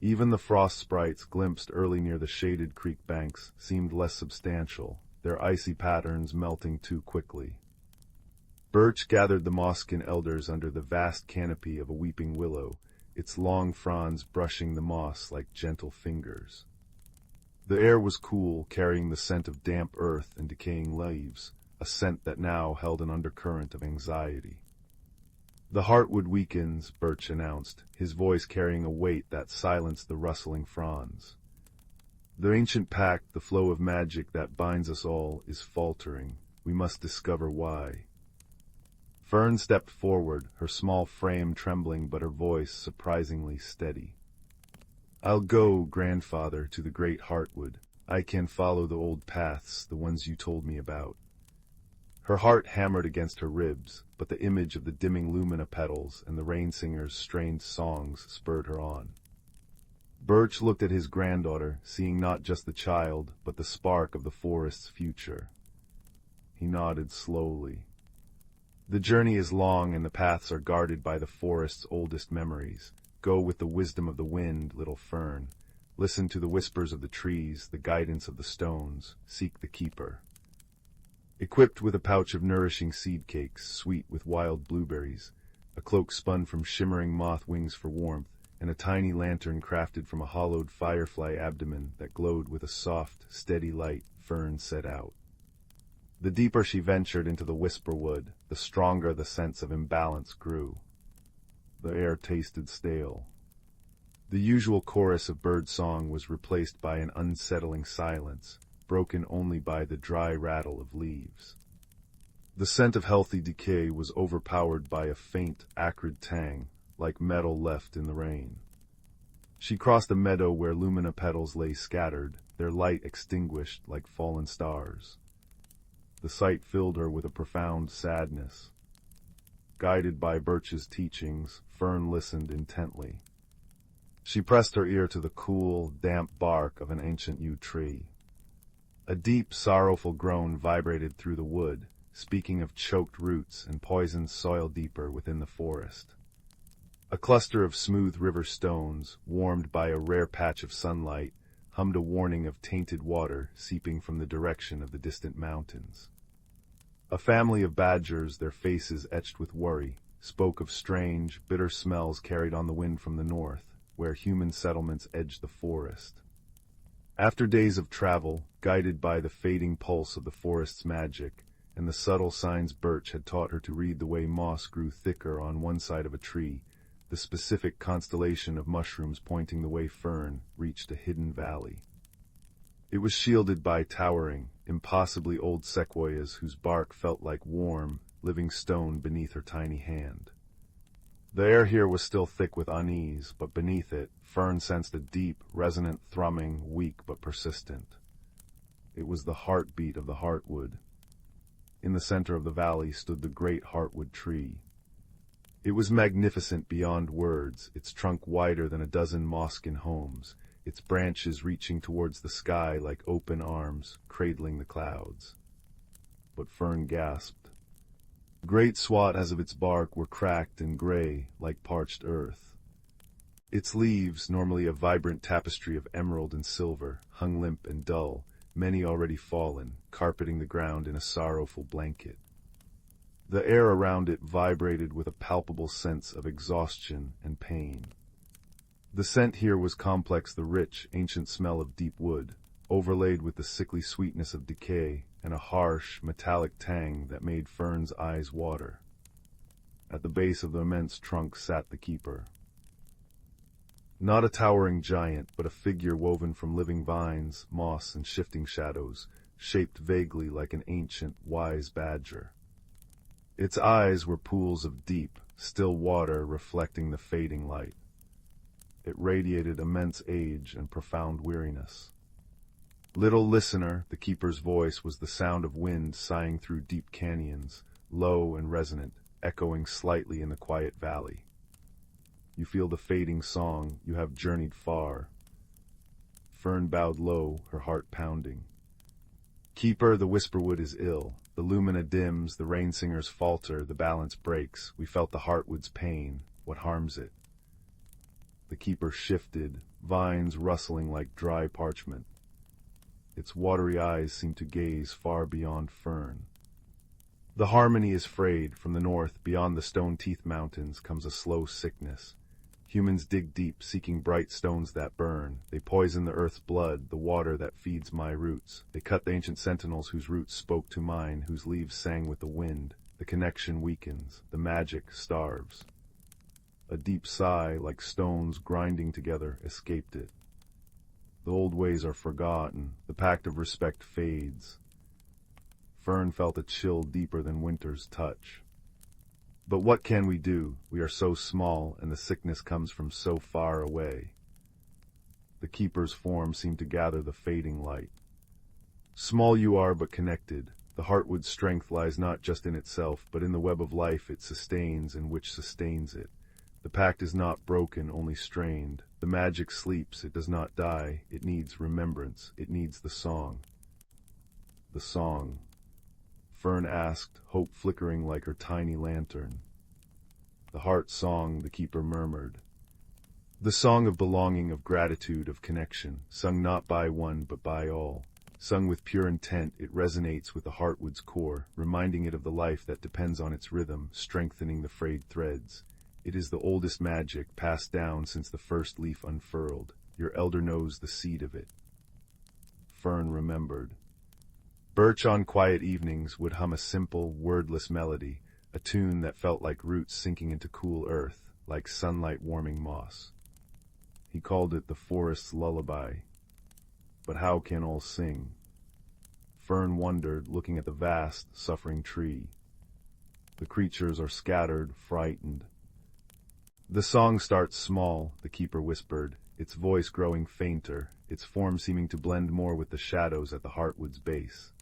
Even the frost sprites glimpsed early near the shaded creek banks seemed less substantial, their icy patterns melting too quickly. Birch gathered the Moskin elders under the vast canopy of a weeping willow, its long fronds brushing the moss like gentle fingers. The air was cool, carrying the scent of damp earth and decaying leaves, a scent that now held an undercurrent of anxiety. "The heartwood weakens," Birch announced, his voice carrying a weight that silenced the rustling fronds. "The ancient pact, the flow of magic that binds us all, is faltering. We must discover why." Fern stepped forward, her small frame trembling but her voice surprisingly steady. "I'll go, Grandfather, to the great heartwood. I can follow the old paths, the ones you told me about." Her heart hammered against her ribs, but the image of the dimming lumina petals and the rain singer's strained songs spurred her on. Birch looked at his granddaughter, seeing not just the child, but the spark of the forest's future. He nodded slowly. "The journey is long and the paths are guarded by the forest's oldest memories. Go with the wisdom of the wind, little Fern. Listen to the whispers of the trees, the guidance of the stones. Seek the keeper." Equipped with a pouch of nourishing seed cakes, sweet with wild blueberries, a cloak spun from shimmering moth wings for warmth, and a tiny lantern crafted from a hollowed firefly abdomen that glowed with a soft, steady light, Fern set out. The deeper she ventured into the whisper wood, the stronger the sense of imbalance grew. The air tasted stale. The usual chorus of bird song was replaced by an unsettling silence, broken only by the dry rattle of leaves. The scent of healthy decay was overpowered by a faint, acrid tang, like metal left in the rain. She crossed a meadow where lumina petals lay scattered, their light extinguished like fallen stars. The sight filled her with a profound sadness. Guided by Birch's teachings, Fern listened intently. She pressed her ear to the cool, damp bark of an ancient yew tree. A deep, sorrowful groan vibrated through the wood, speaking of choked roots and poisoned soil deeper within the forest. A cluster of smooth river stones, warmed by a rare patch of sunlight, hummed a warning of tainted water seeping from the direction of the distant mountains. A family of badgers, their faces etched with worry, spoke of strange, bitter smells carried on the wind from the north, where human settlements edged the forest. After days of travel, guided by the fading pulse of the forest's magic, and the subtle signs Birch had taught her to read the way moss grew thicker on one side of a tree, the specific constellation of mushrooms pointing the way Fern reached a hidden valley. It was shielded by towering, impossibly old sequoias whose bark felt like warm, living stone beneath her tiny hand. The air here was still thick with unease, but beneath it, Fern sensed a deep, resonant thrumming, weak but persistent. It was the heartbeat of the heartwood. In the center of the valley stood the great heartwood tree. It was magnificent beyond words, its trunk wider than a dozen Moskin homes, its branches reaching towards the sky like open arms, cradling the clouds. But Fern gasped. Great swaths of its bark were cracked and gray, like parched earth. Its leaves, normally a vibrant tapestry of emerald and silver, hung limp and dull, many already fallen, carpeting the ground in a sorrowful blanket. The air around it vibrated with a palpable sense of exhaustion and pain. The scent here was complex, the rich, ancient smell of deep wood, overlaid with the sickly sweetness of decay and a harsh, metallic tang that made Fern's eyes water. At the base of the immense trunk sat the keeper. Not a towering giant, but a figure woven from living vines, moss, and shifting shadows, shaped vaguely like an ancient, wise badger. Its eyes were pools of deep, still water reflecting the fading light. It radiated immense age and profound weariness. Little listener, the keeper's voice was the sound of wind sighing through deep canyons, low and resonant, echoing slightly in the quiet valley. You feel the fading song, you have journeyed far. Fern bowed low, her heart pounding. Keeper, the whisperwood is ill. The lumina dims, the rain singers falter, the balance breaks. We felt the heartwood's pain. What harms it? The keeper shifted, vines rustling like dry parchment. Its watery eyes seemed to gaze far beyond Fern. The harmony is frayed. From the north, beyond the stone-teeth mountains, comes a slow sickness. Humans dig deep, seeking bright stones that burn. They poison the earth's blood, the water that feeds my roots. They cut the ancient sentinels whose roots spoke to mine, whose leaves sang with the wind. The connection weakens, the magic starves. A deep sigh, like stones grinding together, escaped it. The old ways are forgotten, the pact of respect fades. Fern felt a chill deeper than winter's touch. But what can we do? We are so small, and the sickness comes from so far away. The keeper's form seemed to gather the fading light. Small you are, but connected. The heartwood's strength lies not just in itself, but in the web of life it sustains and which sustains it. The pact is not broken, only strained. The magic sleeps, it does not die. It needs remembrance. It needs the song. The song. Fern asked, hope flickering like her tiny lantern. The heart song, the keeper murmured. The song of belonging, of gratitude, of connection, sung not by one but by all. Sung with pure intent, it resonates with the heartwood's core, reminding it of the life that depends on its rhythm, strengthening the frayed threads. It is the oldest magic, passed down since the first leaf unfurled. Your elder knows the seed of it. Fern remembered. Birch on quiet evenings would hum a simple, wordless melody, a tune that felt like roots sinking into cool earth, like sunlight warming moss. He called it the forest's lullaby. But how can all sing? Fern wondered, looking at the vast, suffering tree. The creatures are scattered, frightened. The song starts small, the keeper whispered, its voice growing fainter, its form seeming to blend more with the shadows at the heartwood's base.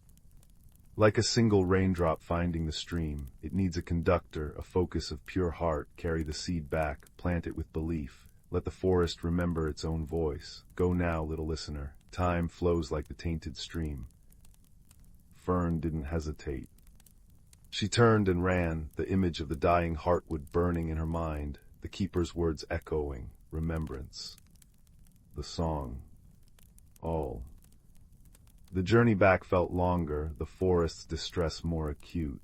Like a single raindrop finding the stream, it needs a conductor, a focus of pure heart. Carry the seed back, plant it with belief. Let the forest remember its own voice. Go now, little listener. Time flows like the tainted stream. Fern didn't hesitate. She turned and ran, the image of the dying heartwood burning in her mind, the keeper's words echoing, remembrance. The song. All. The journey back felt longer, the forest's distress more acute.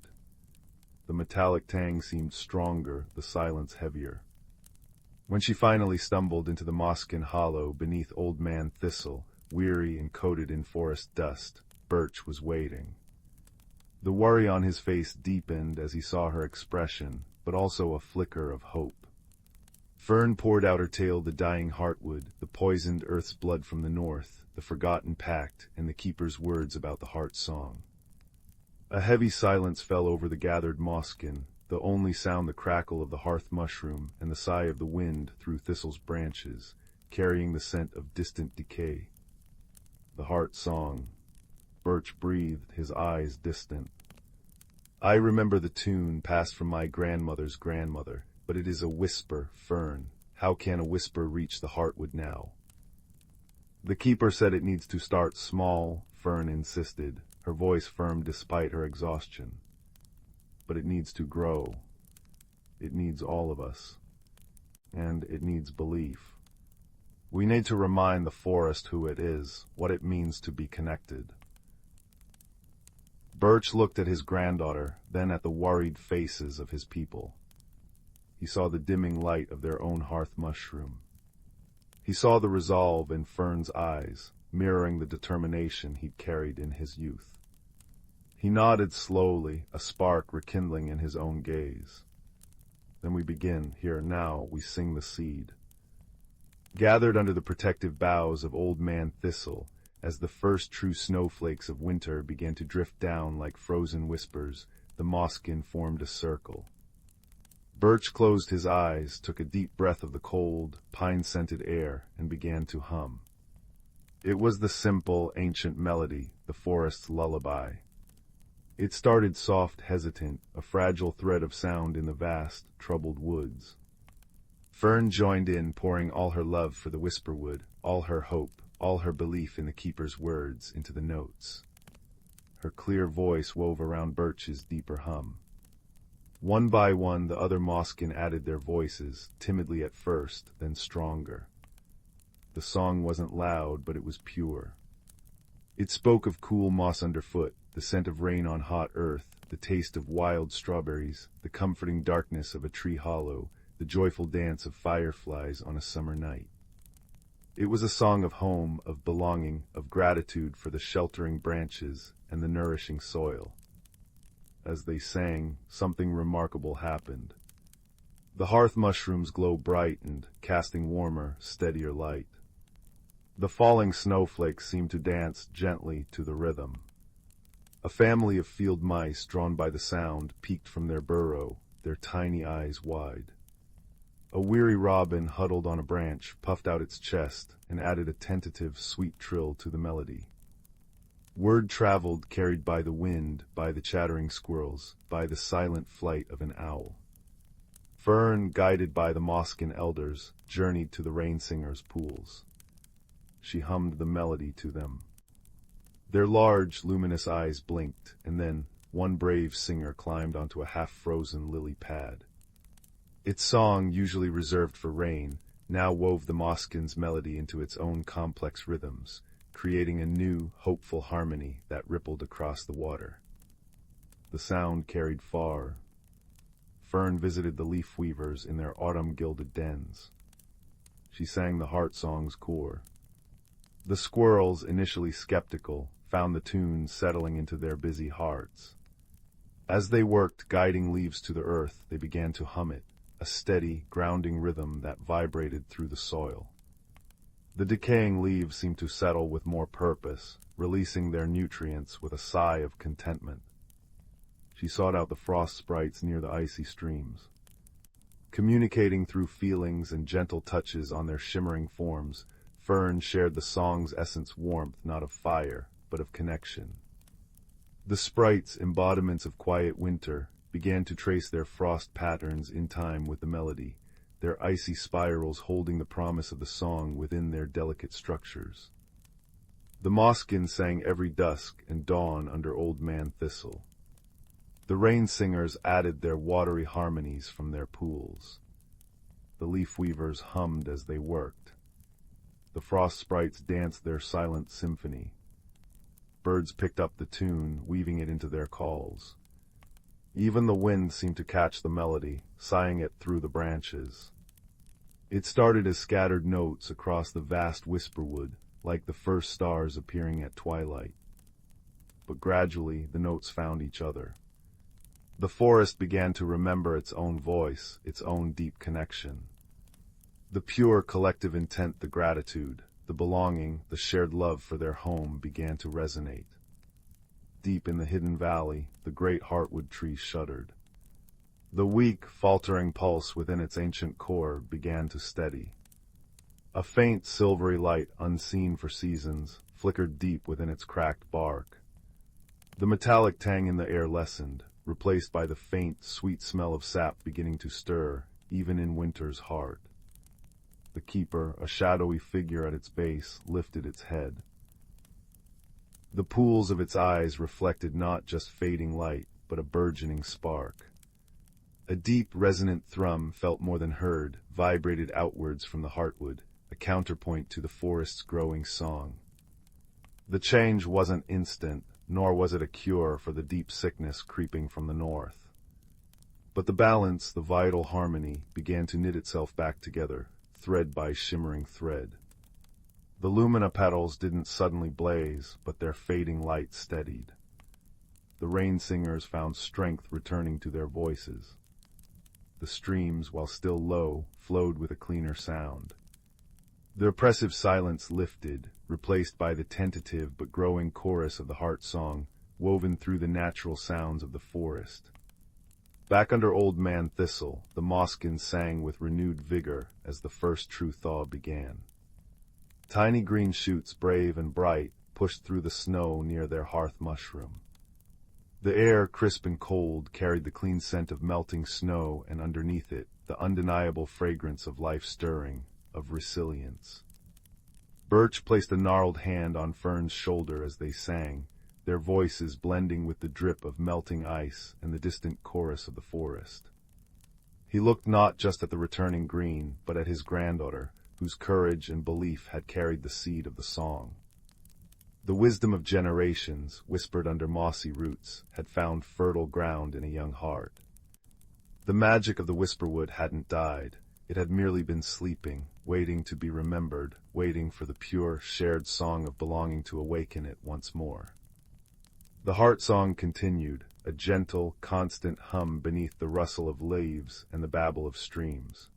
The metallic tang seemed stronger, the silence heavier. When she finally stumbled into the Moskin hollow beneath Old Man Thistle, weary and coated in forest dust, Birch was waiting. The worry on his face deepened as he saw her expression, but also a flicker of hope. Fern poured out her tale, the dying heartwood, the poisoned earth's blood from the north, the forgotten pact, and the keeper's words about the heart song. A heavy silence fell over the gathered Moskin, the only sound the crackle of the hearth mushroom and the sigh of the wind through Thistle's branches, carrying the scent of distant decay. The heart song. Birch breathed, his eyes distant. I remember the tune passed from my grandmother's grandmother, but it is a whisper, Fern. How can a whisper reach the heartwood now? The keeper said it needs to start small, Fern insisted, her voice firm despite her exhaustion. But it needs to grow. It needs all of us. And it needs belief. We need to remind the forest who it is, what it means to be connected. Birch looked at his granddaughter, then at the worried faces of his people. He saw the dimming light of their own hearth mushroom. He saw the resolve in Fern's eyes, mirroring the determination he'd carried in his youth. He nodded slowly, a spark rekindling in his own gaze. Then we begin, here now, we sing the seed. Gathered under the protective boughs of Old Man Thistle, as the first true snowflakes of winter began to drift down like frozen whispers, the mosskin formed a circle. Birch closed his eyes, took a deep breath of the cold, pine-scented air, and began to hum. It was the simple, ancient melody, the forest's lullaby. It started soft, hesitant, a fragile thread of sound in the vast, troubled woods. Fern joined in, pouring all her love for the whisperwood, all her hope, all her belief in the keeper's words into the notes. Her clear voice wove around Birch's deeper hum. One by one, the other mosskin added their voices, timidly at first, then stronger. The song wasn't loud, but it was pure. It spoke of cool moss underfoot, the scent of rain on hot earth, the taste of wild strawberries, the comforting darkness of a tree hollow, the joyful dance of fireflies on a summer night. It was a song of home, of belonging, of gratitude for the sheltering branches and the nourishing soil. As they sang, something remarkable happened. The hearth mushrooms glow brightened, casting warmer, steadier light. The falling snowflakes seemed to dance gently to the rhythm. A family of field mice, drawn by the sound, peeked from their burrow, their tiny eyes wide. A weary robin huddled on a branch, puffed out its chest, and added a tentative, sweet trill to the melody. Word traveled, carried by the wind, by the chattering squirrels, by the silent flight of an owl. Fern, guided by the mosskin elders, journeyed to the rain singers' pools. She hummed the melody to them. Their large, luminous eyes blinked, and then one brave singer climbed onto a half-frozen lily pad. Its song, usually reserved for rain, now wove the mosskin's melody into its own complex rhythms, creating a new, hopeful harmony that rippled across the water. The sound carried far. Fern visited the leaf weavers in their autumn-gilded dens. She sang the heart song's core. The squirrels, initially skeptical, found the tune settling into their busy hearts. As they worked, guiding leaves to the earth, they began to hum it, a steady, grounding rhythm that vibrated through the soil. The decaying leaves seemed to settle with more purpose, releasing their nutrients with a sigh of contentment. She sought out the frost sprites near the icy streams. Communicating through feelings and gentle touches on their shimmering forms, Fern shared the song's essence, warmth not of fire, but of connection. The sprites, embodiments of quiet winter, began to trace their frost patterns in time with the melody, their icy spirals holding the promise of the song within their delicate structures. The mosskin sang every dusk and dawn under Old Man Thistle. The rain singers added their watery harmonies from their pools. The leaf weavers hummed as they worked. The frost sprites danced their silent symphony. Birds picked up the tune, weaving it into their calls. Even the wind seemed to catch the melody, sighing it through the branches. It started as scattered notes across the vast whisperwood, like the first stars appearing at twilight. But gradually the notes found each other. The forest began to remember its own voice, its own deep connection. The pure collective intent, the gratitude, the belonging, the shared love for their home began to resonate. Deep in the hidden valley, the great heartwood tree shuddered. The weak, faltering pulse within its ancient core began to steady. A faint, silvery light, unseen for seasons, flickered deep within its cracked bark. The metallic tang in the air lessened, replaced by the faint, sweet smell of sap beginning to stir, even in winter's heart. The keeper, a shadowy figure at its base, lifted its head. The pools of its eyes reflected not just fading light, but a burgeoning spark. A deep, resonant thrum, felt more than heard, vibrated outwards from the heartwood, a counterpoint to the forest's growing song. The change wasn't instant, nor was it a cure for the deep sickness creeping from the north. But the balance, the vital harmony, began to knit itself back together, thread by shimmering thread. The lumina petals didn't suddenly blaze, but their fading light steadied. The rain singers found strength returning to their voices. The streams, while still low, flowed with a cleaner sound. The oppressive silence lifted, replaced by the tentative but growing chorus of the heart song, woven through the natural sounds of the forest. Back under Old Man Thistle, the mosskin sang with renewed vigor as the first true thaw began. Tiny green shoots, brave and bright, pushed through the snow near their hearth mushroom. The air, crisp and cold, carried the clean scent of melting snow, and underneath it, the undeniable fragrance of life stirring, of resilience. Birch placed a gnarled hand on Fern's shoulder as they sang, their voices blending with the drip of melting ice and the distant chorus of the forest. He looked not just at the returning green, but at his granddaughter, whose courage and belief had carried the seed of the song. The wisdom of generations, whispered under mossy roots, had found fertile ground in a young heart. The magic of the whisperwood hadn't died. It had merely been sleeping, waiting to be remembered, waiting for the pure, shared song of belonging to awaken it once more. The heart song continued, a gentle, constant hum beneath the rustle of leaves and the babble of streams.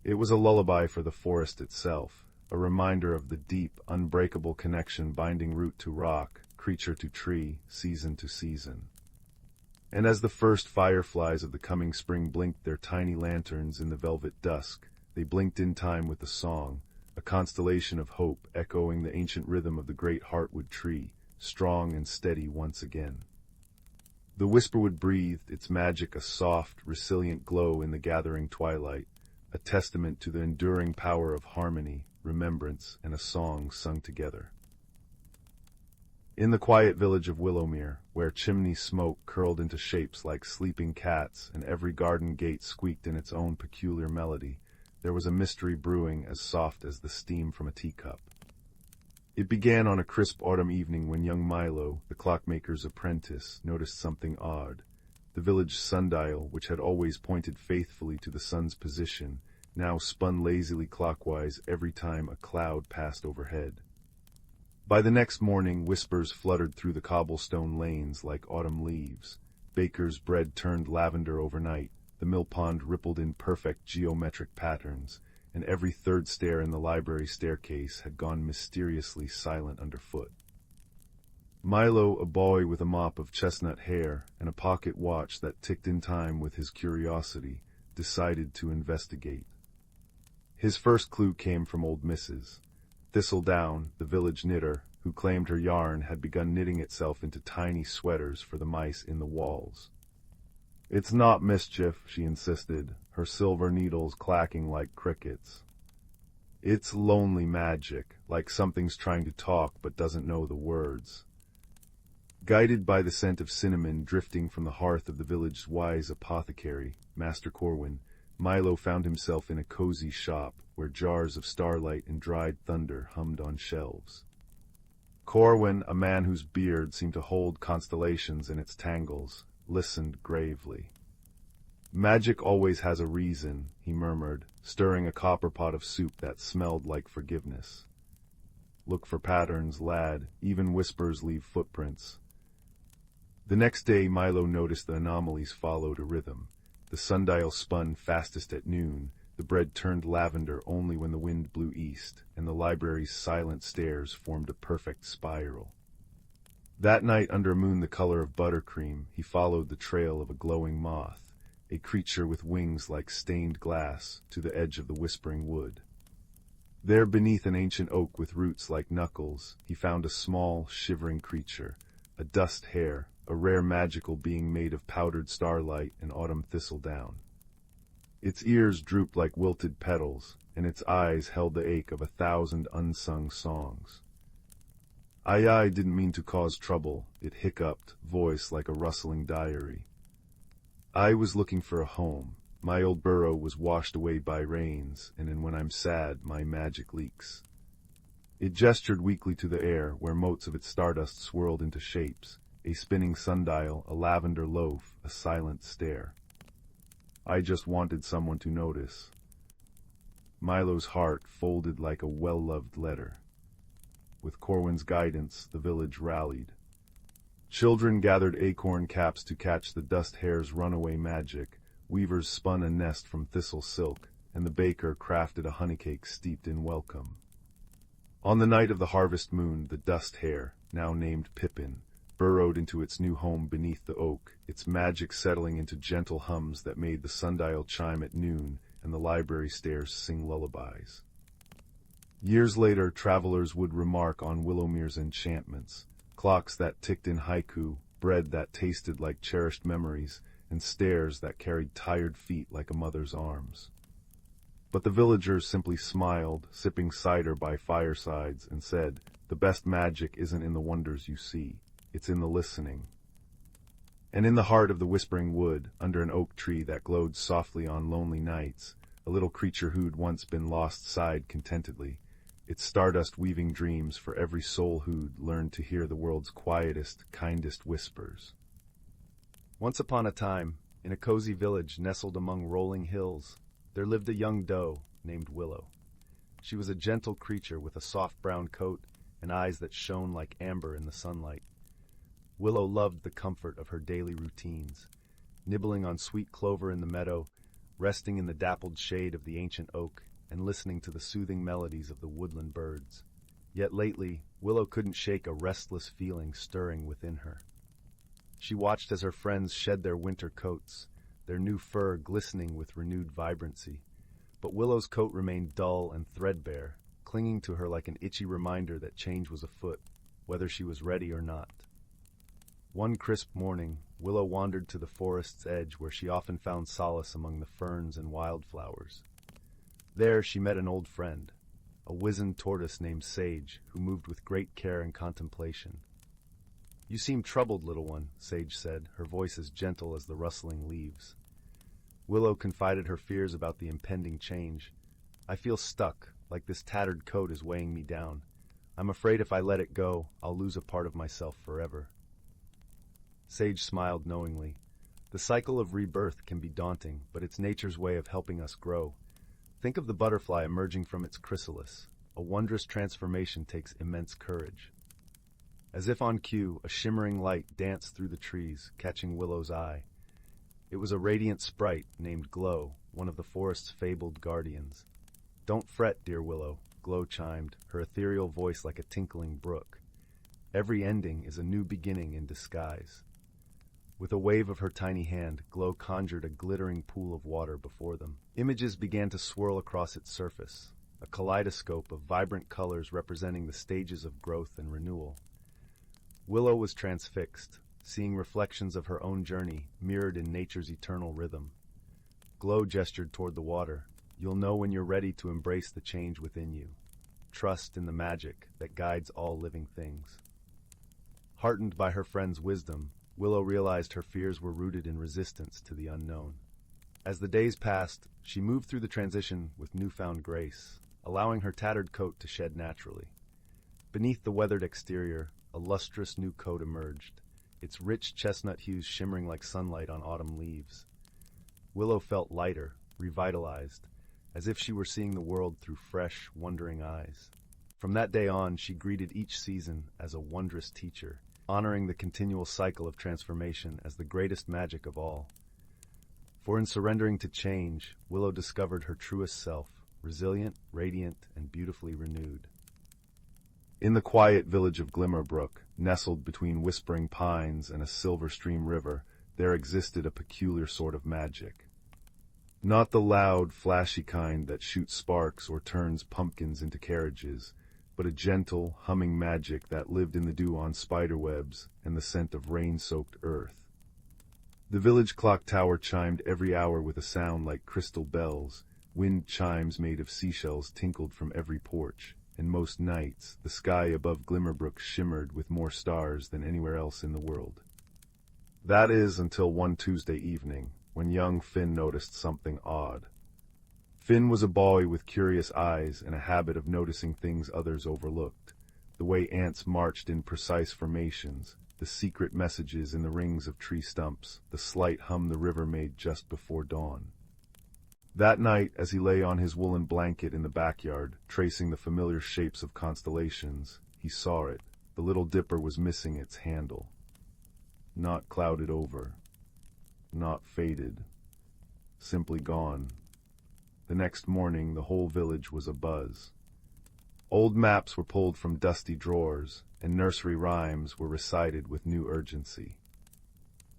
It was a lullaby for the forest itself, a reminder of the deep, unbreakable connection binding root to rock, creature to tree, season to season. And as the first fireflies of the coming spring blinked their tiny lanterns in the velvet dusk, they blinked in time with the song, a constellation of hope echoing the ancient rhythm of the great heartwood tree, strong and steady once again. The whisperwood breathed, its magic a soft, resilient glow in the gathering twilight, a testament to the enduring power of harmony, remembrance, and a song sung together. In the quiet village of Willowmere, where chimney smoke curled into shapes like sleeping cats and every garden gate squeaked in its own peculiar melody, there was a mystery brewing as soft as the steam from a teacup. It began on a crisp autumn evening when young Milo, the clockmaker's apprentice, noticed something odd. The village sundial, which had always pointed faithfully to the sun's position, now spun lazily clockwise every time a cloud passed overhead. By the next morning, whispers fluttered through the cobblestone lanes like autumn leaves. Baker's bread turned lavender overnight, the mill pond rippled in perfect geometric patterns, and every third stair in the library staircase had gone mysteriously silent underfoot. Milo, a boy with a mop of chestnut hair and a pocket watch that ticked in time with his curiosity, decided to investigate. His first clue came from old Mrs. Thistledown, the village knitter, who claimed her yarn had begun knitting itself into tiny sweaters for the mice in the walls. "It's not mischief," she insisted, her silver needles clacking like crickets. "It's lonely magic, like something's trying to talk but doesn't know the words." Guided by the scent of cinnamon drifting from the hearth of the village's wise apothecary, Master Corwin, Milo found himself in a cozy shop where jars of starlight and dried thunder hummed on shelves. Corwin, a man whose beard seemed to hold constellations in its tangles, listened gravely. "Magic always has a reason," he murmured, stirring a copper pot of soup that smelled like forgiveness. "Look for patterns, lad. Even whispers leave footprints." The next day Milo noticed the anomalies followed a rhythm. The sundial spun fastest at noon, the bread turned lavender only when the wind blew east, and the library's silent stairs formed a perfect spiral. That night, under a moon the color of buttercream, he followed the trail of a glowing moth, a creature with wings like stained glass, to the edge of the whispering wood. There, beneath an ancient oak with roots like knuckles, he found a small, shivering creature, a dust hare, a rare magical being made of powdered starlight and autumn thistledown. Its ears drooped like wilted petals, and its eyes held the ache of 1,000 unsung songs. "I didn't mean to cause trouble," it hiccuped, voice like a rustling diary. "I was looking for a home. My old burrow was washed away by rains, and when I'm sad, my magic leaks." It gestured weakly to the air, where motes of its stardust swirled into shapes, a spinning sundial, a lavender loaf, a silent stare. I just wanted someone to notice. Milo's heart folded like a well-loved letter. With Corwin's guidance, the village rallied. Children gathered acorn caps to catch the dust hare's runaway magic, weavers spun a nest from thistle silk, and the baker crafted a honeycake steeped in welcome. On the night of the harvest moon, the dust hare, now named Pippin, burrowed into its new home beneath the oak, its magic settling into gentle hums that made the sundial chime at noon and the library stairs sing lullabies. Years later, travelers would remark on Willowmere's enchantments, clocks that ticked in haiku, bread that tasted like cherished memories, and stairs that carried tired feet like a mother's arms. But the villagers simply smiled, sipping cider by firesides, and said, "The best magic isn't in the wonders you see, it's in the listening." And in the heart of the whispering wood, under an oak tree that glowed softly on lonely nights, a little creature who'd once been lost sighed contentedly, its stardust weaving dreams for every soul who'd learned to hear the world's quietest, kindest whispers. Once upon a time, in a cozy village nestled among rolling hills, there lived a young doe named Willow. She was a gentle creature with a soft brown coat and eyes that shone like amber in the sunlight. Willow loved the comfort of her daily routines, nibbling on sweet clover in the meadow, resting in the dappled shade of the ancient oak, and listening to the soothing melodies of the woodland birds. Yet lately, Willow couldn't shake a restless feeling stirring within her. She watched as her friends shed their winter coats, their new fur glistening with renewed vibrancy. But Willow's coat remained dull and threadbare, clinging to her like an itchy reminder that change was afoot, whether she was ready or not. One crisp morning, Willow wandered to the forest's edge where she often found solace among the ferns and wildflowers. There she met an old friend, a wizened tortoise named Sage, who moved with great care and contemplation. "You seem troubled, little one," Sage said, her voice as gentle as the rustling leaves. Willow confided her fears about the impending change. "I feel stuck, like this tattered coat is weighing me down. I'm afraid if I let it go, I'll lose a part of myself forever." Sage smiled knowingly. The cycle of rebirth can be daunting, but it's nature's way of helping us grow. Think of the butterfly emerging from its chrysalis. A wondrous transformation takes immense courage. As if on cue, a shimmering light danced through the trees, catching Willow's eye. It was a radiant sprite named Glow, one of the forest's fabled guardians. "Don't fret, dear Willow," Glow chimed, her ethereal voice like a tinkling brook. "Every ending is a new beginning in disguise." With a wave of her tiny hand, Glow conjured a glittering pool of water before them. Images began to swirl across its surface, a kaleidoscope of vibrant colors representing the stages of growth and renewal. Willow was transfixed, seeing reflections of her own journey mirrored in nature's eternal rhythm. Glow gestured toward the water. "You'll know when you're ready to embrace the change within you. Trust in the magic that guides all living things." Heartened by her friend's wisdom, Willow realized her fears were rooted in resistance to the unknown. As the days passed, she moved through the transition with newfound grace, allowing her tattered coat to shed naturally. Beneath the weathered exterior, a lustrous new coat emerged, its rich chestnut hues shimmering like sunlight on autumn leaves. Willow felt lighter, revitalized, as if she were seeing the world through fresh, wondering eyes. From that day on, she greeted each season as a wondrous teacher, honoring the continual cycle of transformation as the greatest magic of all. For in surrendering to change, Willow discovered her truest self, resilient, radiant, and beautifully renewed. In the quiet village of Glimmerbrook, nestled between whispering pines and a silver stream river, there existed a peculiar sort of magic. Not the loud, flashy kind that shoots sparks or turns pumpkins into carriages, but a gentle, humming magic that lived in the dew on spiderwebs and the scent of rain-soaked earth. The village clock tower chimed every hour with a sound like crystal bells. Wind chimes made of seashells tinkled from every porch, and most nights the sky above Glimmerbrook shimmered with more stars than anywhere else in the world. That is, until one Tuesday evening, when young Finn noticed something odd. Finn was a boy with curious eyes and a habit of noticing things others overlooked. The way ants marched in precise formations, the secret messages in the rings of tree stumps, the slight hum the river made just before dawn. That night, as he lay on his woolen blanket in the backyard, tracing the familiar shapes of constellations, he saw it. The Little Dipper was missing its handle. Not clouded over. Not faded. Simply gone. The next morning, the whole village was abuzz. Old maps were pulled from dusty drawers, and nursery rhymes were recited with new urgency.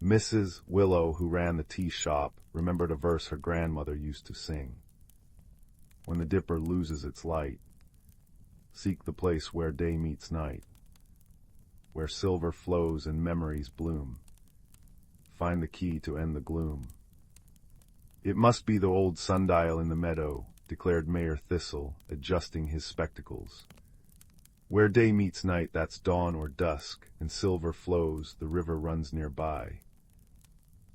Mrs. Willow, who ran the tea shop, remembered a verse her grandmother used to sing. When the dipper loses its light, seek the place where day meets night, where silver flows and memories bloom. Find the key to end the gloom. It must be the old sundial in the meadow, declared Mayor Thistle, adjusting his spectacles. Where day meets night, that's dawn or dusk, and silver flows, the river runs nearby.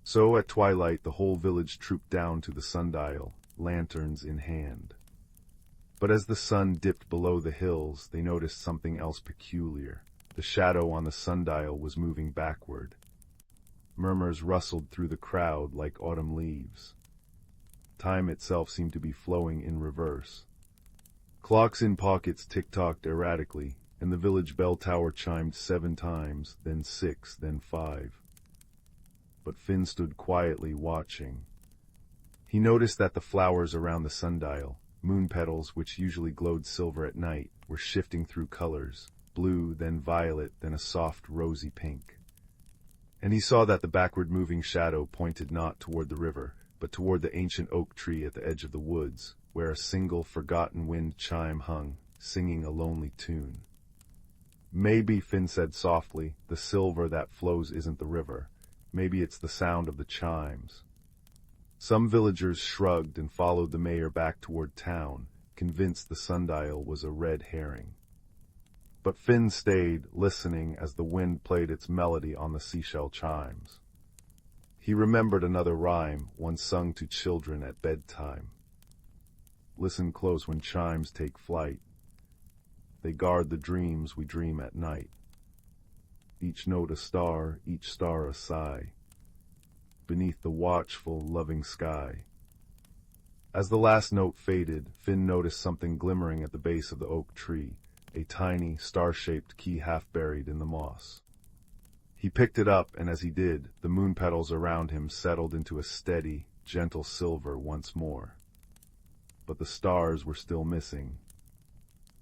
So at twilight the whole village trooped down to the sundial, lanterns in hand. But as the sun dipped below the hills, they noticed something else peculiar. The shadow on the sundial was moving backward. Murmurs rustled through the crowd like autumn leaves. Time itself seemed to be flowing in reverse. Clocks in pockets tick-tocked erratically, and the village bell tower chimed 7 times, then 6, then 5. But Finn stood quietly watching. He noticed that the flowers around the sundial, moon petals which usually glowed silver at night, were shifting through colors, blue, then violet, then a soft rosy pink. And he saw that the backward-moving shadow pointed not toward the river, but toward the ancient oak tree at the edge of the woods, where a single forgotten wind chime hung, singing a lonely tune. Maybe, Finn said softly, the silver that flows isn't the river. Maybe it's the sound of the chimes. Some villagers shrugged and followed the mayor back toward town, convinced the sundial was a red herring. But Finn stayed, listening as the wind played its melody on the seashell chimes. He remembered another rhyme once sung to children at bedtime. Listen close when chimes take flight. They guard the dreams we dream at night. Each note a star, each star a sigh, beneath the watchful, loving sky. As the last note faded, Finn noticed something glimmering at the base of the oak tree, a tiny, star-shaped key half buried in the moss. He picked it up, and as he did, the moon petals around him settled into a steady, gentle silver once more. But the stars were still missing.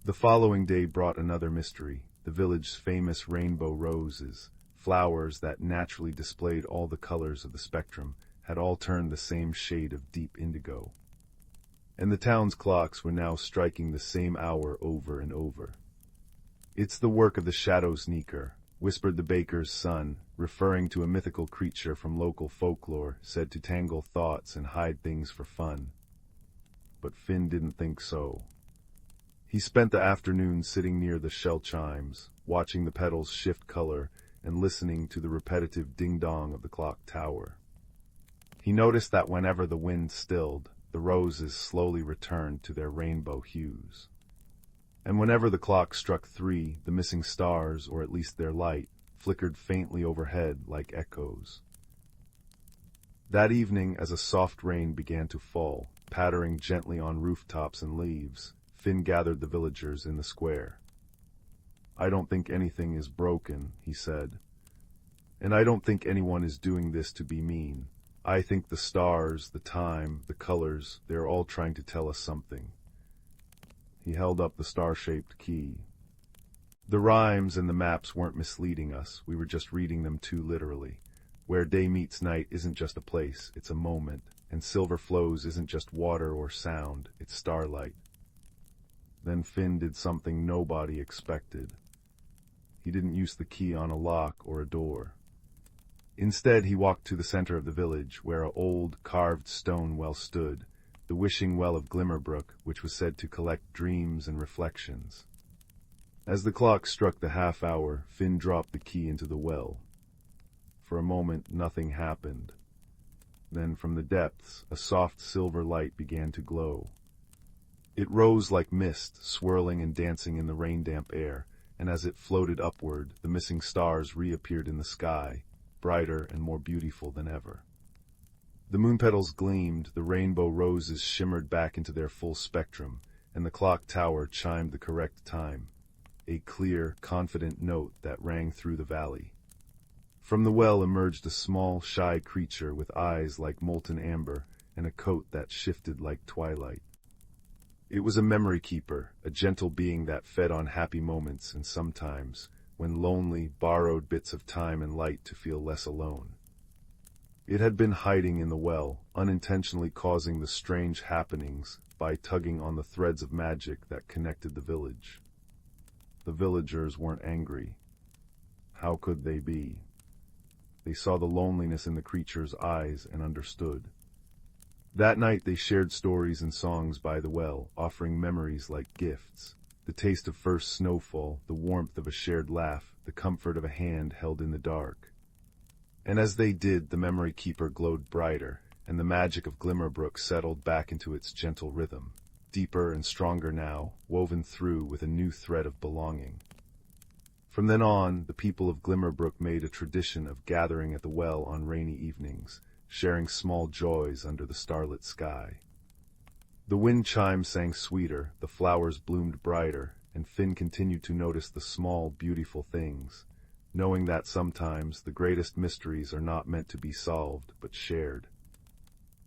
The following day brought another mystery, the village's famous rainbow roses, flowers that naturally displayed all the colors of the spectrum, had all turned the same shade of deep indigo. And the town's clocks were now striking the same hour over and over. It's the work of the shadow sneaker, whispered the baker's son, referring to a mythical creature from local folklore said to tangle thoughts and hide things for fun. But Finn didn't think so. He spent the afternoon sitting near the shell chimes, watching the petals shift color and listening to the repetitive ding-dong of the clock tower. He noticed that whenever the wind stilled, the roses slowly returned to their rainbow hues. And whenever the clock struck 3, the missing stars, or at least their light, flickered faintly overhead like echoes. That evening, as a soft rain began to fall, pattering gently on rooftops and leaves, Finn gathered the villagers in the square. "I don't think anything is broken," he said. "And I don't think anyone is doing this to be mean. I think the stars, the time, the colors, they're all trying to tell us something." He held up the star-shaped key. "The rhymes and the maps weren't misleading us, we were just reading them too literally. Where day meets night isn't just a place, it's a moment, and silver flows isn't just water or sound, it's starlight." Then Finn did something nobody expected. He didn't use the key on a lock or a door. Instead, he walked to the center of the village, where an old, carved stone well stood, the wishing well of Glimmerbrook, which was said to collect dreams and reflections. As the clock struck the half-hour, Finn dropped the key into the well. For a moment, nothing happened. Then, from the depths, a soft silver light began to glow, It rose like mist, swirling and dancing in the rain-damp air, and as it floated upward, the missing stars reappeared in the sky, brighter and more beautiful than ever. The moon petals gleamed, the rainbow roses shimmered back into their full spectrum, and the clock tower chimed the correct time, a clear, confident note that rang through the valley. From the well emerged a small, shy creature with eyes like molten amber and a coat that shifted like twilight. It was a memory keeper, a gentle being that fed on happy moments and sometimes, when lonely, borrowed bits of time and light to feel less alone. It had been hiding in the well, unintentionally causing the strange happenings by tugging on the threads of magic that connected the village. The villagers weren't angry. How could they be? They saw the loneliness in the creature's eyes and understood. That night they shared stories and songs by the well, offering memories like gifts. The taste of first snowfall, the warmth of a shared laugh, the comfort of a hand held in the dark. And as they did, the memory keeper glowed brighter, and the magic of Glimmerbrook settled back into its gentle rhythm, deeper and stronger now, woven through with a new thread of belonging. From then on, the people of Glimmerbrook made a tradition of gathering at the well on rainy evenings, sharing small joys under the starlit sky. The wind chimes sang sweeter, the flowers bloomed brighter, and Finn continued to notice the small, beautiful things, knowing that sometimes the greatest mysteries are not meant to be solved, but shared.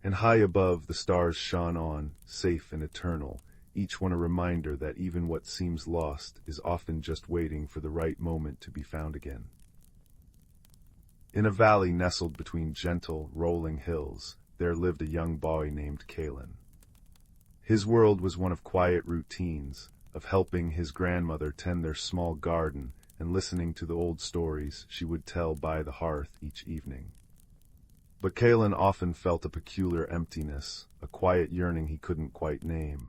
And high above, the stars shone on, safe and eternal, each one a reminder that even what seems lost is often just waiting for the right moment to be found again. In a valley nestled between gentle, rolling hills, there lived a young boy named Glen. His world was one of quiet routines, of helping his grandmother tend their small garden and listening to the old stories she would tell by the hearth each evening. But Glen often felt a peculiar emptiness, a quiet yearning he couldn't quite name.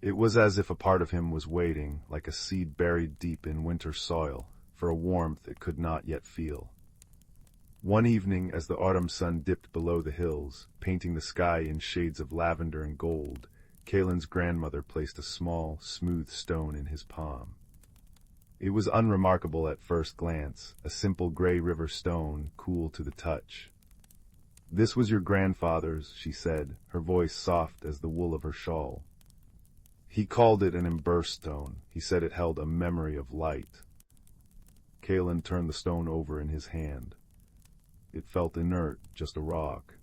It was as if a part of him was waiting, like a seed buried deep in winter soil, for a warmth it could not yet feel. One evening, as the autumn sun dipped below the hills, painting the sky in shades of lavender and gold, Glen's grandmother placed a small, smooth stone in his palm. It was unremarkable at first glance, a simple gray river stone, cool to the touch. "This was your grandfather's," she said, her voice soft as the wool of her shawl. "He called it an ember stone. He said it held a memory of light." Glen turned the stone over in his hand. It felt inert, just a rock.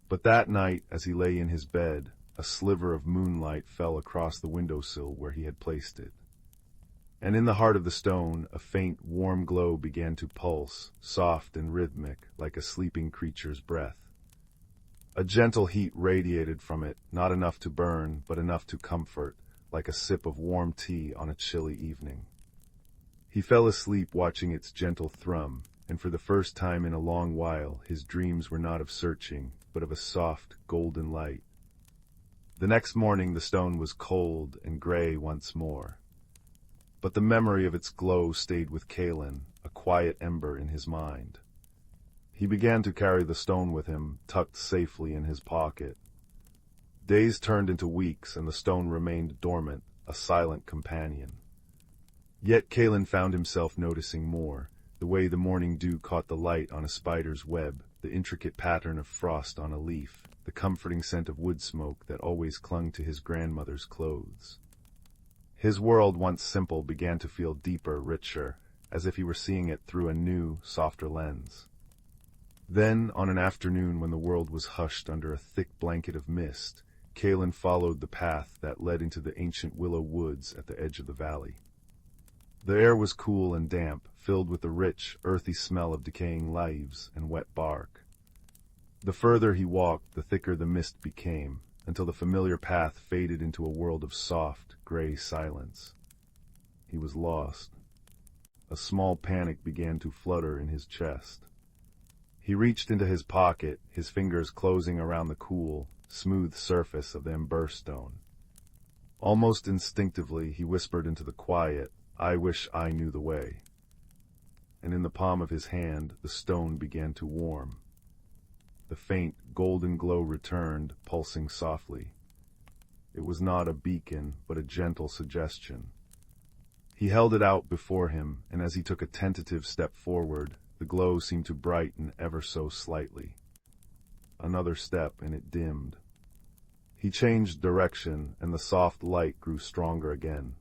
But that night, as he lay in his bed, a sliver of moonlight fell across the windowsill where he had placed it. And in the heart of the stone, a faint, warm glow began to pulse, soft and rhythmic, like a sleeping creature's breath. A gentle heat radiated from it, not enough to burn, but enough to comfort, like a sip of warm tea on a chilly evening. He fell asleep watching its gentle thrum, and for the first time in a long while, his dreams were not of searching, but of a soft, golden light. The next morning the stone was cold and gray once more. But the memory of its glow stayed with Glen, a quiet ember in his mind. He began to carry the stone with him, tucked safely in his pocket. Days turned into weeks, and the stone remained dormant, a silent companion. Yet Glen found himself noticing more, the way the morning dew caught the light on a spider's web, the intricate pattern of frost on a leaf, the comforting scent of wood smoke that always clung to his grandmother's clothes. His world, once simple, began to feel deeper, richer, as if he were seeing it through a new, softer lens. Then, on an afternoon when the world was hushed under a thick blanket of mist, Glen followed the path that led into the ancient willow woods at the edge of the valley. The air was cool and damp, filled with the rich, earthy smell of decaying leaves and wet bark. The further he walked, the thicker the mist became, until the familiar path faded into a world of soft, gray silence. He was lost. A small panic began to flutter in his chest. He reached into his pocket, his fingers closing around the cool, smooth surface of the ember stone. Almost instinctively, he whispered into the quiet, "I wish I knew the way." And in the palm of his hand, the stone began to warm. The faint, golden glow returned, pulsing softly. It was not a beacon, but a gentle suggestion. He held it out before him, and as he took a tentative step forward, the glow seemed to brighten ever so slightly. Another step, and it dimmed. He changed direction, and the soft light grew stronger again.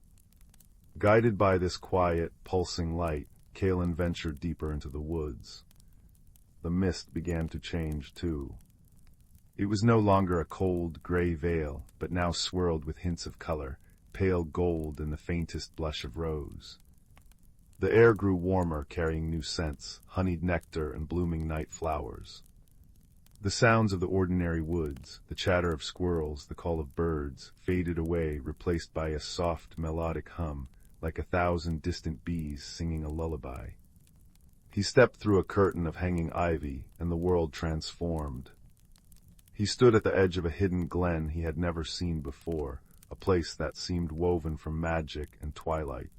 Guided by this quiet, pulsing light, Glen ventured deeper into the woods. The mist began to change, too. It was no longer a cold, gray veil, but now swirled with hints of color, pale gold and the faintest blush of rose. The air grew warmer, carrying new scents, honeyed nectar and blooming night flowers. The sounds of the ordinary woods, the chatter of squirrels, the call of birds, faded away, replaced by a soft, melodic hum, like 1,000 distant bees singing a lullaby. He stepped through a curtain of hanging ivy, and the world transformed. He stood at the edge of a hidden glen he had never seen before, a place that seemed woven from magic and twilight.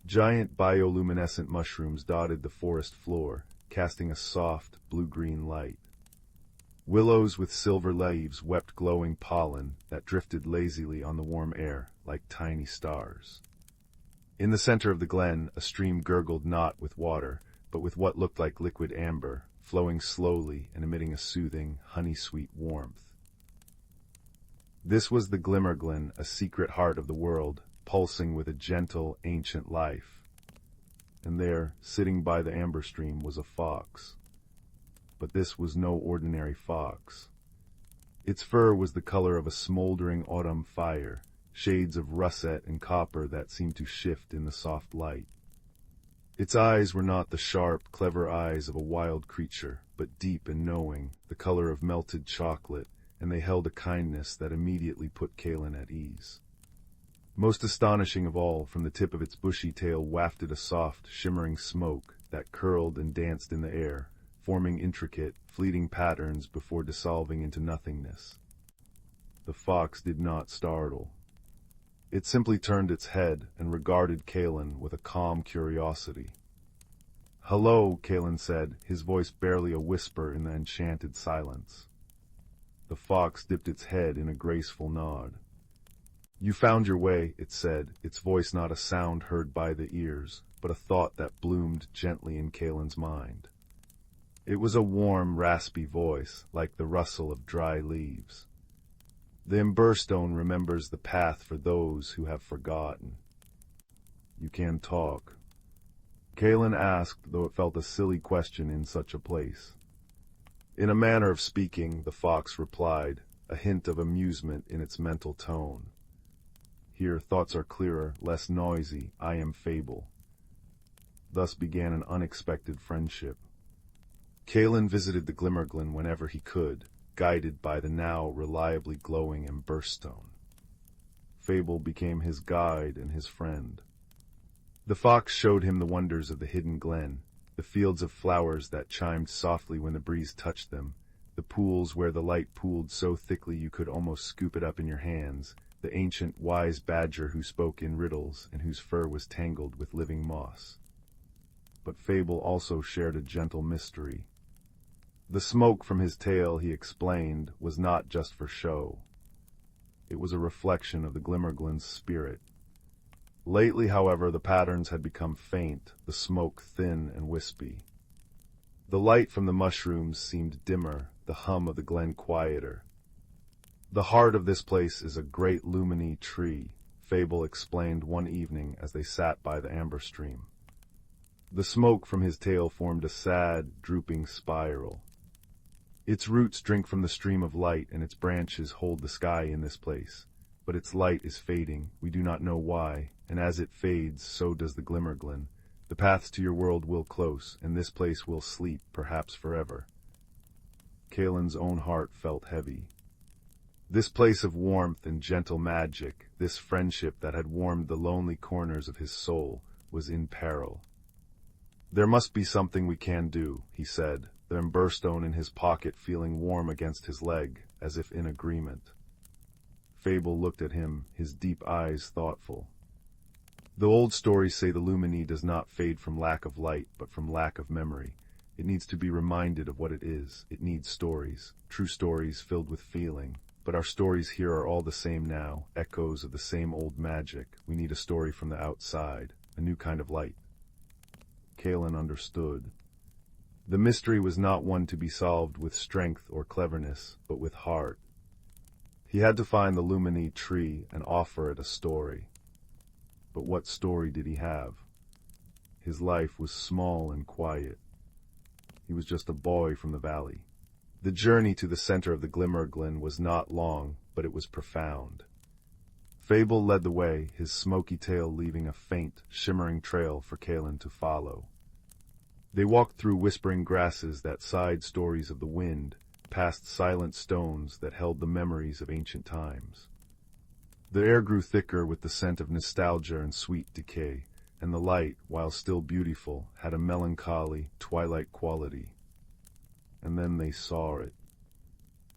Giant bioluminescent mushrooms dotted the forest floor, casting a soft, blue-green light. Willows with silver leaves wept glowing pollen that drifted lazily on the warm air like tiny stars. In the center of the glen, a stream gurgled not with water, but with what looked like liquid amber, flowing slowly and emitting a soothing, honey-sweet warmth. This was the Glen, a secret heart of the world, pulsing with a gentle, ancient life. And there, sitting by the amber stream, was a fox. But this was no ordinary fox. Its fur was the color of a smoldering autumn fire, shades of russet and copper that seemed to shift in the soft light. Its eyes were not the sharp, clever eyes of a wild creature, but deep and knowing, the color of melted chocolate, and they held a kindness that immediately put Glen at ease. Most astonishing of all, from the tip of its bushy tail wafted a soft, shimmering smoke that curled and danced in the air, forming intricate, fleeting patterns before dissolving into nothingness. The fox did not startle. It simply turned its head and regarded Glen with a calm curiosity. "Hello," Glen said, his voice barely a whisper in the enchanted silence. The fox dipped its head in a graceful nod. "You found your way," it said, its voice not a sound heard by the ears, but a thought that bloomed gently in Glen's mind. It was a warm, raspy voice, like the rustle of dry leaves. The emberstone remembers the path for those who have forgotten. "You can talk?" Glen asked, though it felt a silly question in such a place. In a manner of speaking, the fox replied, a hint of amusement in its mental tone. "Here thoughts are clearer, less noisy. I am Fable." Thus began an unexpected friendship. Glen visited the Glen whenever he could, guided by the now reliably glowing emberstone. Fable became his guide and his friend. The fox showed him the wonders of the hidden glen, the fields of flowers that chimed softly when the breeze touched them, the pools where the light pooled so thickly you could almost scoop it up in your hands, the ancient wise badger who spoke in riddles and whose fur was tangled with living moss. But Fable also shared a gentle mystery. The smoke from his tail, he explained, was not just for show. It was a reflection of the Glimmerglen's spirit. Lately, however, the patterns had become faint, the smoke thin and wispy. The light from the mushrooms seemed dimmer, the hum of the glen quieter. "The heart of this place is a great luminy tree," Fable explained one evening as they sat by the amber stream. The smoke from his tail formed a sad, drooping spiral. "Its roots drink from the stream of light, and its branches hold the sky in this place. But its light is fading, we do not know why, and as it fades, so does the Glimmerglen. The paths to your world will close, and this place will sleep, perhaps forever." Glen's own heart felt heavy. This place of warmth and gentle magic, this friendship that had warmed the lonely corners of his soul, was in peril. "There must be something we can do," he said, the emberstone in his pocket feeling warm against his leg, as if in agreement. Fable looked at him, his deep eyes thoughtful. "The old stories say the lumini does not fade from lack of light, but from lack of memory. It needs to be reminded of what it is. It needs stories, true stories filled with feeling. but our stories here are all the same now, echoes of the same old magic. We need a story from the outside, a new kind of light. Galen understood. The mystery was not one to be solved with strength or cleverness, but with heart. He had to find the lullaby tree and offer it a story. But what story did he have? His life was small and quiet. He was just a boy from the valley. The journey to the center of the Glen was not long, but it was profound. Fable led the way, his smoky tail leaving a faint, shimmering trail for Galen to follow. They walked through whispering grasses that sighed stories of the wind, past silent stones that held the memories of ancient times. The air grew thicker with the scent of nostalgia and sweet decay, and the light, while still beautiful, had a melancholy, twilight quality. And then they saw it.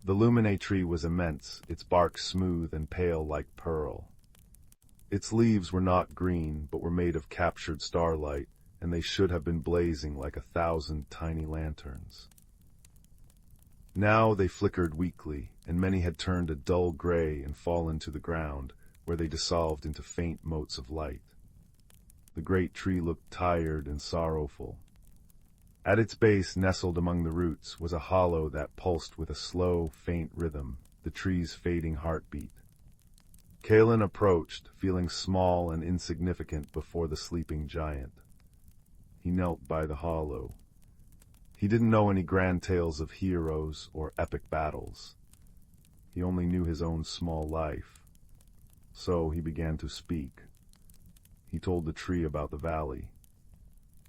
The lullaby tree was immense, its bark smooth and pale like pearl. Its leaves were not green, but were made of captured starlight, and they should have been blazing like 1,000 tiny lanterns. Now they flickered weakly, and many had turned a dull gray and fallen to the ground, where they dissolved into faint motes of light. The great tree looked tired and sorrowful. At its base, nestled among the roots, was a hollow that pulsed with a slow, faint rhythm, the tree's fading heartbeat. Galen approached, feeling small and insignificant before the sleeping giant. He knelt by the hollow. He didn't know any grand tales of heroes or epic battles. He only knew his own small life. So he began to speak. He told the tree about the valley.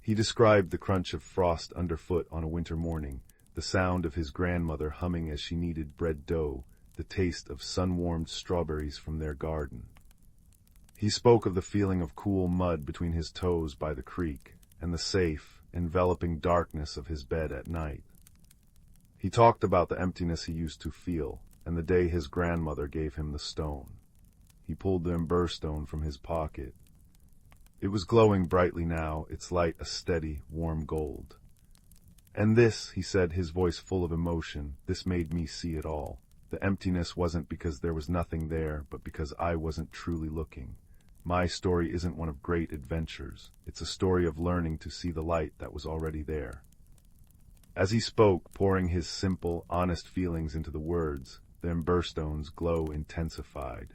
He described the crunch of frost underfoot on a winter morning, the sound of his grandmother humming as she kneaded bread dough, the taste of sun-warmed strawberries from their garden. He spoke of the feeling of cool mud between his toes by the creek, and the safe, enveloping darkness of his bed at night. He talked about the emptiness he used to feel, and the day his grandmother gave him the stone. He pulled the ember stone from his pocket. It was glowing brightly now, its light a steady, warm gold. And this, he said, his voice full of emotion, this made me see it all. The emptiness wasn't because there was nothing there, but because I wasn't truly looking. My story isn't one of great adventures. It's a story of learning to see the light that was already there. As he spoke, pouring his simple, honest feelings into the words, the ember stone's glow intensified.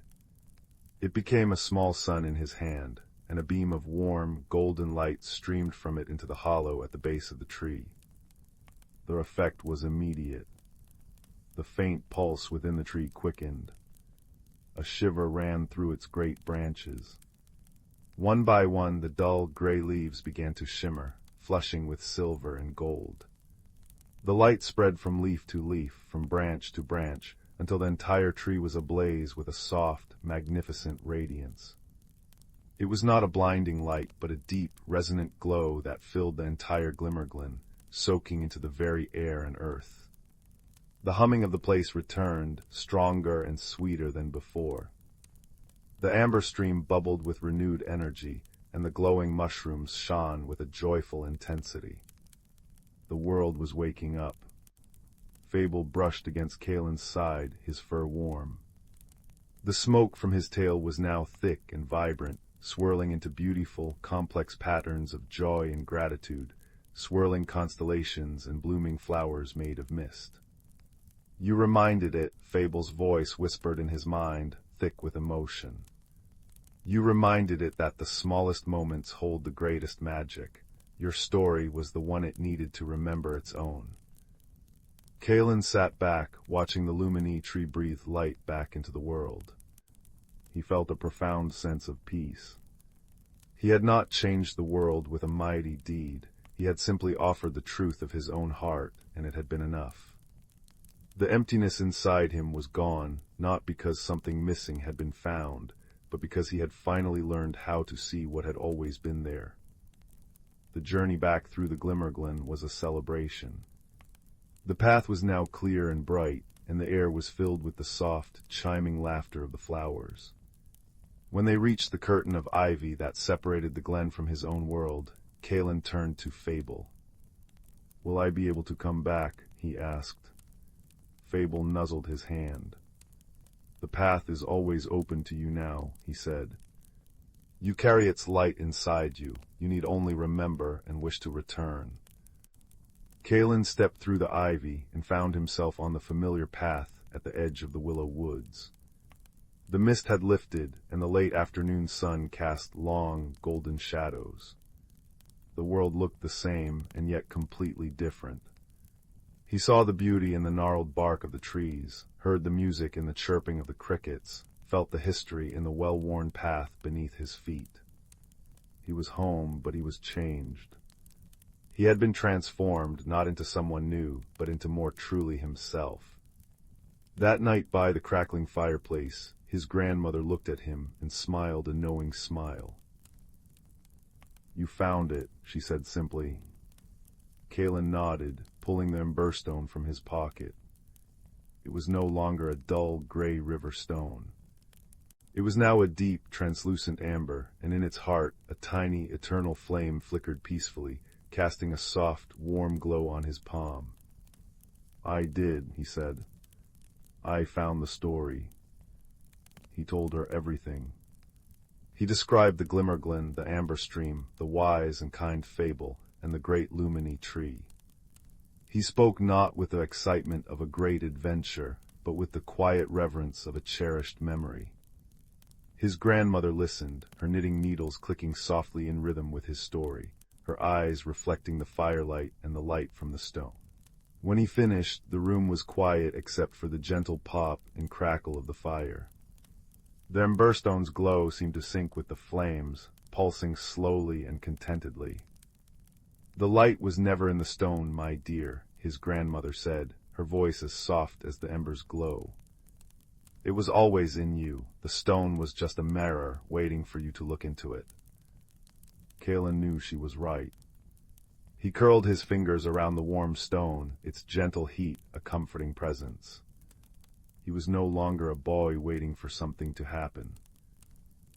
It became a small sun in his hand, and a beam of warm, golden light streamed from it into the hollow at the base of the tree. The effect was immediate. The faint pulse within the tree quickened. A shiver ran through its great branches. One by one, the dull gray leaves began to shimmer, flushing with silver and gold. The light spread from leaf to leaf, from branch to branch, until the entire tree was ablaze with a soft, magnificent radiance. It was not a blinding light, but a deep, resonant glow that filled the entire Glen, soaking into the very air and earth. The humming of the place returned, stronger and sweeter than before. The amber stream bubbled with renewed energy, and the glowing mushrooms shone with a joyful intensity. The world was waking up. Fable brushed against Galen's side, his fur warm. The smoke from his tail was now thick and vibrant, swirling into beautiful, complex patterns of joy and gratitude, swirling constellations and blooming flowers made of mist. You reminded it, Fable's voice whispered in his mind, thick with emotion. You reminded it that the smallest moments hold the greatest magic. Your story was the one it needed to remember its own. Galen sat back, watching the lullaby tree breathe light back into the world. He felt a profound sense of peace. He had not changed the world with a mighty deed. He had simply offered the truth of his own heart, and it had been enough. The emptiness inside him was gone, not because something missing had been found, but because he had finally learned how to see what had always been there. The journey back through the Glen was a celebration. The path was now clear and bright, and the air was filled with the soft, chiming laughter of the flowers. When they reached the curtain of ivy that separated the Glen from his own world, Galen turned to Fable. "Will I be able to come back?" he asked. Fable nuzzled his hand. The path is always open to you now, he said. You carry its light inside you. You need only remember and wish to return. Kalen stepped through the ivy and found himself on the familiar path at the edge of the willow woods. The mist had lifted, and the late afternoon sun cast long, golden shadows. The world looked the same, and yet completely different. He saw the beauty in the gnarled bark of the trees, heard the music in the chirping of the crickets, felt the history in the well-worn path beneath his feet. He was home, but he was changed. He had been transformed, not into someone new, but into more truly himself. That night by the crackling fireplace, his grandmother looked at him and smiled a knowing smile. You found it, she said simply. Kalen nodded, pulling the ember stone from his pocket. It was no longer a dull, gray river stone. It was now a deep, translucent amber, and in its heart a tiny, eternal flame flickered peacefully, casting a soft, warm glow on his palm. I did, he said. I found the story. He told her everything. He described the Glen, the amber stream, the wise and kind fable, and the great luminy tree. He spoke not with the excitement of a great adventure, but with the quiet reverence of a cherished memory. His grandmother listened, her knitting needles clicking softly in rhythm with his story, her eyes reflecting the firelight and the light from the stone. When he finished, the room was quiet except for the gentle pop and crackle of the fire. The emberstone's glow seemed to sync with the flames, pulsing slowly and contentedly. The light was never in the stone, my dear, his grandmother said, her voice as soft as the ember's glow. It was always in you. The stone was just a mirror waiting for you to look into it. Kalen knew she was right. He curled his fingers around the warm stone, its gentle heat a comforting presence. He was no longer a boy waiting for something to happen.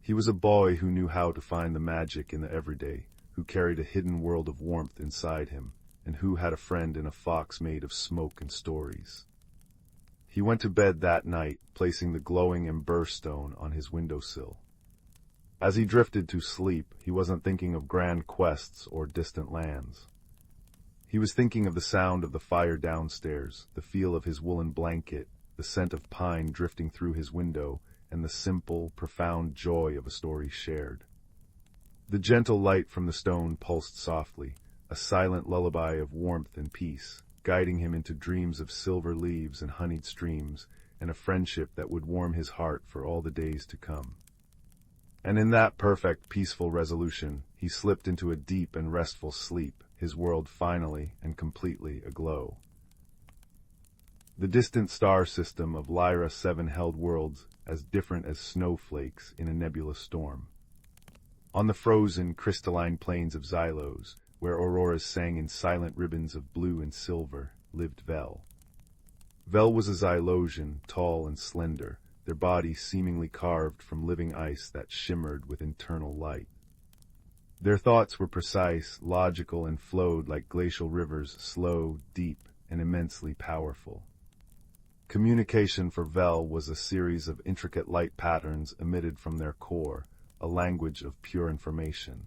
He was a boy who knew how to find the magic in the everyday, who carried a hidden world of warmth inside him, and who had a friend in a fox made of smoke and stories. He went to bed that night, placing the glowing ember stone on his windowsill. As he drifted to sleep, he wasn't thinking of grand quests or distant lands. He was thinking of the sound of the fire downstairs, the feel of his woolen blanket, the scent of pine drifting through his window, and the simple, profound joy of a story shared. The gentle light from the stone pulsed softly, a silent lullaby of warmth and peace, guiding him into dreams of silver leaves and honeyed streams, and a friendship that would warm his heart for all the days to come. And in that perfect, peaceful resolution, he slipped into a deep and restful sleep, his world finally and completely aglow. The distant star system of Lyra 7 held worlds as different as snowflakes in a nebulous storm. On the frozen, crystalline plains of Xylos, where auroras sang in silent ribbons of blue and silver, lived Vel. Vel was a Xylosian, tall and slender, their bodies seemingly carved from living ice that shimmered with internal light. Their thoughts were precise, logical, and flowed like glacial rivers, slow, deep, and immensely powerful. Communication for Vel was a series of intricate light patterns emitted from their core, a language of pure information.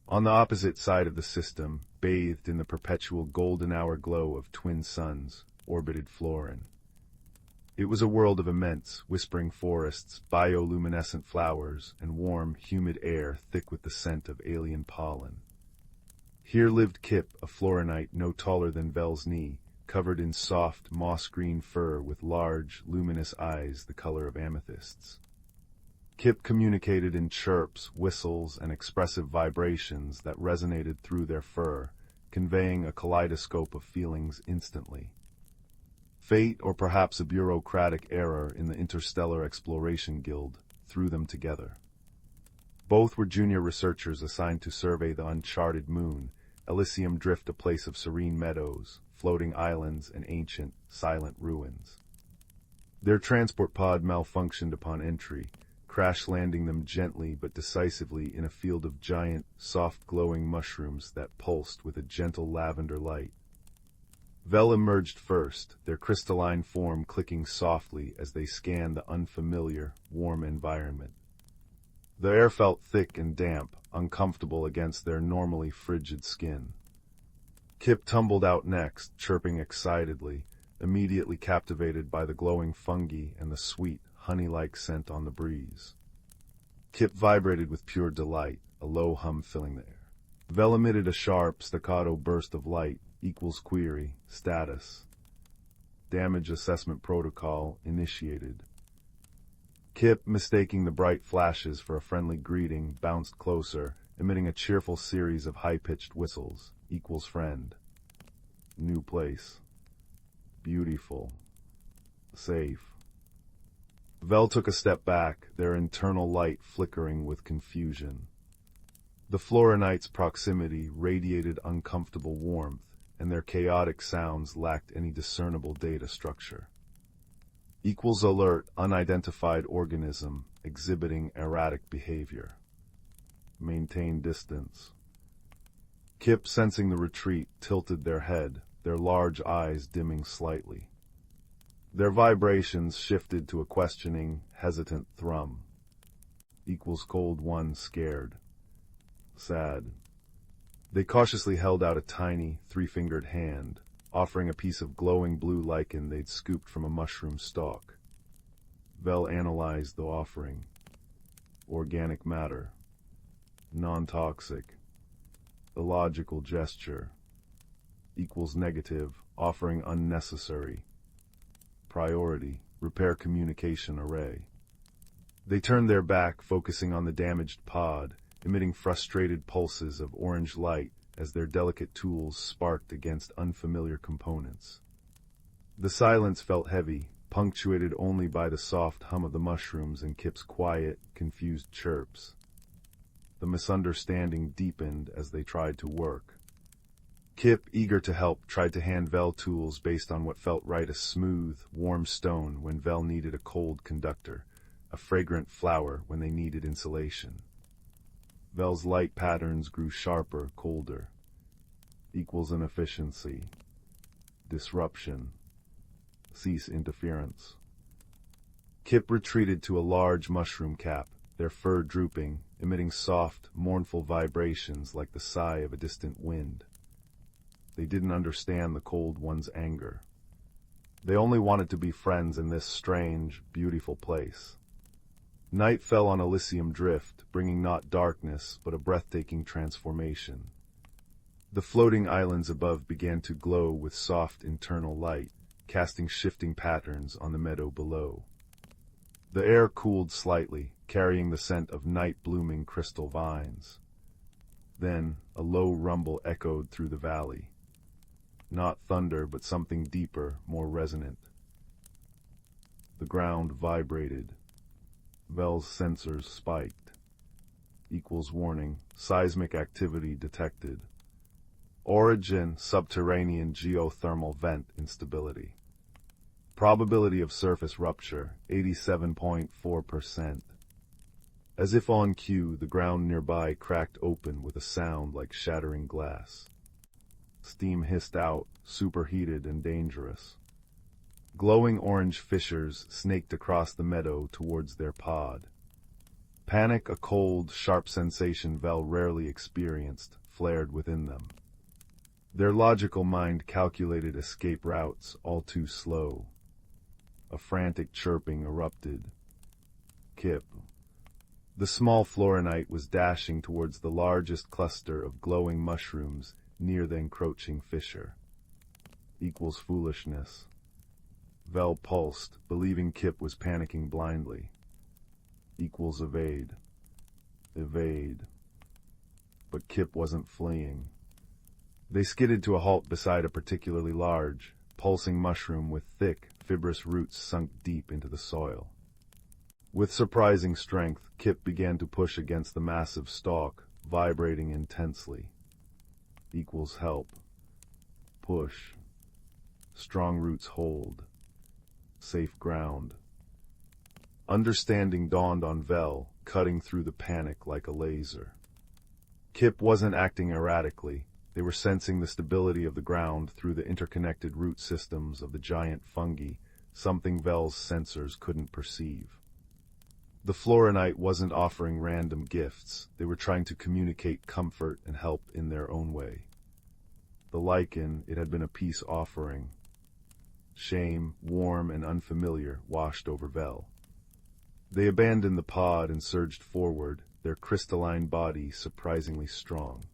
On the opposite side of the system, bathed in the perpetual golden hour glow of twin suns, orbited Florin. It was a world of immense, whispering forests, bioluminescent flowers, and warm, humid air thick with the scent of alien pollen. Here lived Kip, a Florinite no taller than Vel's knee, covered in soft, moss-green fur with large, luminous eyes the color of amethysts. Kip communicated in chirps, whistles, and expressive vibrations that resonated through their fur, conveying a kaleidoscope of feelings instantly. Fate, or perhaps a bureaucratic error in the Interstellar Exploration Guild, threw them together. Both were junior researchers assigned to survey the uncharted moon, Elysium Drift, a place of serene meadows, floating islands, and ancient, silent ruins. Their transport pod malfunctioned upon entry, crash-landing them gently but decisively in a field of giant, soft-glowing mushrooms that pulsed with a gentle lavender light. Vel emerged first, their crystalline form clicking softly as they scanned the unfamiliar, warm environment. The air felt thick and damp, uncomfortable against their normally frigid skin. Kip tumbled out next, chirping excitedly, immediately captivated by the glowing fungi and the sweet, honey-like scent on the breeze. Kip vibrated with pure delight, a low hum filling the air. Vel emitted a sharp, staccato burst of light, equals query, status. Damage assessment protocol initiated. Kip, mistaking the bright flashes for a friendly greeting, bounced closer, emitting a cheerful series of high-pitched whistles, equals friend. New place. Beautiful. Safe. Vel took a step back, their internal light flickering with confusion. The Florinite's proximity radiated uncomfortable warmth, and their chaotic sounds lacked any discernible data structure. Equals alert, unidentified organism, exhibiting erratic behavior. Maintain distance. Kip, sensing the retreat, tilted their head, their large eyes dimming slightly. Their vibrations shifted to a questioning, hesitant thrum. Equals cold one, scared. Sad. They cautiously held out a tiny, three-fingered hand, offering a piece of glowing blue lichen they'd scooped from a mushroom stalk. Vel analyzed the offering. Organic matter. Non-toxic. Illogical gesture. Equals negative, offering unnecessary. Priority, repair communication array. They turned their back, focusing on the damaged pod, emitting frustrated pulses of orange light as their delicate tools sparked against unfamiliar components. The silence felt heavy, punctuated only by the soft hum of the mushrooms and Kip's quiet, confused chirps. The misunderstanding deepened as they tried to work. Kip, eager to help, tried to hand Vel tools based on what felt right: a smooth, warm stone when Vel needed a cold conductor, a fragrant flower when they needed insulation. Vel's light patterns grew sharper, colder. Equals inefficiency. Disruption. Cease interference. Kip retreated to a large mushroom cap, their fur drooping, emitting soft, mournful vibrations like the sigh of a distant wind. They didn't understand the cold one's anger. They only wanted to be friends in this strange, beautiful place. Night fell on Elysium Drift, bringing not darkness, but a breathtaking transformation. The floating islands above began to glow with soft internal light, casting shifting patterns on the meadow below. The air cooled slightly, carrying the scent of night-blooming crystal vines. Then, a low rumble echoed through the valley. Not thunder, but something deeper, more resonant. The ground vibrated. Vel's sensors spiked. Equals warning, seismic activity detected. Origin, subterranean geothermal vent instability. Probability of surface rupture, 87.4%. As if on cue, the ground nearby cracked open with a sound like shattering glass. Steam hissed out, superheated and dangerous. Glowing orange fissures snaked across the meadow towards their pod. Panic, a cold, sharp sensation Vel rarely experienced, flared within them. Their logical mind calculated escape routes, all too slow. A frantic chirping erupted. Kip. The small Florinite was dashing towards the largest cluster of glowing mushrooms near the encroaching fissure. Equals foolishness. Vel pulsed, believing Kip was panicking blindly. Equals evade. Evade. But Kip wasn't fleeing. They skidded to a halt beside a particularly large, pulsing mushroom with thick, fibrous roots sunk deep into the soil. With surprising strength, Kip began to push against the massive stalk, vibrating intensely. Equals help. Push. Strong roots hold. Safe ground. Understanding dawned on Vel, cutting through the panic like a laser. Kip wasn't acting erratically. They were sensing the stability of the ground through the interconnected root systems of the giant fungi, something Vel's sensors couldn't perceive. The Florinite wasn't offering random gifts. They were trying to communicate comfort and help in their own way. The lichen, it had been a peace offering. Shame, warm and unfamiliar, washed over Vel. They abandoned the pod and surged forward, their crystalline body surprisingly strong.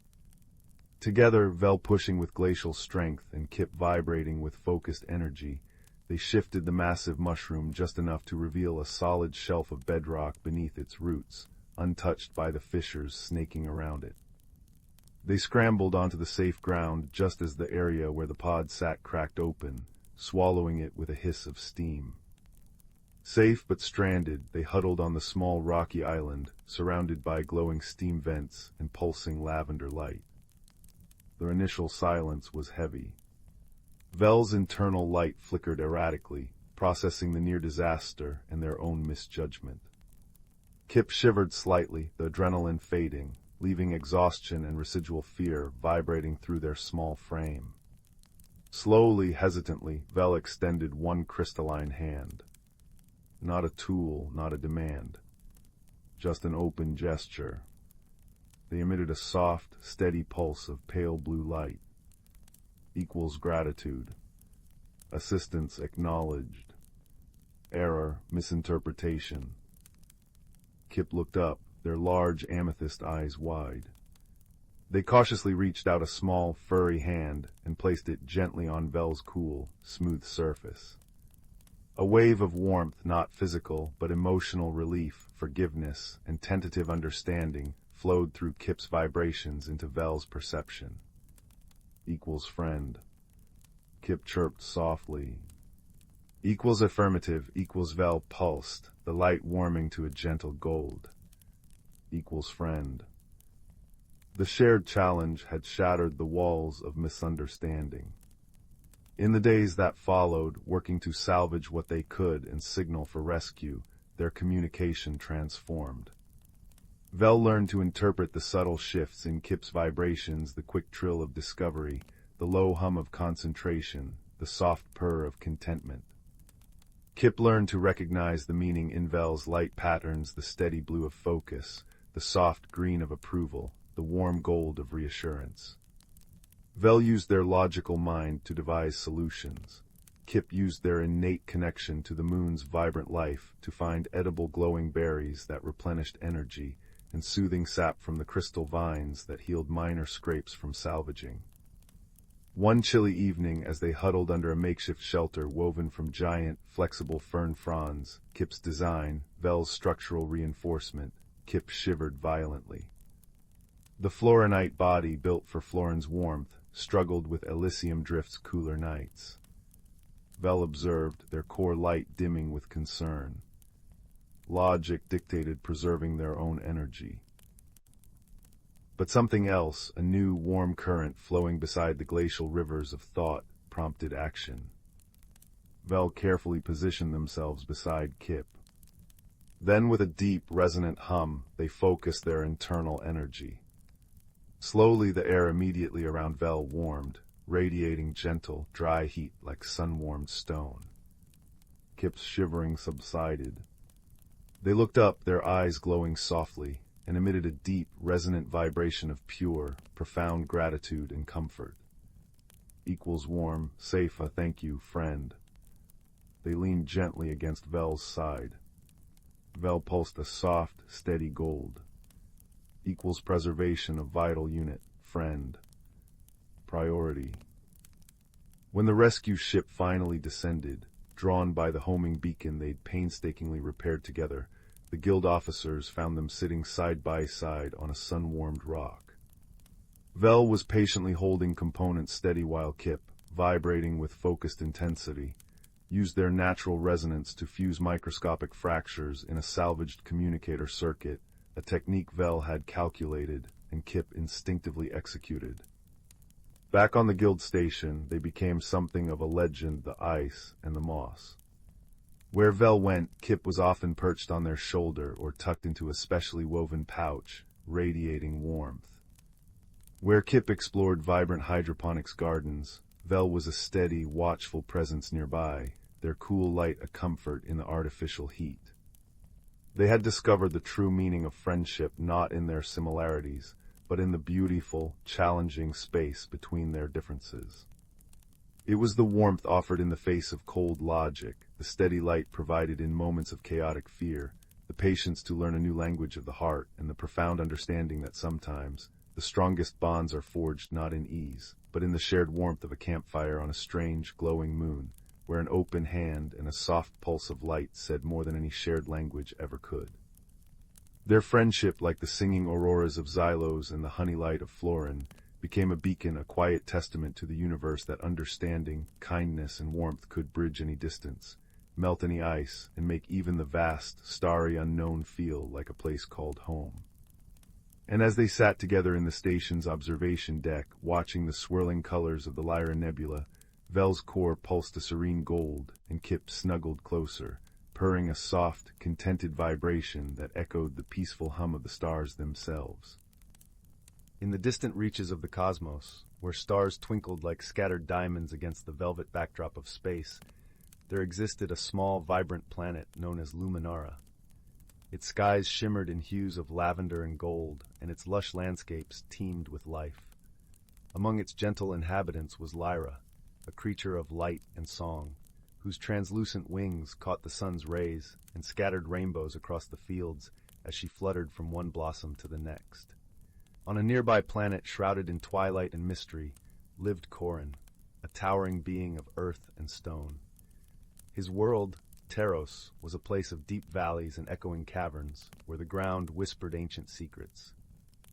Together, Vel pushing with glacial strength and Kip vibrating with focused energy, they shifted the massive mushroom just enough to reveal a solid shelf of bedrock beneath its roots, untouched by the fissures snaking around it. They scrambled onto the safe ground just as the area where the pod sat cracked open, swallowing it with a hiss of steam. Safe but stranded, they huddled on the small rocky island, surrounded by glowing steam vents and pulsing lavender light. Their initial silence was heavy. Vel's internal light flickered erratically, processing the near disaster and their own misjudgment. Kip shivered slightly, the adrenaline fading, leaving exhaustion and residual fear vibrating through their small frame. Slowly, hesitantly, Vel extended one crystalline hand. Not a tool, not a demand. Just an open gesture. They emitted a soft, steady pulse of pale blue light. Equals gratitude. Assistance acknowledged. Error, misinterpretation. Kip looked up, their large amethyst eyes wide. They cautiously reached out a small, furry hand and placed it gently on Vel's cool, smooth surface. A wave of warmth, not physical, but emotional relief, forgiveness, and tentative understanding flowed through Kip's vibrations into Vel's perception. Equals friend. Kip chirped softly. Equals affirmative, equals Vel pulsed, the light warming to a gentle gold. Equals friend. The shared challenge had shattered the walls of misunderstanding. In the days that followed, working to salvage what they could and signal for rescue, their communication transformed. Vel learned to interpret the subtle shifts in Kip's vibrations, the quick trill of discovery, the low hum of concentration, the soft purr of contentment. Kip learned to recognize the meaning in Vel's light patterns, the steady blue of focus, the soft green of approval, the warm gold of reassurance. Vel used their logical mind to devise solutions. Kip used their innate connection to the moon's vibrant life to find edible glowing berries that replenished energy and soothing sap from the crystal vines that healed minor scrapes from salvaging. One chilly evening, as they huddled under a makeshift shelter woven from giant, flexible fern fronds, Kip's design, Vel's structural reinforcement, Kip shivered violently. The Florinite body, built for Florin's warmth, struggled with Elysium Drift's cooler nights. Vel observed, their core light dimming with concern. Logic dictated preserving their own energy. But something else, a new, warm current flowing beside the glacial rivers of thought, prompted action. Vel carefully positioned themselves beside Kip. Then, with a deep, resonant hum, they focused their internal energy. Slowly, the air immediately around Vel warmed, radiating gentle, dry heat like sun-warmed stone. Kip's shivering subsided. They looked up, their eyes glowing softly, and emitted a deep, resonant vibration of pure, profound gratitude and comfort. Equals warm, safe, a thank you, friend. They leaned gently against Vel's side. Vel pulsed a soft, steady gold. Equals preservation of vital unit, friend. Priority. When the rescue ship finally descended, drawn by the homing beacon they'd painstakingly repaired together, the guild officers found them sitting side by side on a sun-warmed rock. Vel was patiently holding components steady while Kip, vibrating with focused intensity, used their natural resonance to fuse microscopic fractures in a salvaged communicator circuit, a technique Vel had calculated and Kip instinctively executed. Back on the guild station, they became something of a legend, the ice and the moss. Where Vel went, Kip was often perched on their shoulder or tucked into a specially woven pouch, radiating warmth. Where Kip explored vibrant hydroponics gardens, Vel was a steady, watchful presence nearby, their cool light a comfort in the artificial heat. They had discovered the true meaning of friendship not in their similarities, but in the beautiful, challenging space between their differences. It was the warmth offered in the face of cold logic, the steady light provided in moments of chaotic fear, the patience to learn a new language of the heart, and the profound understanding that sometimes the strongest bonds are forged not in ease, but in the shared warmth of a campfire on a strange, glowing moon, where an open hand and a soft pulse of light said more than any shared language ever could. Their friendship, like the singing auroras of Xylos and the honey light of Florin, became a beacon, a quiet testament to the universe that understanding, kindness, and warmth could bridge any distance, melt any ice, and make even the vast, starry unknown feel like a place called home. And as they sat together in the station's observation deck, watching the swirling colors of the Lyra Nebula, Vel's core pulsed a serene gold, and Kip snuggled closer, purring a soft, contented vibration that echoed the peaceful hum of the stars themselves. In the distant reaches of the cosmos, where stars twinkled like scattered diamonds against the velvet backdrop of space, there existed a small, vibrant planet known as Luminara. Its skies shimmered in hues of lavender and gold, and its lush landscapes teemed with life. Among its gentle inhabitants was Lyra, a creature of light and song, whose translucent wings caught the sun's rays and scattered rainbows across the fields as she fluttered from one blossom to the next. On a nearby planet shrouded in twilight and mystery lived Corin, a towering being of earth and stone. His world, Teros, was a place of deep valleys and echoing caverns where the ground whispered ancient secrets.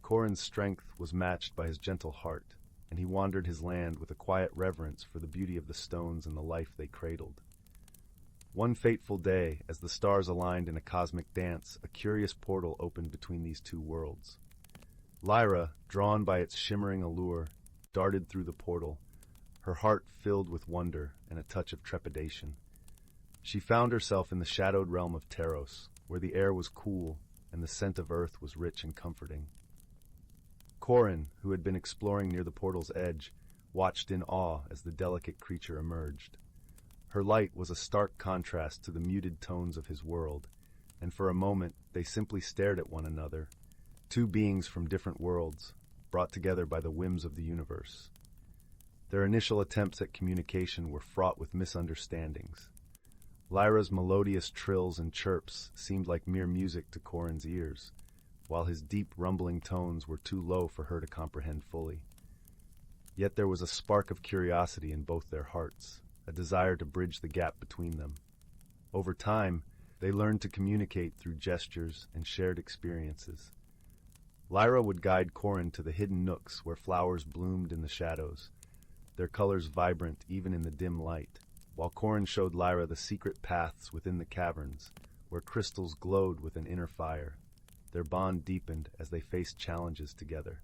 Corin's strength was matched by his gentle heart, and he wandered his land with a quiet reverence for the beauty of the stones and the life they cradled. One fateful day, as the stars aligned in a cosmic dance, a curious portal opened between these two worlds. Lyra, drawn by its shimmering allure, darted through the portal, her heart filled with wonder and a touch of trepidation. She found herself in the shadowed realm of Teros, where the air was cool and the scent of earth was rich and comforting. Corin, who had been exploring near the portal's edge, watched in awe as the delicate creature emerged. Her light was a stark contrast to the muted tones of his world, and for a moment they simply stared at one another, two beings from different worlds, brought together by the whims of the universe. Their initial attempts at communication were fraught with misunderstandings. Lyra's melodious trills and chirps seemed like mere music to Corin's ears, while his deep, rumbling tones were too low for her to comprehend fully. Yet there was a spark of curiosity in both their hearts, a desire to bridge the gap between them. Over time, they learned to communicate through gestures and shared experiences. Lyra would guide Corin to the hidden nooks where flowers bloomed in the shadows, their colors vibrant even in the dim light, while Corin showed Lyra the secret paths within the caverns, where crystals glowed with an inner fire. Their bond deepened as they faced challenges together.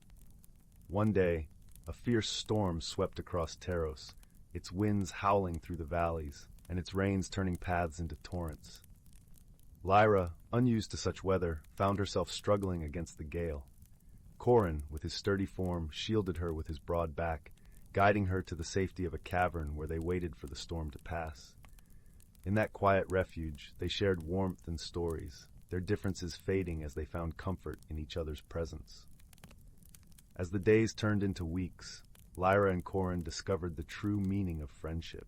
One day, a fierce storm swept across Teros, its winds howling through the valleys, and its rains turning paths into torrents. Lyra, unused to such weather, found herself struggling against the gale. Corin, with his sturdy form, shielded her with his broad back, guiding her to the safety of a cavern where they waited for the storm to pass. In that quiet refuge, they shared warmth and stories, their differences fading as they found comfort in each other's presence. As the days turned into weeks, Lyra and Corin discovered the true meaning of friendship.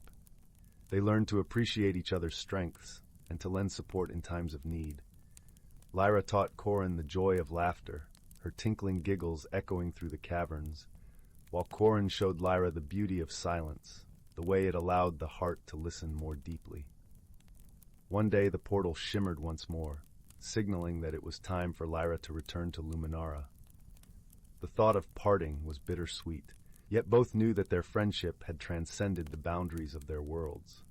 They learned to appreciate each other's strengths and to lend support in times of need. Lyra taught Corin the joy of laughter, her tinkling giggles echoing through the caverns, while Corin showed Lyra the beauty of silence, the way it allowed the heart to listen more deeply. One day the portal shimmered once more, signaling that it was time for Lyra to return to Luminara. The thought of parting was bittersweet, yet both knew that their friendship had transcended the boundaries of their worlds.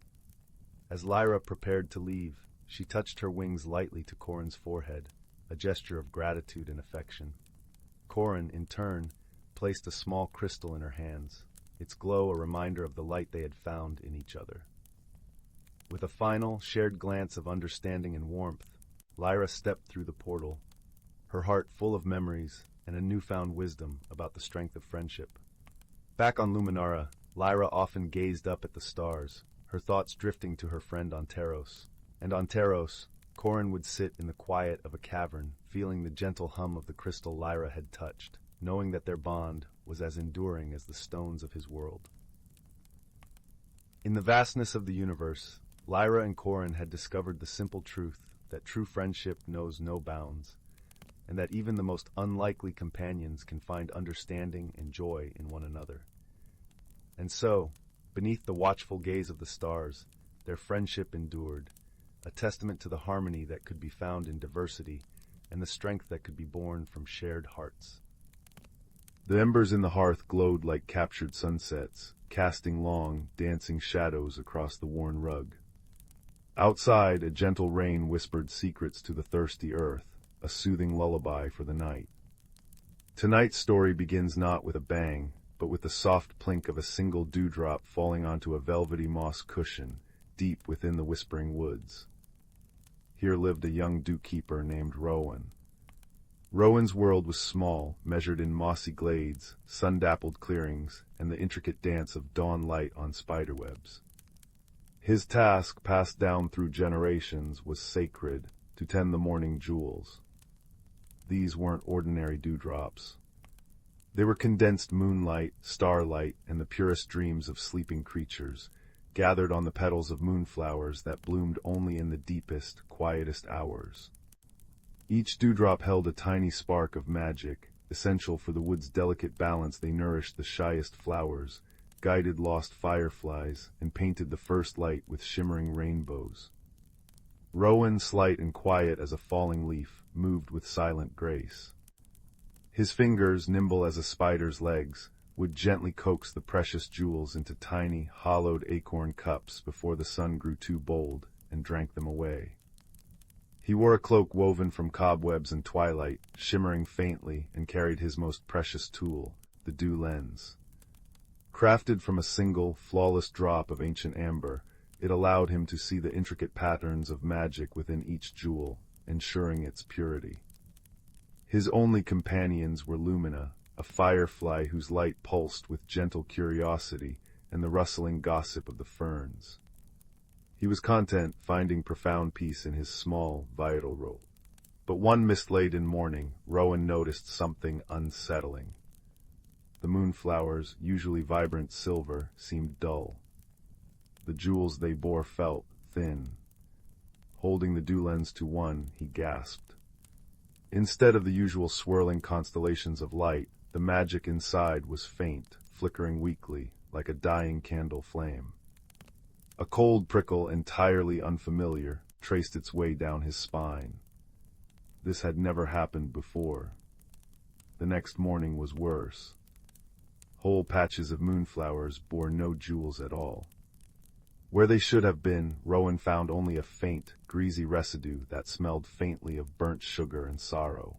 As Lyra prepared to leave, she touched her wings lightly to Corin's forehead, a gesture of gratitude and affection. Corin, in turn, placed a small crystal in her hands, its glow a reminder of the light they had found in each other. With a final, shared glance of understanding and warmth, Lyra stepped through the portal, her heart full of memories and a newfound wisdom about the strength of friendship. Back on Luminara, Lyra often gazed up at the stars, her thoughts drifting to her friend on Teros. And on Teros, Corin would sit in the quiet of a cavern, feeling the gentle hum of the crystal Lyra had touched, knowing that their bond was as enduring as the stones of his world. In the vastness of the universe, Lyra and Corin had discovered the simple truth that true friendship knows no bounds, and that even the most unlikely companions can find understanding and joy in one another. And so, beneath the watchful gaze of the stars, their friendship endured, a testament to the harmony that could be found in diversity and the strength that could be born from shared hearts. The embers in the hearth glowed like captured sunsets, casting long, dancing shadows across the worn rug. Outside, a gentle rain whispered secrets to the thirsty earth, a soothing lullaby for the night. Tonight's story begins not with a bang, but with the soft plink of a single dewdrop falling onto a velvety moss cushion, deep within the whispering woods. Here lived a young dew-keeper named Rowan. Rowan's world was small, measured in mossy glades, sun-dappled clearings, and the intricate dance of dawn light on spiderwebs. His task, passed down through generations, was sacred, to tend the morning jewels. These weren't ordinary dewdrops. They were condensed moonlight, starlight, and the purest dreams of sleeping creatures, gathered on the petals of moonflowers that bloomed only in the deepest, quietest hours. Each dewdrop held a tiny spark of magic, essential for the wood's delicate balance. They nourished the shyest flowers, guided lost fireflies, and painted the first light with shimmering rainbows. Rowan, slight and quiet as a falling leaf, moved with silent grace. His fingers, nimble as a spider's legs, would gently coax the precious jewels into tiny, hollowed acorn cups before the sun grew too bold and drank them away. He wore a cloak woven from cobwebs and twilight, shimmering faintly, and carried his most precious tool, the dew lens. Crafted from a single, flawless drop of ancient amber, it allowed him to see the intricate patterns of magic within each jewel, ensuring its purity. His only companions were Lumina, a firefly whose light pulsed with gentle curiosity, and the rustling gossip of the ferns. He was content, finding profound peace in his small, vital role. But one mist-laden morning, Rowan noticed something unsettling. The moonflowers, usually vibrant silver, seemed dull. The jewels they bore felt thin. Holding the dew lens to one, he gasped. Instead of the usual swirling constellations of light, the magic inside was faint, flickering weakly, like a dying candle flame. A cold prickle, entirely unfamiliar, traced its way down his spine. This had never happened before. The next morning was worse. Whole patches of moonflowers bore no jewels at all. Where they should have been, Rowan found only a faint, greasy residue that smelled faintly of burnt sugar and sorrow.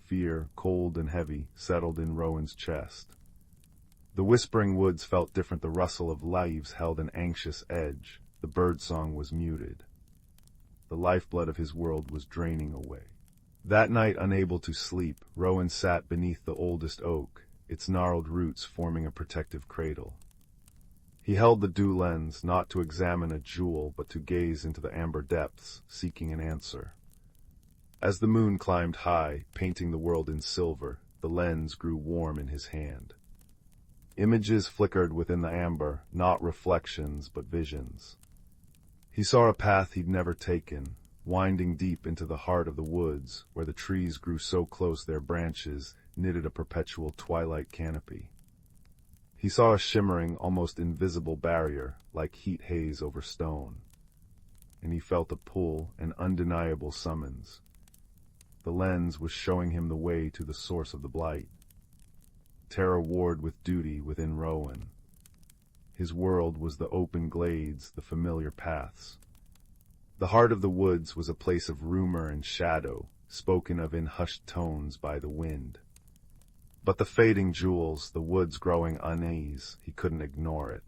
Fear, cold and heavy, settled in Rowan's chest. The whispering woods felt different. The rustle of leaves held an anxious edge. The birdsong was muted. The lifeblood of his world was draining away. That night, unable to sleep, Rowan sat beneath the oldest oak, its gnarled roots forming a protective cradle. He held the dew lens, not to examine a jewel, but to gaze into the amber depths, seeking an answer. As the moon climbed high, painting the world in silver, the lens grew warm in his hand. Images flickered within the amber, not reflections, but visions. He saw a path he'd never taken, winding deep into the heart of the woods, where the trees grew so close their branches knitted a perpetual twilight canopy. He saw a shimmering, almost invisible barrier, like heat haze over stone. And he felt a pull, an undeniable summons. The lens was showing him the way to the source of the blight. Terror warred with duty within Rowan. His world was the open glades, the familiar paths. The heart of the woods was a place of rumor and shadow, spoken of in hushed tones by the wind. But the fading jewels, the woods growing unease, he couldn't ignore it.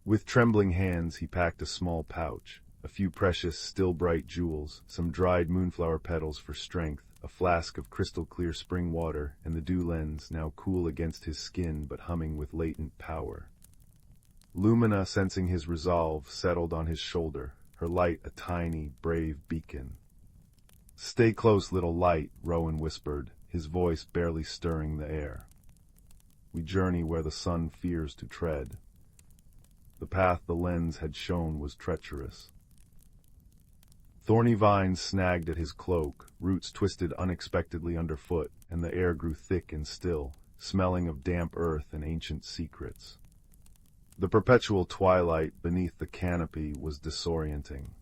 With trembling hands he packed a small pouch, a few precious, still bright jewels, some dried moonflower petals for strength, a flask of crystal-clear spring water, and the dew lens, now cool against his skin but humming with latent power. Lumina, sensing his resolve, settled on his shoulder, her light a tiny, brave beacon. "Stay close, little light," Rowan whispered, his voice barely stirring the air. "We journey where the sun fears to tread." The path the lens had shown was treacherous. Thorny vines snagged at his cloak, roots twisted unexpectedly underfoot, and the air grew thick and still, smelling of damp earth and ancient secrets. The perpetual twilight beneath the canopy was disorienting.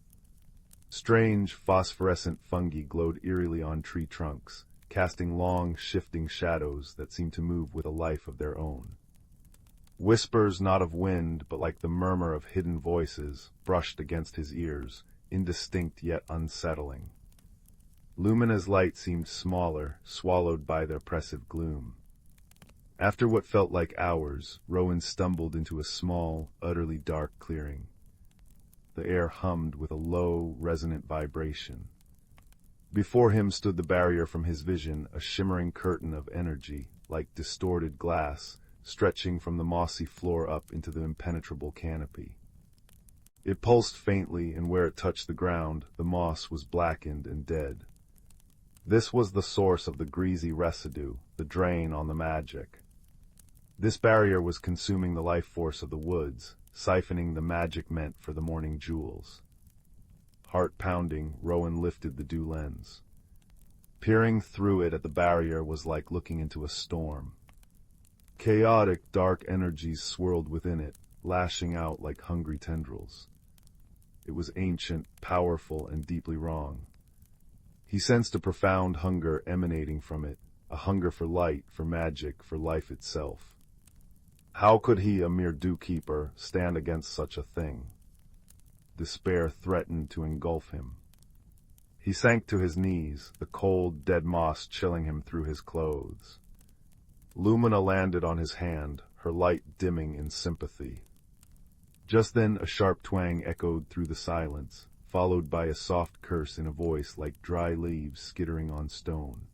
Strange, phosphorescent fungi glowed eerily on tree trunks, casting long, shifting shadows that seemed to move with a life of their own. Whispers not of wind, but like the murmur of hidden voices, brushed against his ears, indistinct yet unsettling. Lumina's light seemed smaller, swallowed by the oppressive gloom. After what felt like hours, Rowan stumbled into a small, utterly dark clearing. The air hummed with a low, resonant vibration. Before him stood the barrier from his vision, a shimmering curtain of energy, like distorted glass, stretching from the mossy floor up into the impenetrable canopy. It pulsed faintly, and where it touched the ground, the moss was blackened and dead. This was the source of the greasy residue, the drain on the magic. This barrier was consuming the life force of the woods, siphoning the magic meant for the morning jewels. Heart pounding, Rowan lifted the dew lens. Peering through it at the barrier was like looking into a storm. Chaotic, dark energies swirled within it, lashing out like hungry tendrils. It was ancient, powerful, and deeply wrong. He sensed a profound hunger emanating from it, a hunger for light, for magic, for life itself. How could he, a mere dew-keeper, stand against such a thing? Despair threatened to engulf him. He sank to his knees, the cold, dead moss chilling him through his clothes. Lumina landed on his hand, her light dimming in sympathy. Just then a sharp twang echoed through the silence, followed by a soft curse in a voice like dry leaves skittering on stone.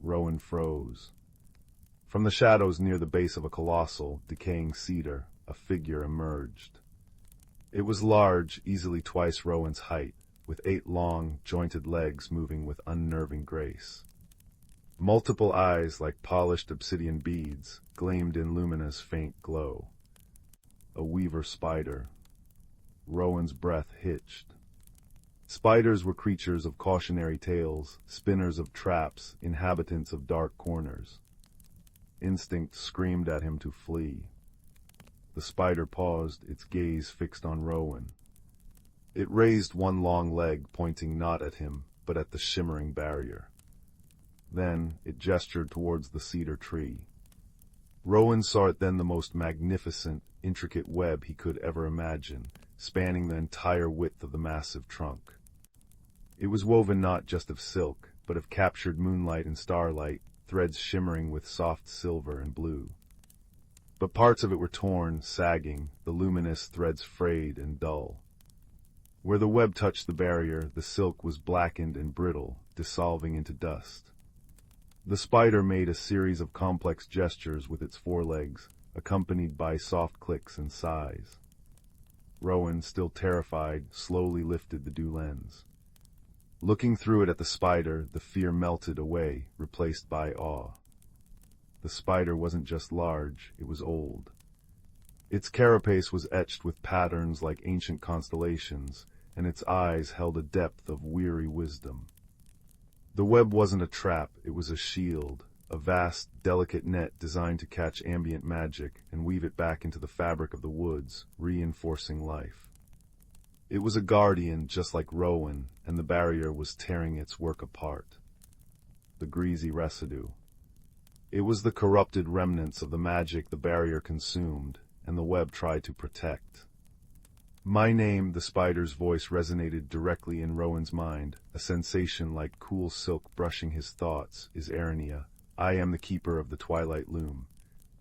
Rowan froze. From the shadows near the base of a colossal, decaying cedar, a figure emerged. It was large, easily twice Rowan's height, with 8 long, jointed legs moving with unnerving grace. Multiple eyes, like polished obsidian beads, gleamed in Lumina's faint glow. A weaver spider. Rowan's breath hitched. Spiders were creatures of cautionary tales, spinners of traps, inhabitants of dark corners. Instinct screamed at him to flee. The spider paused, its gaze fixed on Rowan. It raised one long leg, pointing not at him, but at the shimmering barrier. Then it gestured towards the cedar tree. Rowan saw it then the most magnificent, intricate web he could ever imagine, spanning the entire width of the massive trunk. It was woven not just of silk, but of captured moonlight and starlight, threads shimmering with soft silver and blue. But parts of it were torn, sagging, the luminous threads frayed and dull. Where the web touched the barrier, the silk was blackened and brittle, dissolving into dust. The spider made a series of complex gestures with its forelegs, accompanied by soft clicks and sighs. Rowan, still terrified, slowly lifted the dew lens. Looking through it at the spider, the fear melted away, replaced by awe. The spider wasn't just large, it was old. Its carapace was etched with patterns like ancient constellations, and its eyes held a depth of weary wisdom. The web wasn't a trap, it was a shield, a vast, delicate net designed to catch ambient magic and weave it back into the fabric of the woods, reinforcing life. It was a guardian just like Rowan, and the barrier was tearing its work apart. The greasy residue. It was the corrupted remnants of the magic the barrier consumed, and the web tried to protect. My name, the spider's voice resonated directly in Rowan's mind, a sensation like cool silk brushing his thoughts, is Arinia. I am the keeper of the twilight loom.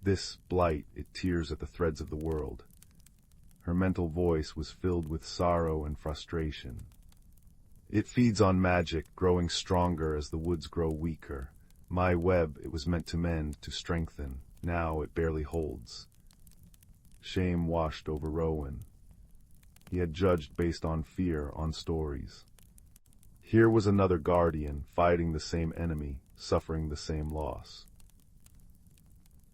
This blight, it tears at the threads of the world. Her mental voice was filled with sorrow and frustration. It feeds on magic, growing stronger as the woods grow weaker. My web it was meant to mend, to strengthen. Now it barely holds. Shame washed over Rowan. He had judged based on fear, on stories. Here was another guardian, fighting the same enemy, suffering the same loss.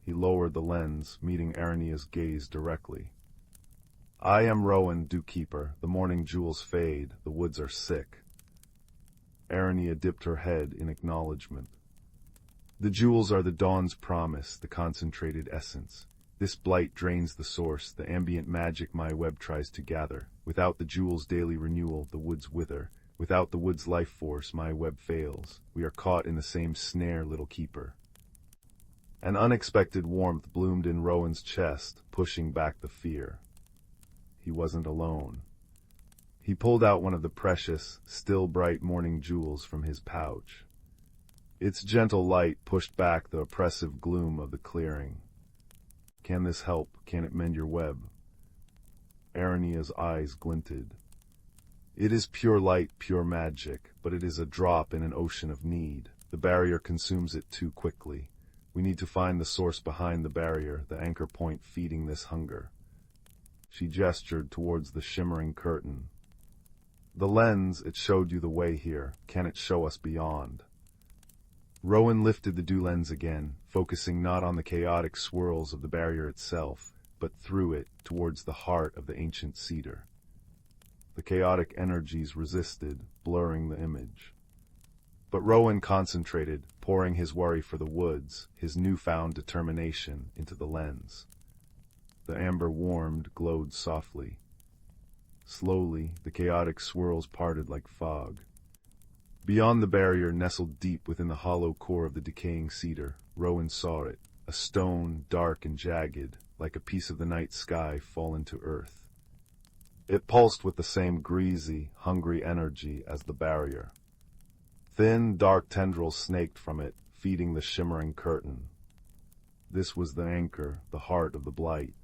He lowered the lens, meeting Arania's gaze directly. I am Rowan, Dewkeeper. The morning jewels fade, the woods are sick. Arania dipped her head in acknowledgement. The jewels are the dawn's promise, the concentrated essence. This blight drains the source, the ambient magic my web tries to gather. Without the jewels' daily renewal, the woods wither. Without the wood's life force, my web fails. We are caught in the same snare, little keeper. An unexpected warmth bloomed in Rowan's chest, pushing back the fear. He wasn't alone. He pulled out one of the precious, still bright morning jewels from his pouch. Its gentle light pushed back the oppressive gloom of the clearing. Can this help? Can it mend your web? Arania's eyes glinted. It is pure light, pure magic, but it is a drop in an ocean of need. The barrier consumes it too quickly. We need to find the source behind the barrier, the anchor point feeding this hunger. She gestured towards the shimmering curtain. The lens, it showed you the way here. Can it show us beyond? Rowan lifted the dew lens again, focusing not on the chaotic swirls of the barrier itself, but through it, towards the heart of the ancient cedar. The chaotic energies resisted, blurring the image. But Rowan concentrated, pouring his worry for the woods, his newfound determination, into the lens. The amber warmed, glowed softly. Slowly, the chaotic swirls parted like fog. Beyond the barrier, nestled deep within the hollow core of the decaying cedar, Rowan saw it, a stone, dark and jagged, like a piece of the night sky fallen to earth. It pulsed with the same greasy, hungry energy as the barrier. Thin, dark tendrils snaked from it, feeding the shimmering curtain. This was the anchor, the heart of the blight.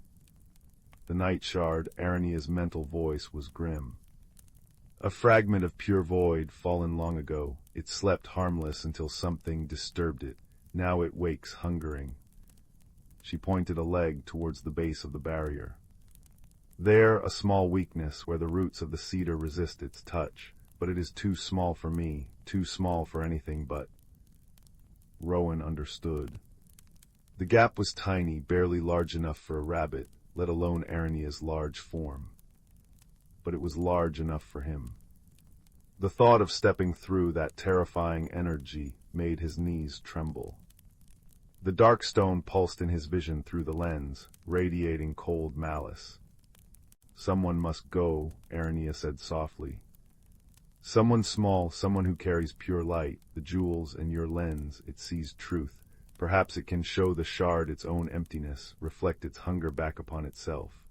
The night shard, Arania's mental voice, was grim. A fragment of pure void, fallen long ago. It slept harmless until something disturbed it. Now it wakes hungering. She pointed a leg towards the base of the barrier. There, a small weakness where the roots of the cedar resist its touch, but it is too small for me, too small for anything but. Rowan understood. The gap was tiny, barely large enough for a rabbit, let alone Arania's large form. But it was large enough for him. The thought of stepping through that terrifying energy made his knees tremble. The dark stone pulsed in his vision through the lens, radiating cold malice. Someone must go, Arania said softly. Someone small, someone who carries pure light, the jewels in your lens, it sees truth. Perhaps it can show the shard its own emptiness, reflect its hunger back upon itself.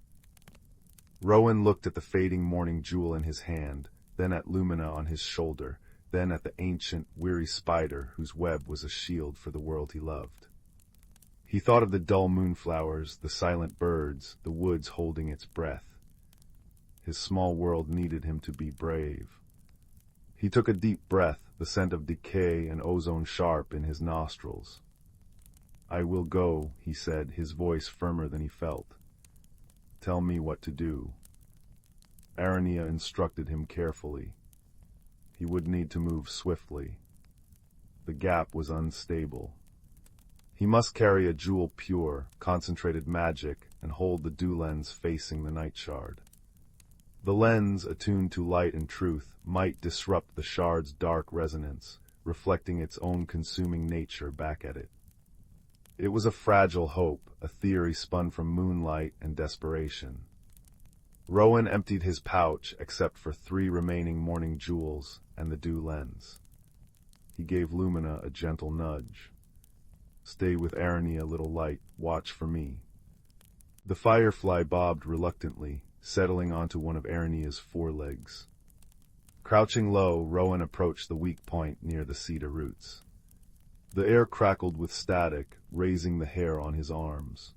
Rowan looked at the fading morning jewel in his hand, then at Lumina on his shoulder, then at the ancient, weary spider whose web was a shield for the world he loved. He thought of the dull moonflowers, the silent birds, the woods holding its breath. His small world needed him to be brave. He took a deep breath, the scent of decay and ozone sharp in his nostrils. I will go, he said, his voice firmer than he felt. Tell me what to do. Arania instructed him carefully. He would need to move swiftly. The gap was unstable. He must carry a jewel pure, concentrated magic, and hold the dew lens facing the night shard. The lens, attuned to light and truth, might disrupt the shard's dark resonance, reflecting its own consuming nature back at it. It was a fragile hope, a theory spun from moonlight and desperation. Rowan emptied his pouch except for 3 remaining morning jewels and the dew lens. He gave Lumina a gentle nudge. Stay with Arania, little light, watch for me. The firefly bobbed reluctantly, settling onto one of Arania's forelegs. Crouching low, Rowan approached the weak point near the cedar roots. The air crackled with static, raising the hair on his arms.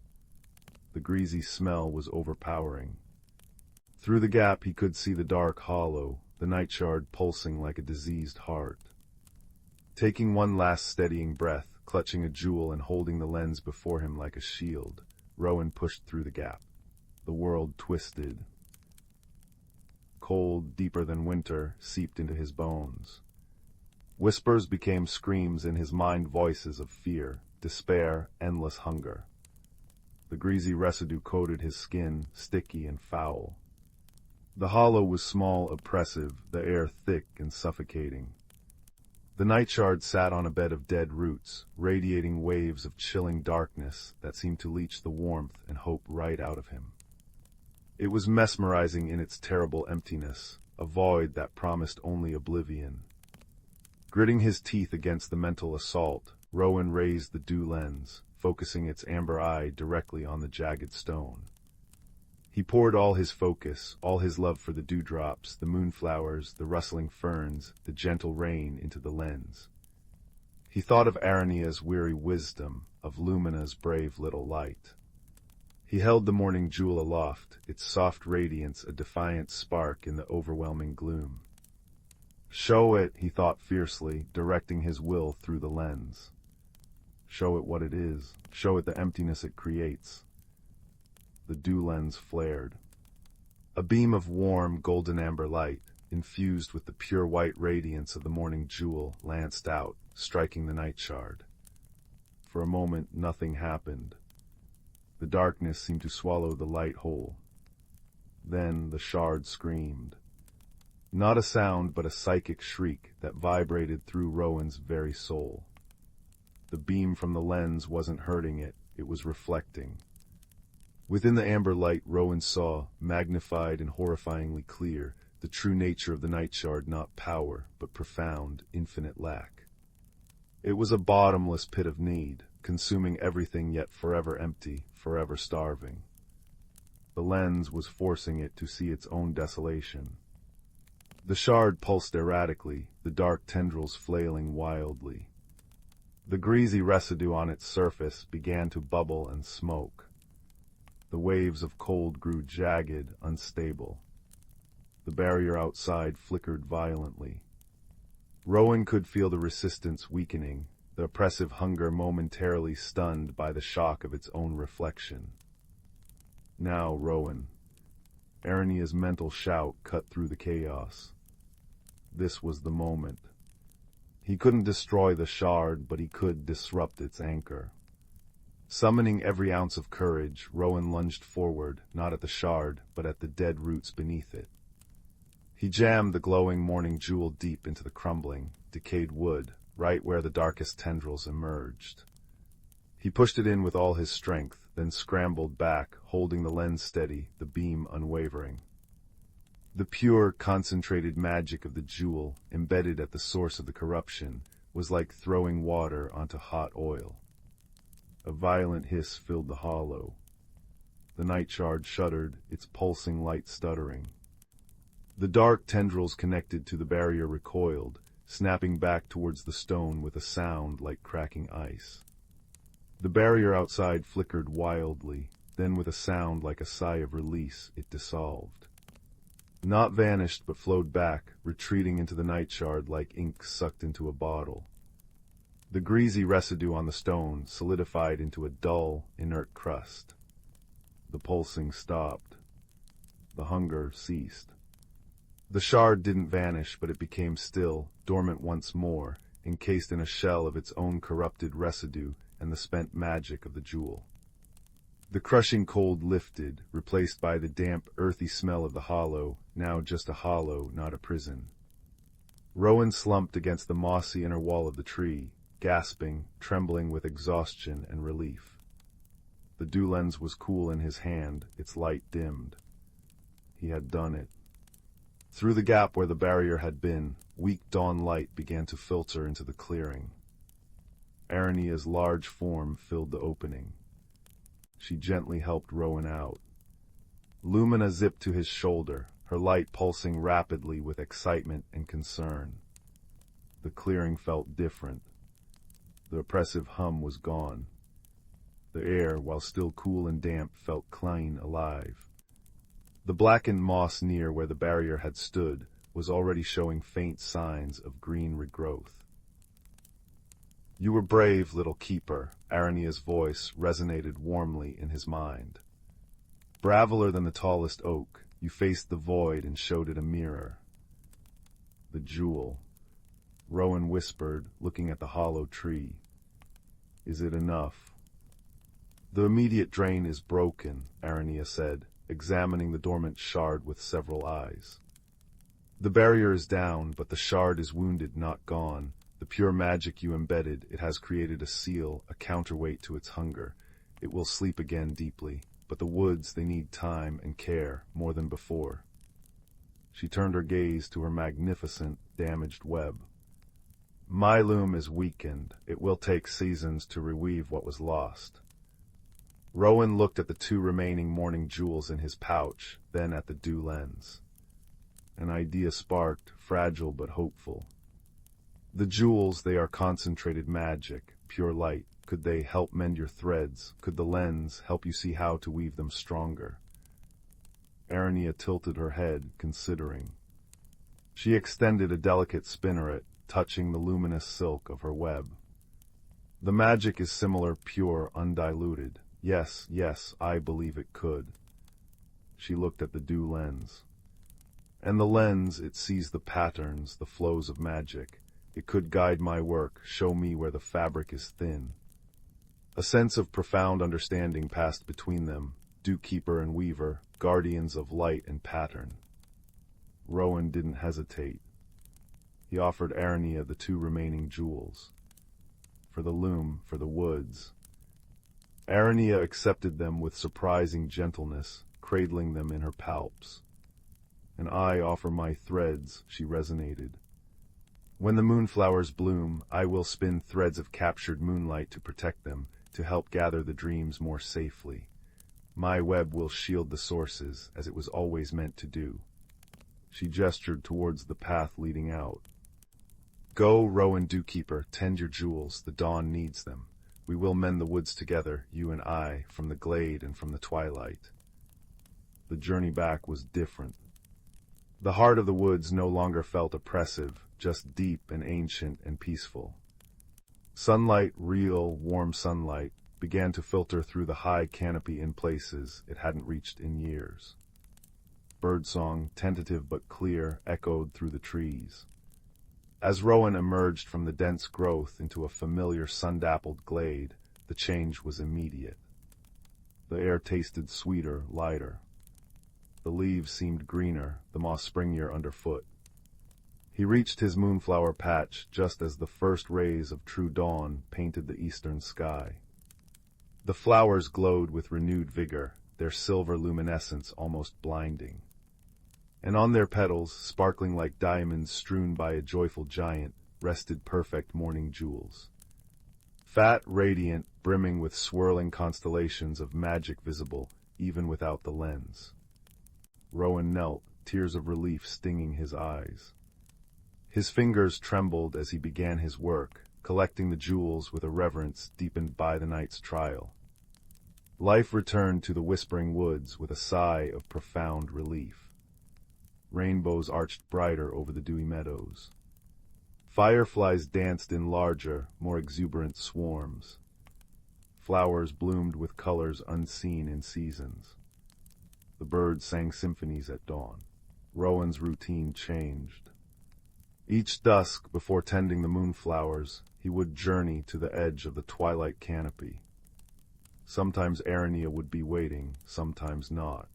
The greasy smell was overpowering. Through the gap he could see the dark hollow, the night shard pulsing like a diseased heart. Taking one last steadying breath, clutching a jewel and holding the lens before him like a shield, Rowan pushed through the gap. The world twisted. Cold, deeper than winter, seeped into his bones. Whispers became screams in his mind, voices of fear, despair, endless hunger. The greasy residue coated his skin, sticky and foul. The hollow was small, oppressive, the air thick and suffocating. The night shard sat on a bed of dead roots, radiating waves of chilling darkness that seemed to leach the warmth and hope right out of him. It was mesmerizing in its terrible emptiness, a void that promised only oblivion. Gritting his teeth against the mental assault, Rowan raised the dew lens, focusing its amber eye directly on the jagged stone. He poured all his focus, all his love for the dewdrops, the moonflowers, the rustling ferns, the gentle rain into the lens. He thought of Arania's weary wisdom, of Lumina's brave little light. He held the morning jewel aloft, its soft radiance a defiant spark in the overwhelming gloom. Show it, he thought fiercely, directing his will through the lens. Show it what it is. Show it the emptiness it creates. The dew lens flared. A beam of warm, golden amber light, infused with the pure white radiance of the morning jewel, lanced out, striking the night shard. For a moment, nothing happened. The darkness seemed to swallow the light whole. Then the shard screamed. Not a sound, but a psychic shriek that vibrated through Rowan's very soul. The beam from the lens wasn't hurting it, it was reflecting. Within the amber light, Rowan saw, magnified and horrifyingly clear, the true nature of the night shard, not power, but profound, infinite lack. It was a bottomless pit of need, consuming everything yet forever empty, forever starving. The lens was forcing it to see its own desolation. The shard pulsed erratically, the dark tendrils flailing wildly. The greasy residue on its surface began to bubble and smoke. The waves of cold grew jagged, unstable. The barrier outside flickered violently. Rowan could feel the resistance weakening, the oppressive hunger momentarily stunned by the shock of its own reflection. Now, Rowan. Arania's mental shout cut through the chaos. This was the moment. He couldn't destroy the shard, but he could disrupt its anchor. Summoning every ounce of courage, Rowan lunged forward, not at the shard, but at the dead roots beneath it. He jammed the glowing morning jewel deep into the crumbling, decayed wood, right where the darkest tendrils emerged. He pushed it in with all his strength, then scrambled back, holding the lens steady, the beam unwavering. The pure, concentrated magic of the jewel, embedded at the source of the corruption, was like throwing water onto hot oil. A violent hiss filled the hollow. The night shard shuddered, its pulsing light stuttering. The dark tendrils connected to the barrier recoiled, snapping back towards the stone with a sound like cracking ice. The barrier outside flickered wildly, then with a sound like a sigh of release, it dissolved. Not vanished, but flowed back, retreating into the night shard like ink sucked into a bottle. The greasy residue on the stone solidified into a dull, inert crust. The pulsing stopped. The hunger ceased. The shard didn't vanish, but it became still, dormant once more, encased in a shell of its own corrupted residue and the spent magic of the jewel. The crushing cold lifted, replaced by the damp, earthy smell of the hollow, now just a hollow, not a prison. Rowan slumped against the mossy inner wall of the tree, gasping, trembling with exhaustion and relief. The dew lens was cool in his hand, its light dimmed. He had done it. Through the gap where the barrier had been, weak dawn light began to filter into the clearing. Arania's large form filled the opening. She gently helped Rowan out. Lumina zipped to his shoulder, her light pulsing rapidly with excitement and concern. The clearing felt different. The oppressive hum was gone. The air, while still cool and damp, felt clean, alive. The blackened moss near where the barrier had stood was already showing faint signs of green regrowth. "You were brave, little keeper," Arania's voice resonated warmly in his mind. "Braveler than the tallest oak, you faced the void and showed it a mirror." "The jewel," Rowan whispered, looking at the hollow tree. "Is it enough?" "The immediate drain is broken," Arania said, examining the dormant shard with several eyes. "The barrier is down, but the shard is wounded, not gone. The pure magic you embedded, it has created a seal, a counterweight to its hunger. It will sleep again deeply, but the woods, they need time and care, more than before." She turned her gaze to her magnificent, damaged web. "My loom is weakened. It will take seasons to reweave what was lost." Rowan looked at the 2 remaining morning jewels in his pouch, then at the dew lens. An idea sparked, fragile but hopeful. "The jewels, they are concentrated magic, pure light. Could they help mend your threads? Could the lens help you see how to weave them stronger?" Arania tilted her head, considering. She extended a delicate spinneret, touching the luminous silk of her web. "The magic is similar, pure, undiluted. Yes, yes, I believe it could." She looked at the dew lens. "And the lens, it sees the patterns, the flows of magic. It could guide my work, show me where the fabric is thin." A sense of profound understanding passed between them, dew-keeper and weaver, guardians of light and pattern. Rowan didn't hesitate. He offered Arania the 2 remaining jewels. For the loom, for the woods. Arania accepted them with surprising gentleness, cradling them in her palps. "And I offer my threads," she resonated. "When the moonflowers bloom, I will spin threads of captured moonlight to protect them, to help gather the dreams more safely. My web will shield the sources, as it was always meant to do." She gestured towards the path leading out. "Go, Rowan Dewkeeper, tend your jewels, the dawn needs them. We will mend the woods together, you and I, from the glade and from the twilight." The journey back was different. The heart of the woods no longer felt oppressive, just deep and ancient and peaceful. Sunlight, real, warm sunlight, began to filter through the high canopy in places it hadn't reached in years. Birdsong, tentative but clear, echoed through the trees. As Rowan emerged from the dense growth into a familiar sun-dappled glade, the change was immediate. The air tasted sweeter, lighter. The leaves seemed greener, the moss springier underfoot. He reached his moonflower patch just as the first rays of true dawn painted the eastern sky. The flowers glowed with renewed vigor, their silver luminescence almost blinding. And on their petals, sparkling like diamonds strewn by a joyful giant, rested perfect morning jewels. Fat, radiant, brimming with swirling constellations of magic visible, even without the lens. Rowan knelt, tears of relief stinging his eyes. His fingers trembled as he began his work, collecting the jewels with a reverence deepened by the night's trial. Life returned to the whispering woods with a sigh of profound relief. Rainbows arched brighter over the dewy meadows. Fireflies danced in larger, more exuberant swarms. Flowers bloomed with colors unseen in seasons. The birds sang symphonies at dawn. Rowan's routine changed. Each dusk, before tending the moonflowers, he would journey to the edge of the twilight canopy. Sometimes Arania would be waiting, sometimes not.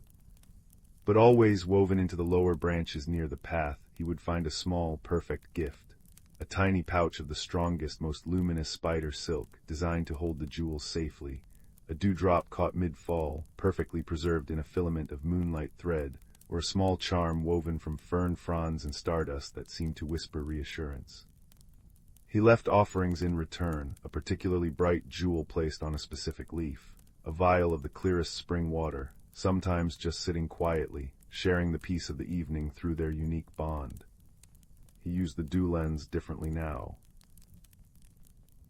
But always woven into the lower branches near the path, he would find a small, perfect gift, a tiny pouch of the strongest, most luminous spider silk, designed to hold the jewels safely, a dewdrop caught mid-fall, perfectly preserved in a filament of moonlight thread, or a small charm woven from fern fronds and stardust that seemed to whisper reassurance. He left offerings in return, a particularly bright jewel placed on a specific leaf, a vial of the clearest spring water, sometimes just sitting quietly, sharing the peace of the evening through their unique bond. He used the dew lens differently now.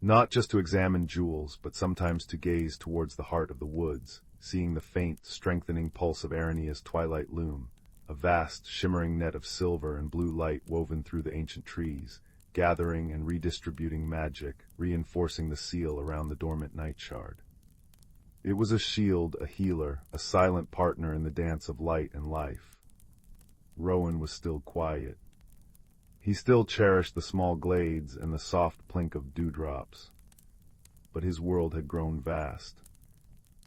Not just to examine jewels, but sometimes to gaze towards the heart of the woods, seeing the faint, strengthening pulse of Aranea's twilight loom, a vast, shimmering net of silver and blue light woven through the ancient trees, gathering and redistributing magic, reinforcing the seal around the dormant night shard. It was a shield, a healer, a silent partner in the dance of light and life. Rowan was still quiet. He still cherished the small glades and the soft plink of dewdrops. But his world had grown vast.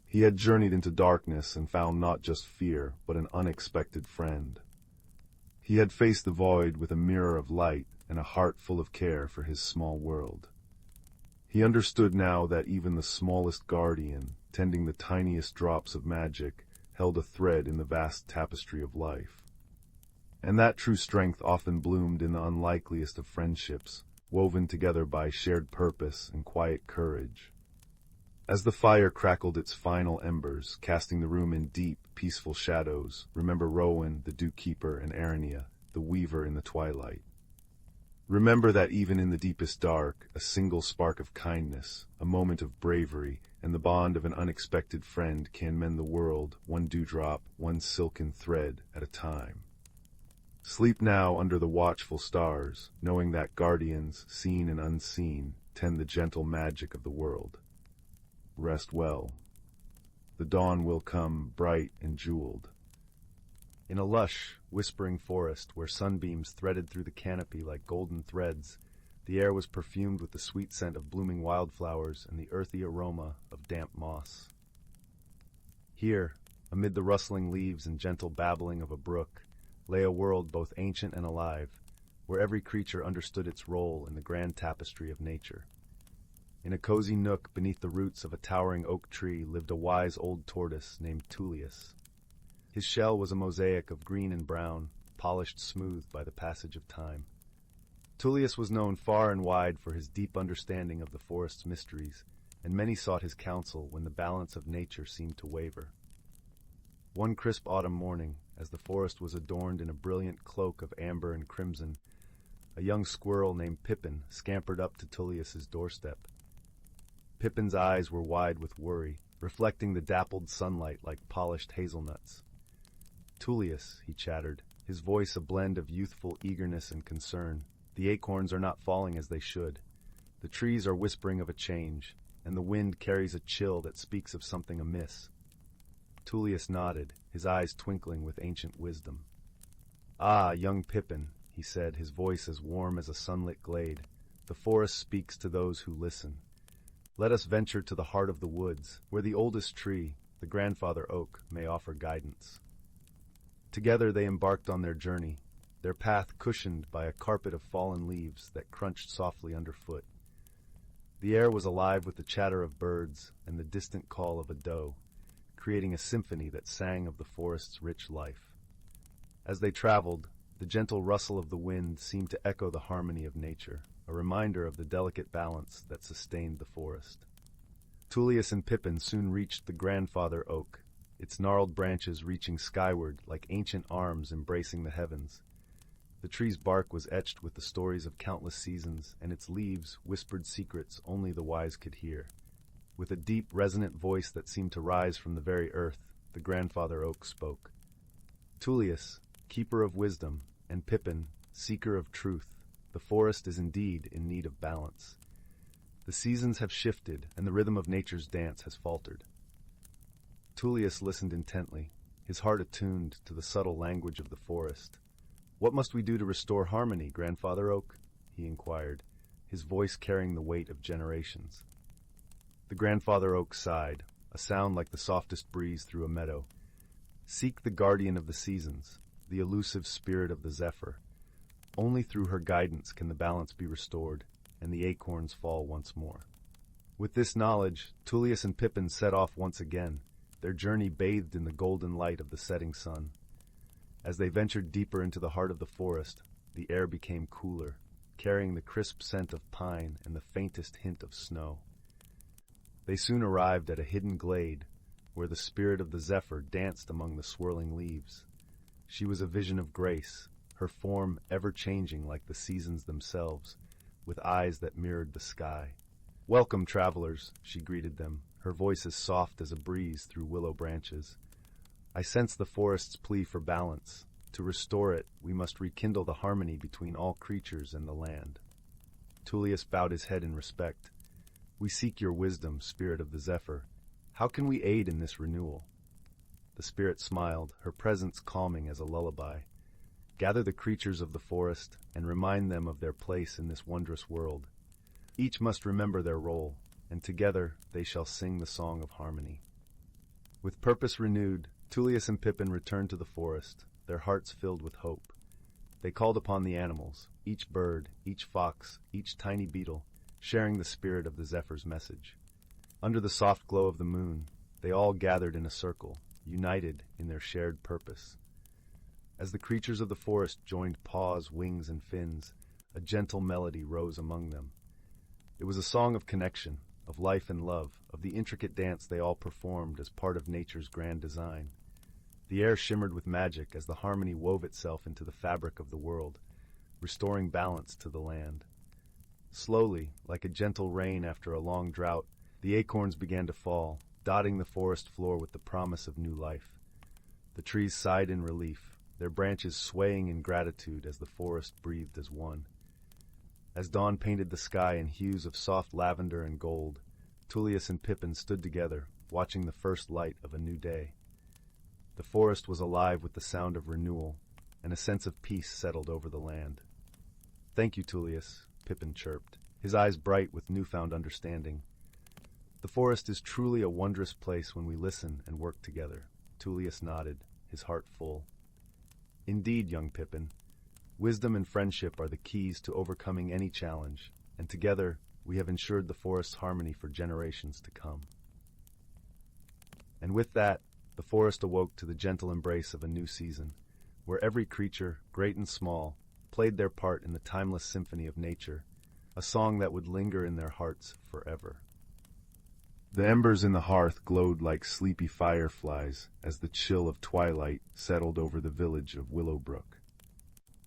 He had journeyed into darkness and found not just fear, but an unexpected friend. He had faced the void with a mirror of light and a heart full of care for his small world. He understood now that even the smallest guardian, tending the tiniest drops of magic, held a thread in the vast tapestry of life. And that true strength often bloomed in the unlikeliest of friendships, woven together by shared purpose and quiet courage. As the fire crackled its final embers, casting the room in deep, peaceful shadows, remember Rowan, the Dewkeeper, and Aranea, the weaver in the twilight. Remember that even in the deepest dark, a single spark of kindness, a moment of bravery, and the bond of an unexpected friend can mend the world, one dewdrop, one silken thread at a time. Sleep now under the watchful stars, knowing that guardians, seen and unseen, tend the gentle magic of the world. Rest well. The dawn will come bright and jeweled. In a lush, whispering forest where sunbeams threaded through the canopy like golden threads, the air was perfumed with the sweet scent of blooming wildflowers and the earthy aroma of damp moss. Here, amid the rustling leaves and gentle babbling of a brook, lay a world both ancient and alive, where every creature understood its role in the grand tapestry of nature. In a cozy nook beneath the roots of a towering oak tree lived a wise old tortoise named Tullius. His shell was a mosaic of green and brown, polished smooth by the passage of time. Tullius was known far and wide for his deep understanding of the forest's mysteries, and many sought his counsel when the balance of nature seemed to waver. One crisp autumn morning, as the forest was adorned in a brilliant cloak of amber and crimson, a young squirrel named Pippin scampered up to Tullius's doorstep. Pippin's eyes were wide with worry, reflecting the dappled sunlight like polished hazelnuts. "Tullius," he chattered, his voice a blend of youthful eagerness and concern, "the acorns are not falling as they should. The trees are whispering of a change, and the wind carries a chill that speaks of something amiss." Tullius nodded, his eyes twinkling with ancient wisdom. "Ah, young Pippin," he said, his voice as warm as a sunlit glade, "the forest speaks to those who listen. Let us venture to the heart of the woods, where the oldest tree, the grandfather oak, may offer guidance." Together they embarked on their journey, their path cushioned by a carpet of fallen leaves that crunched softly underfoot. The air was alive with the chatter of birds and the distant call of a doe, creating a symphony that sang of the forest's rich life. As they traveled, the gentle rustle of the wind seemed to echo the harmony of nature, a reminder of the delicate balance that sustained the forest. Tullius and Pippin soon reached the grandfather oak, its gnarled branches reaching skyward like ancient arms embracing the heavens. The tree's bark was etched with the stories of countless seasons, and its leaves whispered secrets only the wise could hear. With a deep, resonant voice that seemed to rise from the very earth, the grandfather oak spoke. "Tullius, keeper of wisdom, and Pippin, seeker of truth, the forest is indeed in need of balance. The seasons have shifted, and the rhythm of nature's dance has faltered." Tullius listened intently, his heart attuned to the subtle language of the forest. "What must we do to restore harmony, Grandfather Oak?" he inquired, his voice carrying the weight of generations. The grandfather oak sighed, a sound like the softest breeze through a meadow. "Seek the guardian of the seasons, the elusive spirit of the zephyr. Only through her guidance can the balance be restored, and the acorns fall once more." With this knowledge, Tullius and Pippin set off once again, their journey bathed in the golden light of the setting sun. As they ventured deeper into the heart of the forest, the air became cooler, carrying the crisp scent of pine and the faintest hint of snow. They soon arrived at a hidden glade, where the spirit of the zephyr danced among the swirling leaves. She was a vision of grace, her form ever-changing like the seasons themselves, with eyes that mirrored the sky. "Welcome, travelers," she greeted them, her voice as soft as a breeze through willow branches. I sense the forest's plea for balance. To restore it, we must rekindle the harmony between all creatures and the land. Tullius bowed his head in respect. We seek your wisdom, spirit of the zephyr. How can we aid in this renewal? The spirit smiled, her presence calming as a lullaby. Gather the creatures of the forest and remind them of their place in this wondrous world. Each must remember their role, and together they shall sing the song of harmony. With purpose renewed, Tullius and Pippin returned to the forest, their hearts filled with hope. They called upon the animals, each bird, each fox, each tiny beetle, sharing the spirit of the zephyr's message. Under the soft glow of the moon, they all gathered in a circle, united in their shared purpose. As the creatures of the forest joined paws, wings, and fins, a gentle melody rose among them. It was a song of connection, of life and love, of the intricate dance they all performed as part of nature's grand design. The air shimmered with magic as the harmony wove itself into the fabric of the world, restoring balance to the land. Slowly, like a gentle rain after a long drought, the acorns began to fall, dotting the forest floor with the promise of new life. The trees sighed in relief, their branches swaying in gratitude as the forest breathed as one. As dawn painted the sky in hues of soft lavender and gold, Tullius and Pippin stood together, watching the first light of a new day. The forest was alive with the sound of renewal, and a sense of peace settled over the land. "Thank you, Tullius," Pippin chirped, his eyes bright with newfound understanding. "The forest is truly a wondrous place when we listen and work together." Tullius nodded, his heart full. "Indeed, young Pippin, wisdom and friendship are the keys to overcoming any challenge, and together we have ensured the forest's harmony for generations to come." And with that, the forest awoke to the gentle embrace of a new season, where every creature, great and small, played their part in the timeless symphony of nature, a song that would linger in their hearts forever. The embers in the hearth glowed like sleepy fireflies as the chill of twilight settled over the village of Willowbrook.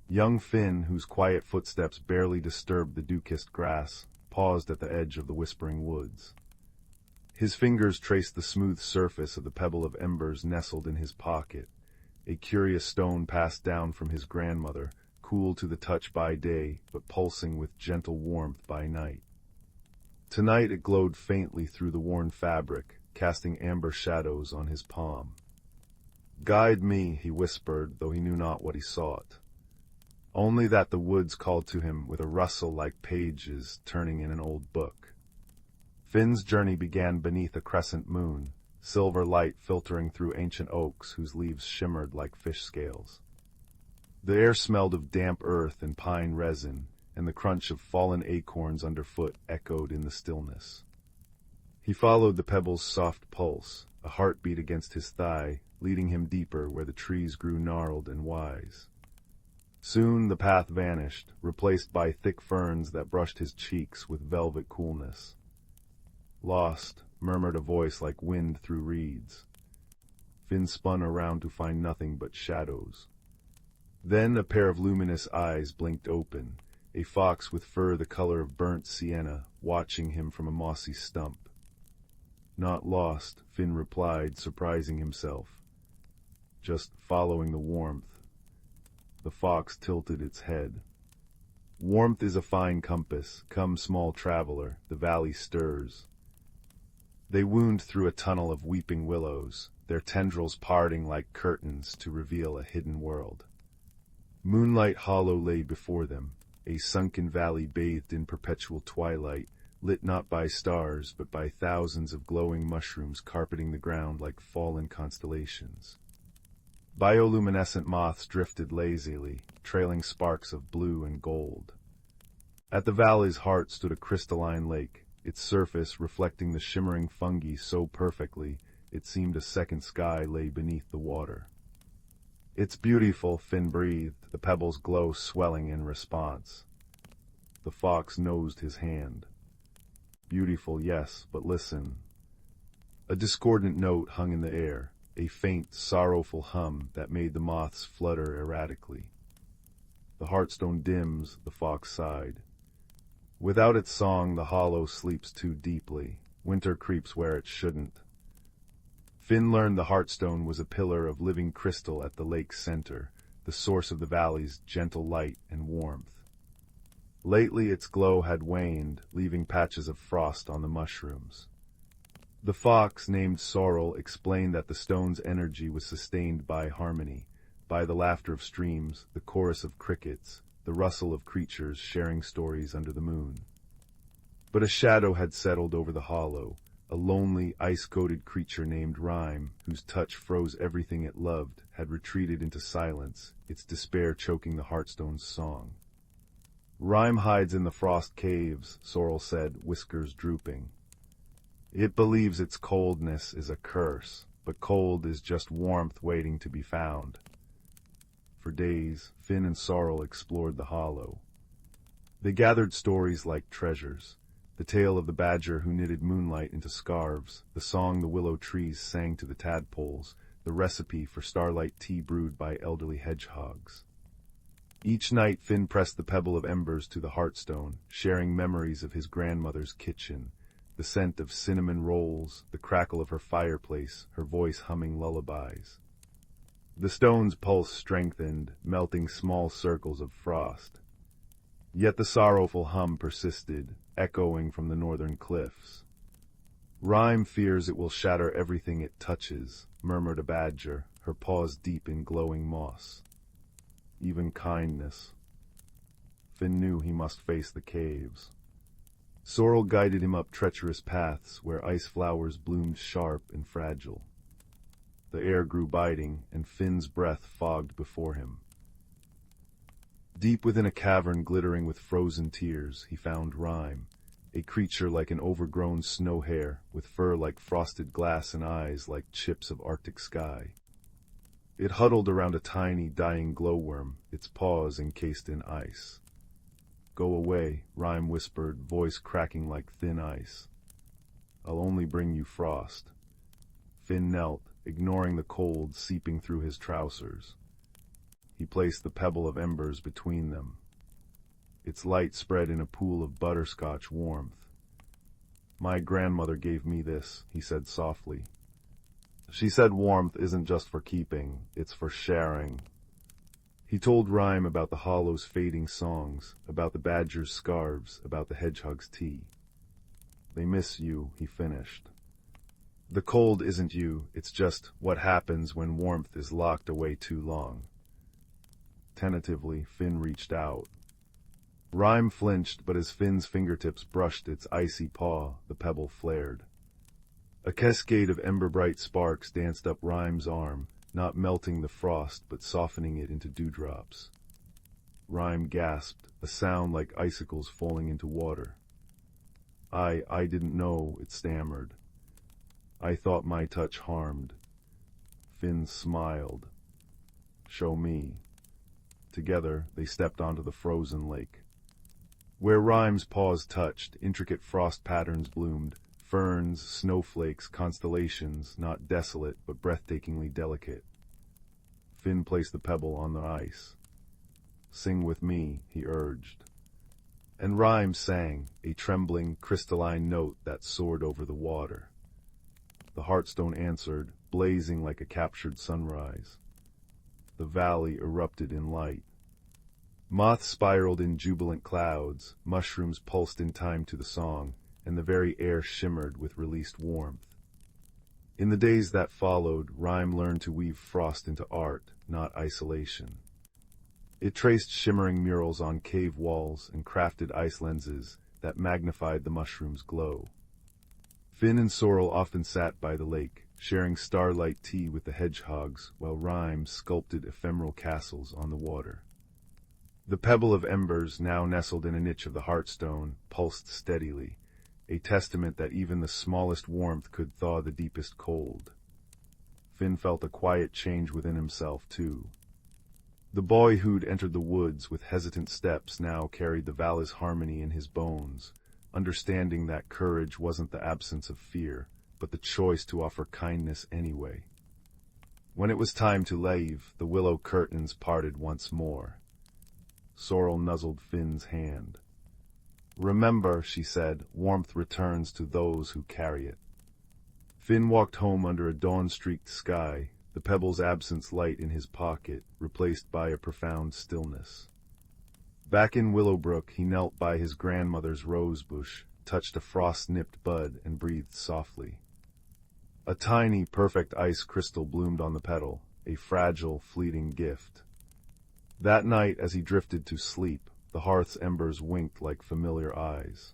Young Finn, whose quiet footsteps barely disturbed the dew-kissed grass, paused at the edge of the whispering woods. His fingers traced the smooth surface of the pebble of embers nestled in his pocket, a curious stone passed down from his grandmother, cool to the touch by day, but pulsing with gentle warmth by night. Tonight it glowed faintly through the worn fabric, casting amber shadows on his palm. "Guide me," he whispered, though he knew not what he sought. Only that the woods called to him with a rustle like pages turning in an old book. Finn's journey began beneath a crescent moon, silver light filtering through ancient oaks whose leaves shimmered like fish scales. The air smelled of damp earth and pine resin, and the crunch of fallen acorns underfoot echoed in the stillness. He followed the pebble's soft pulse, a heartbeat against his thigh, leading him deeper where the trees grew gnarled and wise. Soon the path vanished, replaced by thick ferns that brushed his cheeks with velvet coolness. "Lost," murmured a voice like wind through reeds. Finn spun around to find nothing but shadows. Then a pair of luminous eyes blinked open, a fox with fur the color of burnt sienna, watching him from a mossy stump. "Not lost," Finn replied, surprising himself. "Just following the warmth." The fox tilted its head. "Warmth is a fine compass. Come, small traveler, the valley stirs." They wound through a tunnel of weeping willows, their tendrils parting like curtains to reveal a hidden world. Moonlight hollow lay before them, a sunken valley bathed in perpetual twilight, lit not by stars but by thousands of glowing mushrooms carpeting the ground like fallen constellations. Bioluminescent moths drifted lazily, trailing sparks of blue and gold. At the valley's heart stood a crystalline lake, its surface reflecting the shimmering fungi so perfectly it seemed a second sky lay beneath the water. "It's beautiful," Finn breathed, the pebble's glow swelling in response. The fox nosed his hand. "Beautiful, yes, but listen." A discordant note hung in the air, a faint, sorrowful hum that made the moths flutter erratically. "The heartstone dims," the fox sighed. "Without its song the hollow sleeps too deeply. winter creeps where it shouldn't. Finn learned the Heartstone was a pillar of living crystal at the lake's center, the source of the valley's gentle light and warmth. Lately its glow had waned, leaving patches of frost on the mushrooms. The fox, named Sorrel, explained that the stone's energy was sustained by harmony, by the laughter of streams, the chorus of crickets, the rustle of creatures sharing stories under the moon. But a shadow had settled over the hollow, a lonely, ice-coated creature named Rhyme, whose touch froze everything it loved, had retreated into silence, its despair choking the Heartstone's song. Rhyme hides in the frost caves, Sorrel said, whiskers drooping. It believes its coldness is a curse, but cold is just warmth waiting to be found. For days, Finn and Sorrel explored the hollow. They gathered stories like treasures. The tale of the badger who knitted moonlight into scarves, the song the willow trees sang to the tadpoles, the recipe for starlight tea brewed by elderly hedgehogs. Each night Finn pressed the pebble of embers to the Heartstone, sharing memories of his grandmother's kitchen, the scent of cinnamon rolls, the crackle of her fireplace, her voice humming lullabies. The stone's pulse strengthened, melting small circles of frost. Yet the sorrowful hum persisted, echoing from the northern cliffs. Rhyme fears it will shatter everything it touches, murmured a badger, her paws deep in glowing moss. Even kindness. Finn knew he must face the caves. Sorrel guided him up treacherous paths where ice flowers bloomed sharp and fragile. The air grew biting, and Finn's breath fogged before him. Deep within a cavern glittering with frozen tears, he found Rhyme, a creature like an overgrown snow hare, with fur like frosted glass and eyes like chips of Arctic sky. It huddled around a tiny, dying glowworm, its paws encased in ice. "Go away," Rhyme whispered, voice cracking like thin ice. "I'll only bring you frost." Finn knelt, ignoring the cold seeping through his trousers. He placed the pebble of embers between them. Its light spread in a pool of butterscotch warmth. "My grandmother gave me this," he said softly. "She said warmth isn't just for keeping, it's for sharing." He told Rhyme about the hollow's fading songs, about the badger's scarves, about the hedgehog's tea. "They miss you," he finished. "The cold isn't you, it's just what happens when warmth is locked away too long." Tentatively, Finn reached out. Rhyme flinched, but as Finn's fingertips brushed its icy paw, the pebble flared. A cascade of ember-bright sparks danced up Rhyme's arm, not melting the frost but softening it into dewdrops. Rhyme gasped, a sound like icicles falling into water. I didn't know," it stammered. "I thought my touch harmed." Finn smiled. "Show me." Together, they stepped onto the frozen lake. Where Rhyme's paws touched, intricate frost patterns bloomed, ferns, snowflakes, constellations, not desolate but breathtakingly delicate. Finn placed the pebble on the ice. "Sing with me," he urged. And Rhyme sang, a trembling, crystalline note that soared over the water. The Heartstone answered, blazing like a captured sunrise. The valley erupted in light. Moths spiraled in jubilant clouds, mushrooms pulsed in time to the song, and the very air shimmered with released warmth. In the days that followed, Rhyme learned to weave frost into art, not isolation. It traced shimmering murals on cave walls and crafted ice lenses that magnified the mushroom's glow. Finn and Sorrel often sat by the lake, sharing starlight tea with the hedgehogs, while Rhyme sculpted ephemeral castles on the water. The pebble of embers, now nestled in a niche of the Heartstone, pulsed steadily, a testament that even the smallest warmth could thaw the deepest cold. Finn felt a quiet change within himself, too. The boy who'd entered the woods with hesitant steps now carried the valley's harmony in his bones, understanding that courage wasn't the absence of fear, but the choice to offer kindness anyway. When it was time to leave, the willow curtains parted once more. Sorrel nuzzled Finn's hand. Remember, she said, warmth returns to those who carry it. Finn walked home under a dawn-streaked sky, the pebble's absence light in his pocket, replaced by a profound stillness. Back in Willowbrook, he knelt by his grandmother's rose bush, touched a frost-nipped bud, and breathed softly. A tiny, perfect ice crystal bloomed on the petal, a fragile, fleeting gift. That night, as he drifted to sleep, the hearth's embers winked like familiar eyes.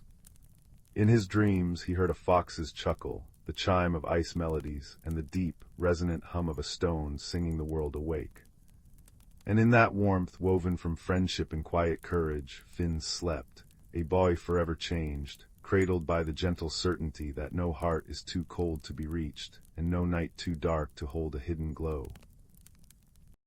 In his dreams, he heard a fox's chuckle, the chime of ice melodies, and the deep, resonant hum of a stone singing the world awake. And in that warmth, woven from friendship and quiet courage, Finn slept, a boy forever changed, cradled by the gentle certainty that no heart is too cold to be reached, and no night too dark to hold a hidden glow.